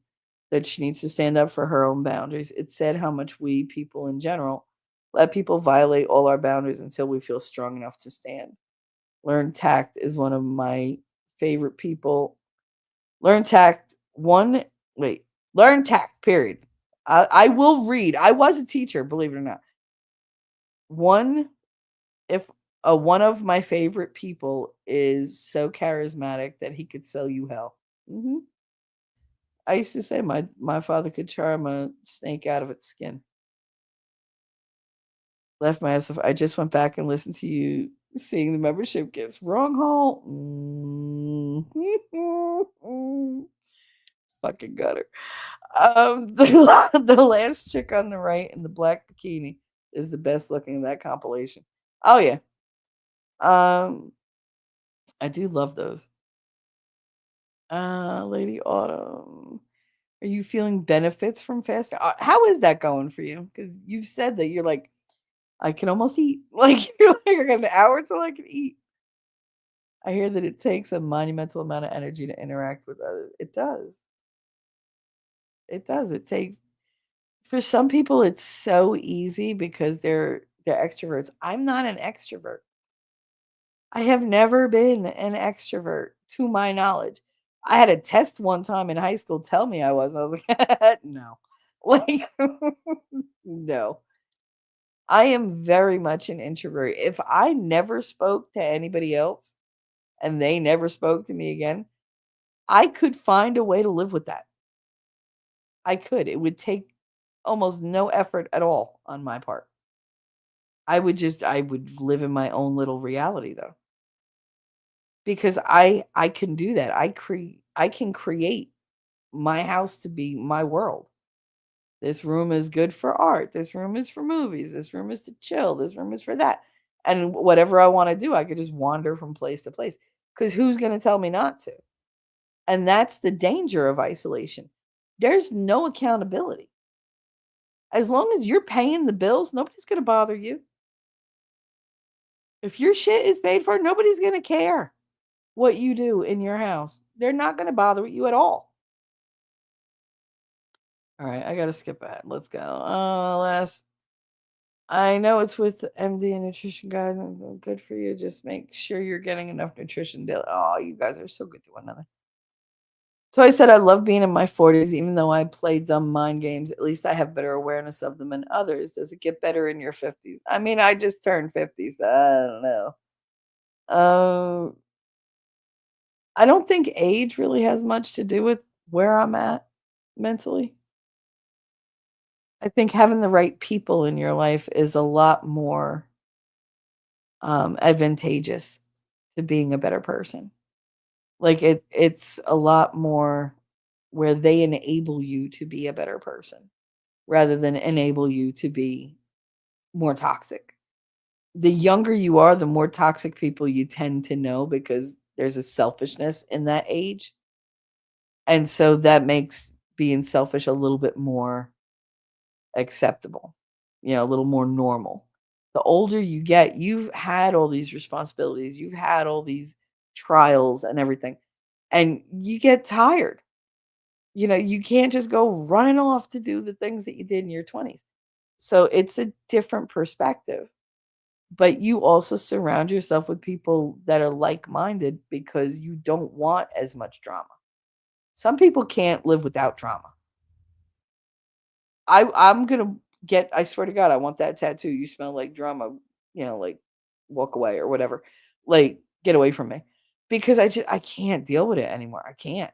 that she needs to stand up for her own boundaries. It said how much we people in general let people violate all our boundaries until we feel strong enough to stand. Learn tact is one of my favorite people. Learn tact. One, wait, learn tact, period. I will read. I was a teacher, believe it or not. One, if one of my favorite people is so charismatic that he could sell you hell. I used to say my father could charm a snake out of its skin. Left my ass. I just went back and listened to you seeing the membership gifts. Wrong hole. Fucking gutter. The last chick on the right in the black bikini is the best looking in that compilation. Oh yeah. I do love those. Lady Autumn. Are you feeling benefits from fasting? How is that going for you? Because you've said that you're like, I can almost eat. Like you're like, I got an hour till I can eat. I hear that it takes a monumental amount of energy to interact with others. It does. It does. It takes for some people it's so easy because they're extroverts. I'm not an extrovert. I have never been an extrovert to my knowledge. I had a test one time in high school tell me I was. I was like, no. Like no. I am very much an introvert. If I never spoke to anybody else and they never spoke to me again, I could find a way to live with that. I could. It would take almost no effort at all on my part. I would live in my own little reality though. Because I can do that. I can create my house to be my world. This room is good for art. This room is for movies. This room is to chill. This room is for that. And whatever I want to do, I could just wander from place to place. Because who's going to tell me not to? And that's the danger of isolation. There's no accountability. As long as you're paying the bills, nobody's going to bother you. If your shit is paid for, nobody's going to care what you do in your house. They're not going to bother with you at all. All right, I got to skip ahead. Let's go. Last. I know it's with MD and Nutrition Guide. Good for you. Just make sure you're getting enough nutrition daily. Oh, you guys are so good to one another. So I said I love being in my 40s, even though I play dumb mind games. At least I have better awareness of them than others. Does it get better in your 50s? I mean, I just turned 50s. So I don't know. I don't think age really has much to do with where I'm at mentally. I think having the right people in your life is a lot more advantageous to being a better person. Like it's a lot more where they enable you to be a better person rather than enable you to be more toxic. The younger you are, the more toxic people you tend to know because there's a selfishness in that age. And so that makes being selfish a little bit more acceptable, a little more normal. The older you get, you've had all these responsibilities, you've had all these trials and everything, and you get tired. You can't just go running off to do the things that you did in your 20s. So it's a different perspective. But you also surround yourself with people that are like-minded because you don't want as much drama. Some people can't live without drama. I'm gonna get. I swear to God, I want that tattoo. You smell like drama. Like walk away or whatever. Like get away from me, because I can't deal with it anymore. I can't.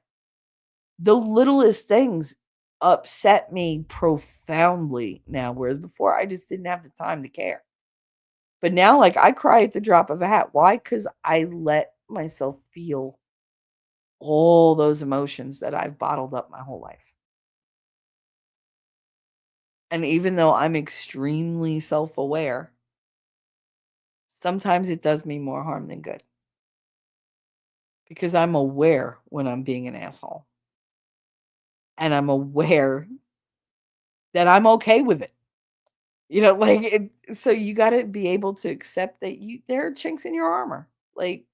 The littlest things upset me profoundly now, whereas before I just didn't have the time to care. But now, like, I cry at the drop of a hat. Why? Because I let myself feel all those emotions that I've bottled up my whole life. And even though I'm extremely self-aware, sometimes it does me more harm than good because I'm aware when I'm being an asshole. And I'm aware that I'm okay with it. So you got to be able to accept that there are chinks in your armor. Like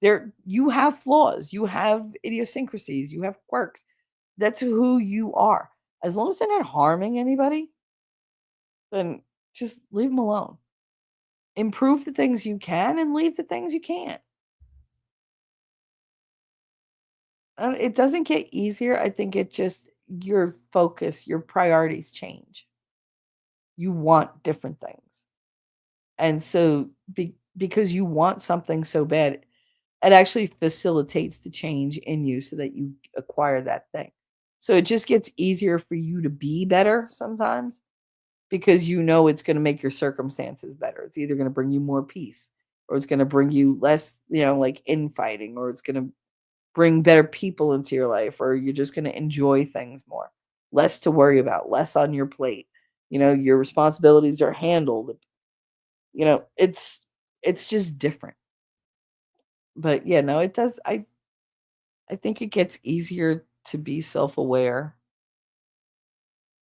you have flaws, you have idiosyncrasies, you have quirks. That's who you are. As long as they're not harming anybody, then just leave them alone. Improve the things you can and leave the things you can't. It doesn't get easier. I think it just your focus, your priorities change. You want different things. And so because you want something so bad, it actually facilitates the change in you so that you acquire that thing. So it just gets easier for you to be better sometimes because it's going to make your circumstances better. It's either going to bring you more peace or it's going to bring you less, like infighting, or it's going to bring better people into your life, or you're just going to enjoy things more, less to worry about, less on your plate. Your responsibilities are handled. It's just different. But yeah, no, it does. I think it gets easier to be self-aware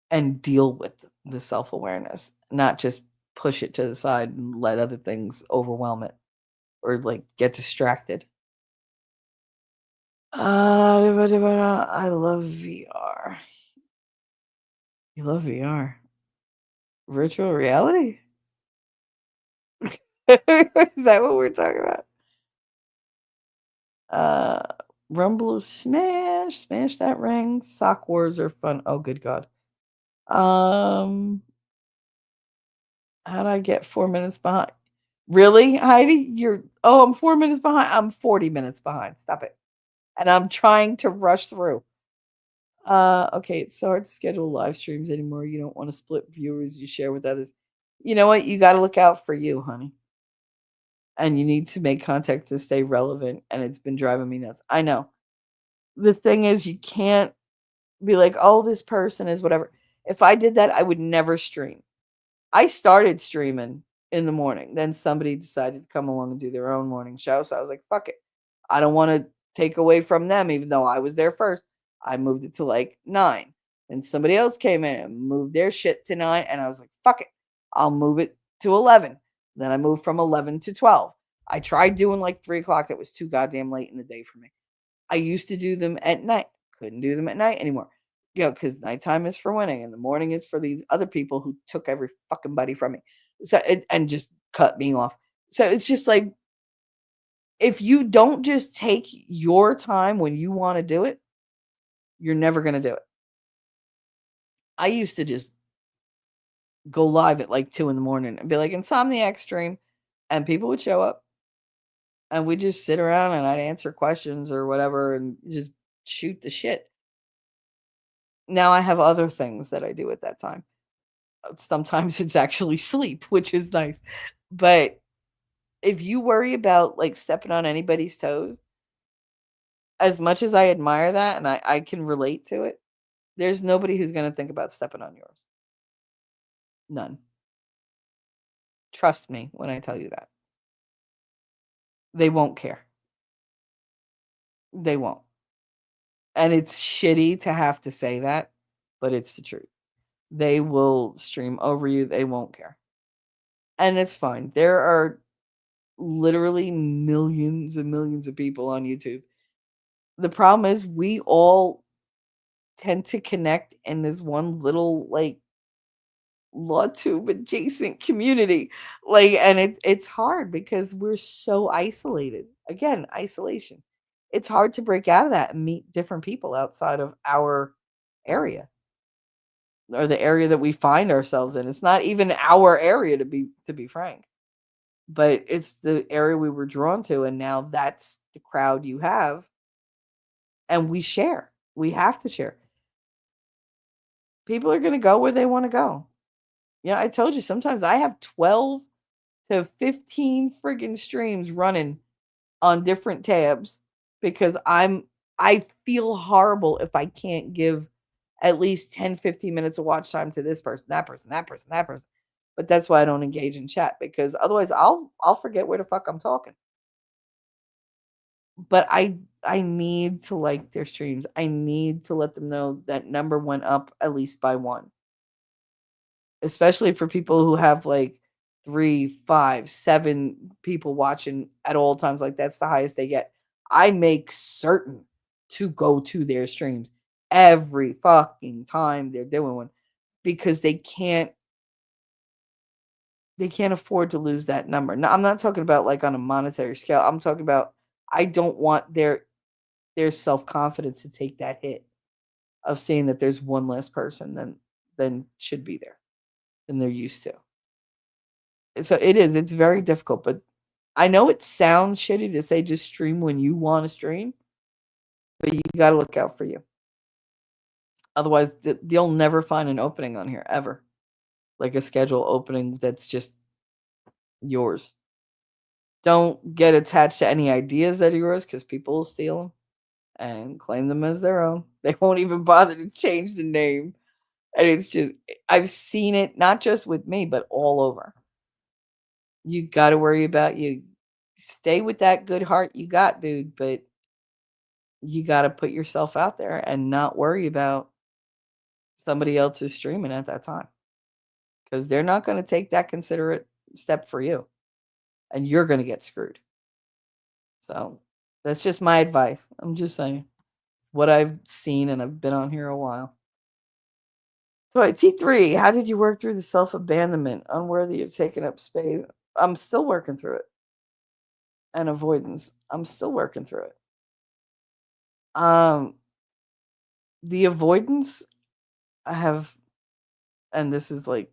and deal with the self-awareness, not just push it to the side and let other things overwhelm it or like get distracted. I love VR. You love VR? Virtual reality? Is that what we're talking about? Uh, Rumble smash that ring. Sock wars are fun. Oh, good God. Um, How'd I get 4 minutes behind? Really, Heidi? I'm 4 minutes behind. I'm 40 minutes behind. Stop it. And I'm trying to rush through. Okay, it's so hard to schedule live streams anymore. You don't want to split viewers you share with others. You know what? You got to look out for you, honey. And you need to make contact to stay relevant. And it's been driving me nuts. I know. The thing is, you can't be like, oh, this person is whatever. If I did that, I would never stream. I started streaming in the morning. Then somebody decided to come along and do their own morning show. So I was like, fuck it. I don't want to take away from them, even though I was there first. I moved it to like 9. And somebody else came in and moved their shit to 9. And I was like, fuck it. I'll move it to 11. Then I moved from 11 to 12. I tried doing like 3 o'clock. That was too goddamn late in the day for me. I used to do them at night. Couldn't do them at night anymore. Because nighttime is for winning and the morning is for these other people who took every fucking buddy from me. So and just cut me off. So it's just like, if you don't just take your time when you want to do it, you're never going to do it. I used to just go live at like 2 in the morning and be like, Insomniac stream. And people would show up and we'd just sit around and I'd answer questions or whatever and just shoot the shit. Now I have other things that I do at that time. Sometimes it's actually sleep, which is nice. But if you worry about like stepping on anybody's toes, as much as I admire that and I can relate to it, there's nobody who's going to think about stepping on yours. None. Trust me when I tell you that. They won't care. They won't. And it's shitty to have to say that, but it's the truth. They will stream over you. They won't care. And it's fine. There are literally millions and millions of people on YouTube. The problem is we all tend to connect in this one little like LawTube adjacent community. Like, and it's hard because we're so isolated. Again, isolation. It's hard to break out of that and meet different people outside of our area or the area that we find ourselves in. It's not even our area to be frank. But it's the area we were drawn to, and now that's the crowd you have, and we share. We have to share. People are going to go where they want to go. Yeah, I told you sometimes I have 12 to 15 friggin' streams running on different tabs because I feel horrible if I can't give at least 10, 15 minutes of watch time to this person, that person, that person, that person. But that's why I don't engage in chat because otherwise I'll forget where the fuck I'm talking. But I need to like their streams. I need to let them know that number went up at least by one. Especially for people who have like 3, 5, 7 people watching at all times. Like that's the highest they get. I make certain to go to their streams every fucking time they're doing one because they can't afford to lose that number. Now, I'm not talking about like on a monetary scale. I'm talking about I don't want their self-confidence to take that hit of seeing that there's one less person than should be there than they're used to. So it's very difficult, but I know it sounds shitty to say just stream when you want to stream, but you got to look out for you. Otherwise, you'll never find an opening on here ever. Like a schedule opening that's just yours. Don't get attached to any ideas that are yours because people will steal them and claim them as their own. They won't even bother to change the name. And it's just, I've seen it not just with me, but all over. You got to worry about you. Stay with that good heart you got, dude, but you got to put yourself out there and not worry about somebody else's streaming at that time because they're not going to take that considerate step for you and you're going to get screwed. So that's just my advice. I'm just saying what I've seen and I've been on here a while. So at T3, how did you work through the self-abandonment, unworthy of taking up space? I'm still working through it. And avoidance. I'm still working through it. The avoidance I have, and this is like,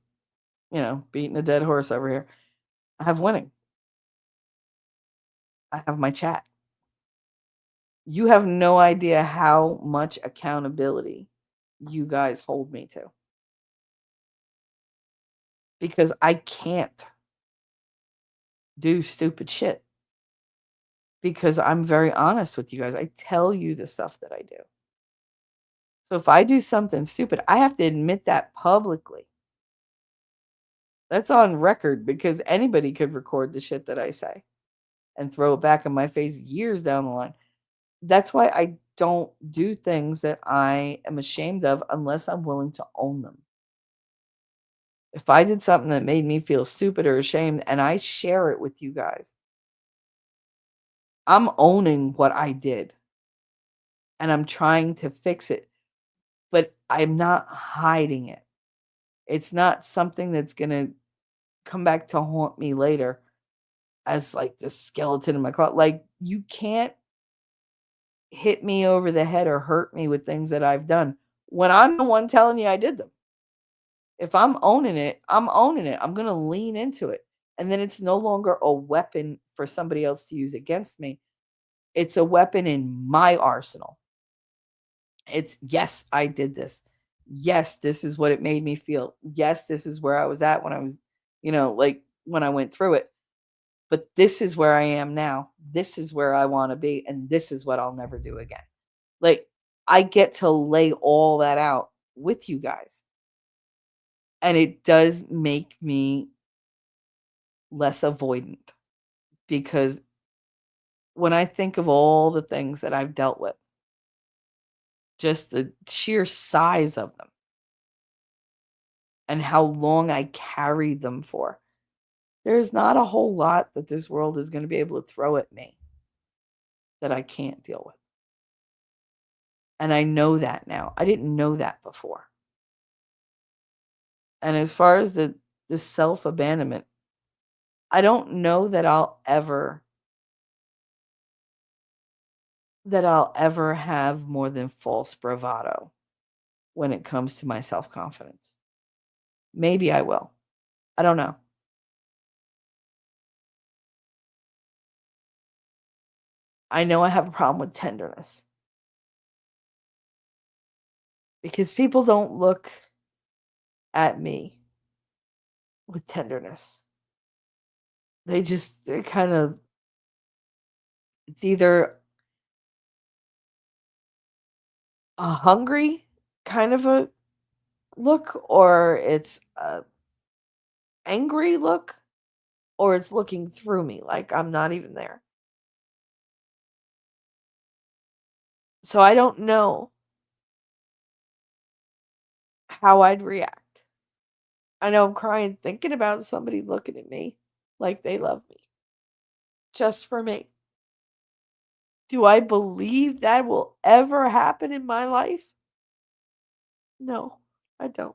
beating a dead horse over here. I have winning. I have my chat. You have no idea how much accountability you guys hold me to. Because I can't do stupid shit. Because I'm very honest with you guys. I tell you the stuff that I do. So if I do something stupid, I have to admit that publicly. That's on record because anybody could record the shit that I say and throw it back in my face years down the line. That's why I don't do things that I am ashamed of unless I'm willing to own them. If I did something that made me feel stupid or ashamed and I share it with you guys, I'm owning what I did and I'm trying to fix it, but I'm not hiding it. It's not something that's going to come back to haunt me later as like the skeleton in my closet. Like you can't hit me over the head or hurt me with things that I've done when I'm the one telling you I did them. If I'm owning it, I'm owning it. I'm going to lean into it. And then it's no longer a weapon for somebody else to use against me. It's a weapon in my arsenal. It's, yes, I did this. Yes, this is what it made me feel. Yes, this is where I was at when I was, like when I went through it. But this is where I am now. This is where I want to be. And this is what I'll never do again. Like, I get to lay all that out with you guys. And it does make me less avoidant because when I think of all the things that I've dealt with, just the sheer size of them and how long I carried them for, there's not a whole lot that this world is going to be able to throw at me that I can't deal with. And I know that now. I didn't know that before. And as far as the self-abandonment, I don't know that I'll ever have more than false bravado when it comes to my self-confidence. Maybe I will. I don't know. I know I have a problem with tenderness because people don't look at me with tenderness. They kind of, it's either a hungry kind of a look, or it's a angry look, or it's looking through me like I'm not even there. So I don't know how I'd react. I know I'm crying thinking about somebody looking at me like they love me just for me. Do I believe that will ever happen in my life? No, I don't.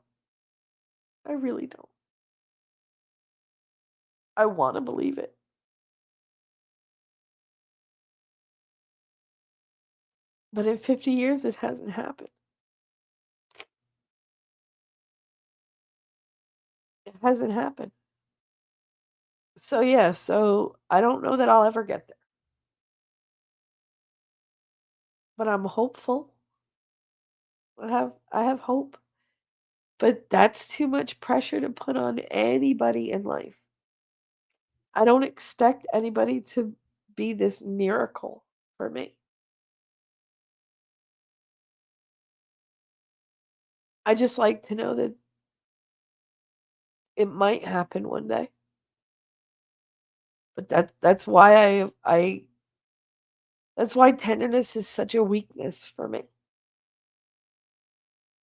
I really don't. I want to believe it. But in 50 years, it hasn't happened. It hasn't happened. So, yeah, I don't know that I'll ever get there. But I'm hopeful. I have hope. But that's too much pressure to put on anybody in life. I don't expect anybody to be this miracle for me. I just like to know that it might happen one day. But that's why that's why tenderness is such a weakness for me.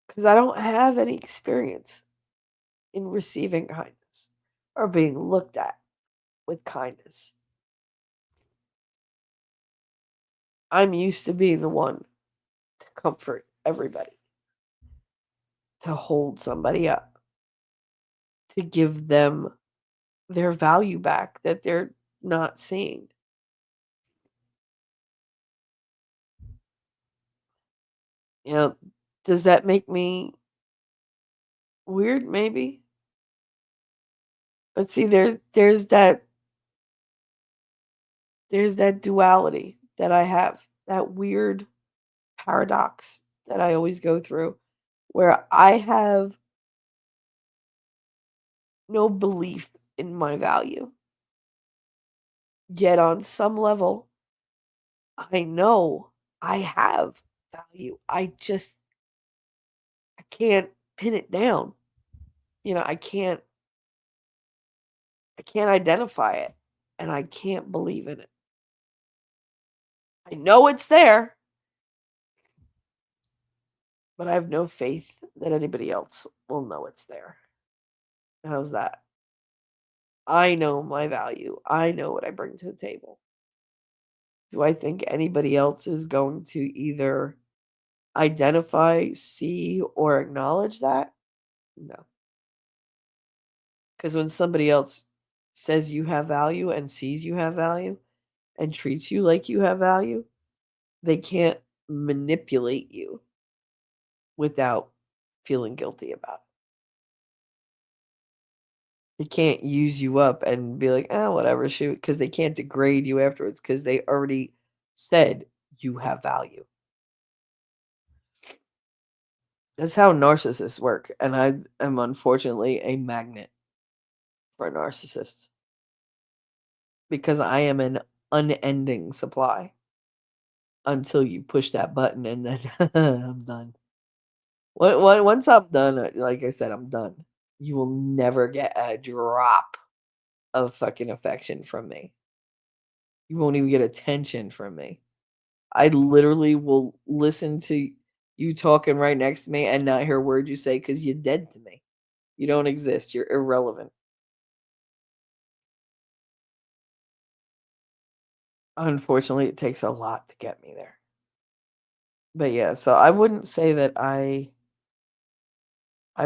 Because I don't have any experience in receiving kindness or being looked at with kindness. I'm used to being the one to comfort everybody, to hold somebody up, to give them their value back that they're not seeing. You know, does that make me weird? Maybe. But see, there's that duality that I have, that weird paradox that I always go through, where I have no belief in my value. Yet on some level, I know I have value. I can't pin it down. I can't identify it, and I can't believe in it. I know it's there, but I have no faith that anybody else will know it's there. How's that? I know my value. I know what I bring to the table. Do I think anybody else is going to either identify, see, or acknowledge that? No. Because when somebody else says you have value and sees you have value and treats you like you have value, they can't manipulate you without feeling guilty about it. They can't use you up and be like, "Ah, whatever, shoot," because they can't degrade you afterwards because they already said you have value. That's how narcissists work, and I am unfortunately a magnet for narcissists because I am an unending supply until you push that button, and then I'm done. Once I'm done, like I said, I'm done. You will never get a drop of fucking affection from me. You won't even get attention from me. I literally will listen to you talking right next to me and not hear a word you say because you're dead to me. You don't exist. You're irrelevant. Unfortunately, it takes a lot to get me there. But yeah, so I wouldn't say that I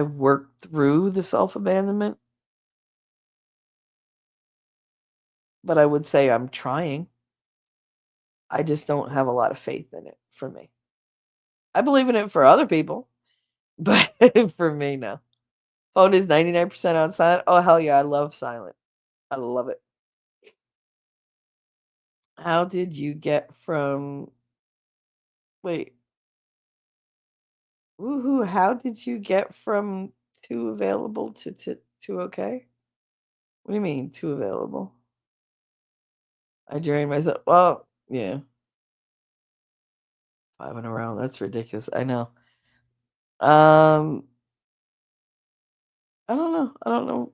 worked through the self-abandonment, but I would say I'm trying. I just don't have a lot of faith in it for me. I believe in it for other people, but for me, no. Phone is 99% on silent. Oh, hell yeah, I love silent. I love it. How did you get from wait, woohoo, how did you get from 2 available to okay? What do you mean 2 available? I drained myself. Well, yeah, 5 in a row. That's ridiculous. I know. Um, I don't know. I don't know.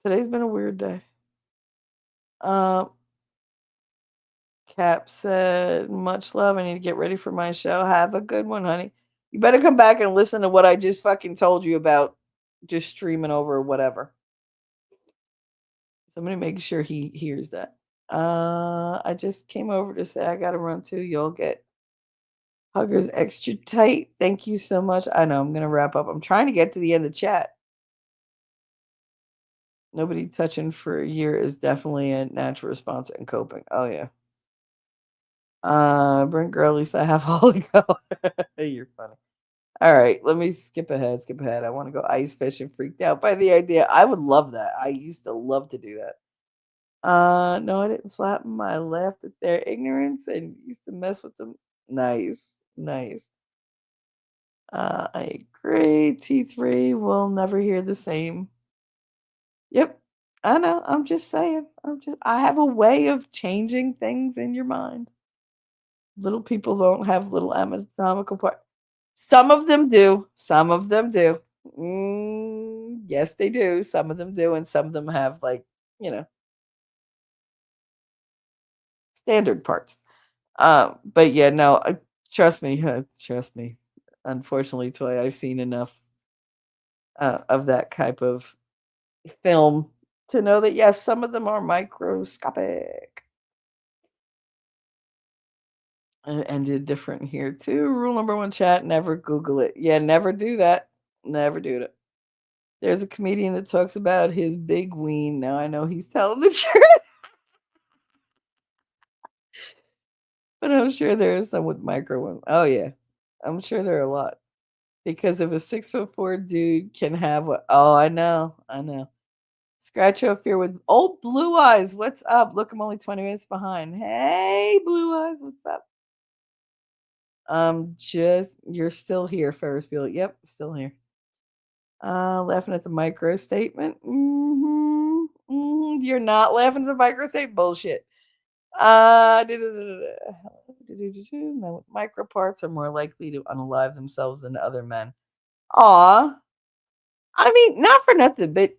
Today's been a weird day. Um, Cap said, "Much love. I need to get ready for my show. Have a good one, honey. You better come back and listen to what I just fucking told you about just streaming over whatever." Somebody make sure he hears that. I just came over to say I gotta run too. You'll get huggers extra tight. Thank you so much. I know I'm gonna wrap up. I'm trying to get to the end of the chat. Nobody touching for a year is definitely a natural response and coping. Oh yeah. Brent girl, at least I have all to go. You're funny. All right, let me skip ahead. Skip ahead. I want to go ice fishing. Freaked out by the idea. I would love that. I used to love to do that. No, I didn't slap them. I laughed at their ignorance and used to mess with them. Nice, nice. I agree. T3 will never hear the same. Yep, I know. I'm just saying. I have a way of changing things in your mind. Little people don't have little anatomical part. Some of them do. Some of them do. Yes, they do. Some of them do, and some of them have like you know standard parts. But yeah, no, trust me, trust me. Unfortunately, Toy, I've seen enough of that type of film to know that yes, some of them are microscopic. And ended different here too. Rule number one, chat: never Google it. Yeah, never do that. Never do it. There's a comedian that talks about his big ween. Now I know he's telling the truth, but I'm sure there is some with micro ones. Oh yeah, I'm sure there are a lot. Because if a 6'4" dude can have what? Oh, I know. Scratch off here with old Blue Eyes. What's up? Look, I'm only 20 minutes behind. Hey, Blue Eyes, what's up? Just you're still here, Ferris Bueller. Yep, still here. Laughing at the micro statement. You're not laughing at the micro statement. Bullshit. Micro parts are more likely to unalive themselves than other men. Aw. I mean, not for nothing, but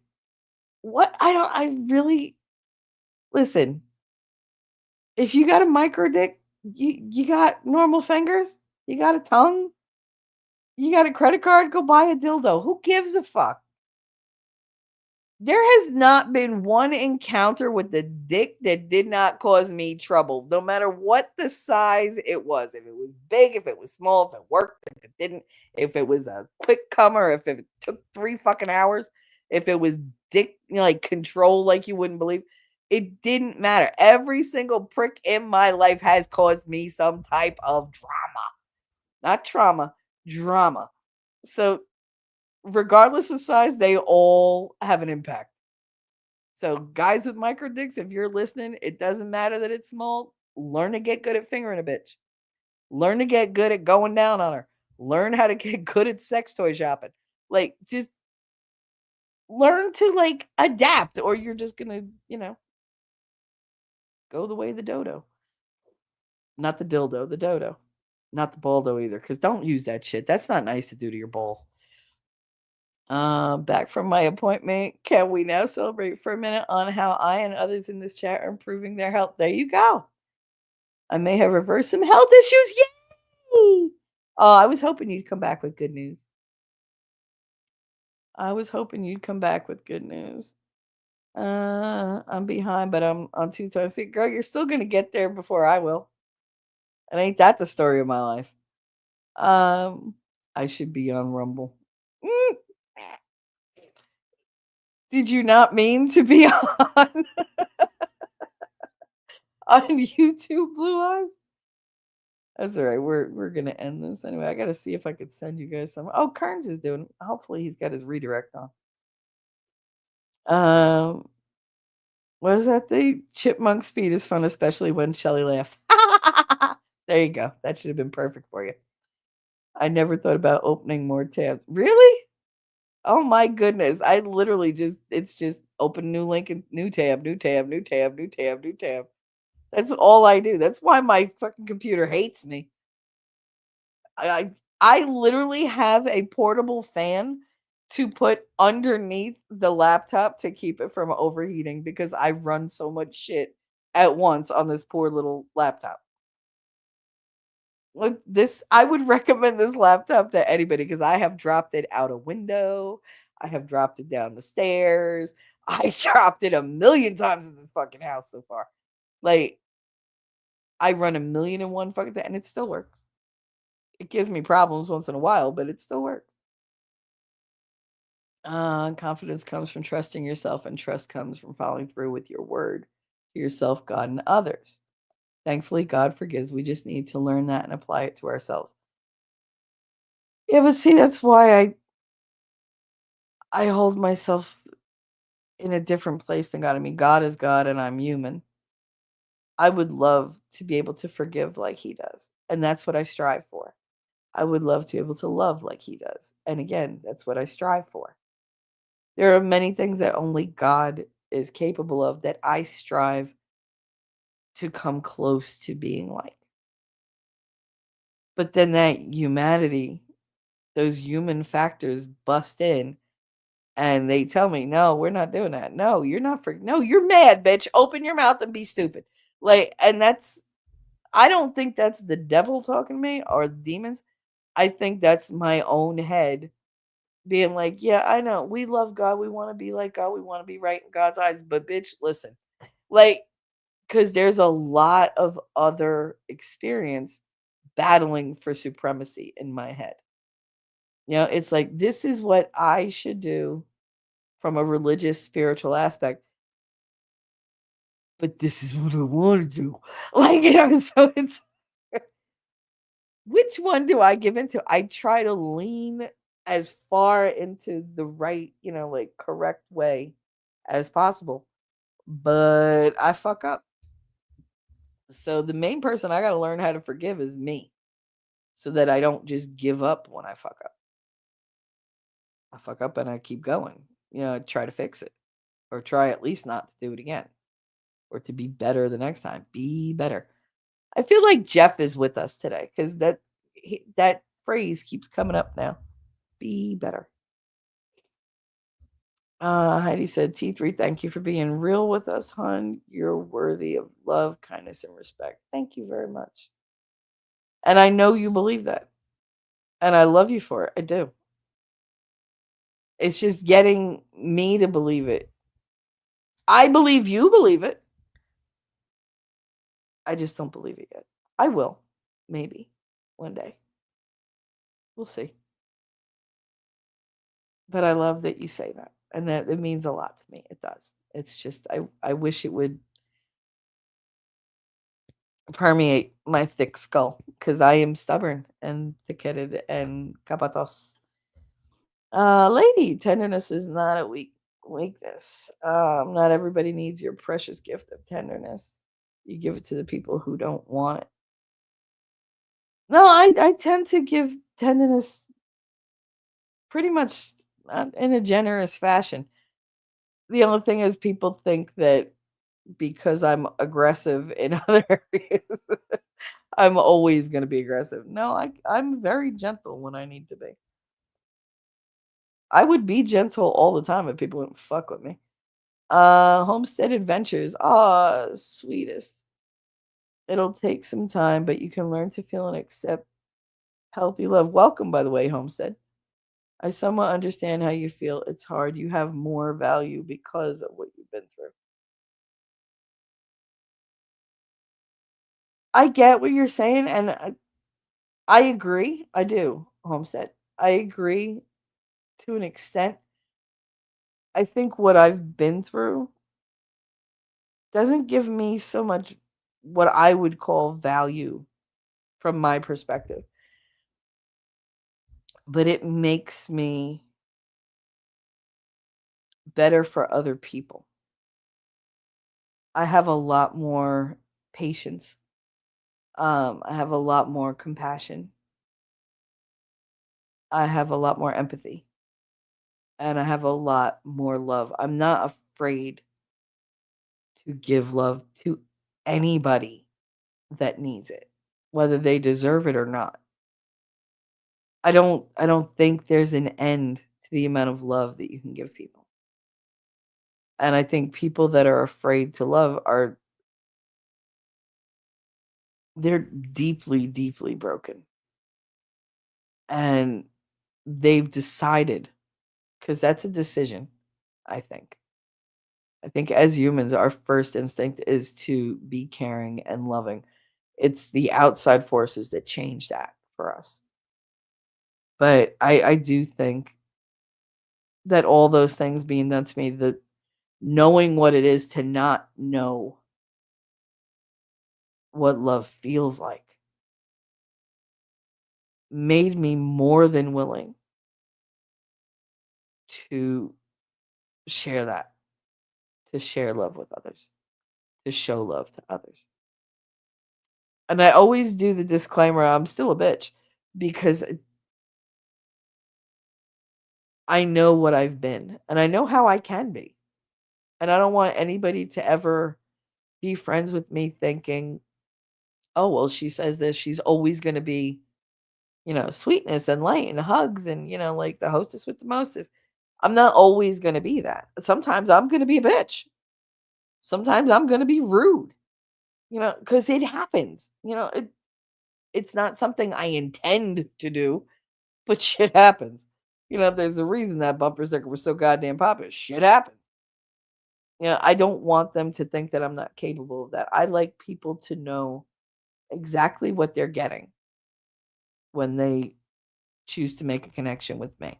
what I really listen. If you got a micro dick, you got normal fingers, you got a tongue, you got a credit card, go buy a dildo. Who gives a fuck? There has not been one encounter with the dick that did not cause me trouble, no matter what the size it was. If it was big, if it was small, if it worked, if it didn't, if it was a quick comer, if it took 3 fucking hours, if it was dick like control like you wouldn't believe. It didn't matter. Every single prick in my life has caused me some type of drama. Not trauma, drama. So regardless of size, they all have an impact. So, guys with micro dicks, if you're listening, it doesn't matter that it's small. Learn to get good at fingering a bitch. Learn to get good at going down on her. Learn how to get good at sex toy shopping. Like, just learn to like adapt, or you're just gonna, go the way of the dodo. Not the dildo, the dodo. Not the baldo either, because don't use that shit. That's not nice to do to your balls. Back from my appointment. Can we now celebrate for a minute on how I and others in this chat are improving their health? There you go. I may have reversed some health issues. Yay! Oh, I was hoping you'd come back with good news. I was hoping you'd come back with good news. I'm behind, but I'm 2 times. Girl, you're still gonna get there before I will. And ain't that the story of my life? I should be on Rumble. Mm. Did you not mean to be on on YouTube, Blue Eyes? That's all right. We're gonna end this anyway. I gotta see if I could send you guys some. Oh, Kearns is doing. Hopefully, he's got his redirect on. What is that? The chipmunk speed is fun, especially when Shelly laughs. There you go. That should have been perfect for you. I never thought about opening more tabs. Really? Oh my goodness. I literally it's just open new link and new tab, new tab, new tab, new tab, new tab. That's all I do. That's why my fucking computer hates me. I literally have a portable fan to put underneath the laptop to keep it from overheating because I run so much shit at once on this poor little laptop. Like this, I would recommend this laptop to anybody because I have dropped it out a window. I have dropped it down the stairs. I dropped it a million times in this fucking house so far. Like, I run a million and one fucking thing, and it still works. It gives me problems once in a while, but it still works. Confidence comes from trusting yourself, and trust comes from following through with your word to yourself, God, and others. Thankfully, God forgives. We just need to learn that and apply it to ourselves. Yeah, but see, that's why I hold myself in a different place than God. I mean, God is God, and I'm human. I would love to be able to forgive like He does, and that's what I strive for. I would love to be able to love like He does, and again, that's what I strive for. There are many things that only God is capable of that I strive to come close to being like. But then that humanity, those human factors bust in and they tell me, "No, we're not doing that. No, you're not no, you're mad, bitch. Open your mouth and be stupid." Like, and that's I don't think that's the devil talking to me or demons. I think that's my own head being like, "Yeah, I know. We love God. We want to be like God. We want to be right in God's eyes, but bitch, listen." Like, because there's a lot of other experience battling for supremacy in my head. It's like, this is what I should do from a religious, spiritual aspect, but this is what I want to do. Like, so it's which one do I give into? I try to lean as far into the right, like correct way as possible, but I fuck up. So the main person I got to learn how to forgive is me so that I don't just give up when I fuck up. I fuck up and I keep going. Try to fix it or try at least not to do it again or to be better the next time. Be better. I feel like Jeff is with us today because that phrase keeps coming up now. Be better. Heidi said, T3, thank you for being real with us, hon. You're worthy of love, kindness, and respect. Thank you very much. And I know you believe that. And I love you for it. I do. It's just getting me to believe it. I believe you believe it. I just don't believe it yet. I will. Maybe. One day. We'll see. But I love that you say that. And that it means a lot to me. It does. It's just I wish it would permeate my thick skull because I am stubborn and thick-headed and capatos. Lady, tenderness is not a weakness. Not everybody needs your precious gift of tenderness. You give it to the people who don't want it. No, I tend to give tenderness pretty much in a generous fashion. The only thing is people think that because I'm aggressive in other areas, I'm always going to be aggressive. No, I'm very gentle when I need to be. I would be gentle all the time if people didn't fuck with me. Homestead Adventures. Ah, sweetest. It'll take some time, but you can learn to feel and accept healthy love. Welcome, by the way, Homestead. I somewhat understand how you feel. It's hard. You have more value because of what you've been through. I get what you're saying, and I agree. I do, Homestead. I agree to an extent. I think what I've been through doesn't give me so much what I would call value from my perspective, but it makes me better for other people. I have a lot more patience. I have a lot more compassion. I have a lot more empathy, and I have a lot more love. I'm not afraid to give love to anybody that needs it, whether they deserve it or not. I don't think there's an end to the amount of love that you can give people. And I think people that are afraid to love are they're deeply, deeply broken. And they've decided, because that's a decision, I think. I think as humans, our first instinct is to be caring and loving. It's the outside forces that change that for us. But I do think that all those things being done to me, the knowing what it is to not know what love feels like, made me more than willing to share that, to share love with others, to show love to others. And I always do the disclaimer, I'm still a bitch because I know what I've been and I know how I can be. And I don't want anybody to ever be friends with me thinking, oh, well, she says this. She's always going to be, sweetness and light and hugs and, like the hostess with the mostest. I'm not always going to be that. Sometimes I'm going to be a bitch. Sometimes I'm going to be rude, because it happens. It's not something I intend to do, but shit happens. There's a reason that bumper sticker was so goddamn popular. Shit happens. I don't want them to think that I'm not capable of that. I like people to know exactly what they're getting when they choose to make a connection with me.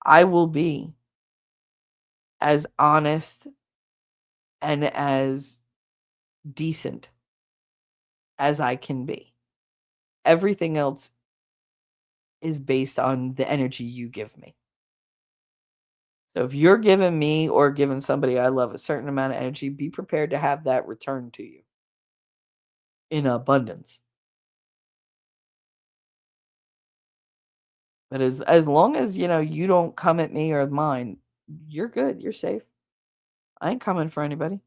I will be as honest and as decent as I can be. Everything else is based on the energy you give me. So if you're giving me or giving somebody I love a certain amount of energy, be prepared to have that returned to you in abundance. But as long as you don't come at me or mine, you're good. You're safe. I ain't coming for anybody.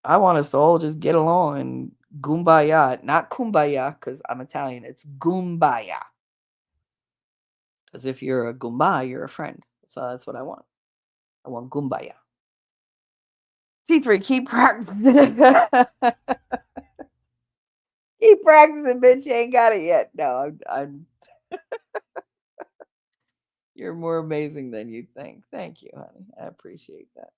I want us to all just get along and kumbaya. Not kumbaya because I'm Italian. It's gumbaya. Because if you're a gumba, you're a friend. So that's what I want. I want gumbaya. T3, keep practicing. Keep practicing, bitch. You ain't got it yet. No, I'm you're more amazing than you think. Thank you, honey. I appreciate that.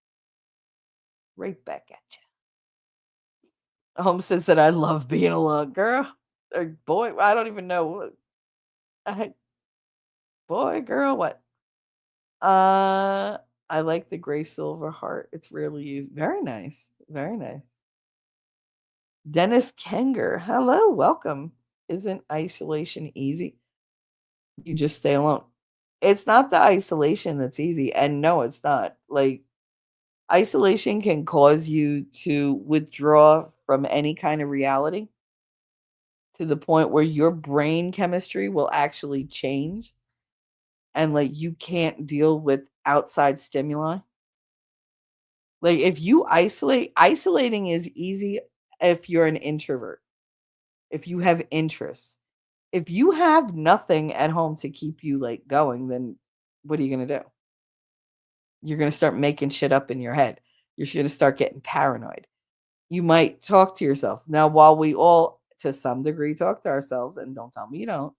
Right back at you. Homestead said, I love being alone. Girl or boy, I don't even know. I, boy, girl, what? Uh, I like the gray silver heart. It's rarely used. Very nice. Very nice. Dennis Kenger. Hello, welcome. Isn't isolation easy? You just stay alone. It's not the isolation that's easy. And no, it's not. Like, isolation can cause you to withdraw from any kind of reality. to the point where your brain chemistry will actually change and like you can't deal with outside stimuli. Like if you isolating is easy if you're an introvert, if you have interests. If you have nothing at home to keep you like going, then what are you going to do? You're going to start making shit up in your head. You're going to start getting paranoid. You might talk to yourself. Now, while we all, to some degree, talk to ourselves, and don't tell me you don't,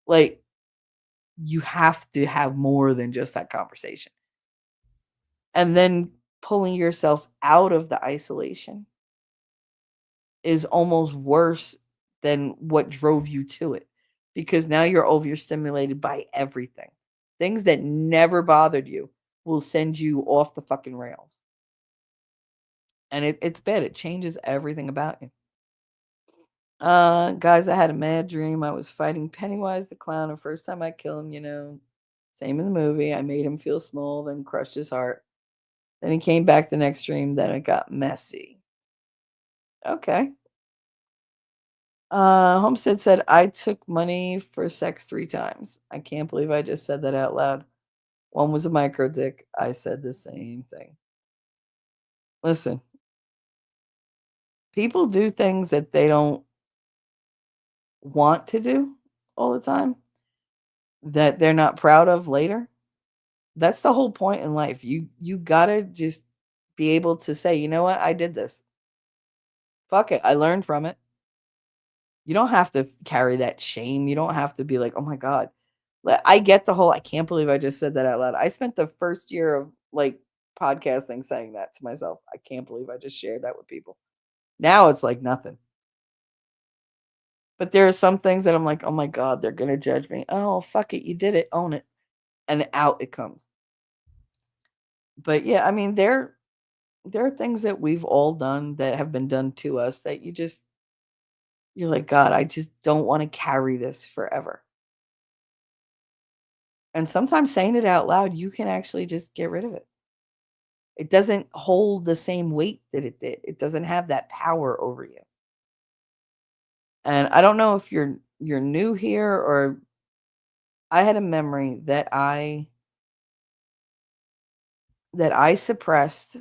like, you have to have more than just that conversation. And then pulling yourself out of the isolation is almost worse than what drove you to it because now you're overstimulated by everything. Things that never bothered you will send you off the fucking rails. And it's bad. It changes everything about you. Guys, I had a mad dream. I was fighting Pennywise the clown. The first time I kill him, same in the movie. I made him feel small, then crushed his heart. Then he came back the next dream. Then it got messy. Okay. Homestead said, I took money for sex 3 times. I can't believe I just said that out loud. One was a micro dick. I said the same thing. Listen, people do things that they don't want to do all the time that they're not proud of later. That's the whole point in life. You gotta just be able to say, you know what, I did this. Fuck it. I learned from it. You don't have to carry that shame. You don't have to be like, oh my God. I get the whole, I can't believe I just said that out loud. I spent the first year of like podcasting saying that to myself. I can't believe I just shared that with people. Now it's like nothing. But there are some things that I'm like, oh my God, they're going to judge me. Oh, fuck it. You did it. Own it. And out it comes. But yeah, I mean, there are things that we've all done that have been done to us that you're like, God, I just don't want to carry this forever. And sometimes saying it out loud, you can actually just get rid of it. It doesn't hold the same weight that it did. It doesn't have that power over you. And I don't know if you're new here or I had a memory that I suppressed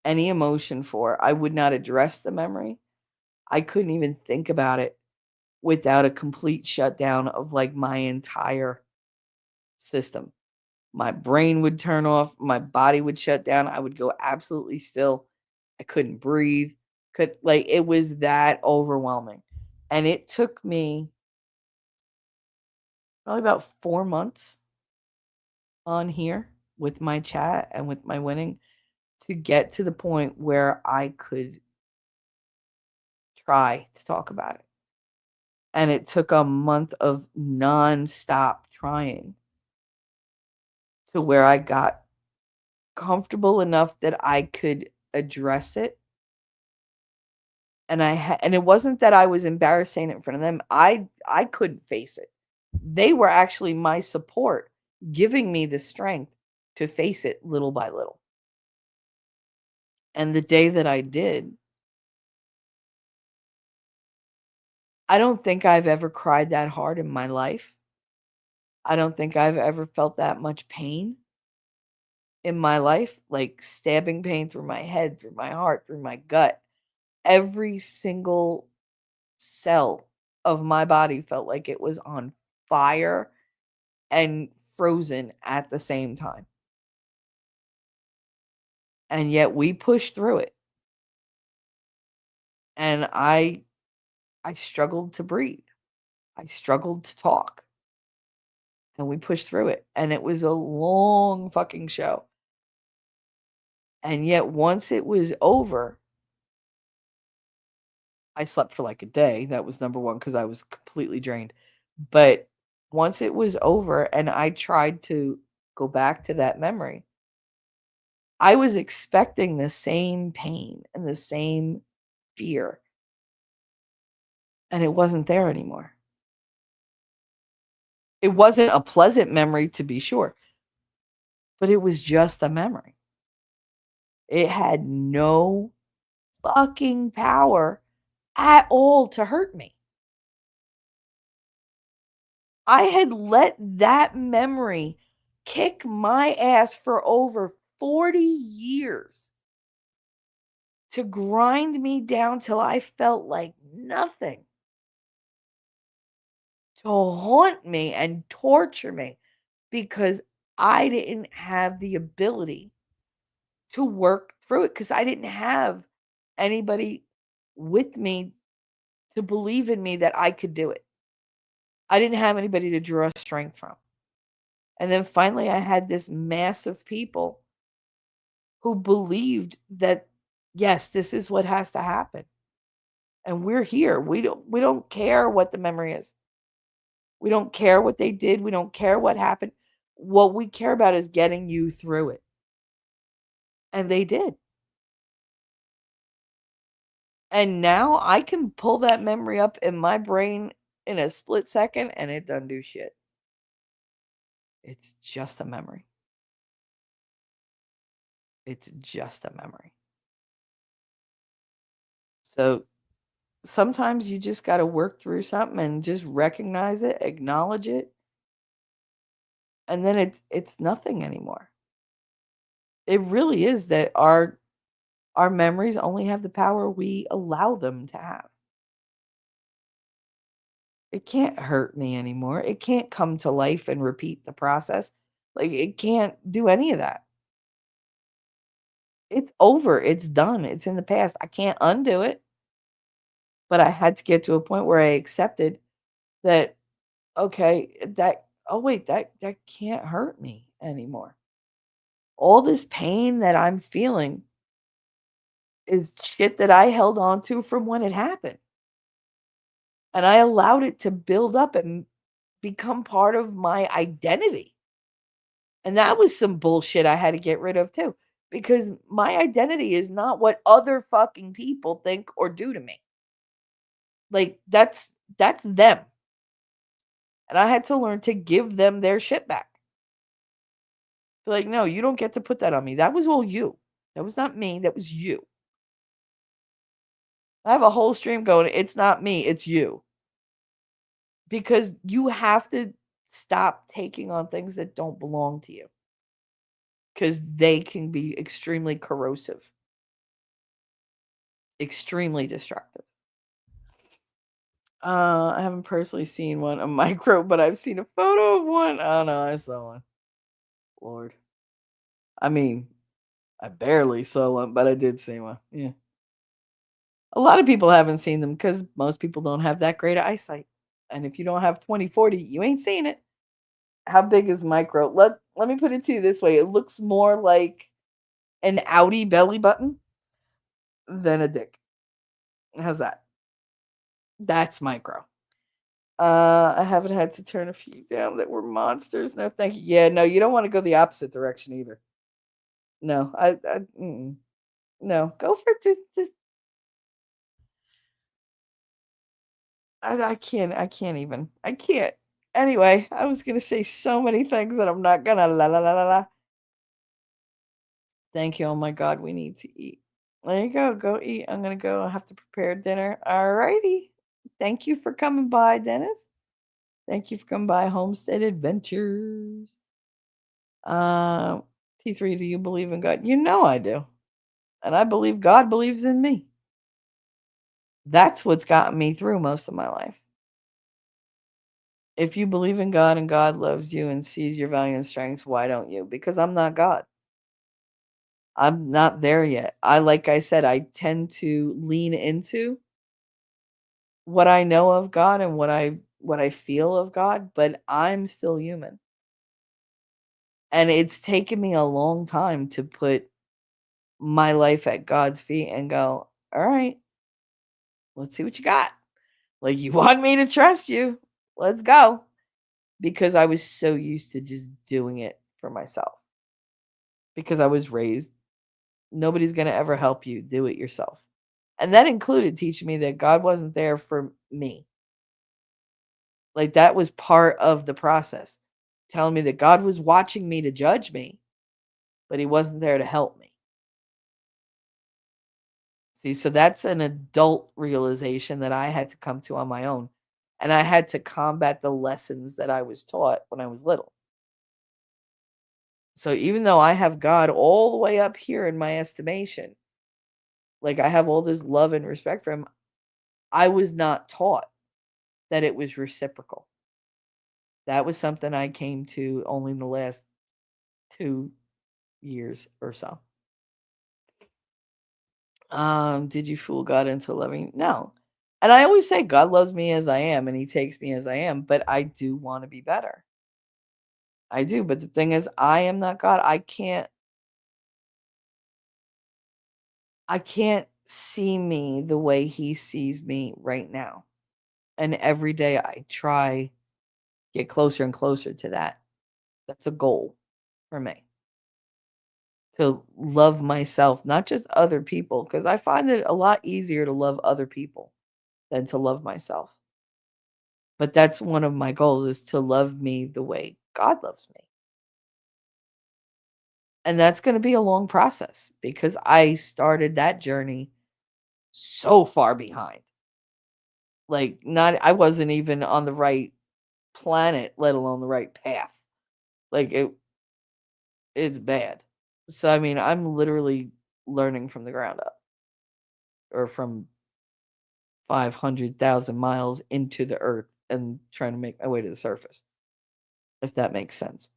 any emotion for. I would not address the memory. I couldn't even think about it without a complete shutdown of like my entire system. My brain would turn off, my body would shut down, I would go absolutely still. I couldn't breathe. It was that overwhelming. And it took me probably about 4 months on here with my chat and with my winning to get to the point where I could try to talk about it. And it took a month of nonstop trying to where I got comfortable enough that I could address it. And and it wasn't that I was embarrassing it in front of them. I couldn't face it. They were actually my support, giving me the strength to face it little by little. And the day that I did, I don't think I've ever cried that hard in my life. I don't think I've ever felt that much pain in my life, like stabbing pain through my head, through my heart, through my gut. Every single cell of my body felt like it was on fire and frozen at the same time. And yet we pushed through it. And I struggled to breathe. I struggled to talk. And we pushed through it. And it was a long fucking show. And yet once it was over, I slept for like a day. That was number one because I was completely drained. But once it was over and I tried to go back to that memory, I was expecting the same pain and the same fear. And it wasn't there anymore. It wasn't a pleasant memory to be sure, but it was just a memory. It had no fucking power at all to hurt me. I had let that memory kick my ass for over 40 years to grind me down till I felt like nothing, to haunt me and torture me because I didn't have the ability to work through it because I didn't have anybody with me to believe in me that I could do it. I didn't have anybody to draw strength from. And then finally, I had this mass of people who believed that, yes, this is what has to happen. And we're here. We don't care what the memory is. We don't care what they did. We don't care what happened. What we care about is getting you through it. And they did. And now I can pull that memory up in my brain in a split second and it doesn't do shit. It's just a memory. It's just a memory. So sometimes you just got to work through something and just recognize it, acknowledge it, and then it's nothing anymore. It really is that our memories only have the power we allow them to have. It can't hurt me anymore. It can't come to life and repeat the process. Like it can't do any of that. It's over. It's done. It's in the past. I can't undo it. But I had to get to a point where I accepted that, okay, oh wait, that can't hurt me anymore. All this pain that I'm feeling is shit that I held on to from when it happened. And I allowed it to build up and become part of my identity. And that was some bullshit I had to get rid of too. Because my identity is not what other fucking people think or do to me. Like that's them. And I had to learn to give them their shit back. Be like, no, you don't get to put that on me. That was all you. That was not me. That was you. I have a whole stream going, it's not me, it's you. Because you have to stop taking on things that don't belong to you. Because they can be extremely corrosive, extremely destructive. I haven't personally seen one, a micro, but I've seen a photo of one. Oh no, I saw one. Lord. I mean, I barely saw one, but I did see one. Yeah. A lot of people haven't seen them because most people don't have that great of eyesight. And if you don't have 20/40, you ain't seen it. How big is micro? Let me put it to you this way. It looks more like an Audi belly button than a dick. How's that? That's micro. I haven't had to turn a few down that were monsters. No, thank you. Yeah, no, you don't want to go the opposite direction either. No, no, go for just. I can't even. I can't. Anyway, I was gonna say so many things that I'm not gonna la la la la la. Thank you. Oh my God, we need to eat. There you go. Go eat. I'm gonna go. I have to prepare dinner. Alrighty. Thank you for coming by, Dennis. Thank you for coming by Homestead Adventures. Uh, T3, do you believe in God? You know I do. And I believe God believes in me. That's what's gotten me through most of my life. If you believe in God and God loves you and sees your value and strengths, why don't you? Because I'm not God. I'm not there yet. Like I said, I tend to lean into what I know of God and what I feel of God, but I'm still human. And it's taken me a long time to put my life at God's feet and go, "All right, let's see what you got. Like you want me to trust you. Let's go." Because I was so used to just doing it for myself. Because I was raised, nobody's going to ever help you, do it yourself. And that included teaching me that God wasn't there for me. Like that was part of the process. Telling me that God was watching me to judge me, but he wasn't there to help me. See, so that's an adult realization that I had to come to on my own. And I had to combat the lessons that I was taught when I was little. So even though I have God all the way up here in my estimation, like I have all this love and respect for him, I was not taught that it was reciprocal. That was something I came to only in the last 2 years or so. Did you fool God into loving? No. And I always say God loves me as I am and he takes me as I am, but I do want to be better. I do, but the thing is I am not God. I can't see me the way he sees me right now. And every day I try get closer and closer to that. That's a goal for me. To love myself, not just other people, because I find it a lot easier to love other people than to love myself. But that's one of my goals is to love me the way God loves me. And that's going to be a long process because I started that journey so far behind. Like not I wasn't even on the right planet, let alone the right path. Like it's bad. So I mean, I'm literally learning from the ground up or from 500,000 miles into the earth and trying to make my way to the surface, if that makes sense.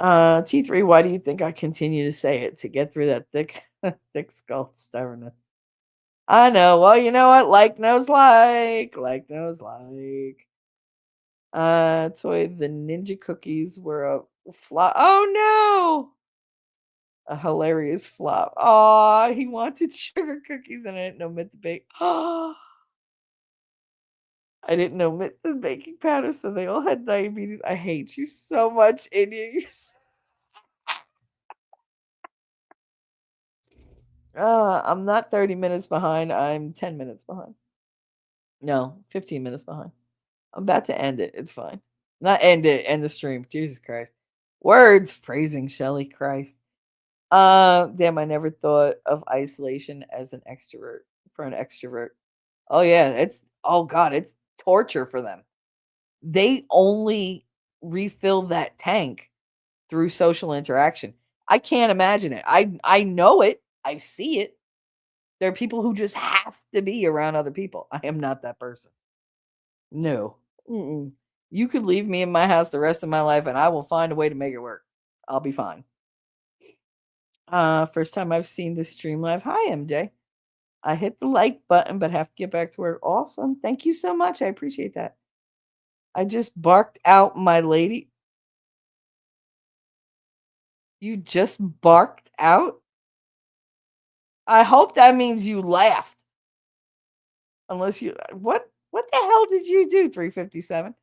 T3, why do you think I continue to say it? To get through that thick, thick skull stubbornness. I know. Well, you know what? Like knows like. Like knows like. Toy, the ninja cookies were a flop. Oh no! A hilarious flop. Oh, he wanted sugar cookies and I didn't know mint the bake. Oh, I didn't know mint the baking powder, so they all had diabetes. I hate you so much, India. I'm not 30 minutes behind. I'm 10 minutes behind. No, 15 minutes behind. I'm about to end it. It's fine. Not end it, end the stream. Jesus Christ. Words praising Shelly Christ. Damn, I never thought of isolation as an extrovert for an extrovert. Oh yeah, oh god, it's torture for them. They only refill that tank through social interaction. I can't imagine it. I know it. I see it. There are people who just have to be around other people. I am not that person. No. Mm-mm. You could leave me in my house the rest of my life and I will find a way to make it work. I'll be fine. First time I've seen this stream live. Hi, MJ. I hit the like button, but have to get back to work. Awesome. Thank you so much. I appreciate that. I just barked out my lady. You just barked out? I hope that means you laughed. Unless you what the hell did you do, 357?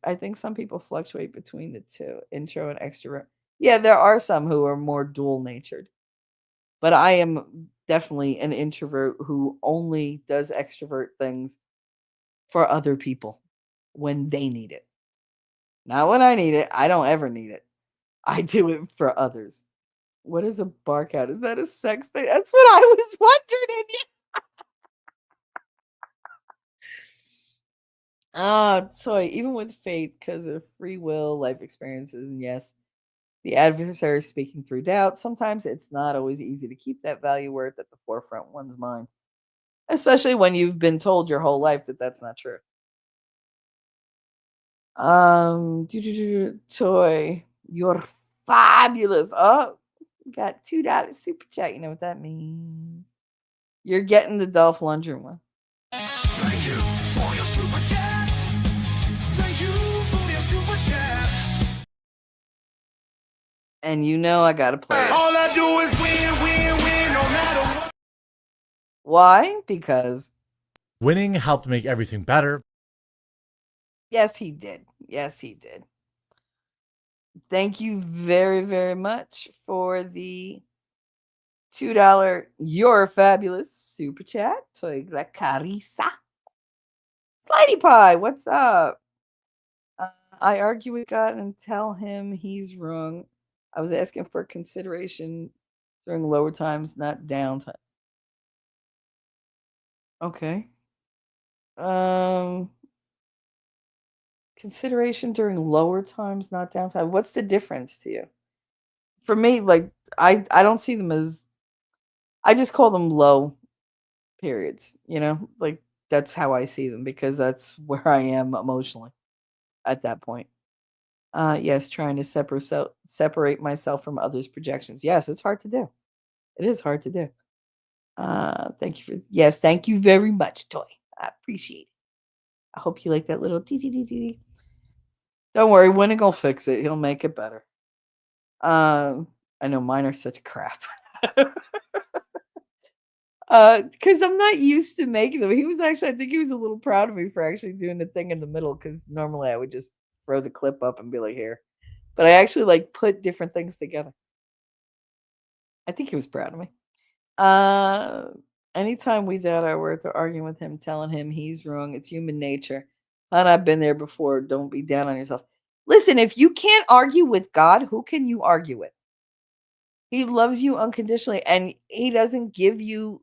I think some people fluctuate between the two, intro and extrovert. Yeah, there are some who are more dual natured. But I am definitely an introvert who only does extrovert things for other people when they need it. Not when I need it. I don't ever need it. I do it for others. What is a bark out? Is that a sex thing? That's what I was wondering. So even with faith, because of free will, life experiences, and yes, the adversary is speaking through doubt, sometimes it's not always easy to keep that value worth at the forefront of one's mind, especially when you've been told your whole life that that's not true. Toy, you're fabulous. Oh, got $2 super chat. You know what that means? You're getting the Dolph Lundgren one. Thank you for your super chat. Thank you for your super chat. And you know I gotta play it. All I do is win, no matter what. Why? Because Winning helped make everything better. yes, he did. Yes, he did. Thank you very, very much for the $2 You're Fabulous super chat. Toy La Carissa. Slidey Pie, what's up? I argue with God and tell him he's wrong. I was asking for consideration during lower times, not downtime. Okay. Um, consideration during lower times, not downtime. What's the difference to you? For me, like I don't see them as, I just call them low periods, Like that's how I see them because that's where I am emotionally at that point. Yes, trying to separate myself from others' projections. Yes, it's hard to do. It is hard to do. Thank you for, yes, thank you very much, Toy. I appreciate it. I hope you like that little dee dee dee dee dee. Don't worry, Winnie will fix it. He'll make it better. I know mine are such crap. Because I'm not used to making them. He was actually, I think he was a little proud of me for actually doing the thing in the middle. Because normally I would just throw the clip up and be like, here. But I actually like put different things together. I think he was proud of me. Uh, anytime we doubt our worth or arguing with him, telling him he's wrong, it's human nature. And I've been there before. Don't be down on yourself. Listen, if you can't argue with God, who can you argue with? He loves you unconditionally, and he doesn't give you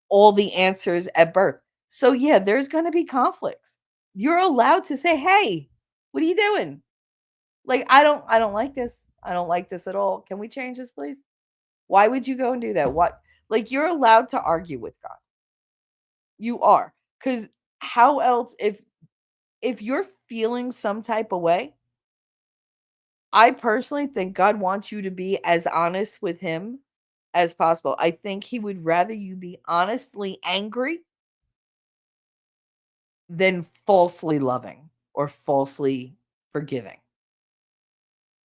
all the answers at birth. So yeah, there's going to be conflicts. You're allowed to say, "Hey, what are you doing? Like I don't like this. I don't like this at all. Can we change this, please?" Why would you go and do that? What? Like you're allowed to argue with God. You are. Cuz how else, if you're feeling some type of way, I personally think God wants you to be as honest with him as possible. I think he would rather you be honestly angry than falsely loving or falsely forgiving,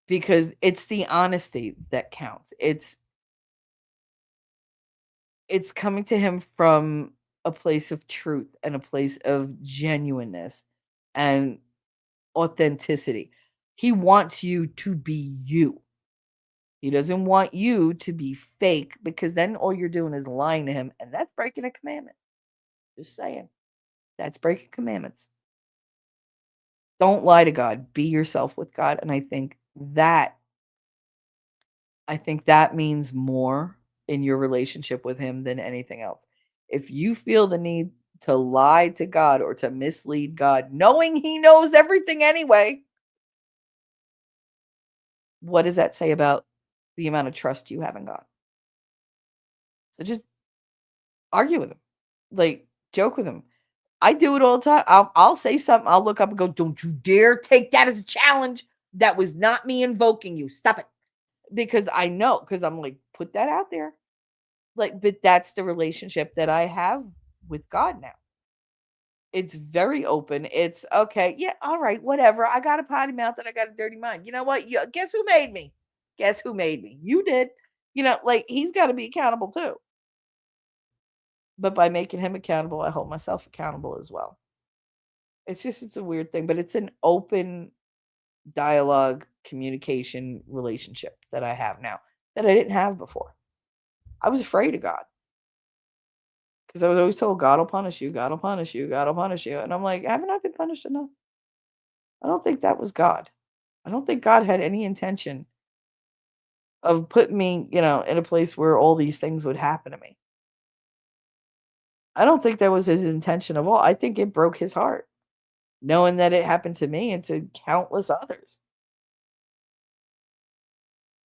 because it's the honesty that counts. It's coming to him from a place of truth and a place of genuineness and authenticity. He wants you to be you. He doesn't want you to be fake, because then all you're doing is lying to him, and that's breaking a commandment. Just saying. That's breaking commandments. Don't lie to God. Be yourself with God. And I think that means more in your relationship with him than anything else. If you feel the need to lie to God or to mislead God, knowing he knows everything anyway, what does that say about the amount of trust you have in God? So just argue with him. Like, joke with him. I do it all the time. I'll say something. I'll look up and go, "Don't you dare take that as a challenge. That was not me invoking you. Stop it." Because I know, because I'm like, put that out there. Like, but that's the relationship that I have with God now. It's very open. It's okay. Yeah, all right, whatever. I got a potty mouth and I got a dirty mind. You know what? Guess who made me? Guess who made me? You did. Like he's got to be accountable too. But by making him accountable, I hold myself accountable as well. It's a weird thing, but it's an open dialogue, communication relationship that I have now that I didn't have before. I was afraid of God because I was always told, "God will punish you, God will punish you, God will punish you." And I'm like, haven't I been punished enough? I don't think that was God. I don't think God had any intention of putting me, in a place where all these things would happen to me. I don't think that was his intention of all. I think it broke his heart knowing that it happened to me and to countless others.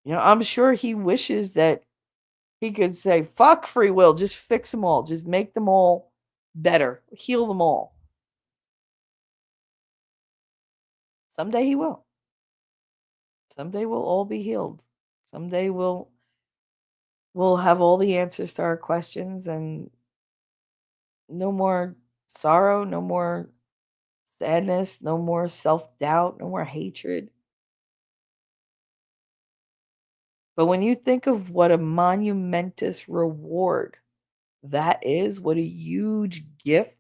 I'm sure he wishes that he could say, "Fuck free will, just fix them all, just make them all better, heal them all." Someday he will. Someday we'll all be healed. Someday we'll have all the answers to our questions, and no more sorrow, no more sadness, no more self-doubt, no more hatred. But when you think of what a monumentous reward that is, what a huge gift,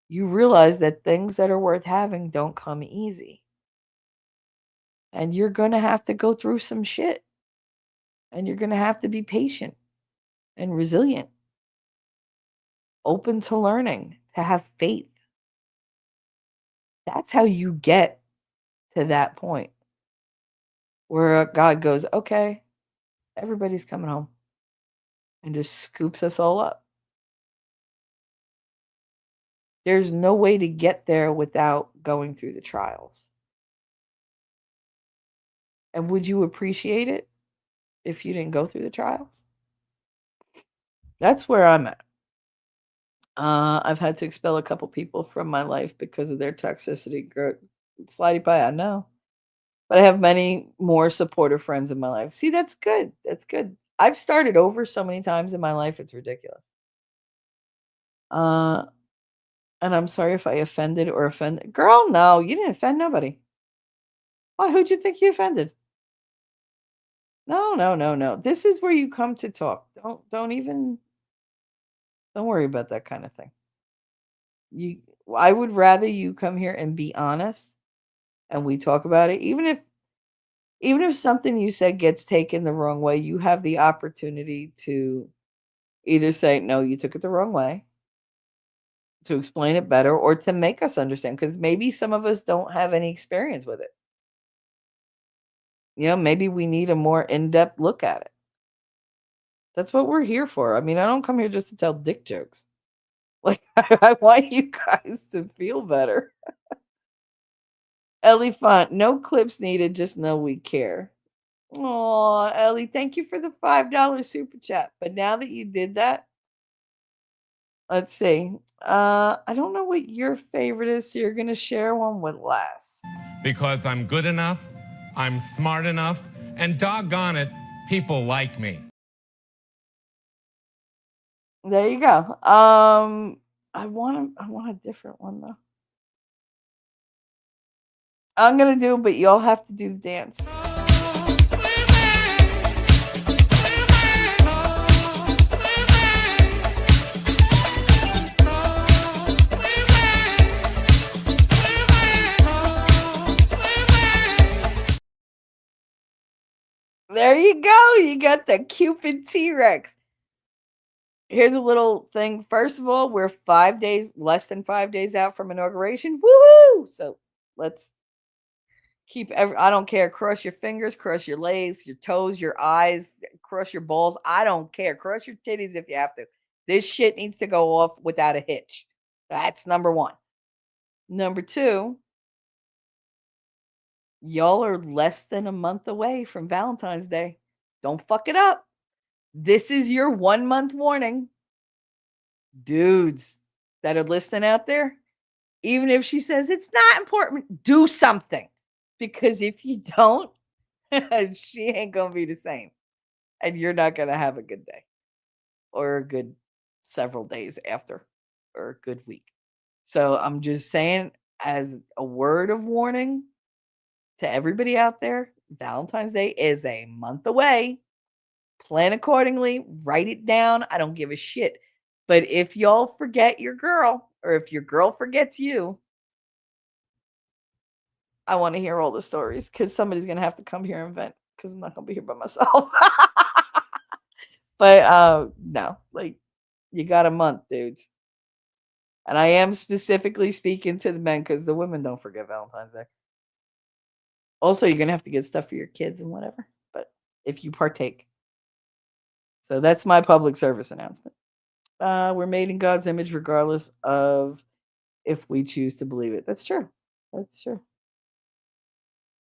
you realize that things that are worth having don't come easy. And you're going to have to go through some shit. And you're going to have to be patient and resilient, open to learning, to have faith. That's how you get to that point where God goes, "Okay, everybody's coming home," and just scoops us all up. There's no way to get there without going through the trials. And would you appreciate it if you didn't go through the trials? That's where I'm at. I've had to expel a couple people from my life because of their toxicity. Slidey pie, I know. But I have many more supportive friends in my life. See, that's good. That's good. I've started over so many times in my life, it's ridiculous. And I'm sorry if I offended or offended. Girl, no, you didn't offend nobody. Why? Who'd you think you offended? No, no, no, no. This is where you come to talk. Don't worry about that kind of thing. I would rather you come here and be honest and we talk about it. Even if something you said gets taken the wrong way, you have the opportunity to either say, no, you took it the wrong way, to explain it better, or to make us understand. Because maybe some of us don't have any experience with it. Maybe we need a more in-depth look at it. That's what we're here for. I mean, I don't come here just to tell dick jokes. Like, I want you guys to feel better. Ellie Font, no clips needed, just know we care. Aw, Ellie, thank you for the $5 super chat. But now that you did that, let's see. I don't know what your favorite is, so you're gonna share one with Les. Because I'm good enough, I'm smart enough, and doggone it, people like me. There you go. I want a different one though. I'm gonna do it, but y'all have to do the dance. There you go. You got the Cupid T-Rex. Here's a little thing. First of all, we're less than 5 days out from inauguration. Woohoo! So let's I don't care. Cross your fingers, cross your legs, your toes, your eyes, cross your balls. I don't care. Cross your titties if you have to. This shit needs to go off without a hitch. That's number one. Number two, y'all are less than a month away from Valentine's Day. Don't fuck it up. This is your 1 month warning. Dudes that are listening out there, even if she says it's not important, do something. Because if you don't, she ain't going to be the same. And you're not going to have a good day or a good several days after or a good week. So I'm just saying, as a word of warning to everybody out there, Valentine's Day is a month away. Plan accordingly, write it down. I don't give a shit. But if y'all forget your girl, or if your girl forgets you, I want to hear all the stories because somebody's going to have to come here and vent because I'm not going to be here by myself. But no, like, you got a month, dudes. And I am specifically speaking to the men because the women don't forget Valentine's Day. Also, you're going to have to get stuff for your kids and whatever, but if you partake. So that's my public service announcement. We're made in God's image regardless of if we choose to believe it. That's true. That's true.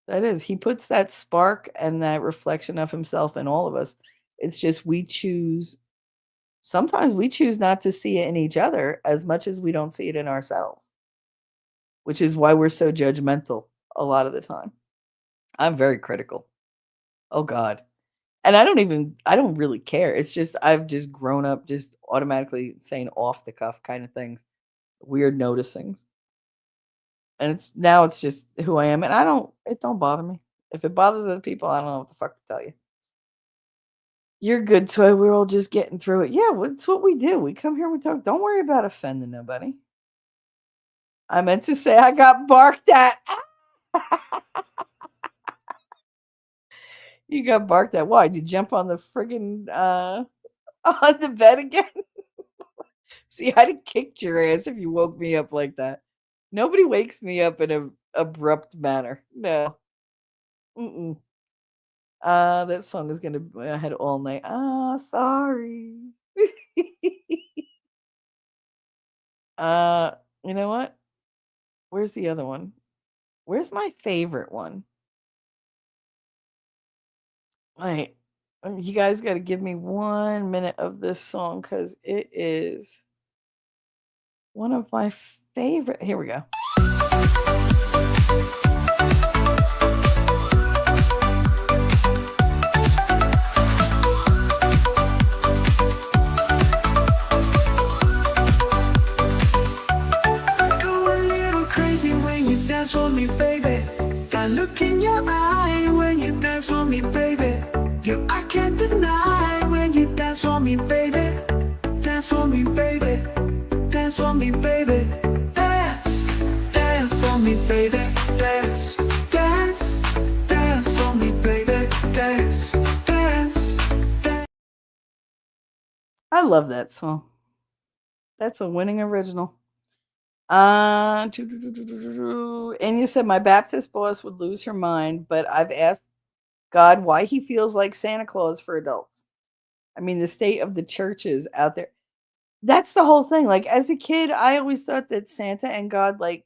That is. He puts that spark and that reflection of himself in all of us. It's just sometimes we choose not to see it in each other as much as we don't see it in ourselves, which is why we're so judgmental a lot of the time. I'm very critical. Oh God. And I don't really care. It's just I've just grown up just automatically saying off the cuff kind of things, weird noticings. And it's just who I am. And it don't bother me. If it bothers other people, I don't know what the fuck to tell you. You're good, Toy. We're all just getting through it. Yeah, it's what we do. We come here, we talk. Don't worry about offending nobody. I meant to say I got barked at. You got barked at. Why? Did you jump on the friggin' on the bed again? See, I'd have kicked your ass if you woke me up like that. Nobody wakes me up in an abrupt manner. No. Mm-mm. That song is gonna be in my head all night. Sorry. You know what? Where's the other one? Where's my favorite one? Wait, you guys got to give me 1 minute of this song because it is one of my favorite. Here we go. Go a little crazy when you dance for me, baby. That look in your eye when you dance for me, baby. You I can't deny when you dance for me, baby. Dance for me, baby. Dance for me, baby. Dance, dance for me, baby. Dance, dance, dance for me, baby. Dance, dance, dance. I love that song. That's a winning original. And you said my Baptist boss would lose her mind, but I've asked God why he feels like Santa Claus for adults. I mean, the state of the churches out there. That's the whole thing. Like as a kid, I always thought that Santa and God like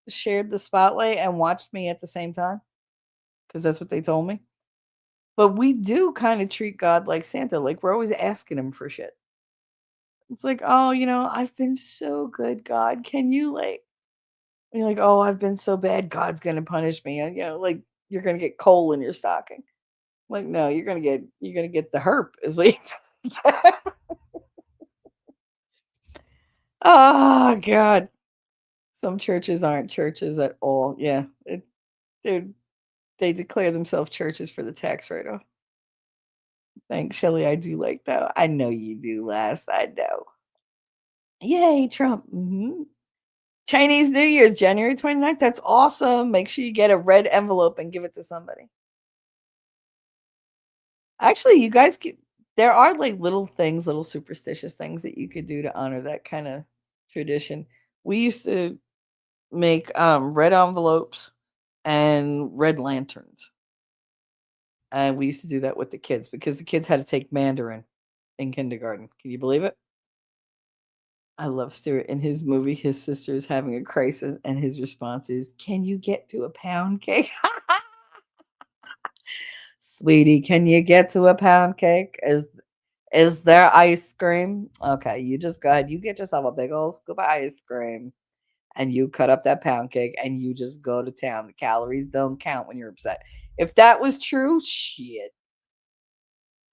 shared the spotlight and watched me at the same time because that's what they told me. But we do kind of treat God like Santa. Like we're always asking him for shit. It's like, oh, I've been so good, God. Can you like? And you're like, oh, I've been so bad. God's gonna punish me. And like you're gonna get coal in your stocking. Like, no, you're gonna get the herp. Is what oh God. Some churches aren't churches at all. Yeah, they they declare themselves churches for the tax write-off. Thanks, Shelley. I do like that. I know you do, Les. I know. Yay, Trump. Chinese New Year's, January 29th. That's awesome. Make sure you get a red envelope and give it to somebody. Actually, you guys there are like little things, little superstitious things that you could do to honor that kind of tradition. We used to make red envelopes and red lanterns. And we used to do that with the kids because the kids had to take Mandarin in kindergarten. Can you believe it? I love Stuart in his movie. His sister's having a crisis, and his response is, "Can you get to a pound cake?" Sweetie, can you get to a pound cake? Is there ice cream? Okay, you just go ahead. You get yourself a big old scoop of ice cream, and you cut up that pound cake, and you just go to town. The calories don't count when you're upset. If that was true, shit.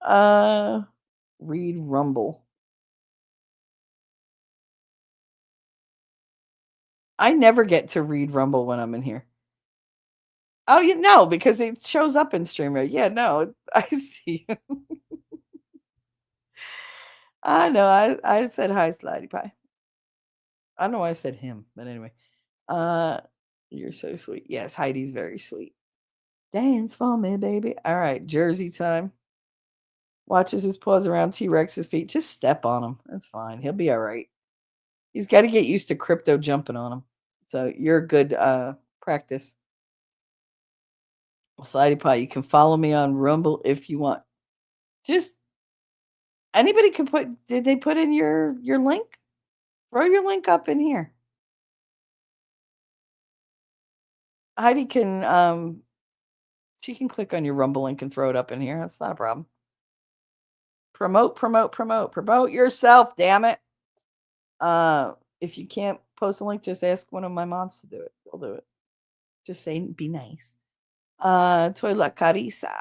Uh, read Rumble. I never get to read Rumble when I'm in here. Oh, you know, because it shows up in Streamer. Yeah, no, I see. I know. I said hi, Slidey Pie. I don't know why I said him, but anyway. Uh, you're so sweet. Yes, Heidi's very sweet. Dance for me, baby. All right, Jersey time. Watches his paws around T Rex's feet. Just step on him. That's fine. He'll be all right. He's got to get used to crypto jumping on him. So you're a good practice. Slidey Pie, you can follow me on Rumble if you want. Just anybody can put. Did they put in your link? Throw your link up in here. Heidi can she can click on your Rumble link and throw it up in here. That's not a problem. Promote, promote, promote, promote yourself. Damn it. If you can't post a link, just ask one of my moms to do it. They'll do it. Just say, be nice. Toy La Carissa.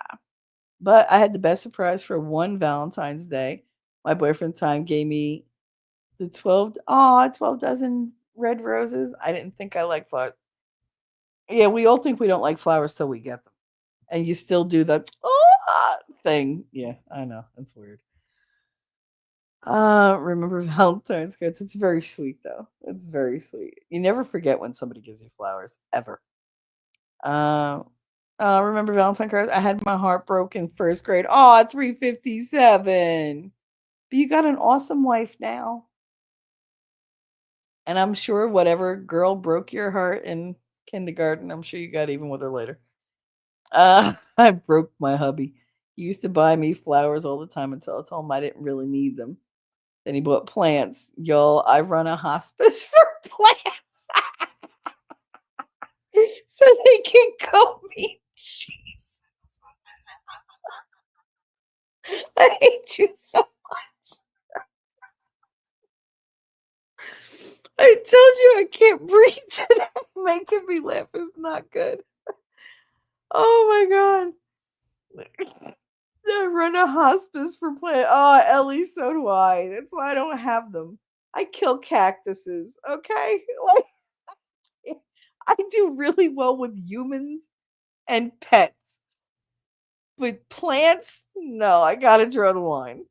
But I had the best surprise for one Valentine's Day. My boyfriend time gave me the 12 dozen red roses. I didn't think I liked flowers. Yeah, we all think we don't like flowers till we get them. And you still do the thing. Yeah, I know. That's weird. Remember Valentine's cards. It's very sweet though. It's very sweet. You never forget when somebody gives you flowers, ever. Uh, remember Valentine cards? I had my heart broken first grade. Oh, 357. But you got an awesome wife now. And I'm sure whatever girl broke your heart in kindergarten, I'm sure you got even with her later. I broke my hubby. He used to buy me flowers all the time until I told him I didn't really need them. Then he bought plants. Y'all, I run a hospice for plants. So they can go meet Jesus. I hate you so much. I told you I can't breathe today. Making me laugh is not good. Oh my god. I run a hospice for plants. Oh, Ellie, so do I. That's why I don't have them. I kill cactuses, okay? Like I do really well with humans and pets. But plants? No, I gotta draw the line.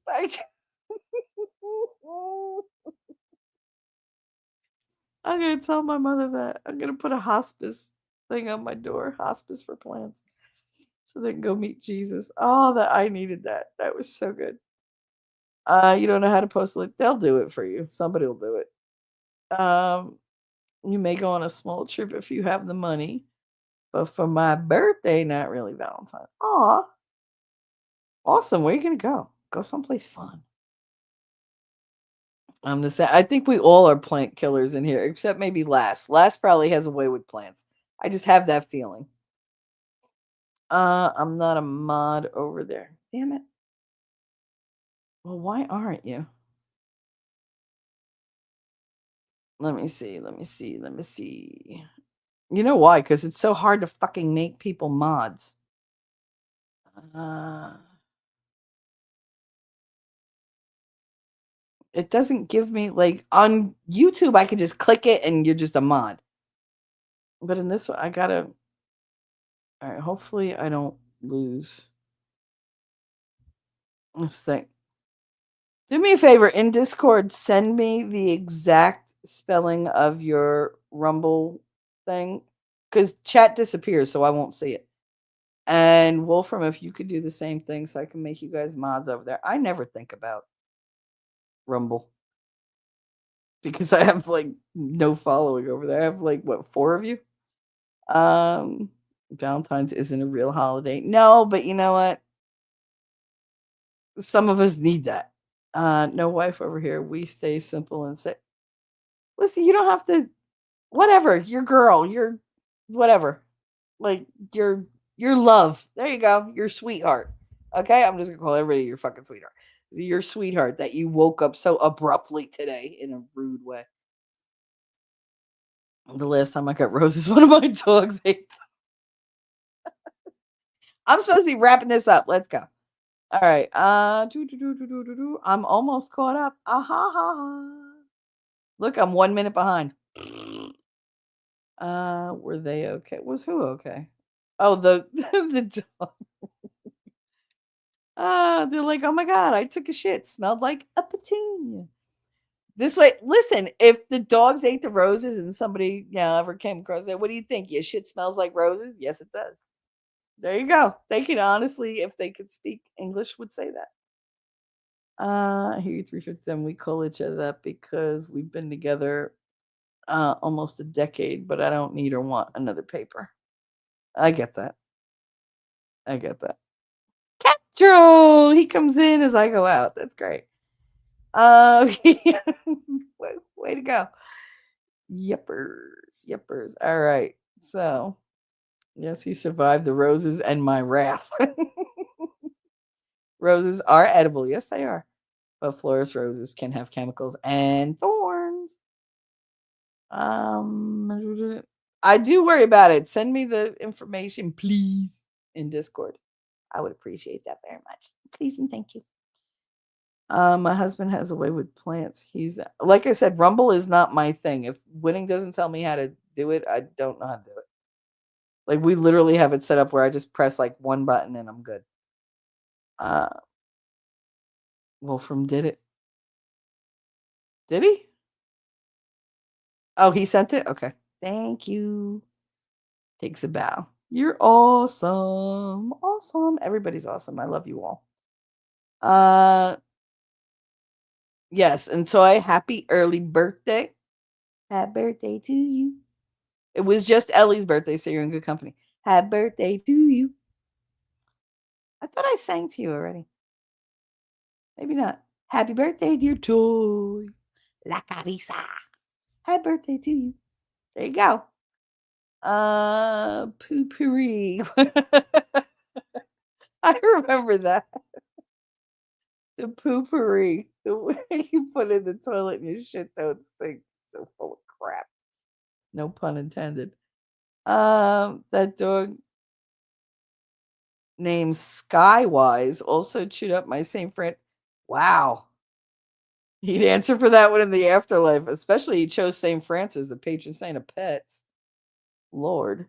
I'm gonna tell my mother that. I'm gonna put a hospice thing on my door. Hospice for plants. So they can go meet Jesus. Oh, that I needed that. That was so good. You don't know how to post a link. They'll do it for you. Somebody will do it. You may go on a small trip if you have the money. But for my birthday, not really Valentine. Aw. Awesome. Where are you gonna go? Go someplace fun. I'm just saying, I think we all are plant killers in here, except maybe Last. Last probably has a way with plants. I just have that feeling. I'm not a mod over there. Damn it. Well, why aren't you? Let me see. Let me see. Let me see. You know why? Because it's so hard to fucking make people mods. It doesn't give me like on YouTube. I can just click it and you're just a mod. But in this, I gotta. All right. Hopefully, I don't lose. Let's think. Do me a favor in Discord. Send me the exact spelling of your Rumble thing, because chat disappears, so I won't see it. And Wolfram, if you could do the same thing, so I can make you guys mods over there. I never think about Rumble because I have like no following over there. I have like what 4 of you. Valentine's isn't a real holiday. No, but you know what? Some of us need that. No wife over here. We stay simple and say, listen, you don't have to, whatever, your girl, your whatever. Like your love. There you go. Your sweetheart. Okay? I'm just gonna call everybody your fucking sweetheart. Your sweetheart that you woke up so abruptly today in a rude way. The last time I got roses, one of my dogs ate them. I'm supposed to be wrapping this up. Let's go. All right. I'm almost caught up. Look, I'm 1 minute behind. Were they okay? Was who okay? Oh, the the dog. They're like, oh my god, I took a shit. Smelled like a petunia. This way, listen, if the dogs ate the roses and somebody, ever came across that, what do you think? Your shit smells like roses? Yes, it does. There you go. They could honestly, if they could speak English, would say that. Here you 350 them. We call each other that because we've been together almost a decade, but I don't need or want another paper. I get that. I get that. Castro, he comes in as I go out. That's great. Way to go. Yippers. All right. So, yes, he survived the roses and my wrath. Roses are edible. Yes, they are. But florist roses can have chemicals and thorns. I do worry about it. Send me the information, please, in Discord. I would appreciate that very much. Please and thank you. My husband has a way with plants. He's like I said, Rumble is not my thing. If Winning doesn't tell me how to do it, I don't know how to do it. Like we literally have it set up where I just press like one button and I'm good. Wolfram did it. Did he? Oh, he sent it? Okay. Thank you. Takes a bow. You're awesome. Awesome. Everybody's awesome. I love you all. Yes, and so happy early birthday. Happy birthday to you. It was just Ellie's birthday, so you're in good company. Happy birthday to you. I thought I sang to you already. Maybe not. Happy birthday, dear Joy. La Carissa. Happy birthday to you. There you go. Poopery. I remember that. The poopery. The way you put in the toilet and your shit don't stink. So full of crap. No pun intended. That dog named Skywise also chewed up my St. Francis. Wow. He'd answer for that one in the afterlife. Especially he chose St. Francis, the patron saint of pets. Lord.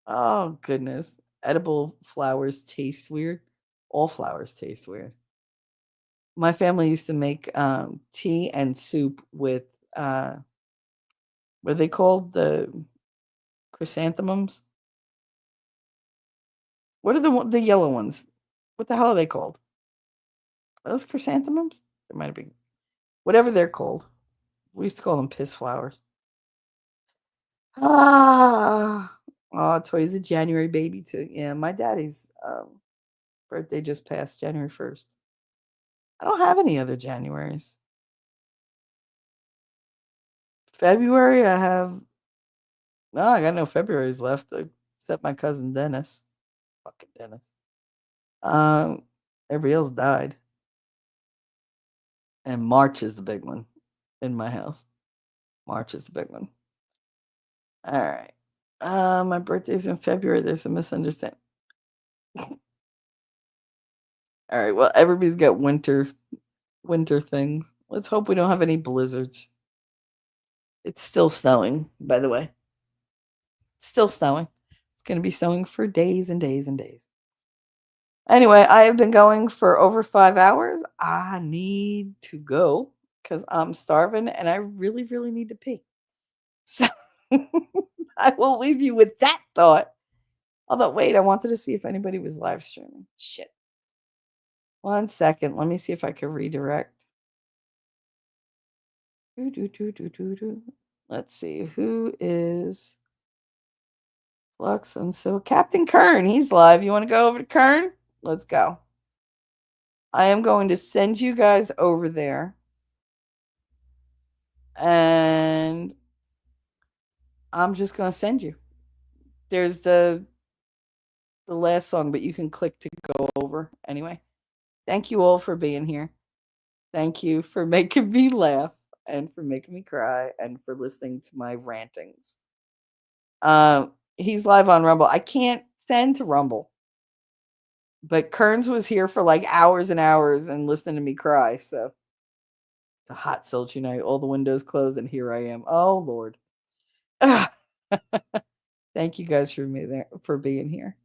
Oh, goodness. Edible flowers taste weird. All flowers taste weird. My family used to make tea and soup with, what are they called? The chrysanthemums? What are the yellow ones? What the hell are they called? Are those chrysanthemums? There might have been. Whatever they're called. We used to call them piss flowers. Oh, Toy's a January baby too. Yeah, my daddy's birthday just passed January 1st. I don't have any other Januaries. February, I have. No, I got no Februarys left except my cousin Dennis. Fucking Dennis. Everybody else died. And March is the big one in my house. March is the big one. All right. My birthday's in February. There's a misunderstanding. All right. Well, everybody's got winter things. Let's hope we don't have any blizzards. It's still snowing, by the way. Still snowing. It's going to be snowing for days and days and days. Anyway, I have been going for over 5 hours. I need to go because I'm starving and I really, really need to pee. So I will leave you with that thought. Although, wait, I wanted to see if anybody was live streaming. Shit. 1 second. Let me see if I can redirect. Let's see. Who is Flux? And so Captain Kern, he's live. You want to go over to Kern? Let's go. I am going to send you guys over there. And I'm just going to send you. There's the last song, but you can click to go over. Anyway, thank you all for being here. Thank you for making me laugh and for making me cry and for listening to my rantings. He's live on Rumble. I can't send to Rumble. But Kearns was here for like hours and hours and listening to me cry. So it's a hot, sultry night. All the windows closed, and here I am. Oh, Lord. Thank you guys for being here.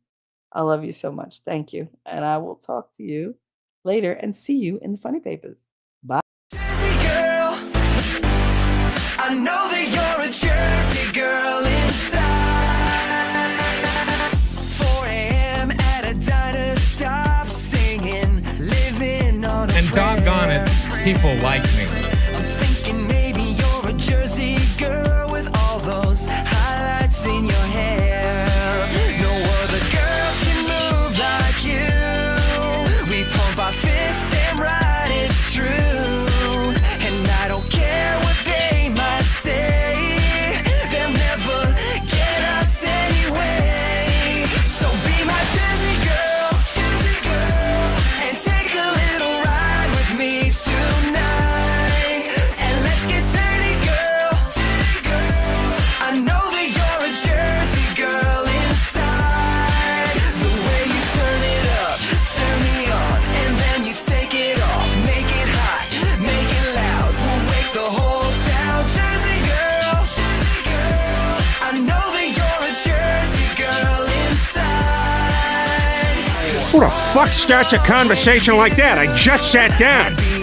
I love you so much. Thank you. And I will talk to you later and see you in the funny papers. Bye. Jersey girl, I know that you're a Jersey girl inside. 4 a.m. at a diner, stop singing, living on a And doggone it, people like me. I'm thinking maybe you're a Jersey girl with all those highlights in your hair. No other girl can move like you. We pump our fists, damn right it's true. And I don't care what they might say, they'll never get us anyway. So be my Jersey girl, and take a little ride with me tonight. And let's get dirty, girl. I know that you're a Jersey girl inside. The way you turn it up, turn me on, and then you take it off. Make it hot, make it loud. We'll wake the whole town. Jersey girl, I know that you're a Jersey girl inside. Who the fuck starts a conversation like that? I just sat down. Be